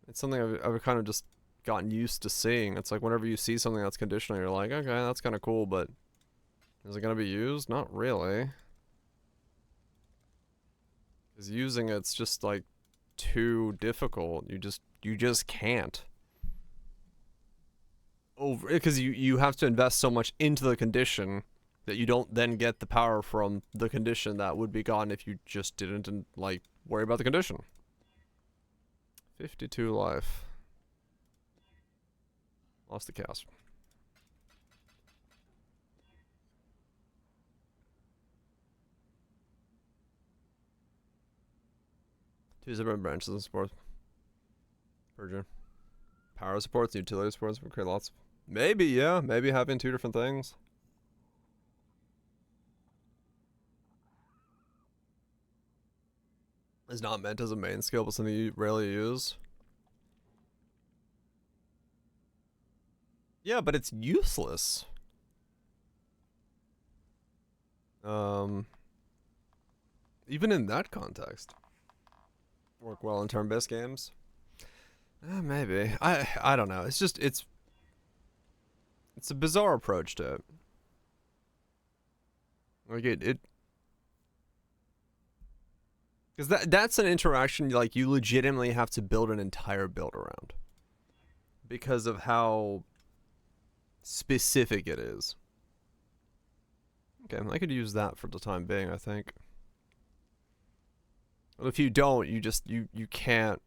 it's something I've kind of just gotten used to seeing. It's like whenever you see something that's conditional, you're like, okay, that's kind of cool, but is it going to be used? Not really. Because using it's just like too difficult. You just can't. Because you have to invest so much into the condition that you don't then get the power from the condition that would be gone if you just didn't like worry about the condition. 52 life. Lost the cast. Two separate branches of support. Persia. Power supports, utility supports would create lots. Maybe, yeah. Maybe having two different things. Is not meant as a main skill, but something you rarely use. Yeah, but it's useless. Even in that context. Work well in turn-based games? Maybe. I don't know. It's just, it's a bizarre approach to it. Like it because that's an interaction like you legitimately have to build an entire build around. Because of how specific it is. Okay, I could use that for the time being, I think. But if you don't, you just, you can't.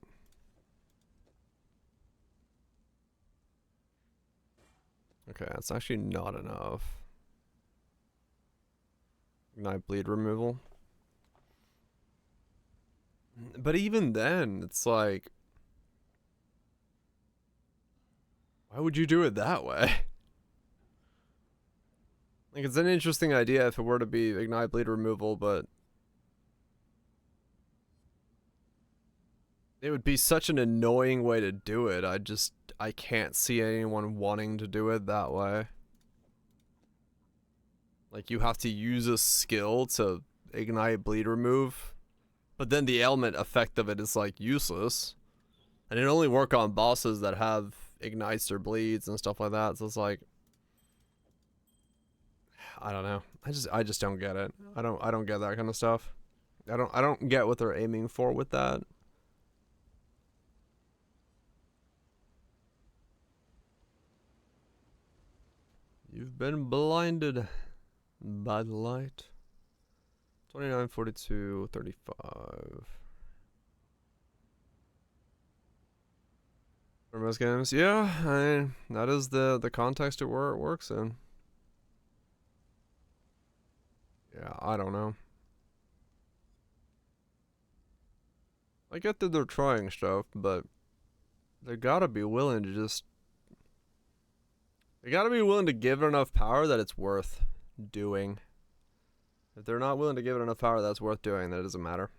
Okay, that's actually not enough. Ignite bleed removal. But even then, it's like, why would you do it that way? Like, it's an interesting idea if it were to be ignite bleed removal, but it would be such an annoying way to do it. I can't see anyone wanting to do it that way. Like, you have to use a skill to ignite bleed remove, but then the element effect of it is, like, useless. And it only work on bosses that have ignites or bleeds and stuff like that. So it's like, I don't know. I just don't get it. I don't get that kind of stuff. I don't get what they're aiming for with that. You've been blinded by the light. 29, 42, 35. For most games, yeah, I mean, that is the context of where it works in. Yeah, I don't know. I get that they're trying stuff, but they gotta be willing to just... They gotta be willing to give it enough power that it's worth doing. If they're not willing to give it enough power that's worth doing, then it doesn't matter.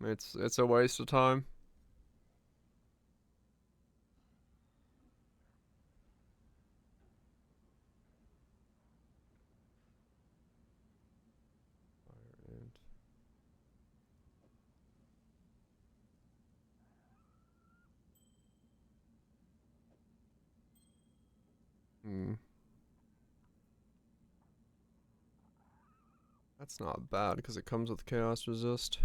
It's a waste of time. That's not bad because it comes with chaos resist.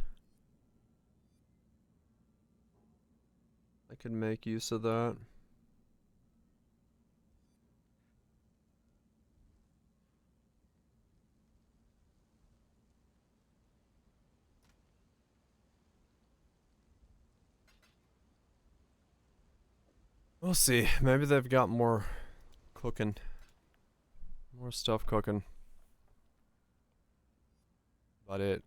I can make use of that. We'll see. Maybe they've got more cooking. More stuff cooking. But it...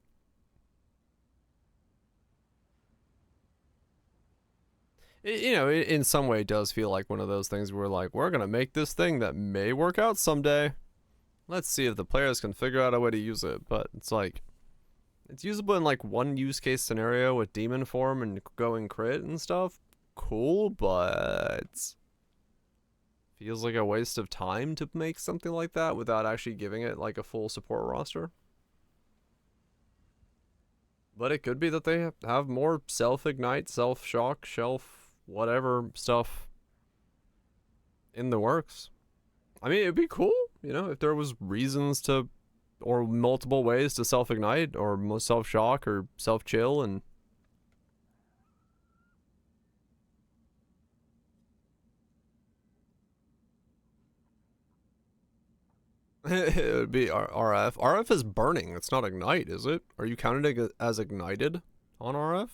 you know, it in some way does feel like one of those things where like, we're gonna make this thing that may work out someday. Let's see if the players can figure out a way to use it. But it's like, it's usable in like one use case scenario with demon form and going crit and stuff. Cool, but feels like a waste of time to make something like that without actually giving it like a full support roster. But it could be that they have more self-ignite, self-shock, shelf, whatever stuff in the works. I mean, it'd be cool, you know, if there was reasons to, or multiple ways to self-ignite, or self-shock, or self-chill, and... it would be RF. RF is burning, it's not ignite, is it? Are you counting it as ignited on RF?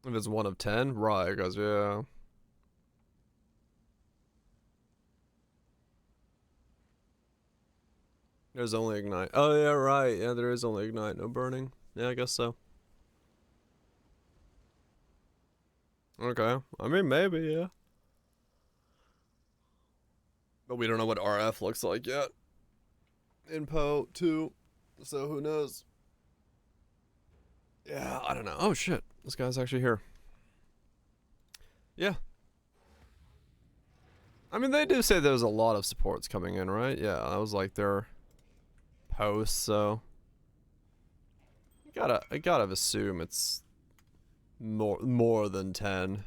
If it's 1 of 10? Right, guys, yeah. There's only ignite. Oh, yeah, right. Yeah, there is only ignite, no burning. Yeah, I guess so. Okay. I mean, maybe, yeah. But we don't know what RF looks like yet. In PoE 2. So who knows? Yeah, I don't know. Oh, shit. This guy's actually here. Yeah. I mean, they do say there's a lot of supports coming in, right? Yeah, that was like their post, so... I gotta assume it's more than 10.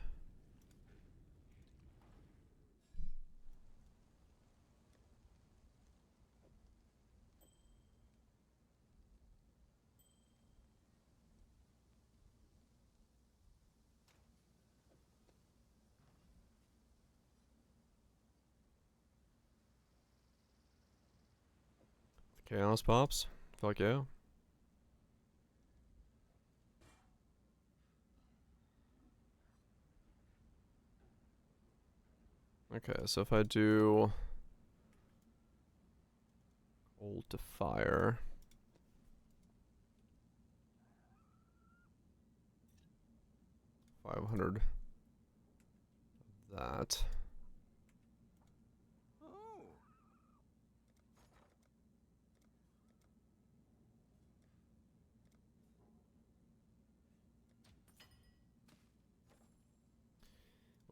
Chaos pops. Fuck yeah. Okay, so if I do hold to fire, 500 of that.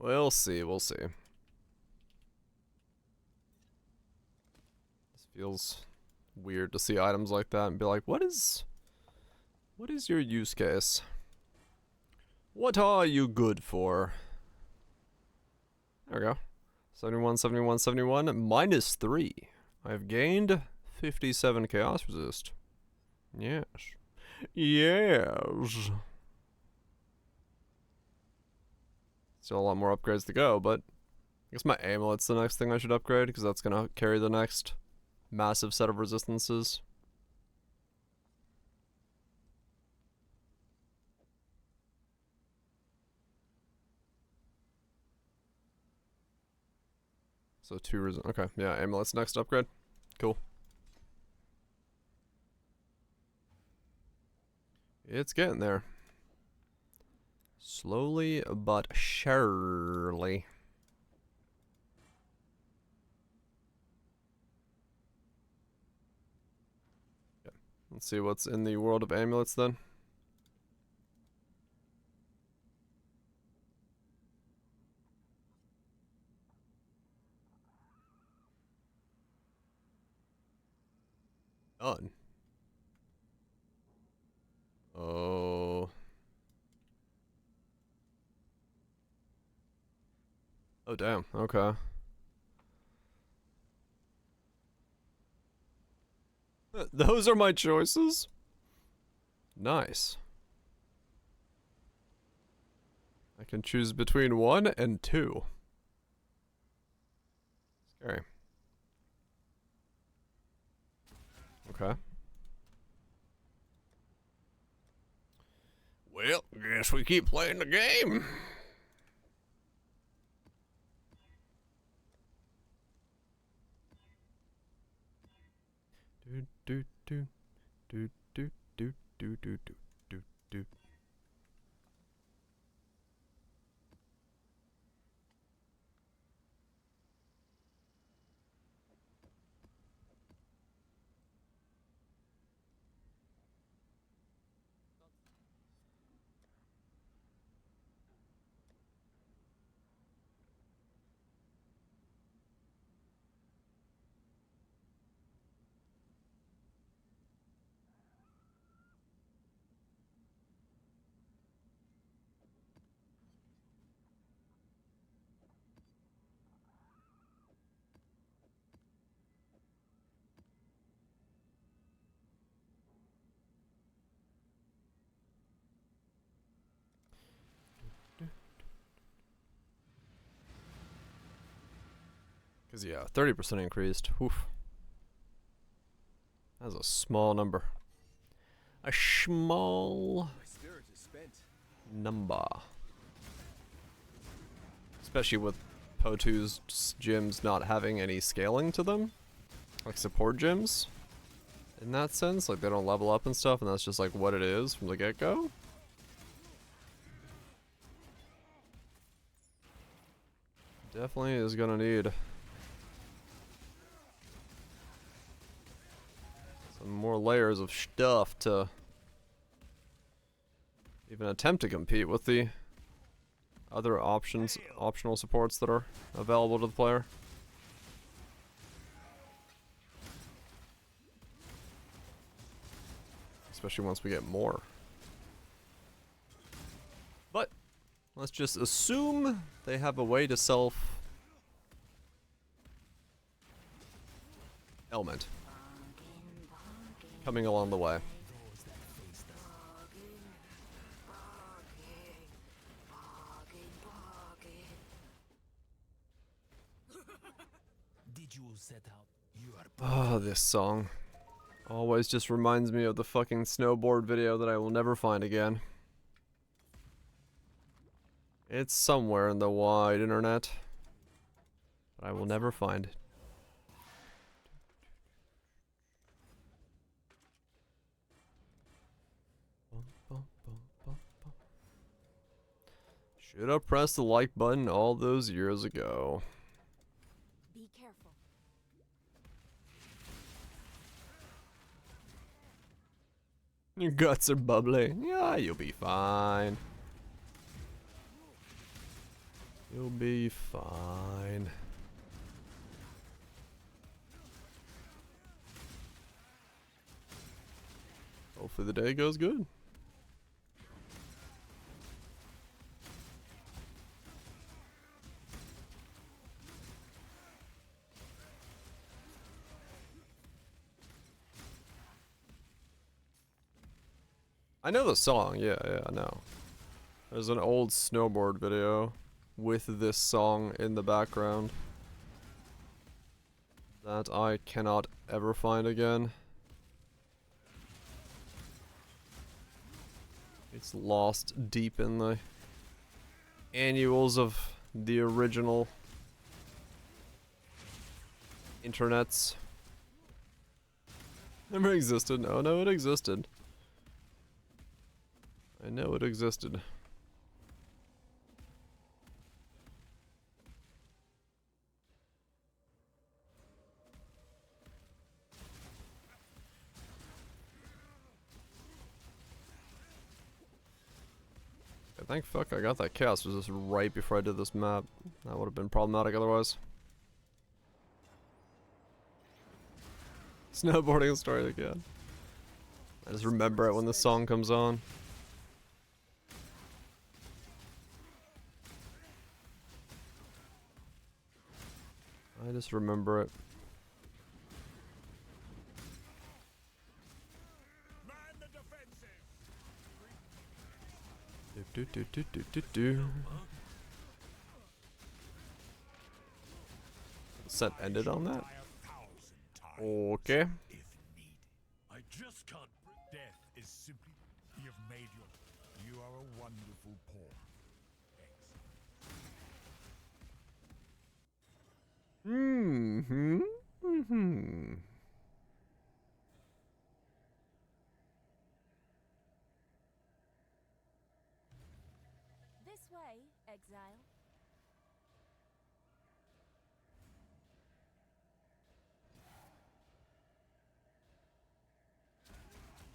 We'll see, we'll see. This feels weird to see items like that and be like, what is What is your use case? What are you good for? There we go. 71, 71, 71, -3. I've gained 57 chaos resist. Yes. Yes. Still a lot more upgrades to go, but I guess my amulet's the next thing I should upgrade, because that's gonna carry the next massive set of resistances. So 2 okay, yeah, amulet's next upgrade. Cool. It's getting there. Slowly but surely. Yeah. Let's see what's in the world of amulets then. Done. Oh. Oh, damn. Okay. Those are my choices? Nice. I can choose between 1 and 2. Scary. Okay. Well, guess we keep playing the game. Do do do do do do do do do do. Cause yeah, 30% increased. Oof. That's a small number. A small My spirit is spent. number. Especially with Po2's gyms not having any scaling to them. Like support gyms. In that sense, like they don't level up and stuff, and that's just like what it is from the get-go. Definitely is gonna need some more layers of stuff to even attempt to compete with the other optional supports that are available to the player. Especially once we get more. But let's just assume they have a way to self element coming along the way. Did you set out? You are Oh, this song always just reminds me of the fucking snowboard video that I will never find again. It's somewhere in the wide internet, but I will never find it. Should have pressed the like button all those years ago. Be careful. Your guts are bubbly. Yeah, you'll be fine. You'll be fine. Hopefully the day goes good. I know the song, yeah, I know. There's an old snowboard video with this song in the background that I cannot ever find again. It's lost deep in the annuals of the original internets. Never existed. Oh no, it existed. I know it existed. Thank fuck I got that chaos resist right before I did this map. That would have been problematic otherwise. Snowboarding story again. I just remember it when the song comes on. I just remember it. Do. Set ended on that? Okay. I just can't. Death is simply. You've made your. You are a wonderful pawn. This way, Exile.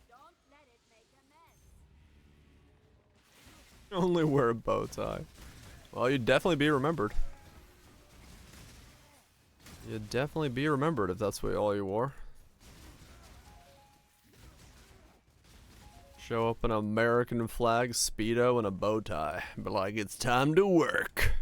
Don't let it make a mess. Only wear a bow tie. Well, you'd definitely be remembered. You'd definitely be remembered if that's what all you wore. Show up in an American flag, Speedo, and a bow tie. But like, it's time to work.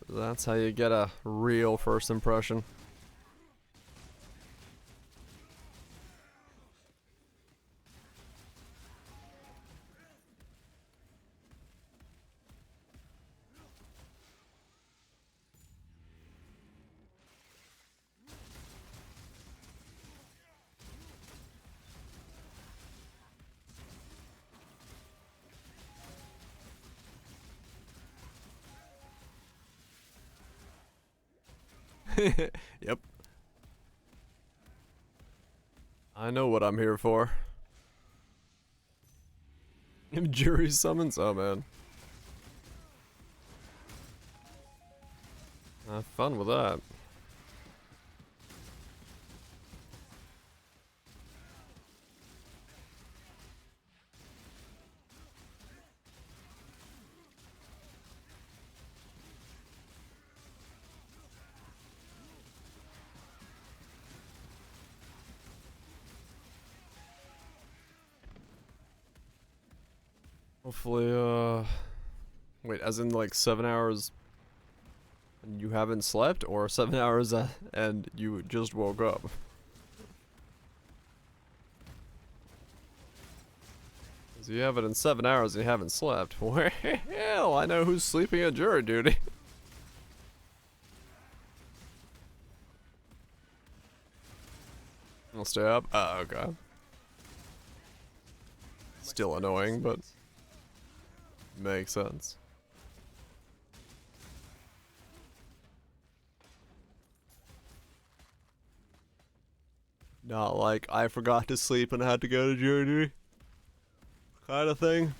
That's how you get a real first impression. Yep. I know what I'm here for. If jury summons, oh man. Have fun with that. Hopefully, wait, as in like 7 hours and you haven't slept, or 7 hours and you just woke up? Because you have it in 7 hours and you haven't slept. Well, I know who's sleeping at jury duty. I'll stay up? Oh, okay. Still annoying, but makes sense. Not like I forgot to sleep and had to go to jury duty kind of thing.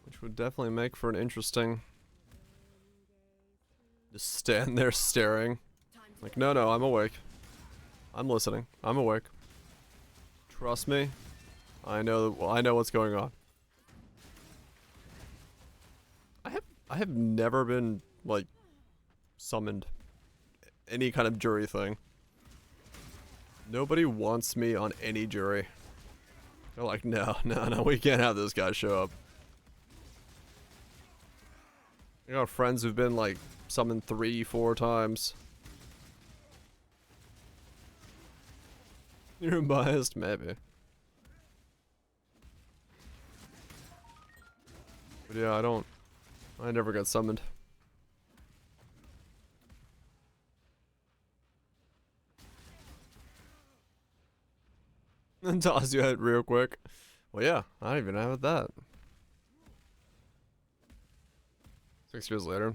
Which would definitely make for an interesting... Just stand there staring. Like, no, I'm awake. I'm listening. I'm awake. Trust me. I know what's going on. I have never been, like, summoned any kind of jury thing. Nobody wants me on any jury. They're like, no, we can't have this guy show up. I got friends who've been like summoned 3-4 times. You're biased, maybe. But yeah, I never got summoned. And toss you out real quick. Well, yeah, I don't even have that. 6 years later.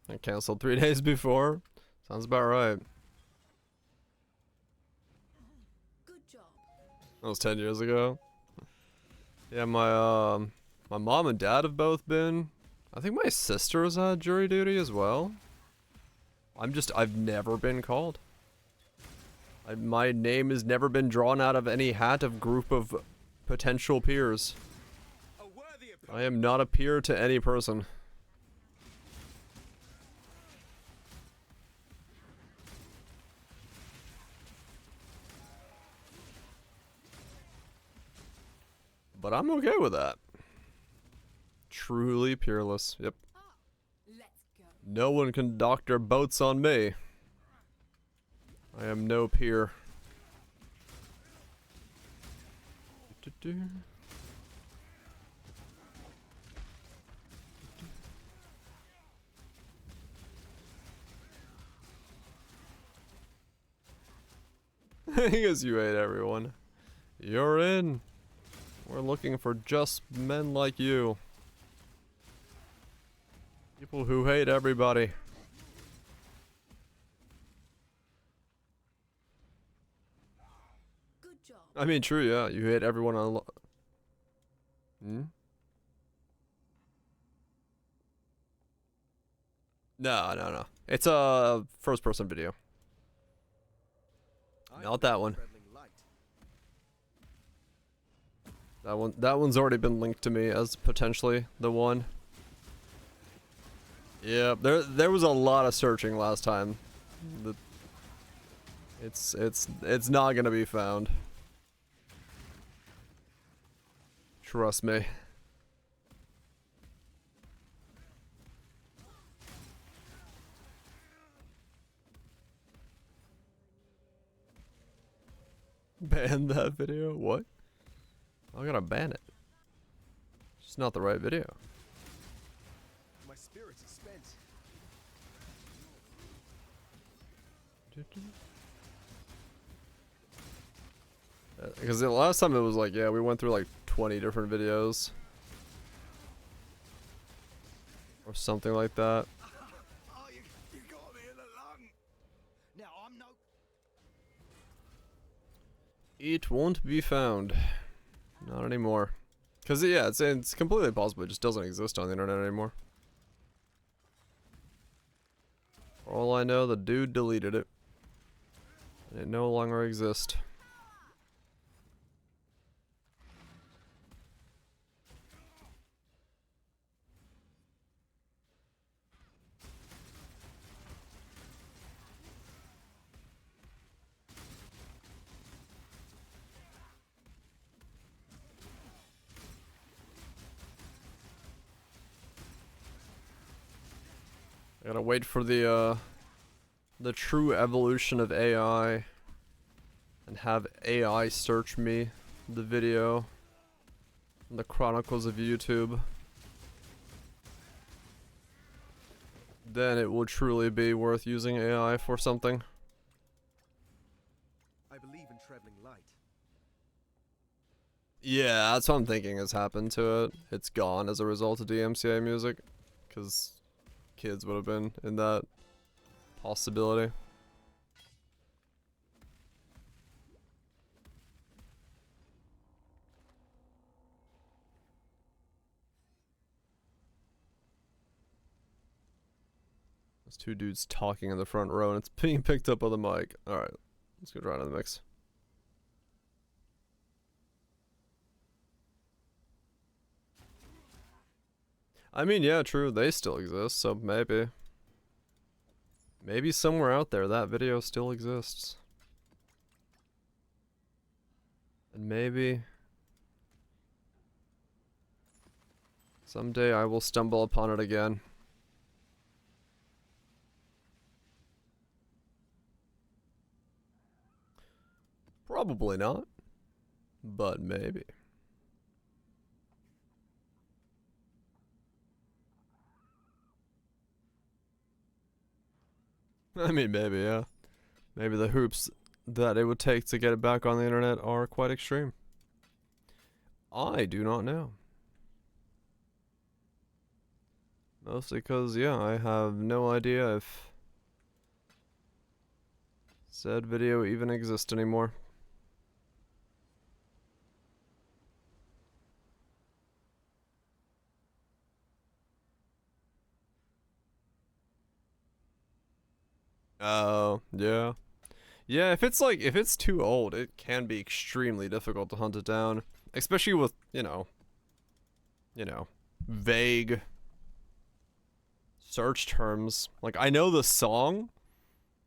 I canceled 3 days before. Sounds about right. Good job. That was 10 years ago. Yeah, my mom and dad have both been. I think my sister's had jury duty as well. I've never been called. My name has never been drawn out of any hat of group of potential peers. I am not a peer to any person. But I'm okay with that. Truly peerless. Yep. Let's go. No one can doctor boats on me. I am no peer. Because you hate everyone. You're in. We're looking for just men like you. People who hate everybody. Good job. I mean, true, yeah. You hate everyone on. Hmm? No. It's a first-person video. Not that one. That one's already been linked to me as potentially the one. Yeah, there was a lot of searching last time. It's not gonna be found. Trust me. Ban that video? What? I gotta ban it. It's just not the right video. My spirit is spent. Because the last time it was like, yeah, we went through like 20 different videos. Or something like that. Oh, you got me in the lung. Now I'm no. It won't be found. Not anymore. Because, yeah, it's completely possible. It just doesn't exist on the internet anymore. For all I know, the dude deleted it. And it no longer exists. I gotta wait for the true evolution of AI and have AI search me the video in the chronicles of YouTube. Then it will truly be worth using AI for something. I believe in traveling light. Yeah, that's what I'm thinking has happened to it. It's gone as a result of DMCA music. Because kids would have been in that possibility. There's two dudes talking in the front row and it's being picked up on the mic. Alright, let's get right into the mix. I mean, yeah, true, they still exist, so maybe. Maybe somewhere out there that video still exists. And maybe someday I will stumble upon it again. Probably not, but maybe. I mean, maybe, yeah. Maybe the hoops that it would take to get it back on the internet are quite extreme. I do not know. Mostly because, yeah, I have no idea if said video even exists anymore. Oh, yeah. Yeah, if it's too old, it can be extremely difficult to hunt it down. Especially with, vague search terms. Like, I know the song.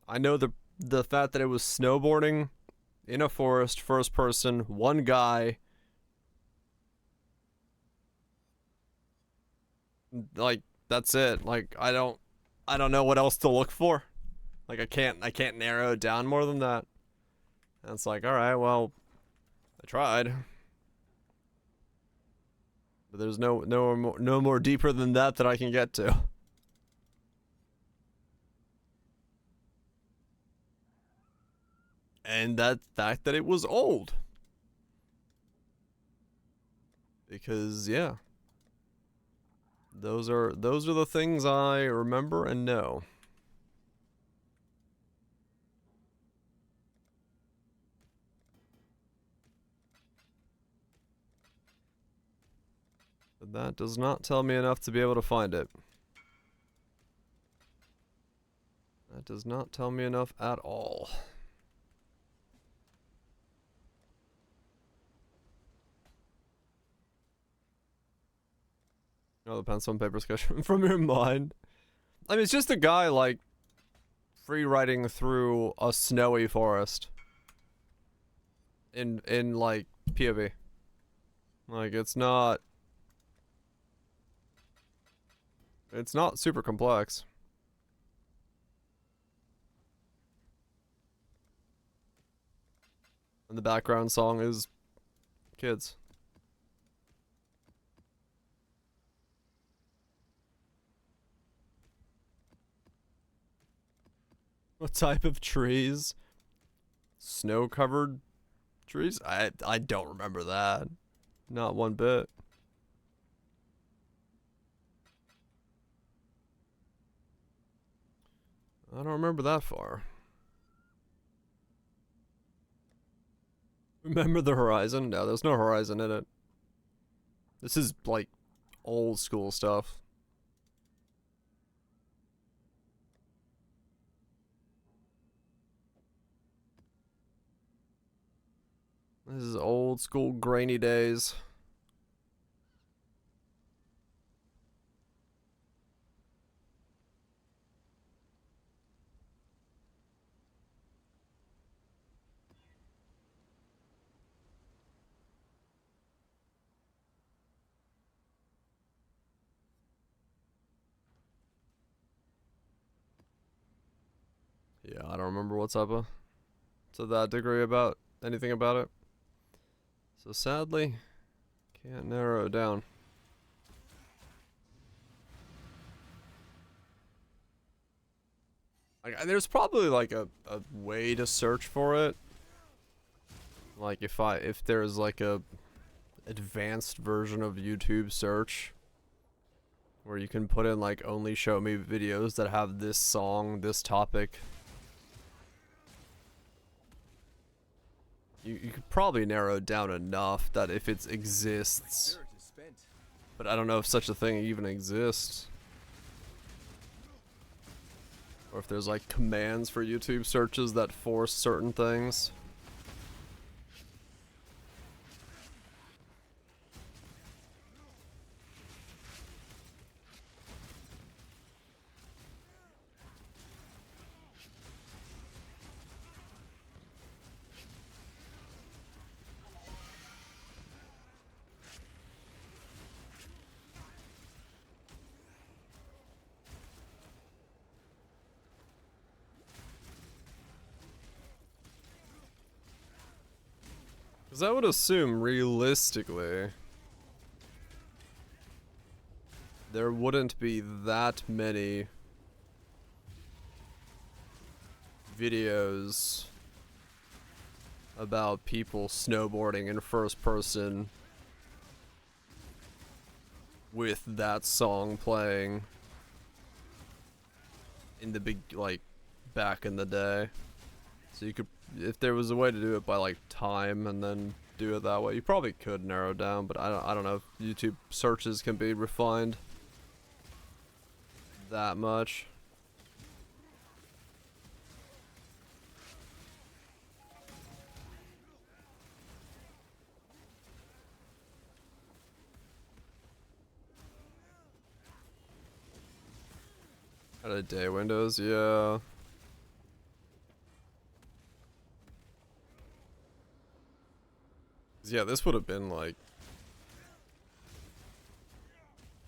I know the fact that it was snowboarding in a forest, first person, one guy. Like, that's it. Like, I don't know what else to look for. Like, I can't narrow it down more than that. And it's like, all right, well, I tried. But there's no more deeper than that I can get to. And that fact that it was old. Because, yeah. Those are the things I remember and know. But that does not tell me enough to be able to find it. That does not tell me enough at all. Oh, the pencil and paper sketch from your mind. I mean, it's just a guy, like, free riding through a snowy forest. In like, POV. Like, it's not super complex. And the background song is kids. What type of trees? Snow-covered trees? I don't remember that. Not one bit. I don't remember that far. Remember the horizon? No, there's no horizon in it. This is, like, old school stuff. This is old school grainy days. Yeah, I don't remember what's up to that degree about anything about it. So sadly, can't narrow it down. Like, there's probably like a way to search for it. Like if there's like a advanced version of YouTube search where you can put in like only show me videos that have this song, this topic. You could probably narrow it down enough that if it exists. But I don't know if such a thing even exists. Or if there's like commands for YouTube searches that force certain things. Because I would assume, realistically, there wouldn't be that many videos about people snowboarding in first person with that song playing in the big, like, back in the day. So you could, if there was a way to do it by like time and then do it that way, you probably could narrow it down, but I don't know if YouTube searches can be refined that much. Out of day windows, yeah. Yeah, this would have been like,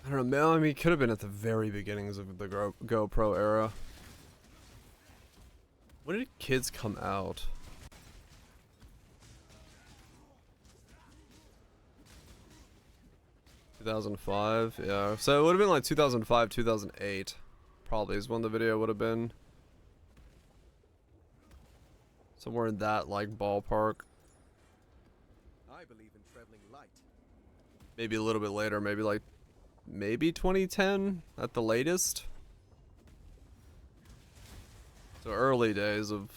I don't know, I mean, it could have been at the very beginnings of the GoPro era. When did kids come out? – 2005, yeah. So it would have been like 2005, 2008. Probably is when the video would have been. Somewhere in that, like, ballpark. I believe in traveling light. Maybe a little bit later, maybe like, maybe 2010 at the latest. So early days of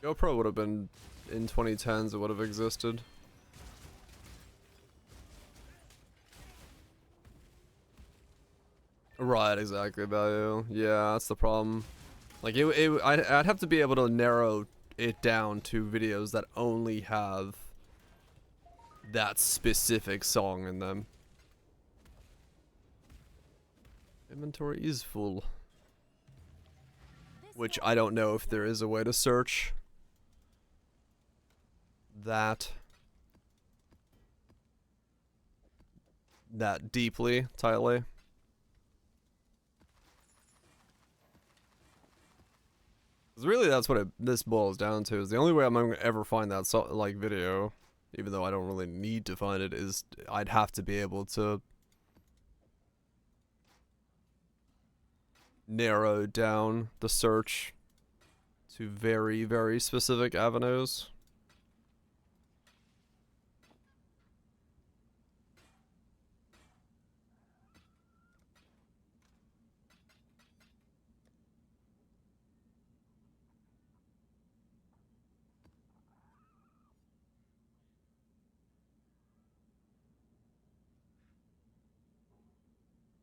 GoPro would have been in 2010s, it would have existed. Right, exactly, value. Yeah, that's the problem. Like, I'd have to be able to narrow it down to videos that only have that specific song in them. Inventory is full. Which I don't know if there is a way to search that deeply, tightly. Really, that's what this boils down to. Is the only way I'm gonna ever find that like video, even though I don't really need to find it, is I'd have to be able to narrow down the search to very, very specific avenues.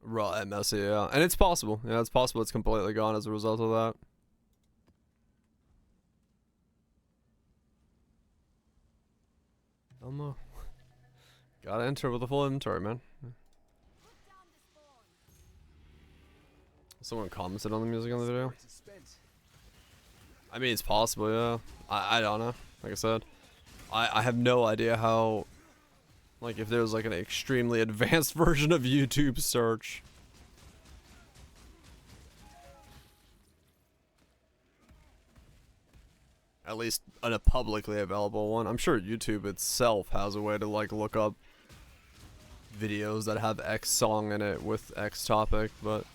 Right, messy, yeah. And it's possible. Yeah, it's possible it's completely gone as a result of that. Elmo. Gotta enter with a full inventory, man. Someone commented on the music on the video. I mean, it's possible, yeah. I don't know. Like I said, I have no idea how, like, if there's like an extremely advanced version of YouTube search. At least a publicly available one. I'm sure YouTube itself has a way to, like, look up videos that have X song in it with X topic, but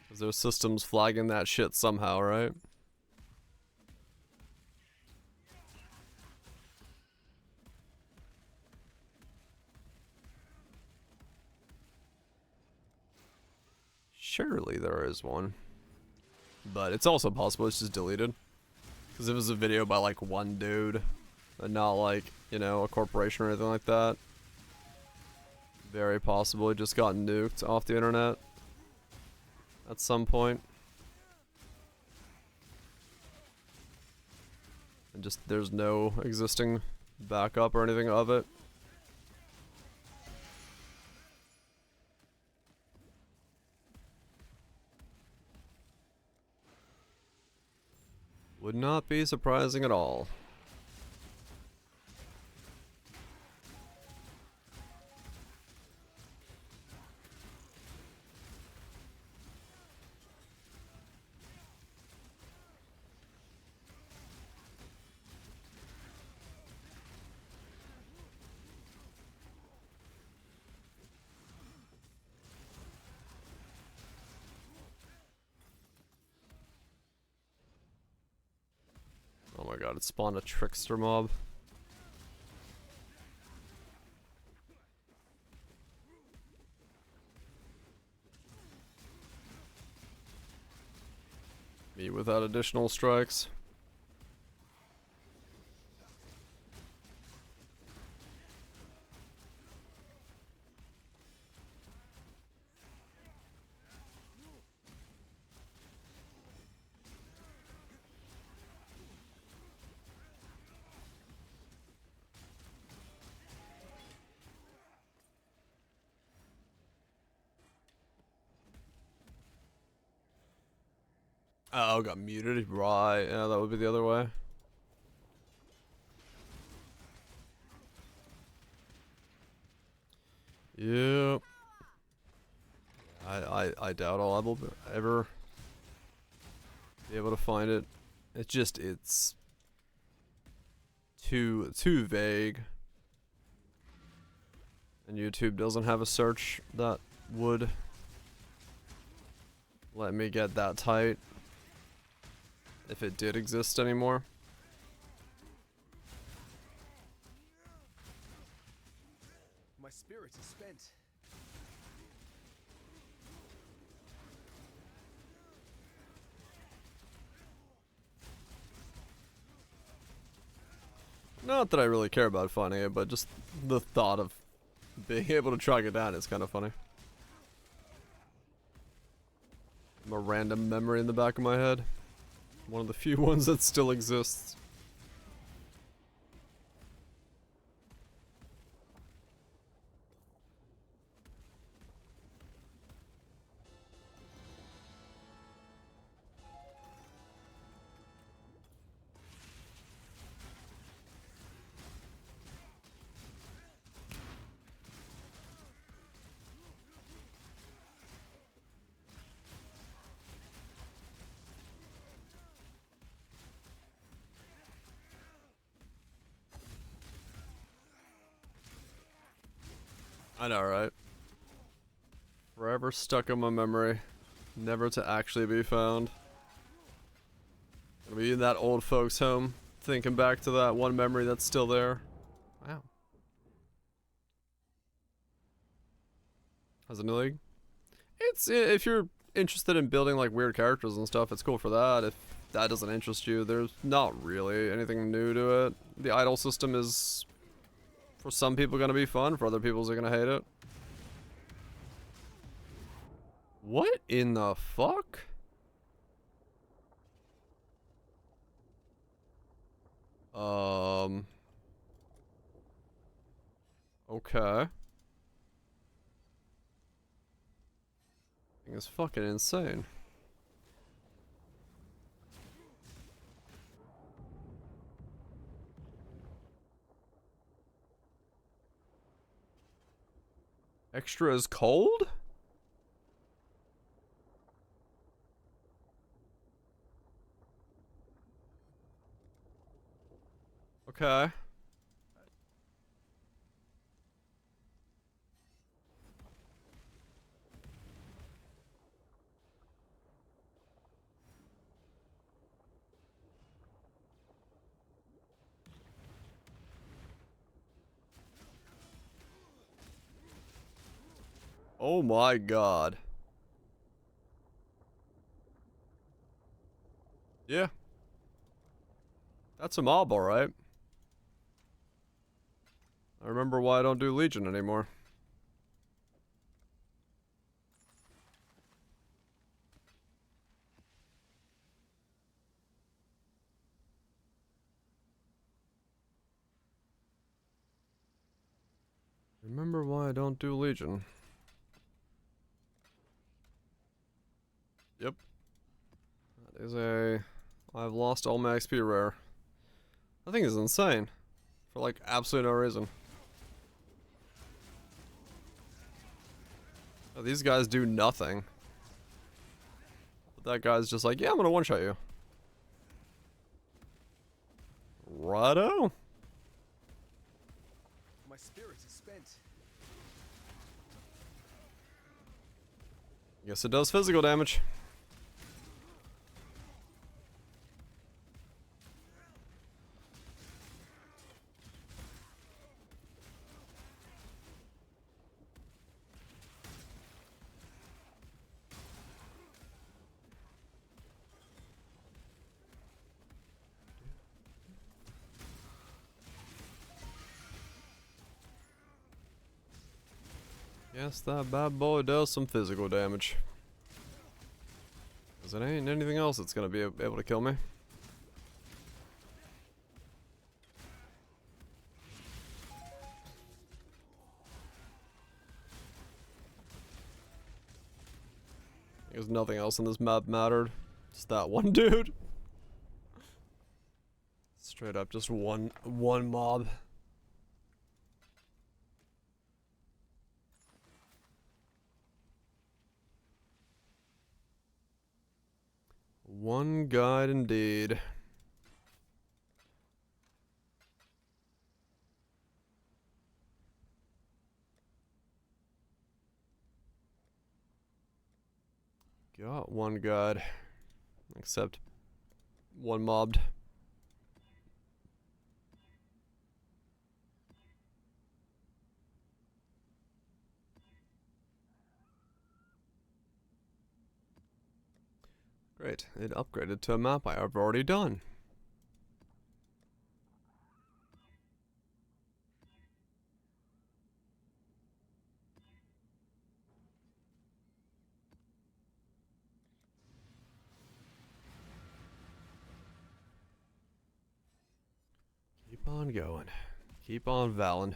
because their system's flagging that shit somehow, right? Surely there is one. But it's also possible it's just deleted. Because it was a video by, like, one dude. And not, like, you know, a corporation or anything like that. Very possible it just got nuked off the internet. At some point. And just, there's no existing backup or anything of it. Would not be surprising at all. Oh my god, it spawned a trickster mob. Me without additional strikes. Oh, got muted. Right. Yeah, that would be the other way. Yep. I doubt I'll ever be able to find it. It's too vague. And YouTube doesn't have a search that would let me get that tight if it did exist anymore. My spirit is spent. Not that I really care about finding it, but just the thought of being able to track it down is kind of funny. A random memory in the back of my head. One of the few ones that still exists. I know, right? Forever stuck in my memory. Never to actually be found. Gonna be in that old folks' home, thinking back to that one memory that's still there. Wow. Has a new league? It's, if you're interested in building like weird characters and stuff, it's cool for that. If that doesn't interest you, there's not really anything new to it. The idol system is, for some people, gonna be fun. For other people, they're gonna hate it. What in the fuck? Okay. Thing is fucking insane. Extra is cold? Okay. Oh my god. Yeah. That's a mob, alright. I remember why I don't do Legion anymore. Remember why I don't do Legion. Yep. That is a... I've lost all my XP rare. That thing is insane. For like absolutely no reason. Oh, these guys do nothing. But that guy's just like, yeah, I'm gonna one-shot you. Righto. My spirit is spent. Guess it does physical damage. Guess that bad boy does some physical damage. Cause it ain't anything else that's gonna be able to kill me. There's nothing else in this map mattered. Just that one dude. Straight up, just one mob. One guide indeed. Got one guide. Except one mobbed. Great, it upgraded to a map I have already done. Keep on going. Keep on Valen.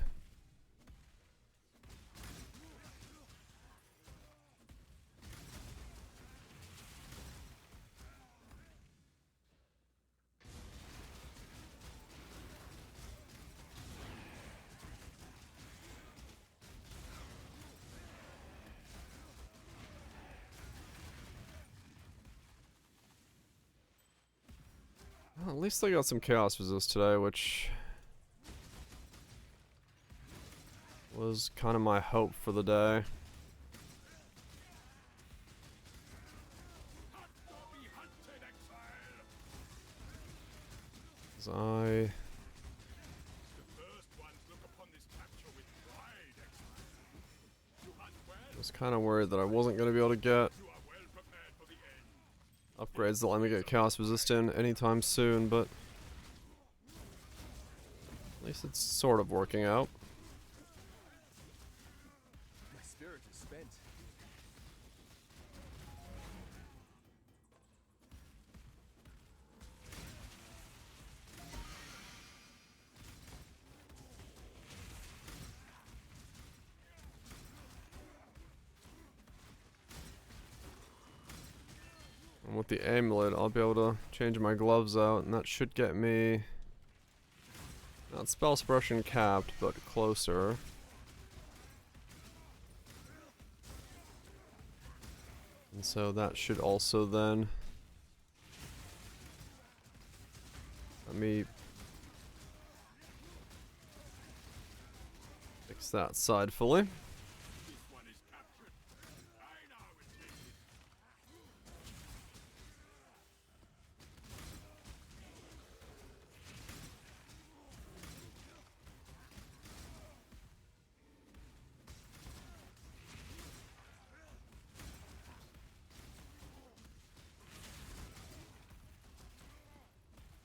Well, at least I got some chaos resist today, which was kind of my hope for the day. As I was kind of worried that I wasn't going to be able to get upgrades that let me get chaos resistant anytime soon, but at least it's sort of working out. My spirit is spent. And with the amulet, I'll be able to change my gloves out, and that should get me not spell suppression capped, but closer. And so that should also then let me fix that side fully.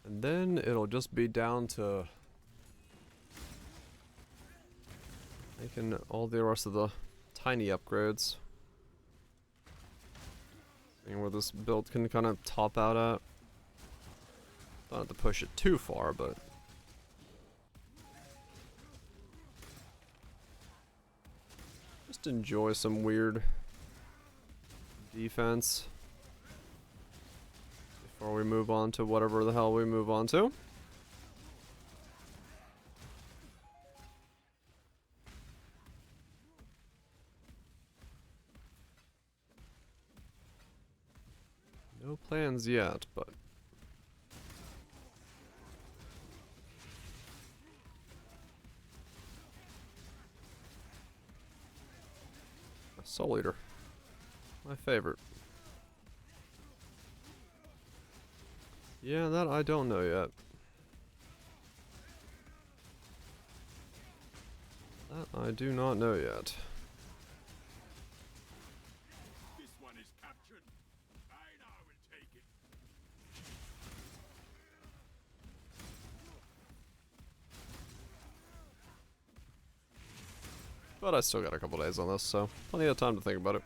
And then it'll just be down to making all the rest of the tiny upgrades. Seeing where this build can kind of top out at. Don't have to push it too far, but just enjoy some weird defense before we move on to whatever the hell we move on to. No plans yet, but a Soul Eater, my favorite. Yeah, that I don't know yet. That I do not know yet. This one is captured. I now will take it. But I still got a couple days on this, so plenty of time to think about it.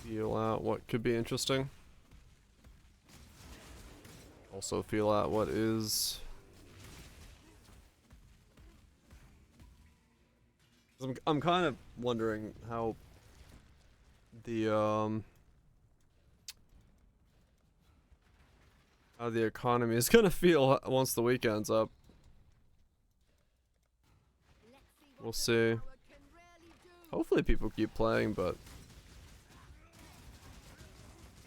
Feel out what could be interesting. Also feel out what is... I'm kind of wondering how the how the economy is gonna feel once the weekend's up. We'll see. Hopefully people keep playing, but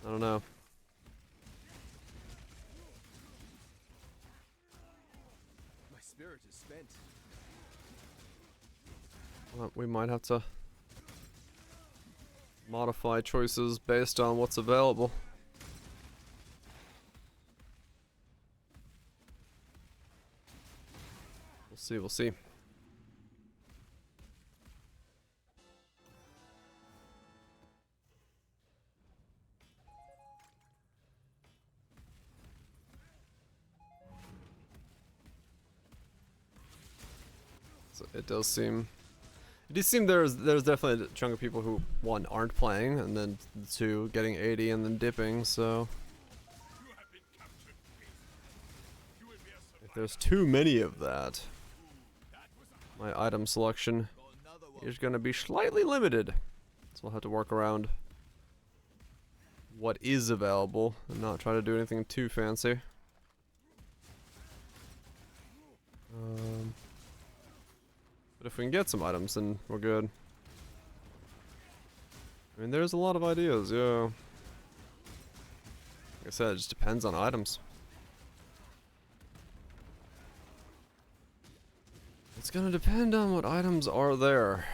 I don't know. My spirit is spent. Well, we might have to modify choices based on what's available. We'll see, we'll see. So it does seem there's definitely a chunk of people who, one, aren't playing, and then two, getting 80 and then dipping, so if there's too many of that, my item selection is gonna be slightly limited. So we'll have to work around what is available and not try to do anything too fancy. But if we can get some items, then we're good. I mean, there's a lot of ideas, yeah. Like I said, it just depends on items. It's gonna depend on what items are there.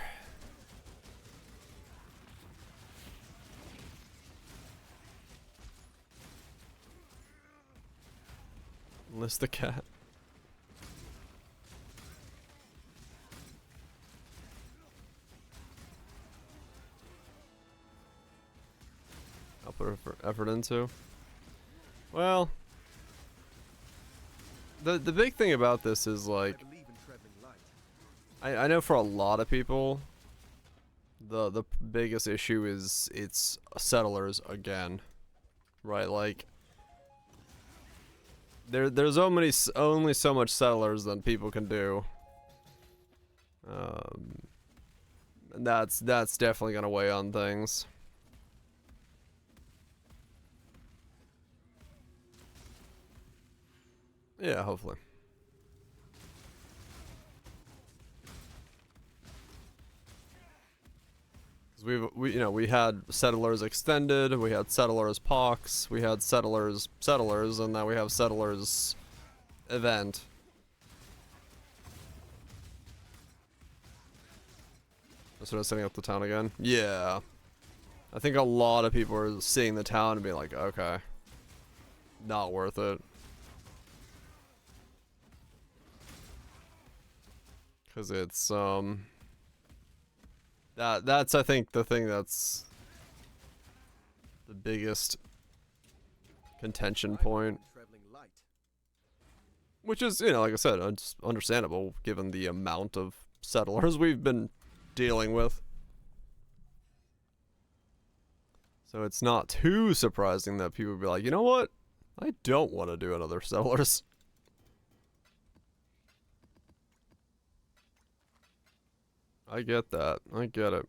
Unless the cat. I'll put effort into. Well, the big thing about this is, like, I know for a lot of people, the biggest issue is it's settlers again, right? Like, there's only so much settlers that people can do, and that's definitely gonna weigh on things. Yeah, hopefully. We had Settlers Extended, we had Settlers Pox, we had Settlers, and now we have Settlers Event. So they're setting up the town again? Yeah. I think a lot of people are seeing the town and being like, okay, not worth it. Cause it's that's I think the thing that's the biggest contention point. Which is, like I said, it's understandable given the amount of settlers we've been dealing with. So it's not too surprising that people would be like, you know what? I don't want to do another settlers. I get that. I get it.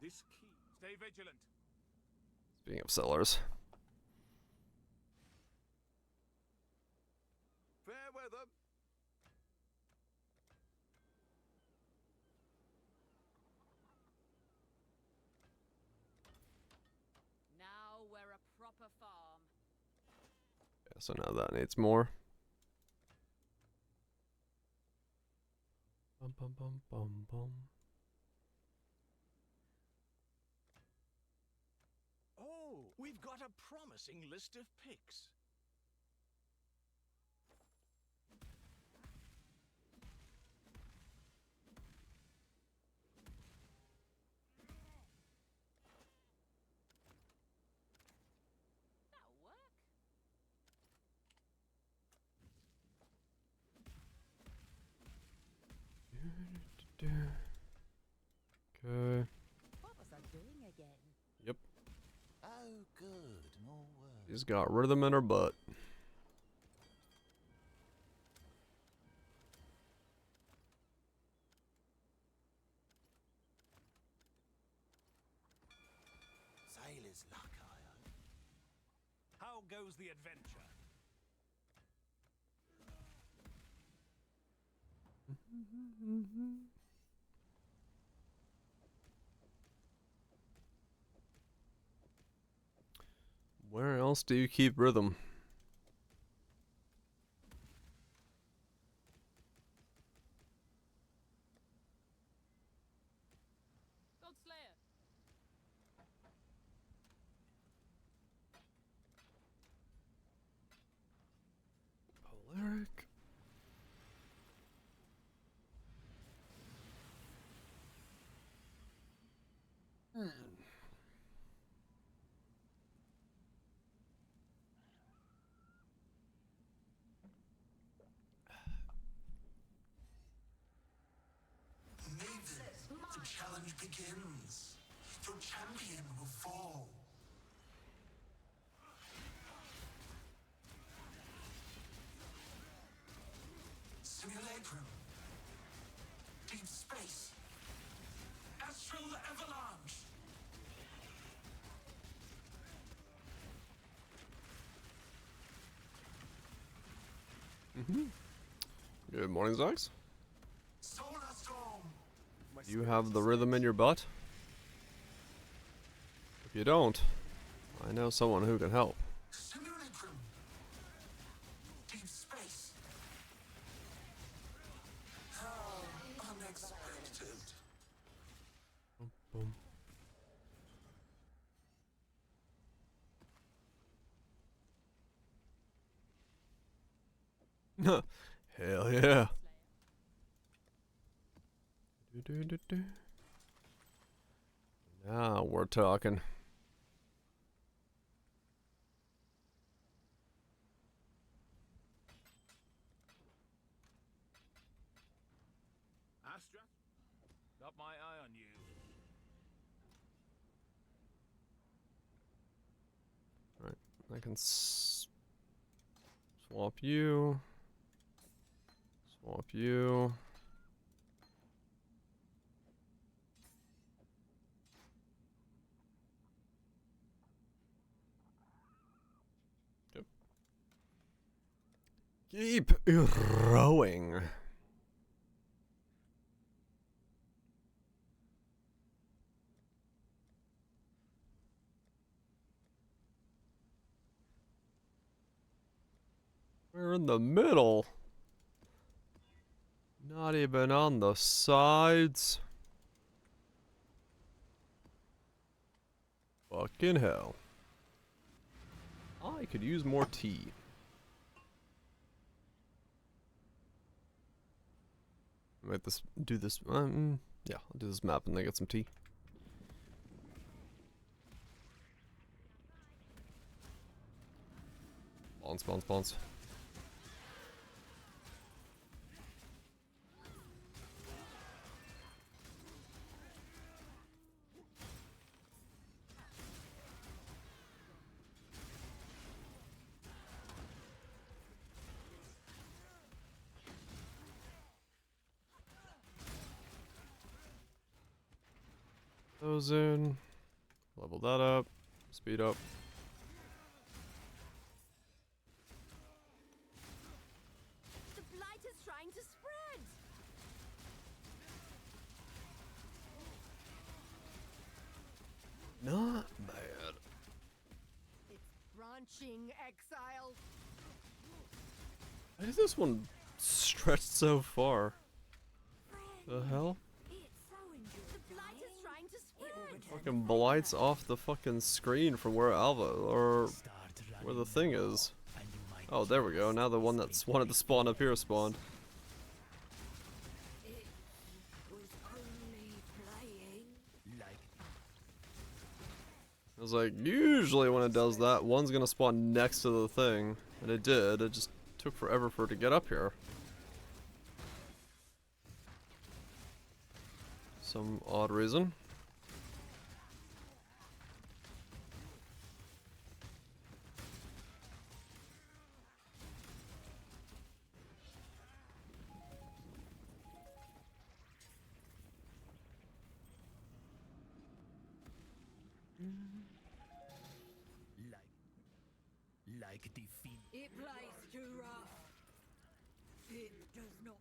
This key. Stay vigilant. Speaking of sellers. Fair weather. Now we're a proper farm. So now that needs more. Bum, bum, bum, bum, bum. Oh, we've got a promising list of picks. That'll work. Okay. What was I doing again? Yep. Oh, good. More work. She's got rhythm in her butt. Sailor's luck, I hope. How goes the adventure? Where else do you keep rhythm? Godslayer. Polaric. The challenge begins. Your champion will fall. Simulacrum. Deep space. Astral avalanche. Good morning, Zox. Solar storm. You have the rhythm in your butt? If you don't, I know someone who can help. Simulacrum. Deep space. How unexpected. Boom. Hell yeah. Do. Now we're talking. Astra? Got my eye on you. Right, I can swap you. Swap you. Yep. Keep rowing. We're in the middle. Not even on the sides. Fucking hell. I could use more tea. Might do this. Yeah, I'll do this map and then get some tea. Spawns. Those in. Level that up. Speed up. The blight is trying to spread. Not bad. It's branching, Exile. Why did this one stretch so far? The hell? The blight is trying to spread. Fucking blights off the fucking screen from where Alva, or where the thing is. Oh, there we go. Now the one that's wanted to spawn up here spawned. It was only playing. I was like, usually when it does that, one's gonna spawn next to the thing. And it did. It just took forever for it to get up here. Some odd reason. Like defeat. It plays too rough. It does not.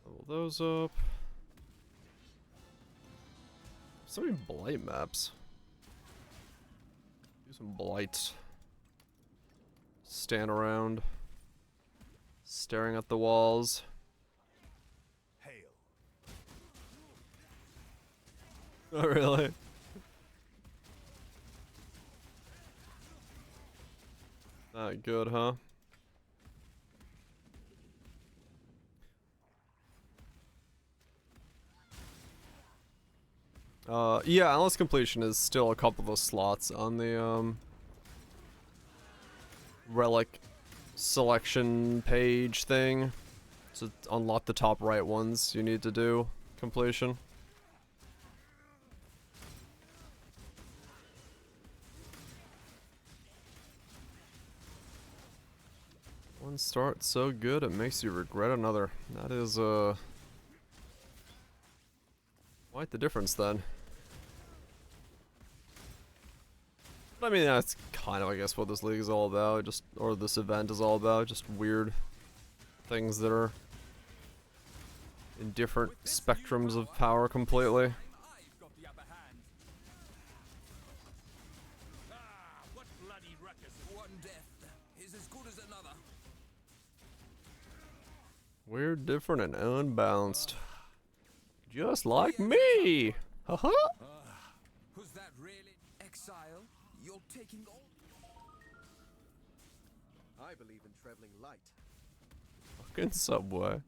Level those up. So many blight maps. Do some blights. Stand around. Staring at the walls. Hail. Oh, really? Not good, huh? Yeah, unless completion is still a couple of slots on the, relic selection page thing. So unlock the top right ones you need to do completion. One start so good it makes you regret another. That is, quite the difference then. I mean, that's kind of, I guess, what this league is all about, just, or this event is all about, just weird things that are in different spectrums of power completely. I've got the upper hand. Ah, what bloody ruckus. One death is as good as another. Weird, different, and unbalanced. Just like me! Haha! Was that really Exile? You're taking all. I believe in traveling light. Fucking Subway.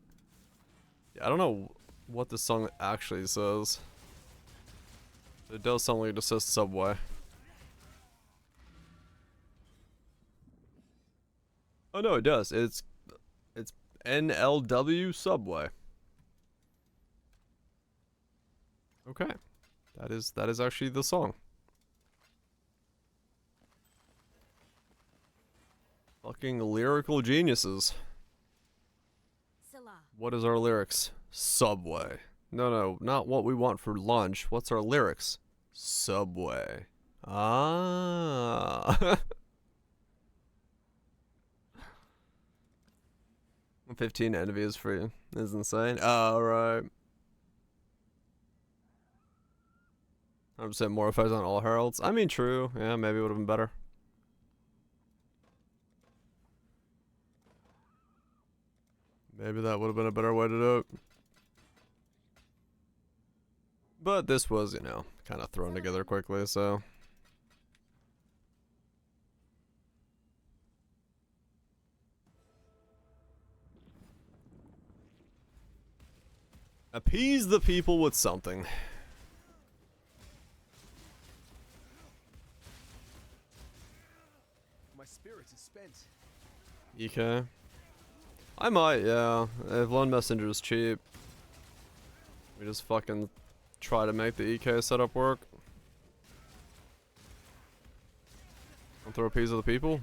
Yeah, I don't know what this song actually says. It does sound like it just says Subway. Oh no, it does. It's NLW Subway. Okay. That is actually the song. Fucking lyrical geniuses. Salah. What is our lyrics? Subway. No, not what we want for lunch. What's our lyrics? Subway. Ah. 15 enemies free is insane. Alright. 100% more effect on all heralds. I mean, true. Yeah, maybe it would have been better. Maybe that would have been a better way to do it. But this was, you know, kind of thrown together quickly, so. Appease the people with something. My spirit is spent. EK. I might, yeah. If Lone Messenger is cheap, we just fucking try to make the EK setup work. Don't throw peas at the people.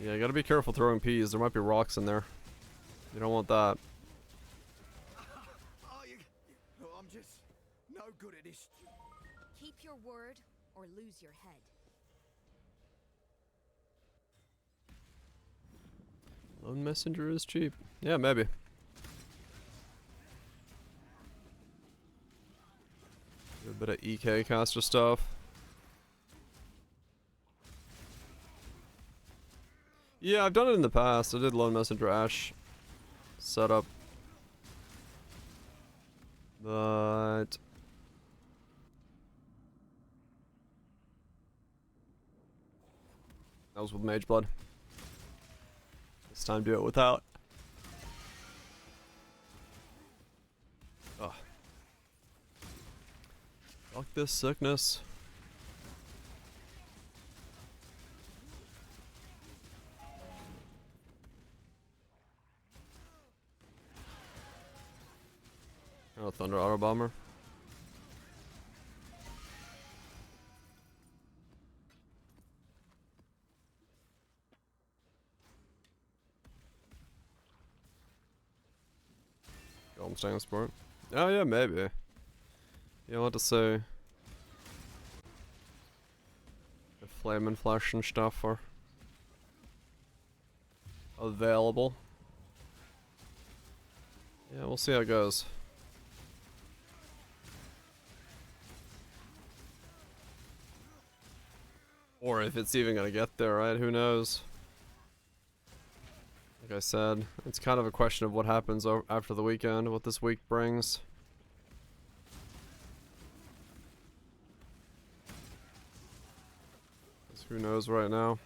Yeah, you gotta be careful throwing peas. There might be rocks in there. You don't want that. I'm just no good at this. Keep your word or lose your head. Lone Messenger is cheap. Yeah, maybe. Do a bit of EK caster stuff. Yeah, I've done it in the past. I did Lone Messenger Ash setup. But that was with Mage Blood. This time do it without. Ugh. Fuck this sickness. Oh, Thunder Auto Bomber. Golden Stang Sport. Oh yeah, maybe. You'll have to say if Flame and Flesh and stuff are available. Yeah, we'll see how it goes. Or if it's even gonna get there, right? Who knows? Like I said, it's kind of a question of what happens after the weekend, what this week brings. 'Cause who knows right now?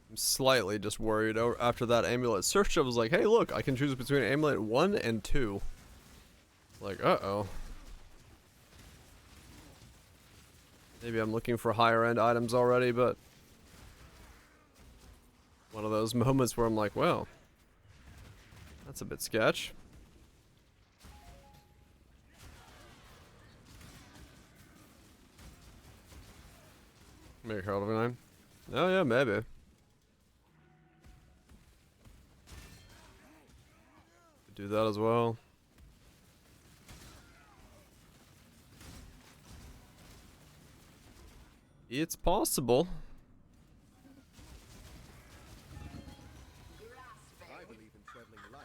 I'm slightly just worried after that amulet search. I was like, hey look, I can choose between amulet 1 and 2. Like, uh-oh. Maybe I'm looking for higher end items already, but one of those moments where I'm like, well, that's a bit sketch. Maybe Herald of 9. Oh yeah, maybe. Could do that as well. It's possible. I believe in traveling light.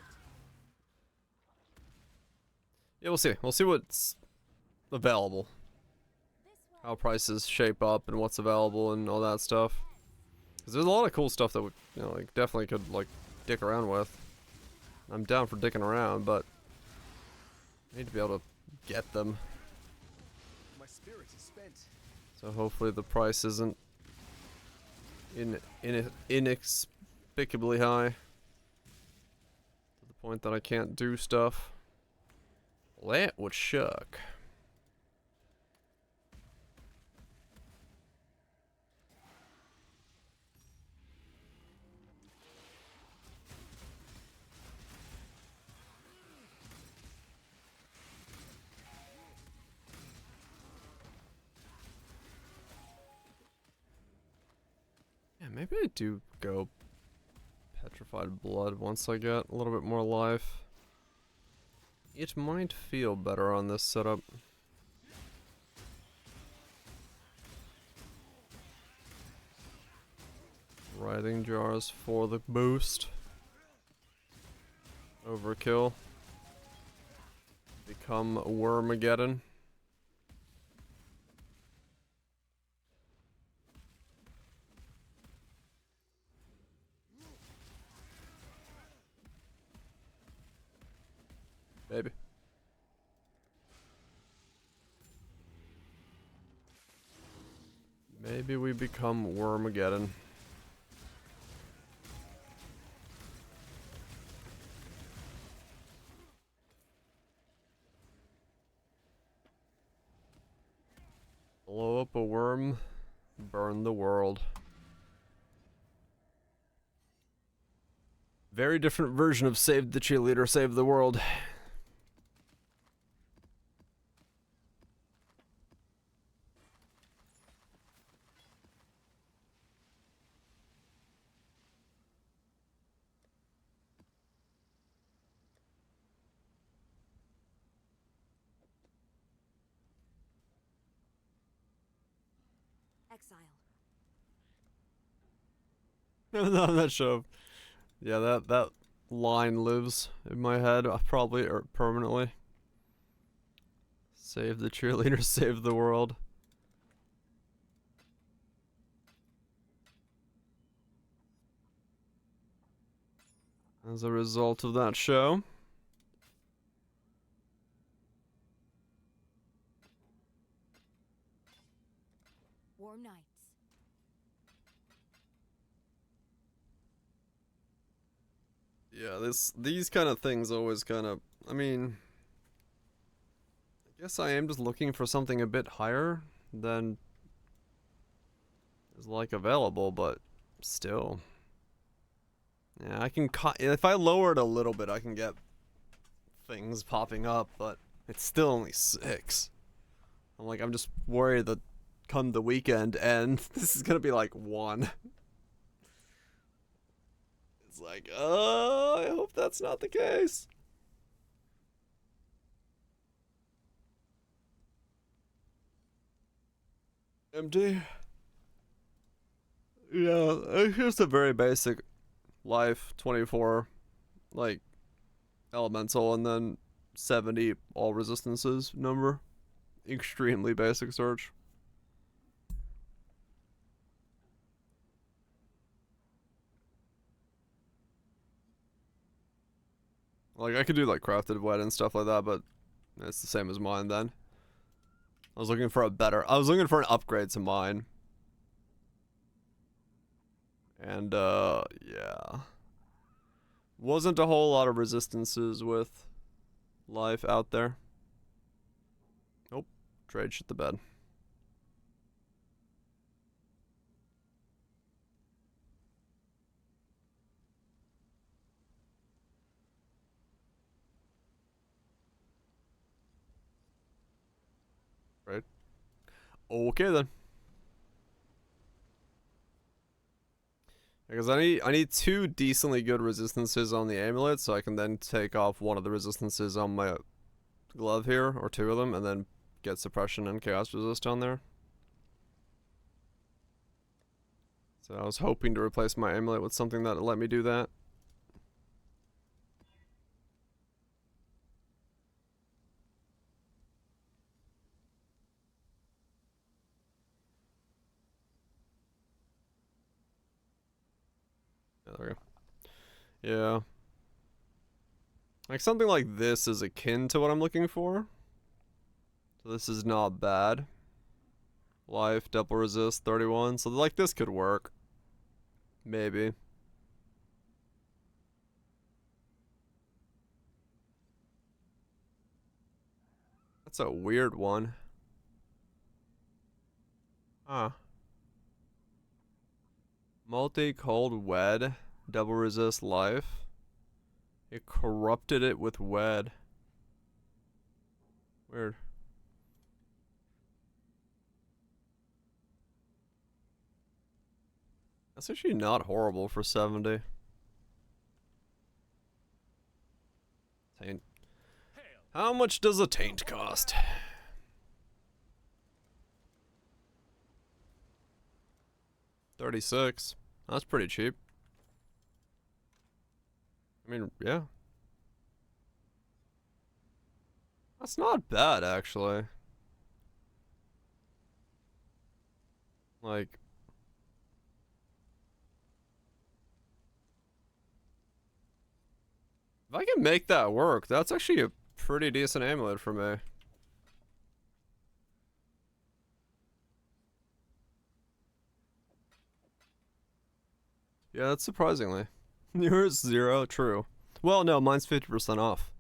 Yeah, we'll see. We'll see what's available. How prices shape up and what's available and all that stuff. Because there's a lot of cool stuff that we, you know, like definitely could like dick around with. I'm down for dicking around, but I need to be able to get them. My spirit is spent. So hopefully the price isn't inexplicably high to the point that I can't do stuff. Well, that would suck. Yeah, maybe I do go Petrified Blood once I get a little bit more life. It might feel better on this setup. Writhing Jars for the boost. Overkill. Become Wormageddon. Maybe. Maybe we become Wormageddon. Blow up a worm, burn the world. Very different version of Save the Cheerleader, Save the World. Exile. I'm not sure. Yeah, that line lives in my head, probably or permanently. Save the cheerleader, save the world. as a result of that show. Warm nights. Yeah, these kind of things always kind of, I mean, I guess I am just looking for something a bit higher than is like available, but still. Yeah, I can if I lower it a little bit, I can get things popping up, but it's still only 6. I'm just worried that come the weekend and this is gonna be like 1. It's like, I hope that's not the case. Empty. Yeah, it's just a very basic life, 24, like, elemental, and then 70 all resistances number. Extremely basic search. Like, I could do, like, crafted wet and stuff like that, but it's the same as mine then. I was looking for an upgrade to mine. And, yeah. Wasn't a whole lot of resistances with life out there. Nope. Trade shit to bed. Right. Okay then. Because I need 2 decently good resistances on the amulet, so I can then take off one of the resistances on my glove here, or 2 of them, and then get suppression and chaos resist on there. So I was hoping to replace my amulet with something that let me do that. Yeah, there we go. Yeah. Like, something like this is akin to what I'm looking for. So this is not bad. Life, double resist, 31. So, like, this could work. Maybe. That's a weird one. Huh. Multi-cold wed, double resist life. It corrupted it with wed. Weird. That's actually not horrible for 70. Taint. How much does a taint cost? $36. That's pretty cheap. I mean, yeah. That's not bad, actually. Like, if I can make that work, that's actually a pretty decent amulet for me. Yeah, that's surprisingly. Yours 0, true. Well, no, mine's 50% off.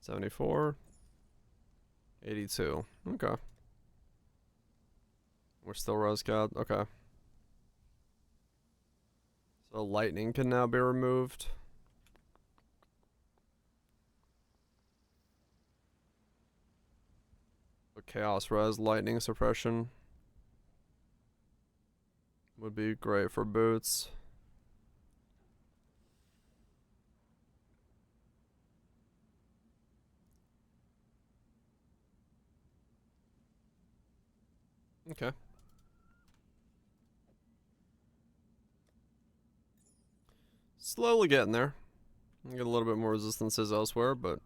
$74. $82. Okay. We're still rose god. Okay. So lightning can now be removed. Chaos res, lightning suppression would be great for boots. Okay. Slowly getting there. Get a little bit more resistances elsewhere, but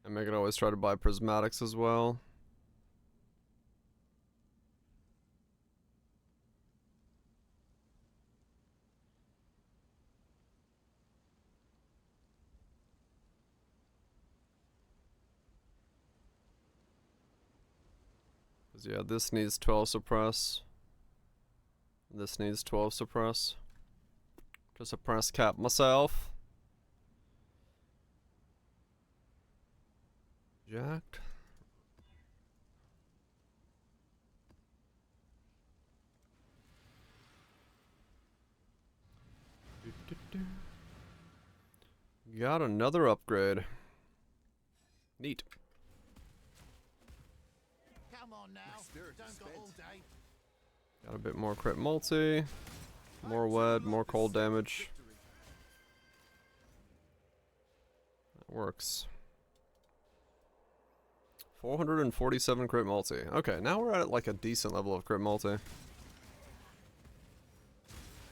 and I can always try to buy prismatics as well. Yeah, this needs 12 suppress. This needs 12 suppress. To suppress cap myself. Jacked. Got another upgrade. Neat. Come on now. Don't go all day. Got a bit more crit multi. More wed, more cold damage. That works. 447 crit multi. Okay, now we're at like a decent level of crit multi.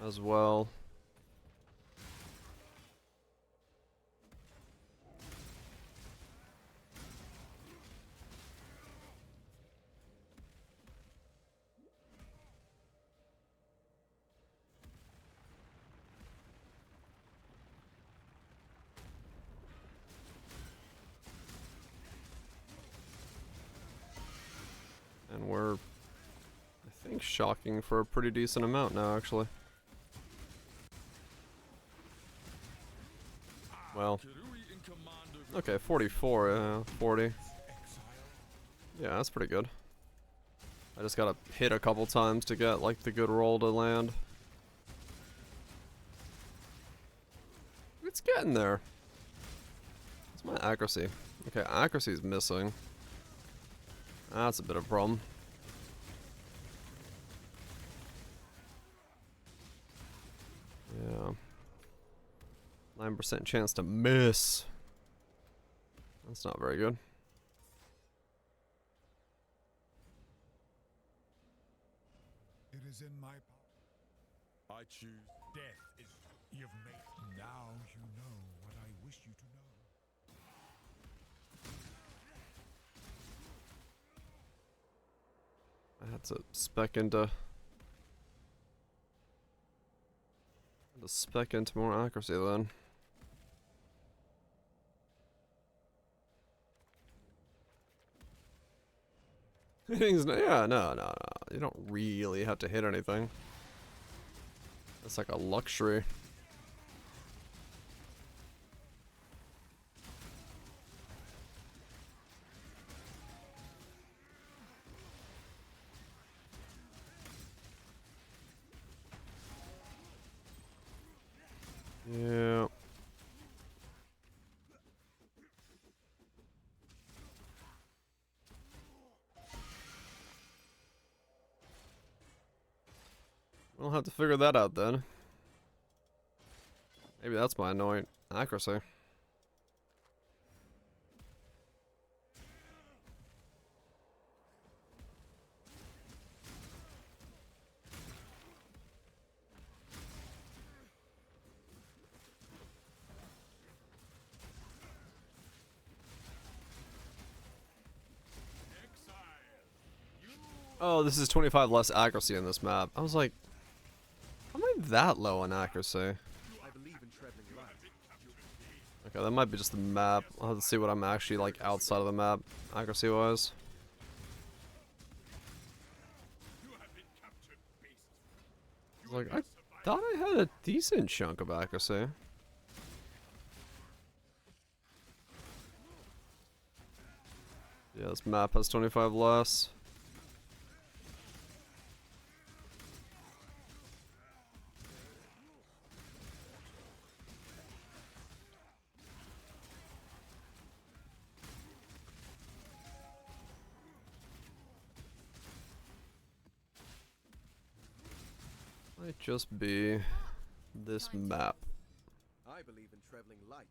As well. And we're, I think, shocking for a pretty decent amount now, actually. Well, okay, 44, yeah, 40. Yeah, that's pretty good. I just gotta hit a couple times to get, like, the good roll to land. It's getting there. What's my accuracy? Okay, accuracy's missing. That's a bit of a problem. Yeah. 9% chance to miss. That's not very good. It is in my power. I choose. Death is. You've made. Now you know what I wish you to know. I had to spec into more accuracy then. Yeah, no. You don't really have to hit anything. That's like a luxury. Yeah. We'll have to figure that out then. Maybe that's my annoying accuracy. Oh, this is 25 less accuracy in this map. I was like, how am I that low on accuracy? I believe in traveling light. Okay, that might be just the map. I'll have to see what I'm actually like outside of the map, accuracy wise. Like, I thought I had a decent chunk of accuracy. Yeah, this map has 25 less. Might just be this map. I believe in traveling light.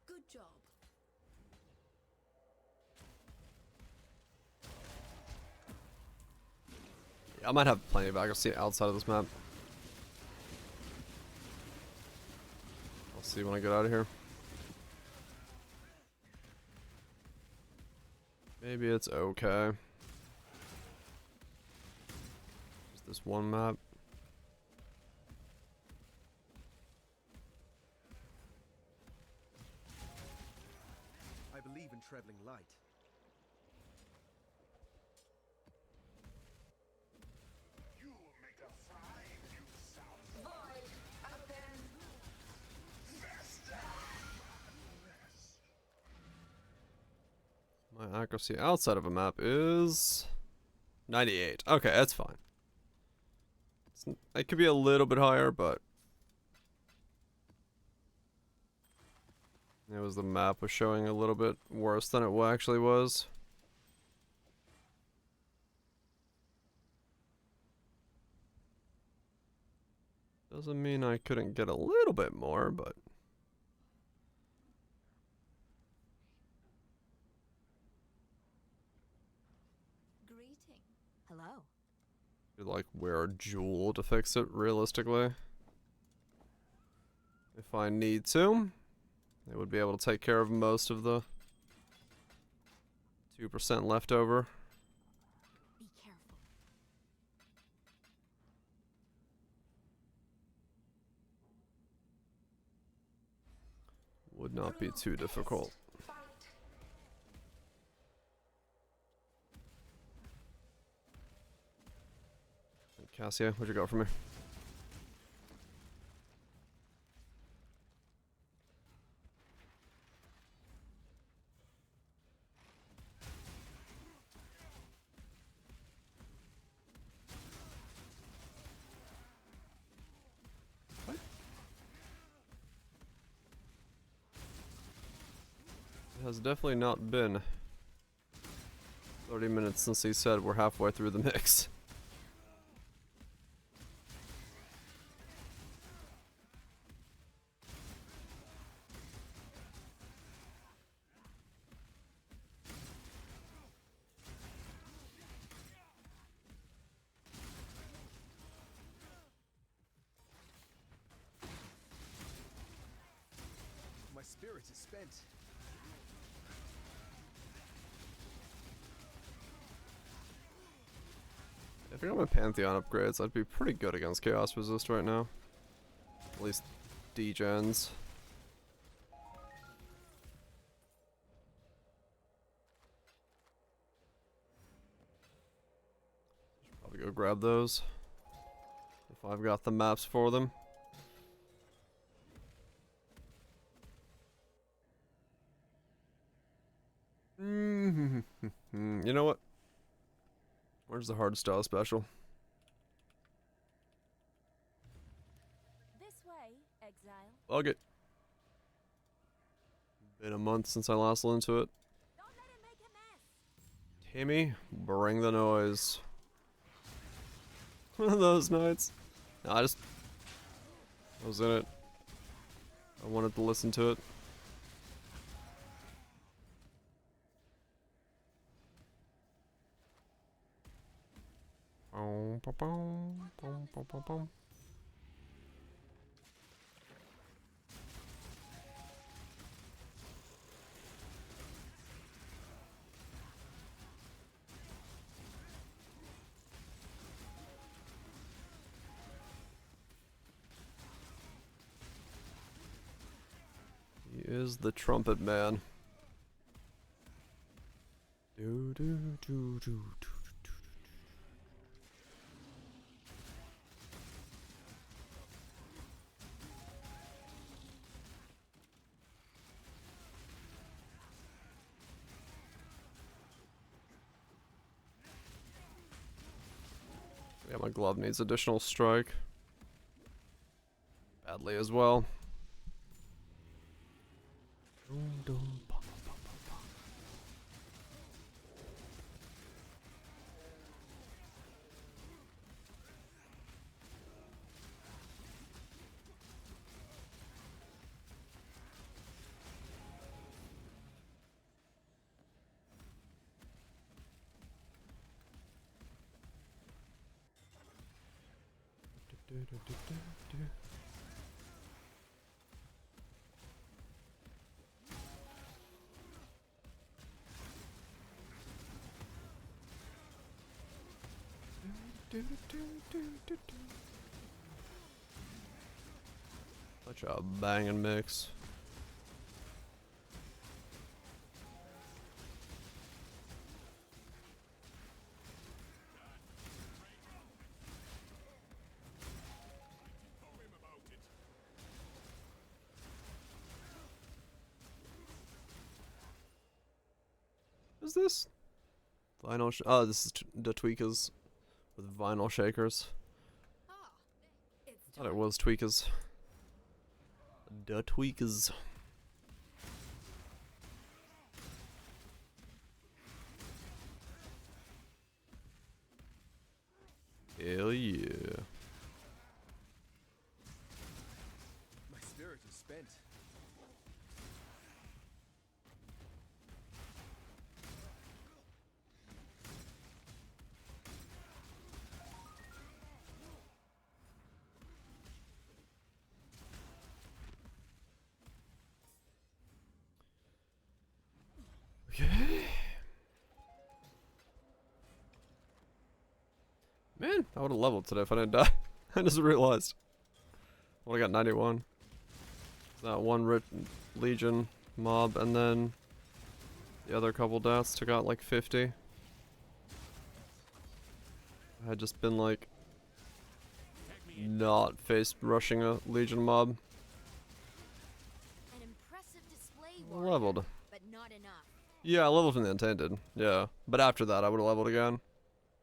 Good job. Yeah, I might have plenty of accuracy outside of this map. I'll see when I get out of here. Maybe it's okay. Just this one map. I believe in traveling light. You will make a fine use of Void, open. My accuracy outside of a map is 98. Okay, that's fine. It could be a little bit higher, but it was the map was showing a little bit worse than it actually was. Doesn't mean I couldn't get a little bit more, but Greeting. Hello. you'd like wear a jewel to fix it realistically. If I need to, it would be able to take care of most of the 2% left over. Be careful. Would not be too difficult. Cassia, what'd you got for me? It has definitely not been 30 minutes since he said we're halfway through the mix. My spirit is spent. If I got my Pantheon upgrades, I'd be pretty good against Chaos Resist right now. At least degens. Should probably go grab those. If I've got the maps for them. You know what? Where's the hardstyle special? This way, Exile. Bug it. Been a month since I last listened to it. Don't let it make a mess. Timmy, bring the noise. One of those nights. No, I was in it. I wanted to listen to it. He is the trumpet man. Do do do do do. Yeah, my glove needs additional strike. Badly as well. Such a banging mix. Is this vinyl? Oh, this is the tweakers with vinyl shakers. I thought it was tweakers. The tweakers. Hell yeah. My spirit is spent. Okay. Man, I would have leveled today if I didn't die. I just realized. Well, I got 91. That one Legion mob, and then the other couple deaths took out like 50. I had just been like not face rushing a Legion mob. An impressive display, Leveled. but not enough. Yeah, I leveled from the Untainted. Yeah. But after that, I would have leveled again.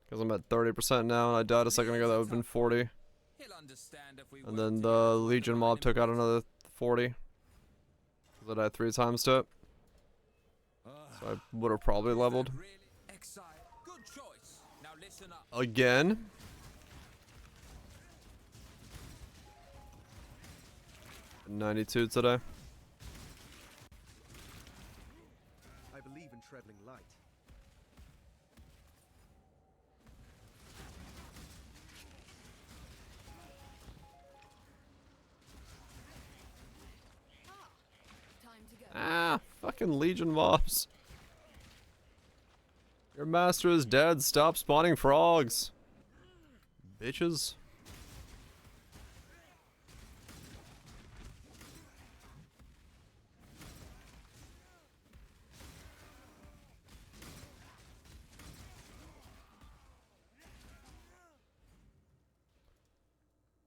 Because I'm at 30% now, and I died a second ago, that would have been 40. And then the Legion mob took out another 40. Because I died 3 times to it. So I would have probably leveled. Exile. Good choice. Now listen up. Again? $92 today. I believe in traveling light. Ah, fucking Legion mobs. Your master is dead. Stop spawning frogs. Bitches.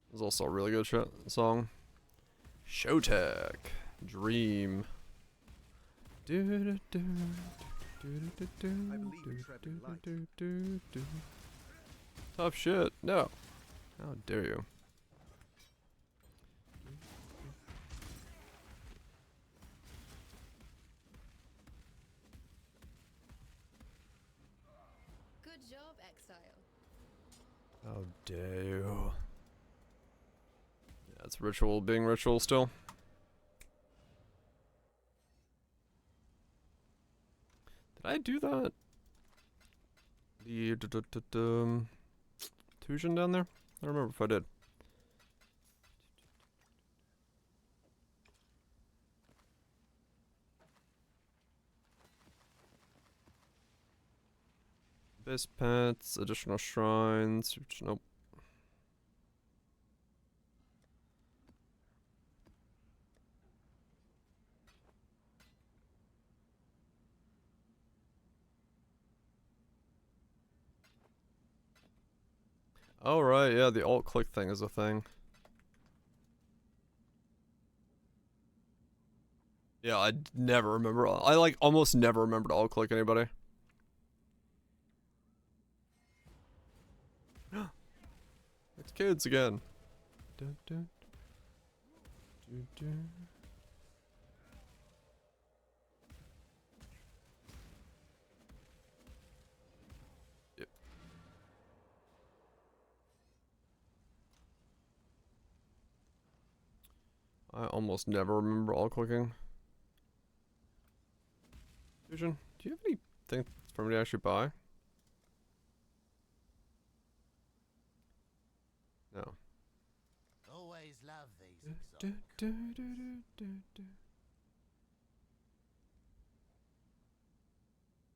There's also a really good song. Showtech. Dream. Tough shit. No. How dare you? Good job, Exile. How dare you? Yeah, it's ritual being ritual still. Did I do that? The Tusion down there? I don't remember if I did. Base pets, additional shrines. Nope. Oh right, yeah, the alt click thing is a thing. Yeah, I never remember. I like almost never remember to alt click anybody. It's kids again. Dun, dun. Dun, dun. Yep. I almost never remember alt clicking. Fusion, do you have anything for me to actually buy? No.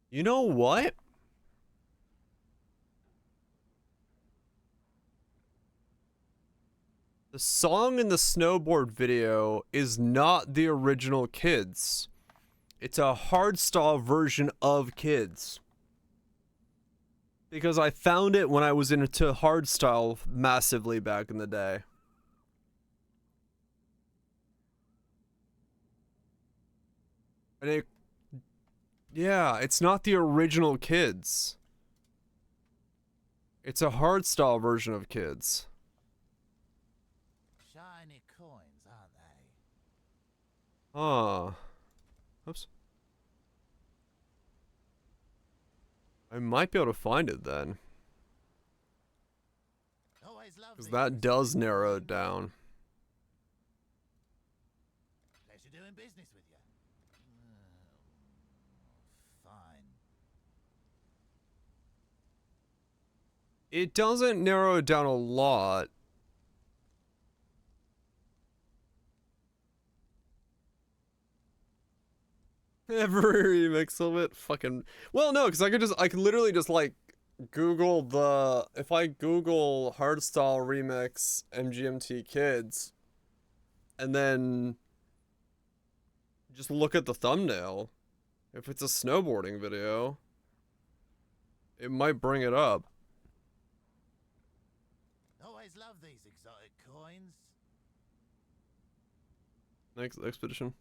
You know what? The song in the snowboard video is not the original Kids. It's a hardstyle version of Kids. Because I found it when I was into hardstyle massively back in the day. And it... Yeah, it's not the original Kids. It's a hardstyle version of Kids. Shiny coins, aren't they? Oops. I might be able to find it then. Because that does narrow it down. Pleasure doing business with you. Fine. It doesn't narrow it down a lot. Every remix of it, fucking. Well, no, because I could literally just like Google the. If I Google hardstyle remix MGMT Kids, and then just look at the thumbnail, if it's a snowboarding video, it might bring it up. Always love these exotic coins. Next expedition.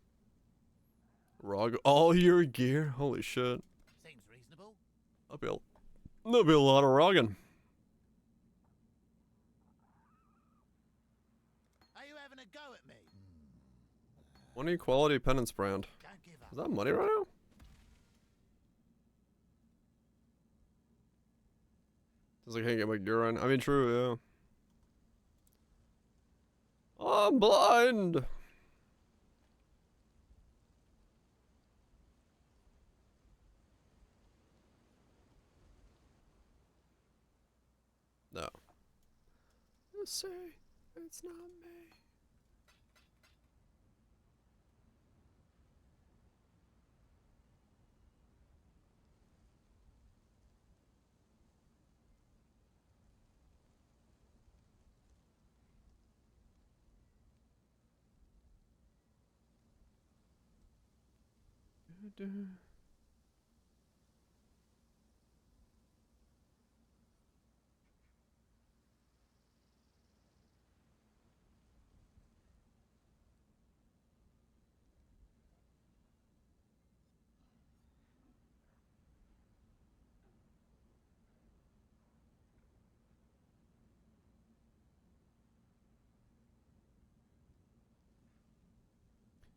Rog all your gear. Holy shit. Seems reasonable. There'll be a lot of rogging. Are you having a go at me? One equality penance brand. Don't give up. Is that money right now? Cause I can't get my gear on. I mean, true, yeah. I'm blind. No. Just say it's not me.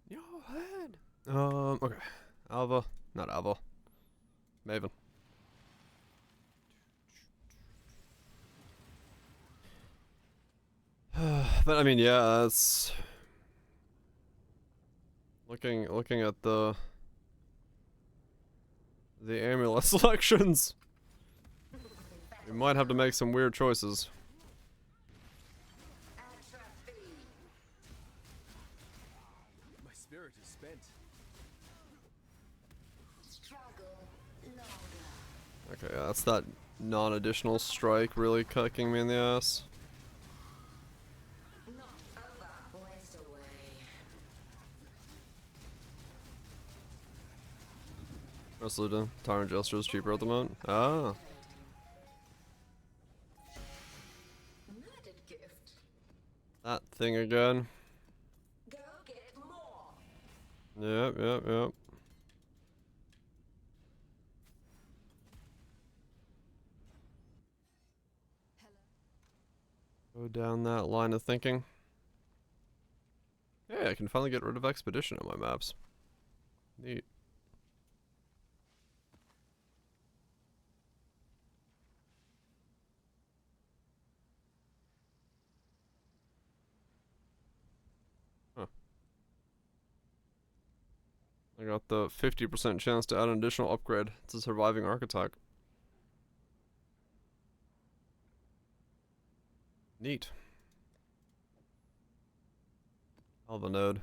Your head. Okay. Alva. Not Alva. Maven. But I mean, yeah, that's looking at the amulet selections. We might have to make some weird choices. My spirit is spent. Okay, yeah, that's that non-additional strike really kicking me in the ass. Wrestler to Tyrant Jester is cheaper at the moment. Ah. That thing again. Yep. Go down that line of thinking. Yeah, I can finally get rid of Expedition on my maps. Neat. Huh. I got the 50% chance to add an additional upgrade to Surviving Architect. Neat. I'll have a node.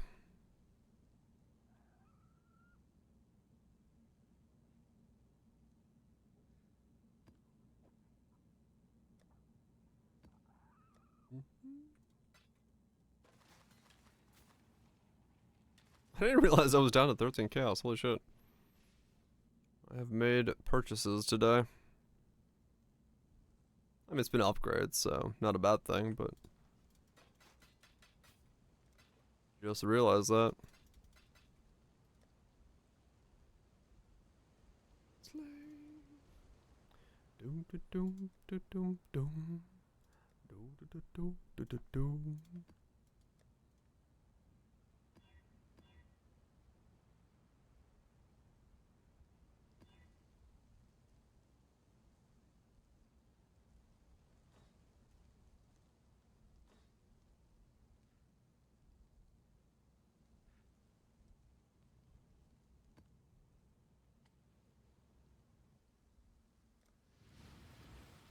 I didn't realize I was down to 13 chaos. Holy shit. I have made purchases today. I mean, it's been upgrades, so not a bad thing, but just realized that. Doom doom doom doom doom doom doom doom doom.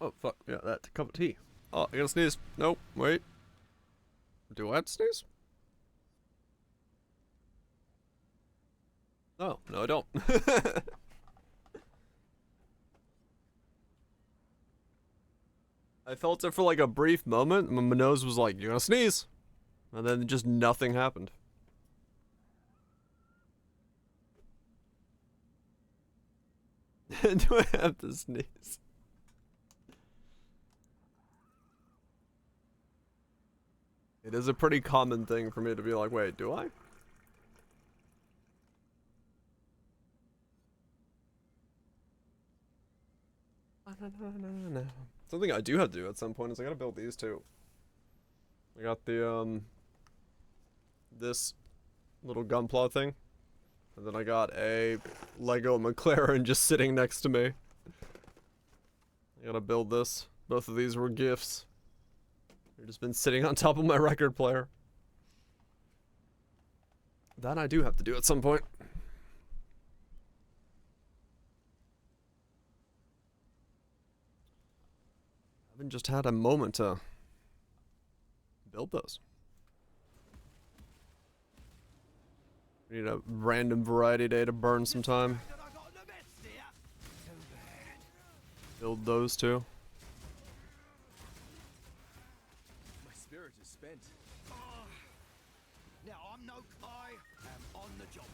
Oh fuck, yeah, that's a cup of tea. Oh, I gotta sneeze. Nope, wait. Do I have to sneeze? Oh, no I don't. I felt it for like a brief moment, and my nose was like, you're gonna sneeze. And then just nothing happened. Do I have to sneeze? It is a pretty common thing for me to be like, wait, do I? Something I do have to do at some point is I gotta build these two. I got the, this little gunpla thing. And then I got a Lego McLaren just sitting next to me. I gotta build this. Both of these were gifts. They've just been sitting on top of my record player. That I do have to do at some point. I haven't just had a moment to build those. We need a random variety day to burn some time. Build those two. My spirit is spent. Now I'm no I am on the job.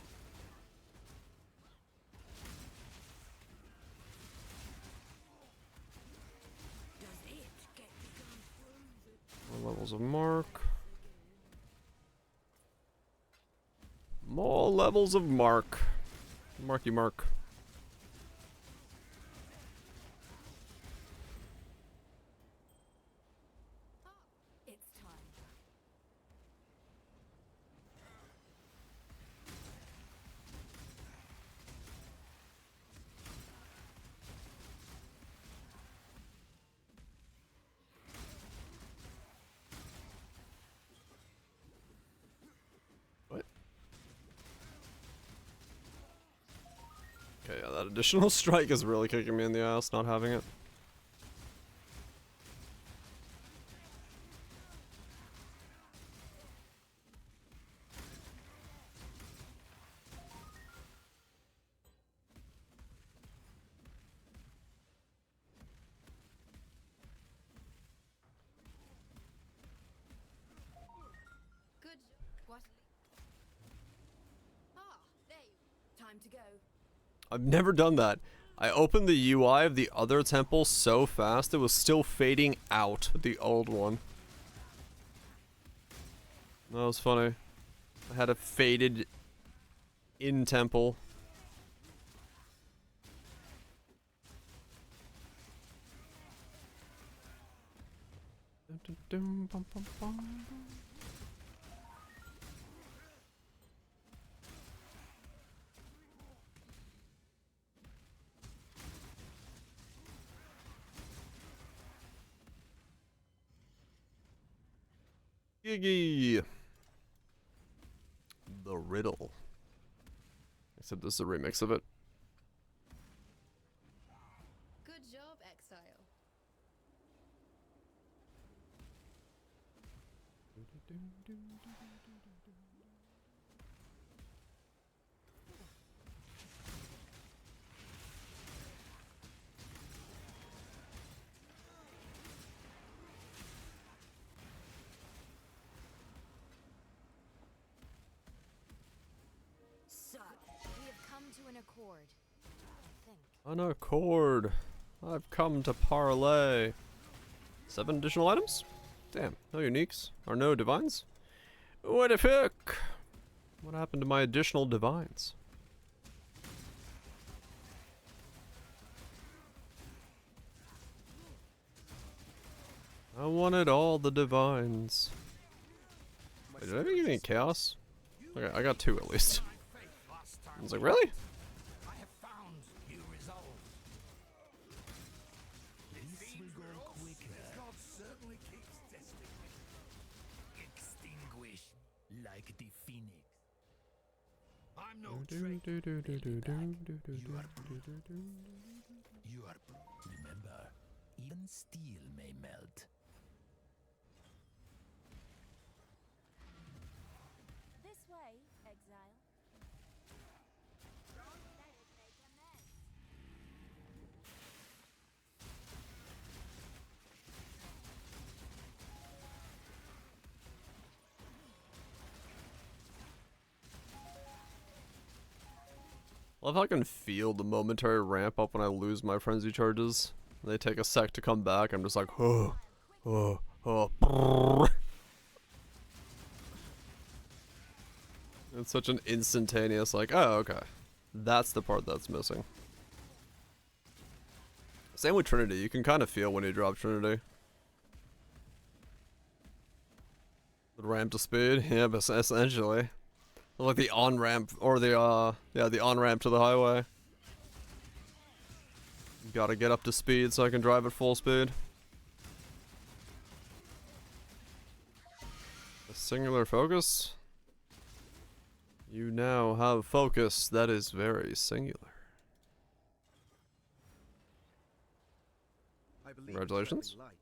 Does it get to go through the More levels of mark. More levels of mark. Marky mark. It's time. What? Okay, yeah, that additional strike is really kicking me in the ass, not having it. Good. What? Ah, there you. Time to go. I've never done that. I opened the UI of the other temple so fast it was still fading out the old one. That was funny. I had a faded in temple. Giggy. The riddle. Except this is a remix of it. Good job, Exile. So, we have come to an accord. I think. An accord. I've come to parlay. 7 additional items? Damn, no uniques or no divines? What the fuck? What happened to my additional divines? I wanted all the divines. Wait, did I even get any chaos? Okay, I got 2 at least. I was like, really? I have found you resolve. This will go quicker. God certainly keeps testing me. Extinguish like the phoenix. I'm no traitor. You are Remember, even steel may melt. This way, Exile. Don't let it make a mess. I love how I can feel the momentary ramp up when I lose my frenzy charges. They take a sec to come back. I'm just like, oh, oh, oh. Brrr. It's such an instantaneous, like, oh, okay. That's the part that's missing. Same with Trinity. You can kind of feel when you drop Trinity. The ramp to speed? Yeah, but essentially. Like the on-ramp, or the, yeah, the on-ramp to the highway. Gotta get up to speed so I can drive at full speed. A singular focus? You now have focus that is very singular. I believe in Congratulations. traveling light.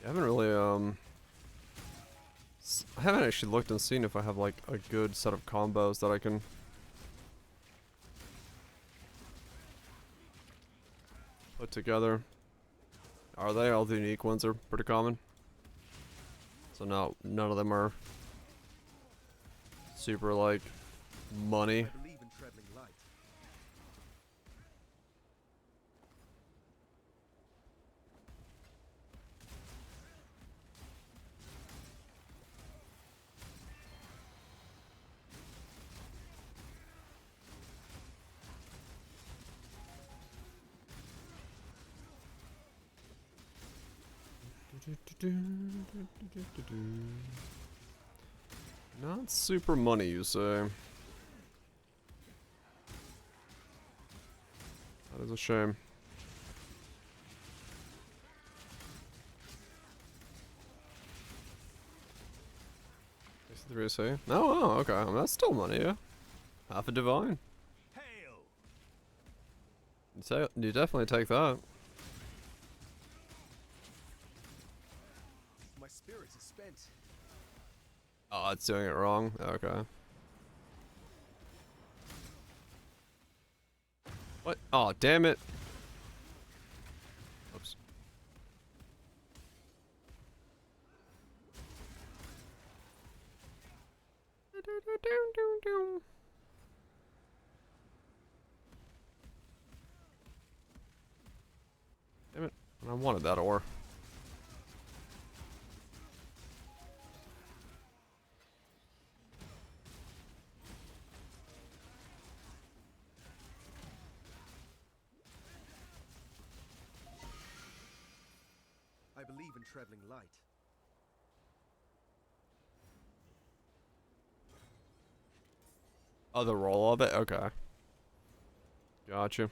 I haven't really, I haven't actually looked and seen if I have like a good set of combos that I can put together. Are they? All the unique ones are pretty common. So no, none of them are super like money. I believe in traveling light. Not super money, you say? That is a shame. $3C? No, oh, okay. I mean, that's still money, yeah. Half a divine. Hail! You definitely take that. My spirit is spent. Oh, it's doing it wrong? Okay. What? Oh, damn it. Oops. Damn it. I wanted that ore. I believe in traveling light. Oh, the roll of it? Okay. Gotcha.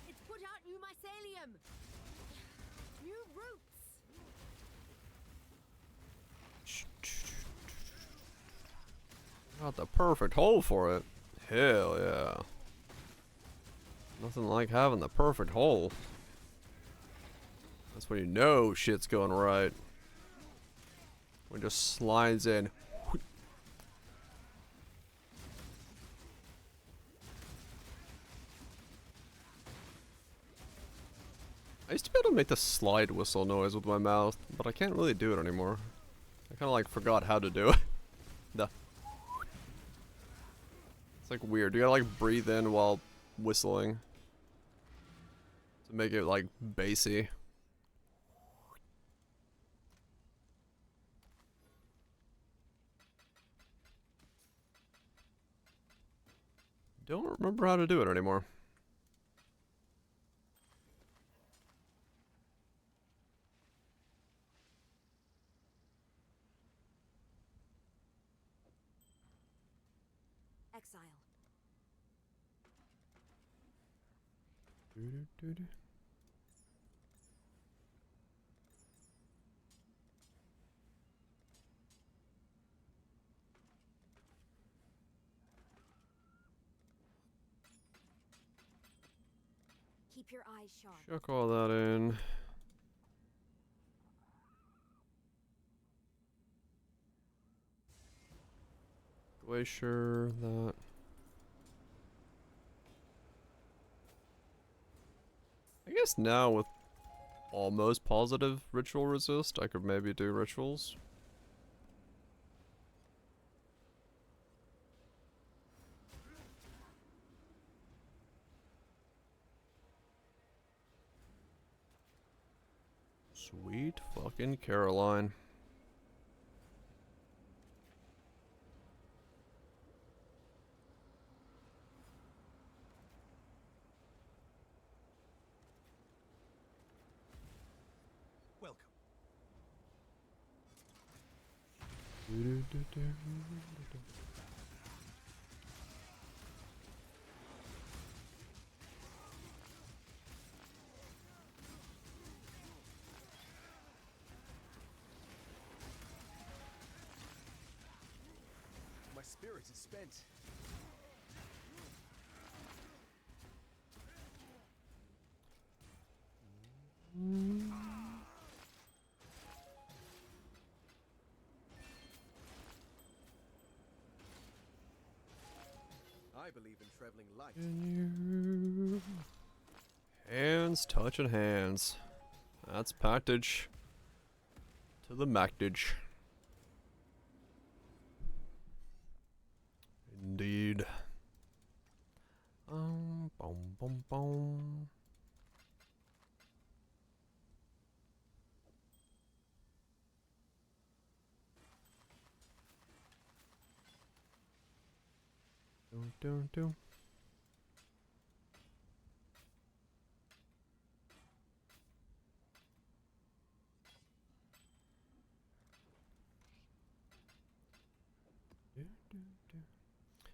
It's put out new mycelium. New roots. Got the perfect hole for it. Hell yeah. Nothing like having the perfect hole. That's when you know shit's going right. When it just slides in. I used to be able to make the slide whistle noise with my mouth, but I can't really do it anymore. I kind of like forgot how to do it. The. It's like weird. You gotta like breathe in while whistling to make it like bassy. Don't remember how to do it anymore. Exile. Doo-doo-doo-doo. Keep your eyes sharp. Chuck all that in. Glacier, that. I guess now with almost positive ritual resist, I could maybe do rituals. Sweet fucking Caroline. Welcome. My spirit is spent. I believe in traveling light. Hands touching hands. That's pactage to the mactage. Indeed. Boom, boom, boom. Do.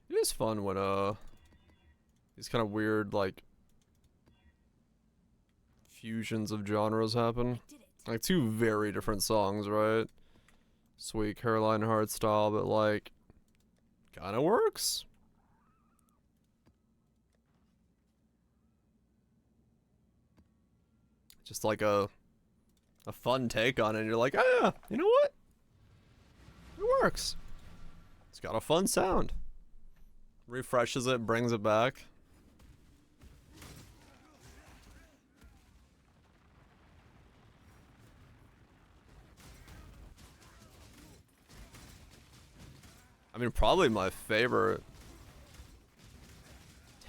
It is fun when these kind of weird like fusions of genres happen. Like two very different songs, right? Sweet Caroline Hart style, but like kind of works. Just like a fun take on it, and you're like, ah, yeah, you know what? It works. It's got a fun sound. Refreshes it, brings it back. I mean, probably my favorite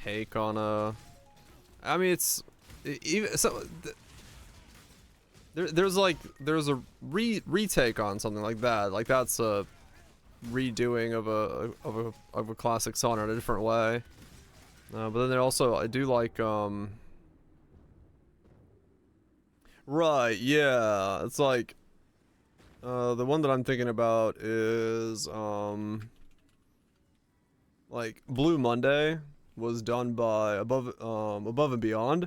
take on a. I mean, it's even so. There's a retake on something like that. Like that's a redoing of a classic song in a different way. But then there also I do like right, yeah. It's like the one that I'm thinking about is like Blue Monday was done by Above and Beyond.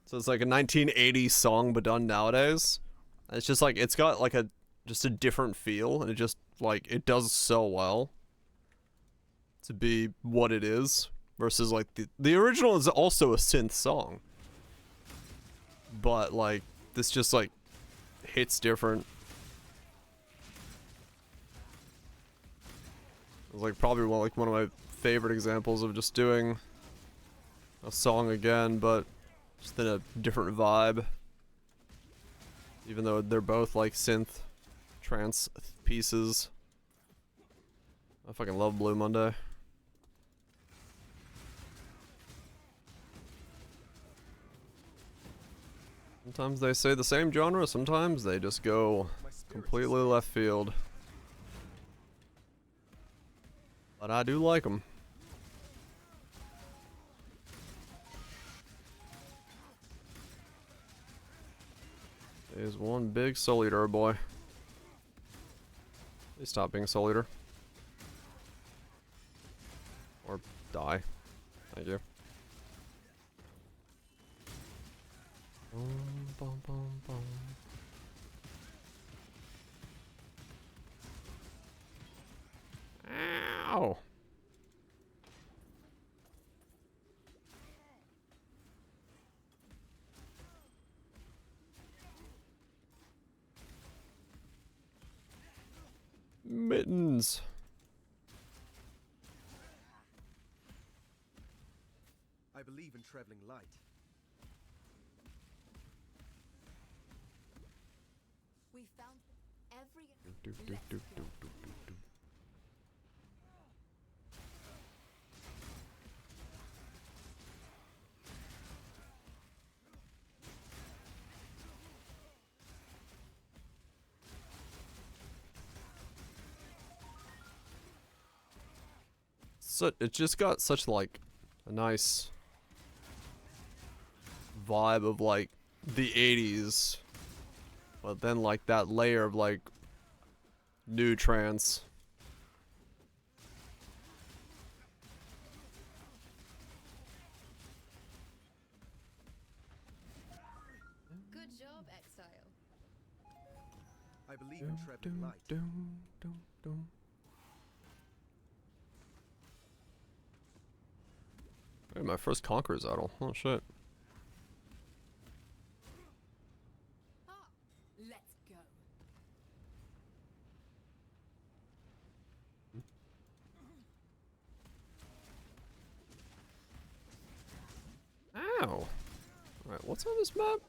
So it's like a 1980s song but done nowadays. And it's just like it's got like a just a different feel, and it just, like, it does so well to be what it is, versus, like, the original is also a synth song. But, like, this just, like, hits different. It's, like, probably one of my favorite examples of just doing a song again, but just in a different vibe. Even though they're both, like, synth trance pieces. I fucking love Blue Monday. Sometimes they say the same genre, sometimes they just go completely left field. But I do like them. There's one big Soul Eater, boy. Please stop being Soul Eater. Or die. Thank you. Bum, bum, bum. Ow! Mittens. I believe in traveling light. We found every. Do, do, do, do, do, do, do. So it just got such like a nice vibe of like the 80s, but then like that layer of like new trance. Good job, Exile. I believe in traveling light. Hey, my first Conqueror's idol. Oh shit. Ah, let's go. Ow. Alright, what's on this map?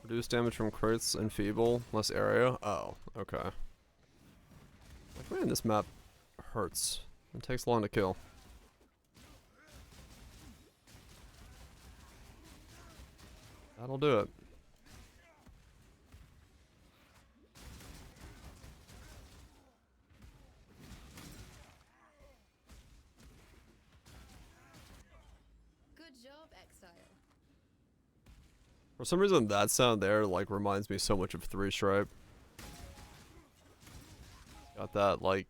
Reduce damage from crits, enfeeble, less area. Oh, okay. Like, man, this map hurts. It takes long to kill. That'll do it. Good job, Exile. For some reason, that sound there, like, reminds me so much of Three Stripe. Got that, like,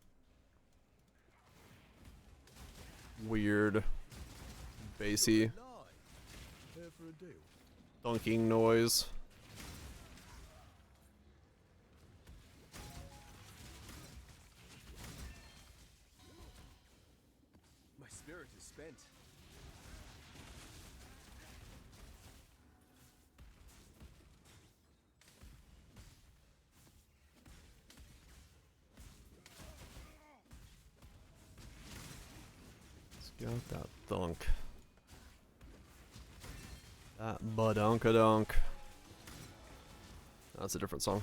weird, bassy, thunking noise. My spirit is spent. It's got that thunk. That badunkadunk. That's a different song.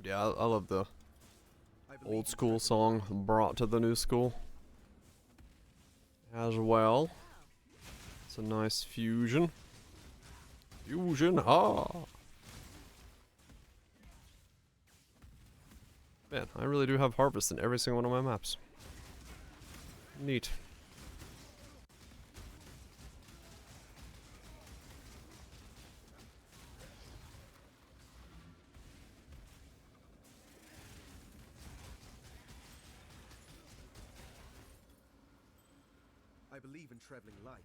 Yeah, I love the old school song brought to the new school as well. It's a nice fusion. Fusion, ha! Man, I really do have harvest in every single one of my maps. Neat. I believe in traveling light.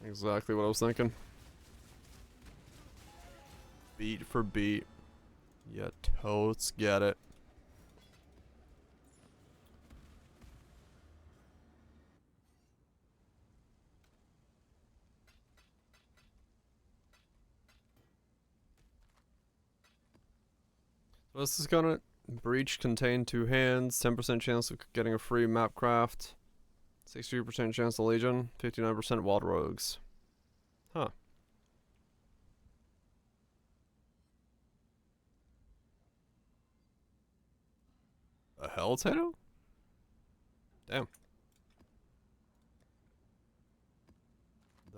Exactly what I was thinking. Beat for beat. You totes get it. So this is gonna breach contain 2 hands, 10% chance of getting a free map craft, 63% chance of Legion, 59% wild rogues. Huh. A hell tato? Damn.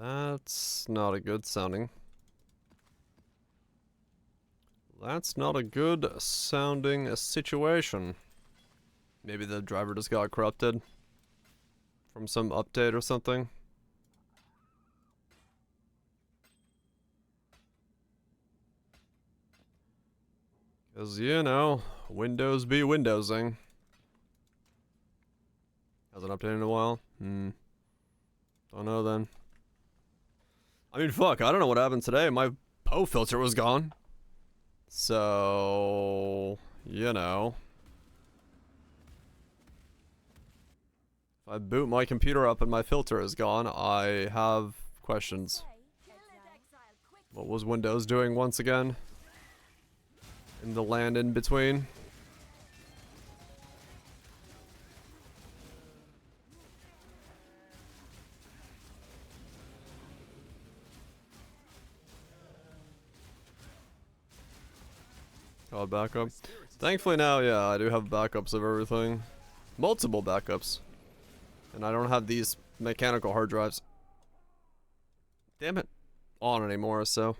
That's not a good sounding. That's not a good sounding situation. Maybe the driver just got corrupted from some update or something. Because, you know, Windows be Windowsing. Hasn't updated in a while. Don't know then. I mean, fuck, I don't know what happened today. My PO filter was gone. So, you know. If I boot my computer up and my filter is gone, I have questions. What was Windows doing once again? In the land in between? Cloud backup. Thankfully now, yeah, I do have backups of everything. Multiple backups. And I don't have these mechanical hard drives. Damn it. On anymore, so.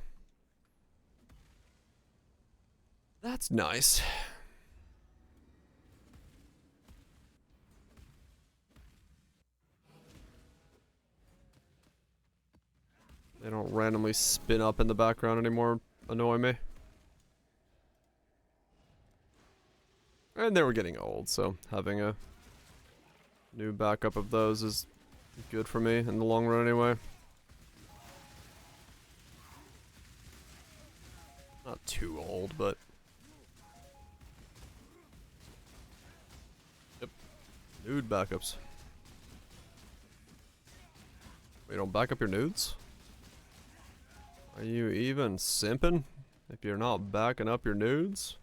That's nice. They don't randomly spin up in the background anymore. Annoy me. And they were getting old, so having a new backup of those is good for me in the long run anyway. Not too old, but... Yep. Nude backups. Wait, don't back up your nudes? Are you even simping if you're not backing up your nudes?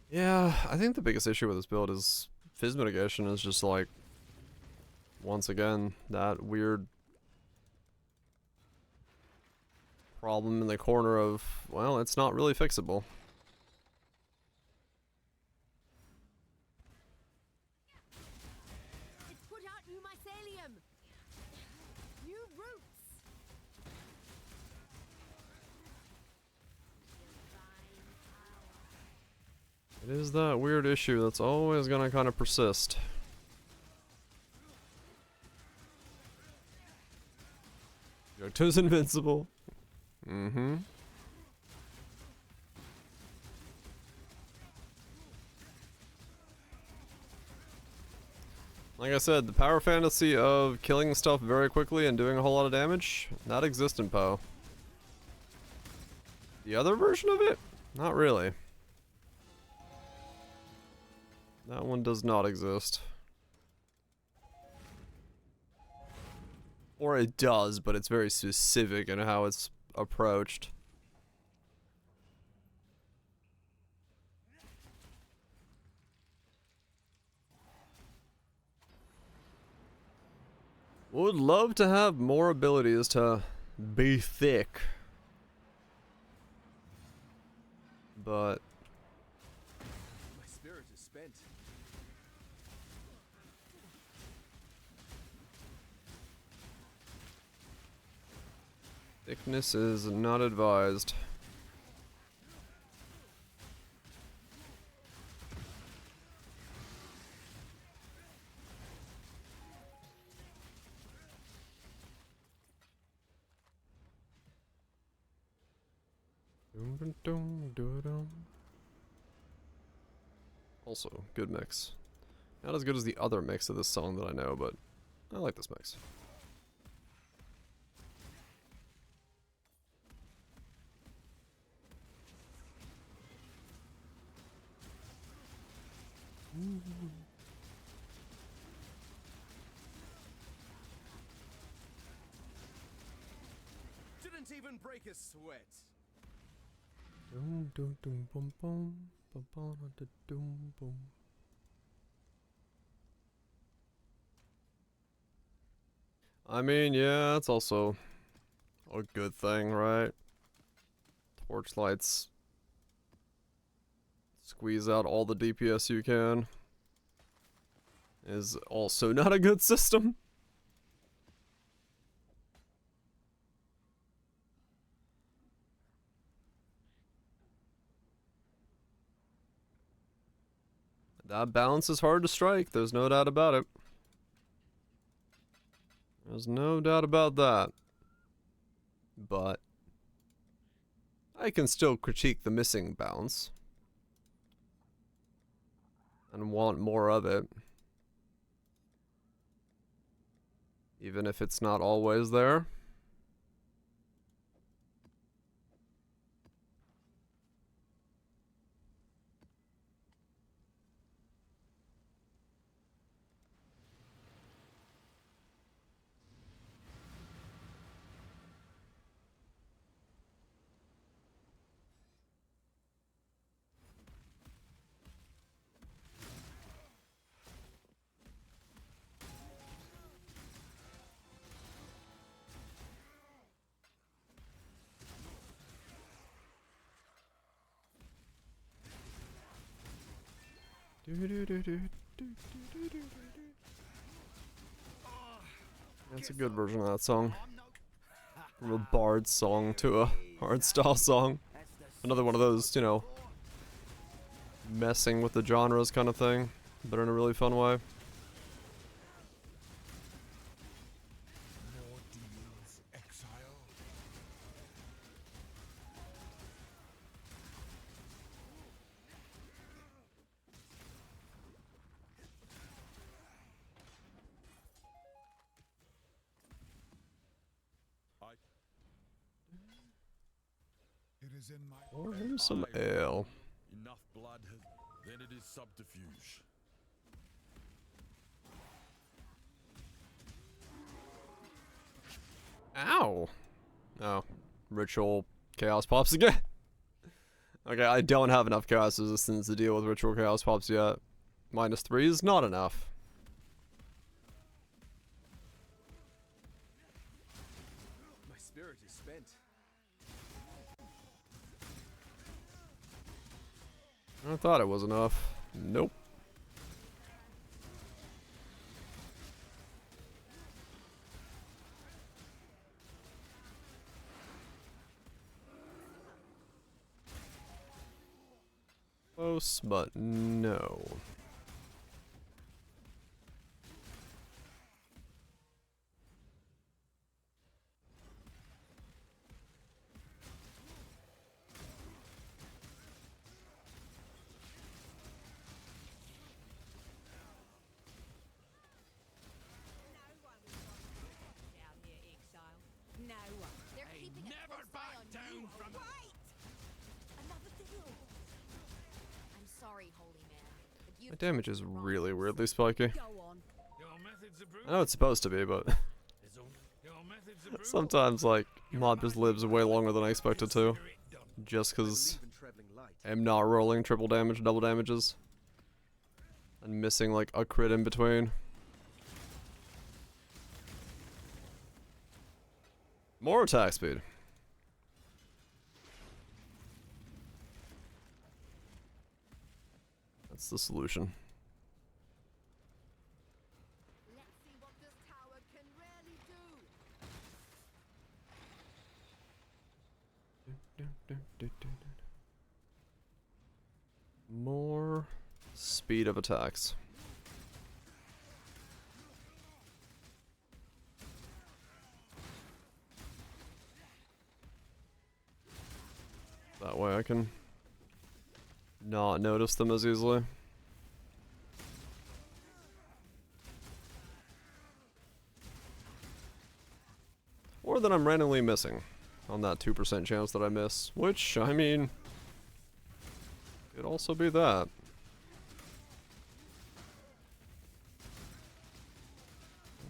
Yeah, I think the biggest issue with this build is fizz mitigation is just like, once again, that weird problem in the corner of, well, it's not really fixable. It's put out new mycelium. New roots. It is that weird issue that's always gonna kind of persist. Yoto's invincible. Mm-hmm. Like I said, the power fantasy of killing stuff very quickly and doing a whole lot of damage, not exist in Poe. The other version of it? Not really. That one does not exist. Or it does, but it's very specific in how it's approached. Would love to have more abilities to be thick. But My spirit is spent. thickness is not advised. Also, good mix. Not as good as the other mix of this song that I know, but I like this mix. Didn't even break a sweat. I mean, yeah, that's also a good thing, right? Torchlights squeeze out all the DPS you can is also not a good system. That balance is hard to strike, there's no doubt about it. There's no doubt about that. But I can still critique the missing balance and want more of it. Even if it's not always there. That's a good version of that song. From a bard song to a hardstyle song. Another one of those, you know, messing with the genres kind of thing, but in a really fun way. Nobodies, Exile. It is in my Or here's some ale. Enough blood has... Then it is subterfuge. Ow! Oh. Ritual chaos pops again. Okay, I don't have enough chaos resistance to deal with ritual chaos pops yet. -3 is not enough. My spirit is spent. I thought it was enough. Nope. Close, but no. Down here, Exile. No one. They're keeping a Never close eye back on down you. from... Wait! Another deal. I'm sorry, holy man. But you My damage is really weirdly spiky. Go on. Your methods are I know it's supposed to be, but Your methods are sometimes, like, mob just lives way longer than I expected to. Just because Believe in traveling light. I'm not rolling triple damage, double damages. And missing, like, a crit in between. More attack speed. That's the solution. Let's see what this tower can really do. More speed of attacks. That way I can not notice them as easily. Or that I'm randomly missing on that 2% chance that I miss, which, I mean, could also be that.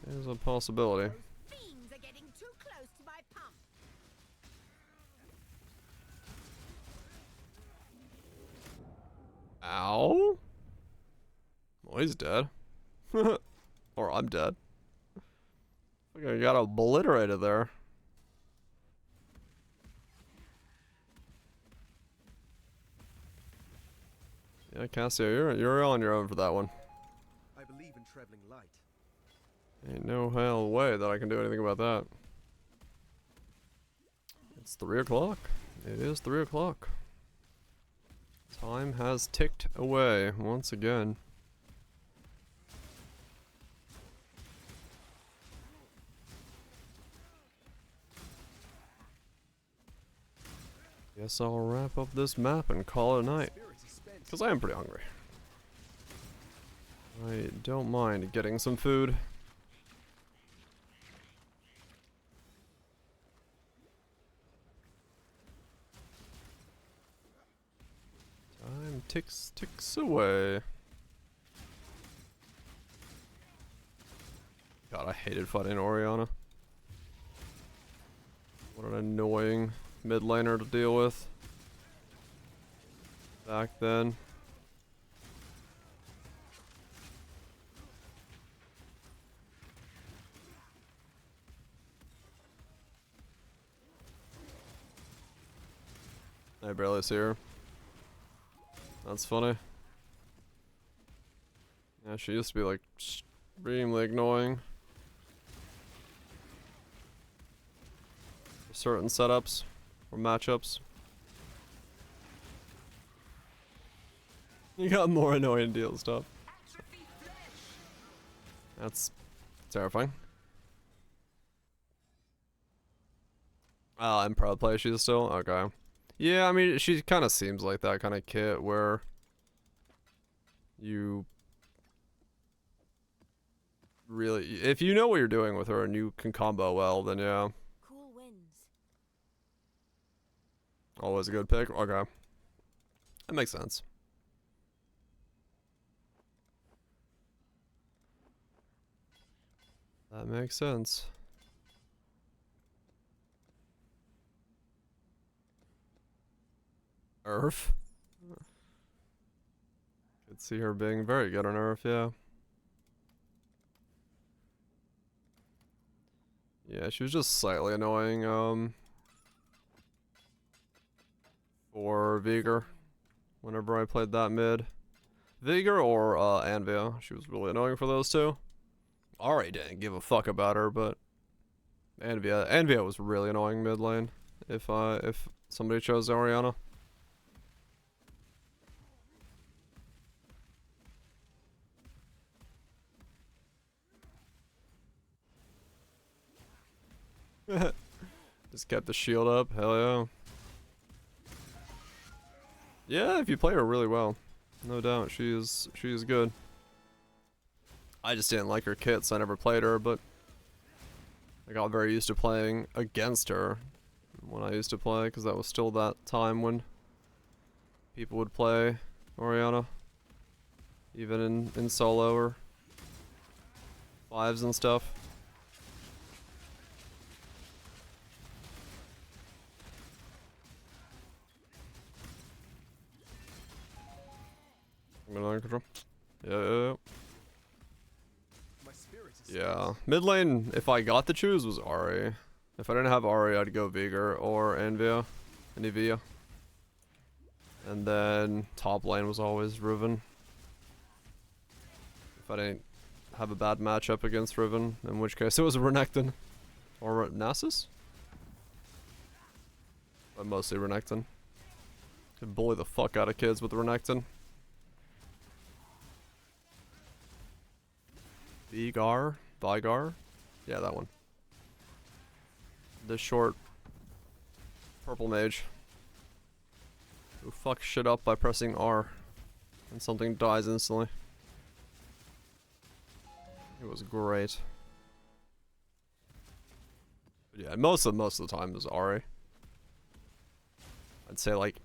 Is a possibility. Those fiends are getting too close to my pump. Ow? Well, he's dead. Or I'm dead. I got obliterated there. Yeah, Cassio, you're on your own for that one. I believe in traveling light. Ain't no hell way that I can do anything about that. It's 3 o'clock. It is 3 o'clock. Time has ticked away once again. Guess I'll wrap up this map and call it a night. Because I am pretty hungry. I don't mind getting some food. Time ticks away. God, I hated fighting Oriana. What an annoying mid laner to deal with back then. I barely see her. That's funny. Yeah, she used to be like extremely annoying. For certain setups or matchups. You got more annoying deal stuff. That's terrifying. I'm proud play she's still okay. Yeah, I mean she kind of seems like that kind of kit where you really, if you know what you're doing with her and you can combo well, then yeah. Cool wins. Always a good pick. Okay. That makes sense. That makes sense. Earth. Could see her being very good on Earth, yeah. Yeah, she was just slightly annoying, for Vigor. Whenever I played that mid. Vigor or, Anvia. She was really annoying for those two. Ari didn't give a fuck about her, but Anvia was really annoying mid lane. If somebody chose Oriana. Just kept the shield up, hell yeah. Yeah, if you play her really well. No doubt, she is good. I just didn't like her kit, so I never played her, but I got very used to playing against her when I used to play, because that was still that time when people would play Oriana. Even in solo or 5s and stuff. Control. Yeah. Yeah. Mid lane, if I got to choose, was Ahri. If I didn't have Ari, I'd go Vigor or Anvia. And then top lane was always Riven. If I didn't have a bad matchup against Riven, in which case it was Renekton. Or Nasus? But mostly Renekton. Could bully the fuck out of kids with Renekton. Vigar? Yeah, that one. The short purple mage who fucks shit up by pressing R and something dies instantly. It was great. But yeah, most of the time is Ari. I'd say like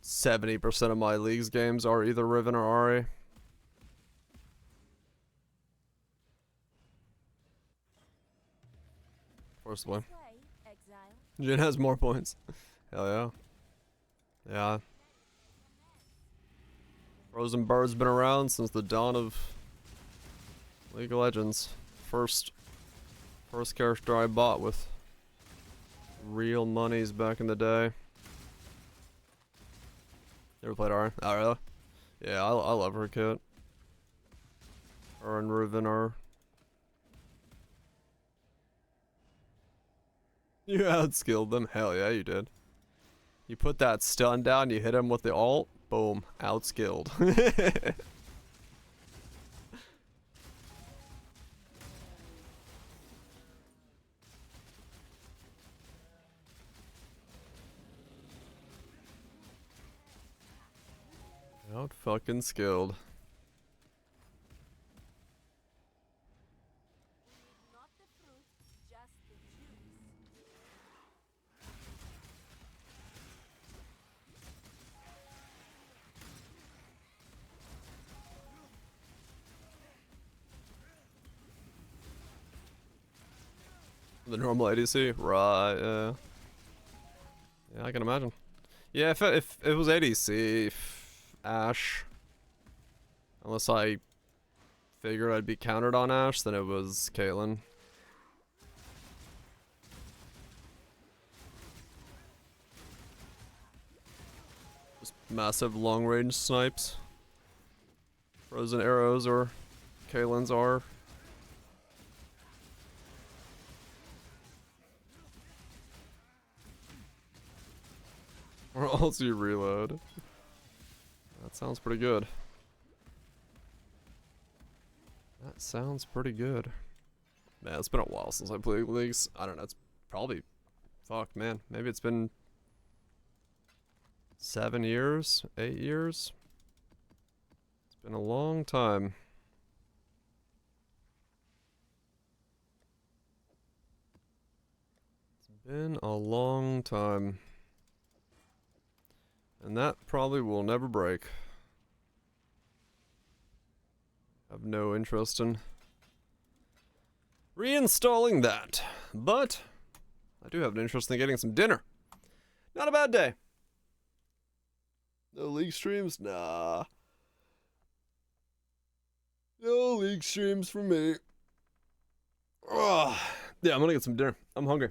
70% of my League's games are either Riven or Ari. First one. Jin has more points. Hell yeah. Yeah. Frozen Bird's been around since the dawn of League of Legends. First character I bought with real monies back in the day. You ever played Ari? Oh, really? Yeah, I love her kit. Her and Riven are... You outskilled them? Hell yeah, you did. You put that stun down, you hit him with the ult, boom, outskilled. Out fucking skilled. The normal ADC? Right, yeah. Yeah, I can imagine. Yeah, if it was ADC, Ashe. Unless I figured I'd be countered on Ashe, then it was Caitlyn. Just massive long range snipes. Frozen arrows or Caitlyn's are. Or also you reload. That sounds pretty good. That sounds pretty good. Man, it's been a while since I played Leagues. I don't know, it's probably... Fuck, man. Maybe it's been... 7 years? 8 years? It's been a long time. It's been a long time. And that probably will never break. I have no interest in reinstalling that. But I do have an interest in getting some dinner. Not a bad day. No League streams? Nah. No League streams for me. Ugh. Yeah, I'm gonna get some dinner. I'm hungry.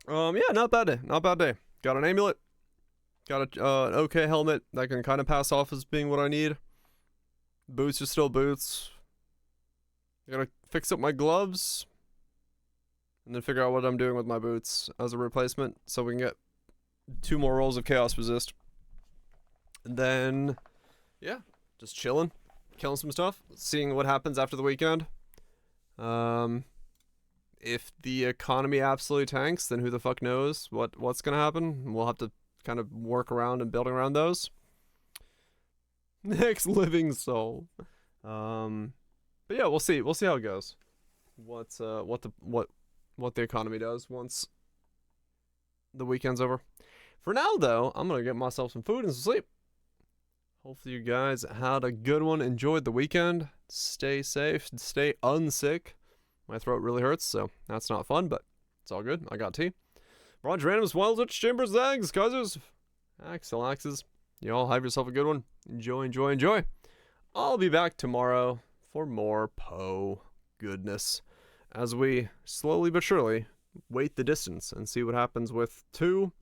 Yeah, not bad day. Not bad day. Got an amulet. Got an okay helmet that can kind of pass off as being what I need. Boots are still boots. I gotta fix up my gloves. And then figure out what I'm doing with my boots as a replacement. So we can get 2 more rolls of Chaos Resist. And then, yeah, just chilling. Killing some stuff. Seeing what happens after the weekend. If the economy absolutely tanks, then who the fuck knows what's gonna happen. We'll have to kind of work around and building around those. Next living soul. But yeah, we'll see how it goes. What the economy does once the weekend's over. For now though, I'm gonna get myself some food and some sleep. Hopefully you guys had a good one, enjoyed the weekend. Stay safe, stay unsick. My throat really hurts, so that's not fun, but it's all good. I got tea. Roger Randoms, Wild Witch, Chambers, Zags, Cousins, Axel Axes. You all have yourself a good one. Enjoy, enjoy, enjoy. I'll be back tomorrow for more Poe goodness as we slowly but surely wait the distance and see what happens with 2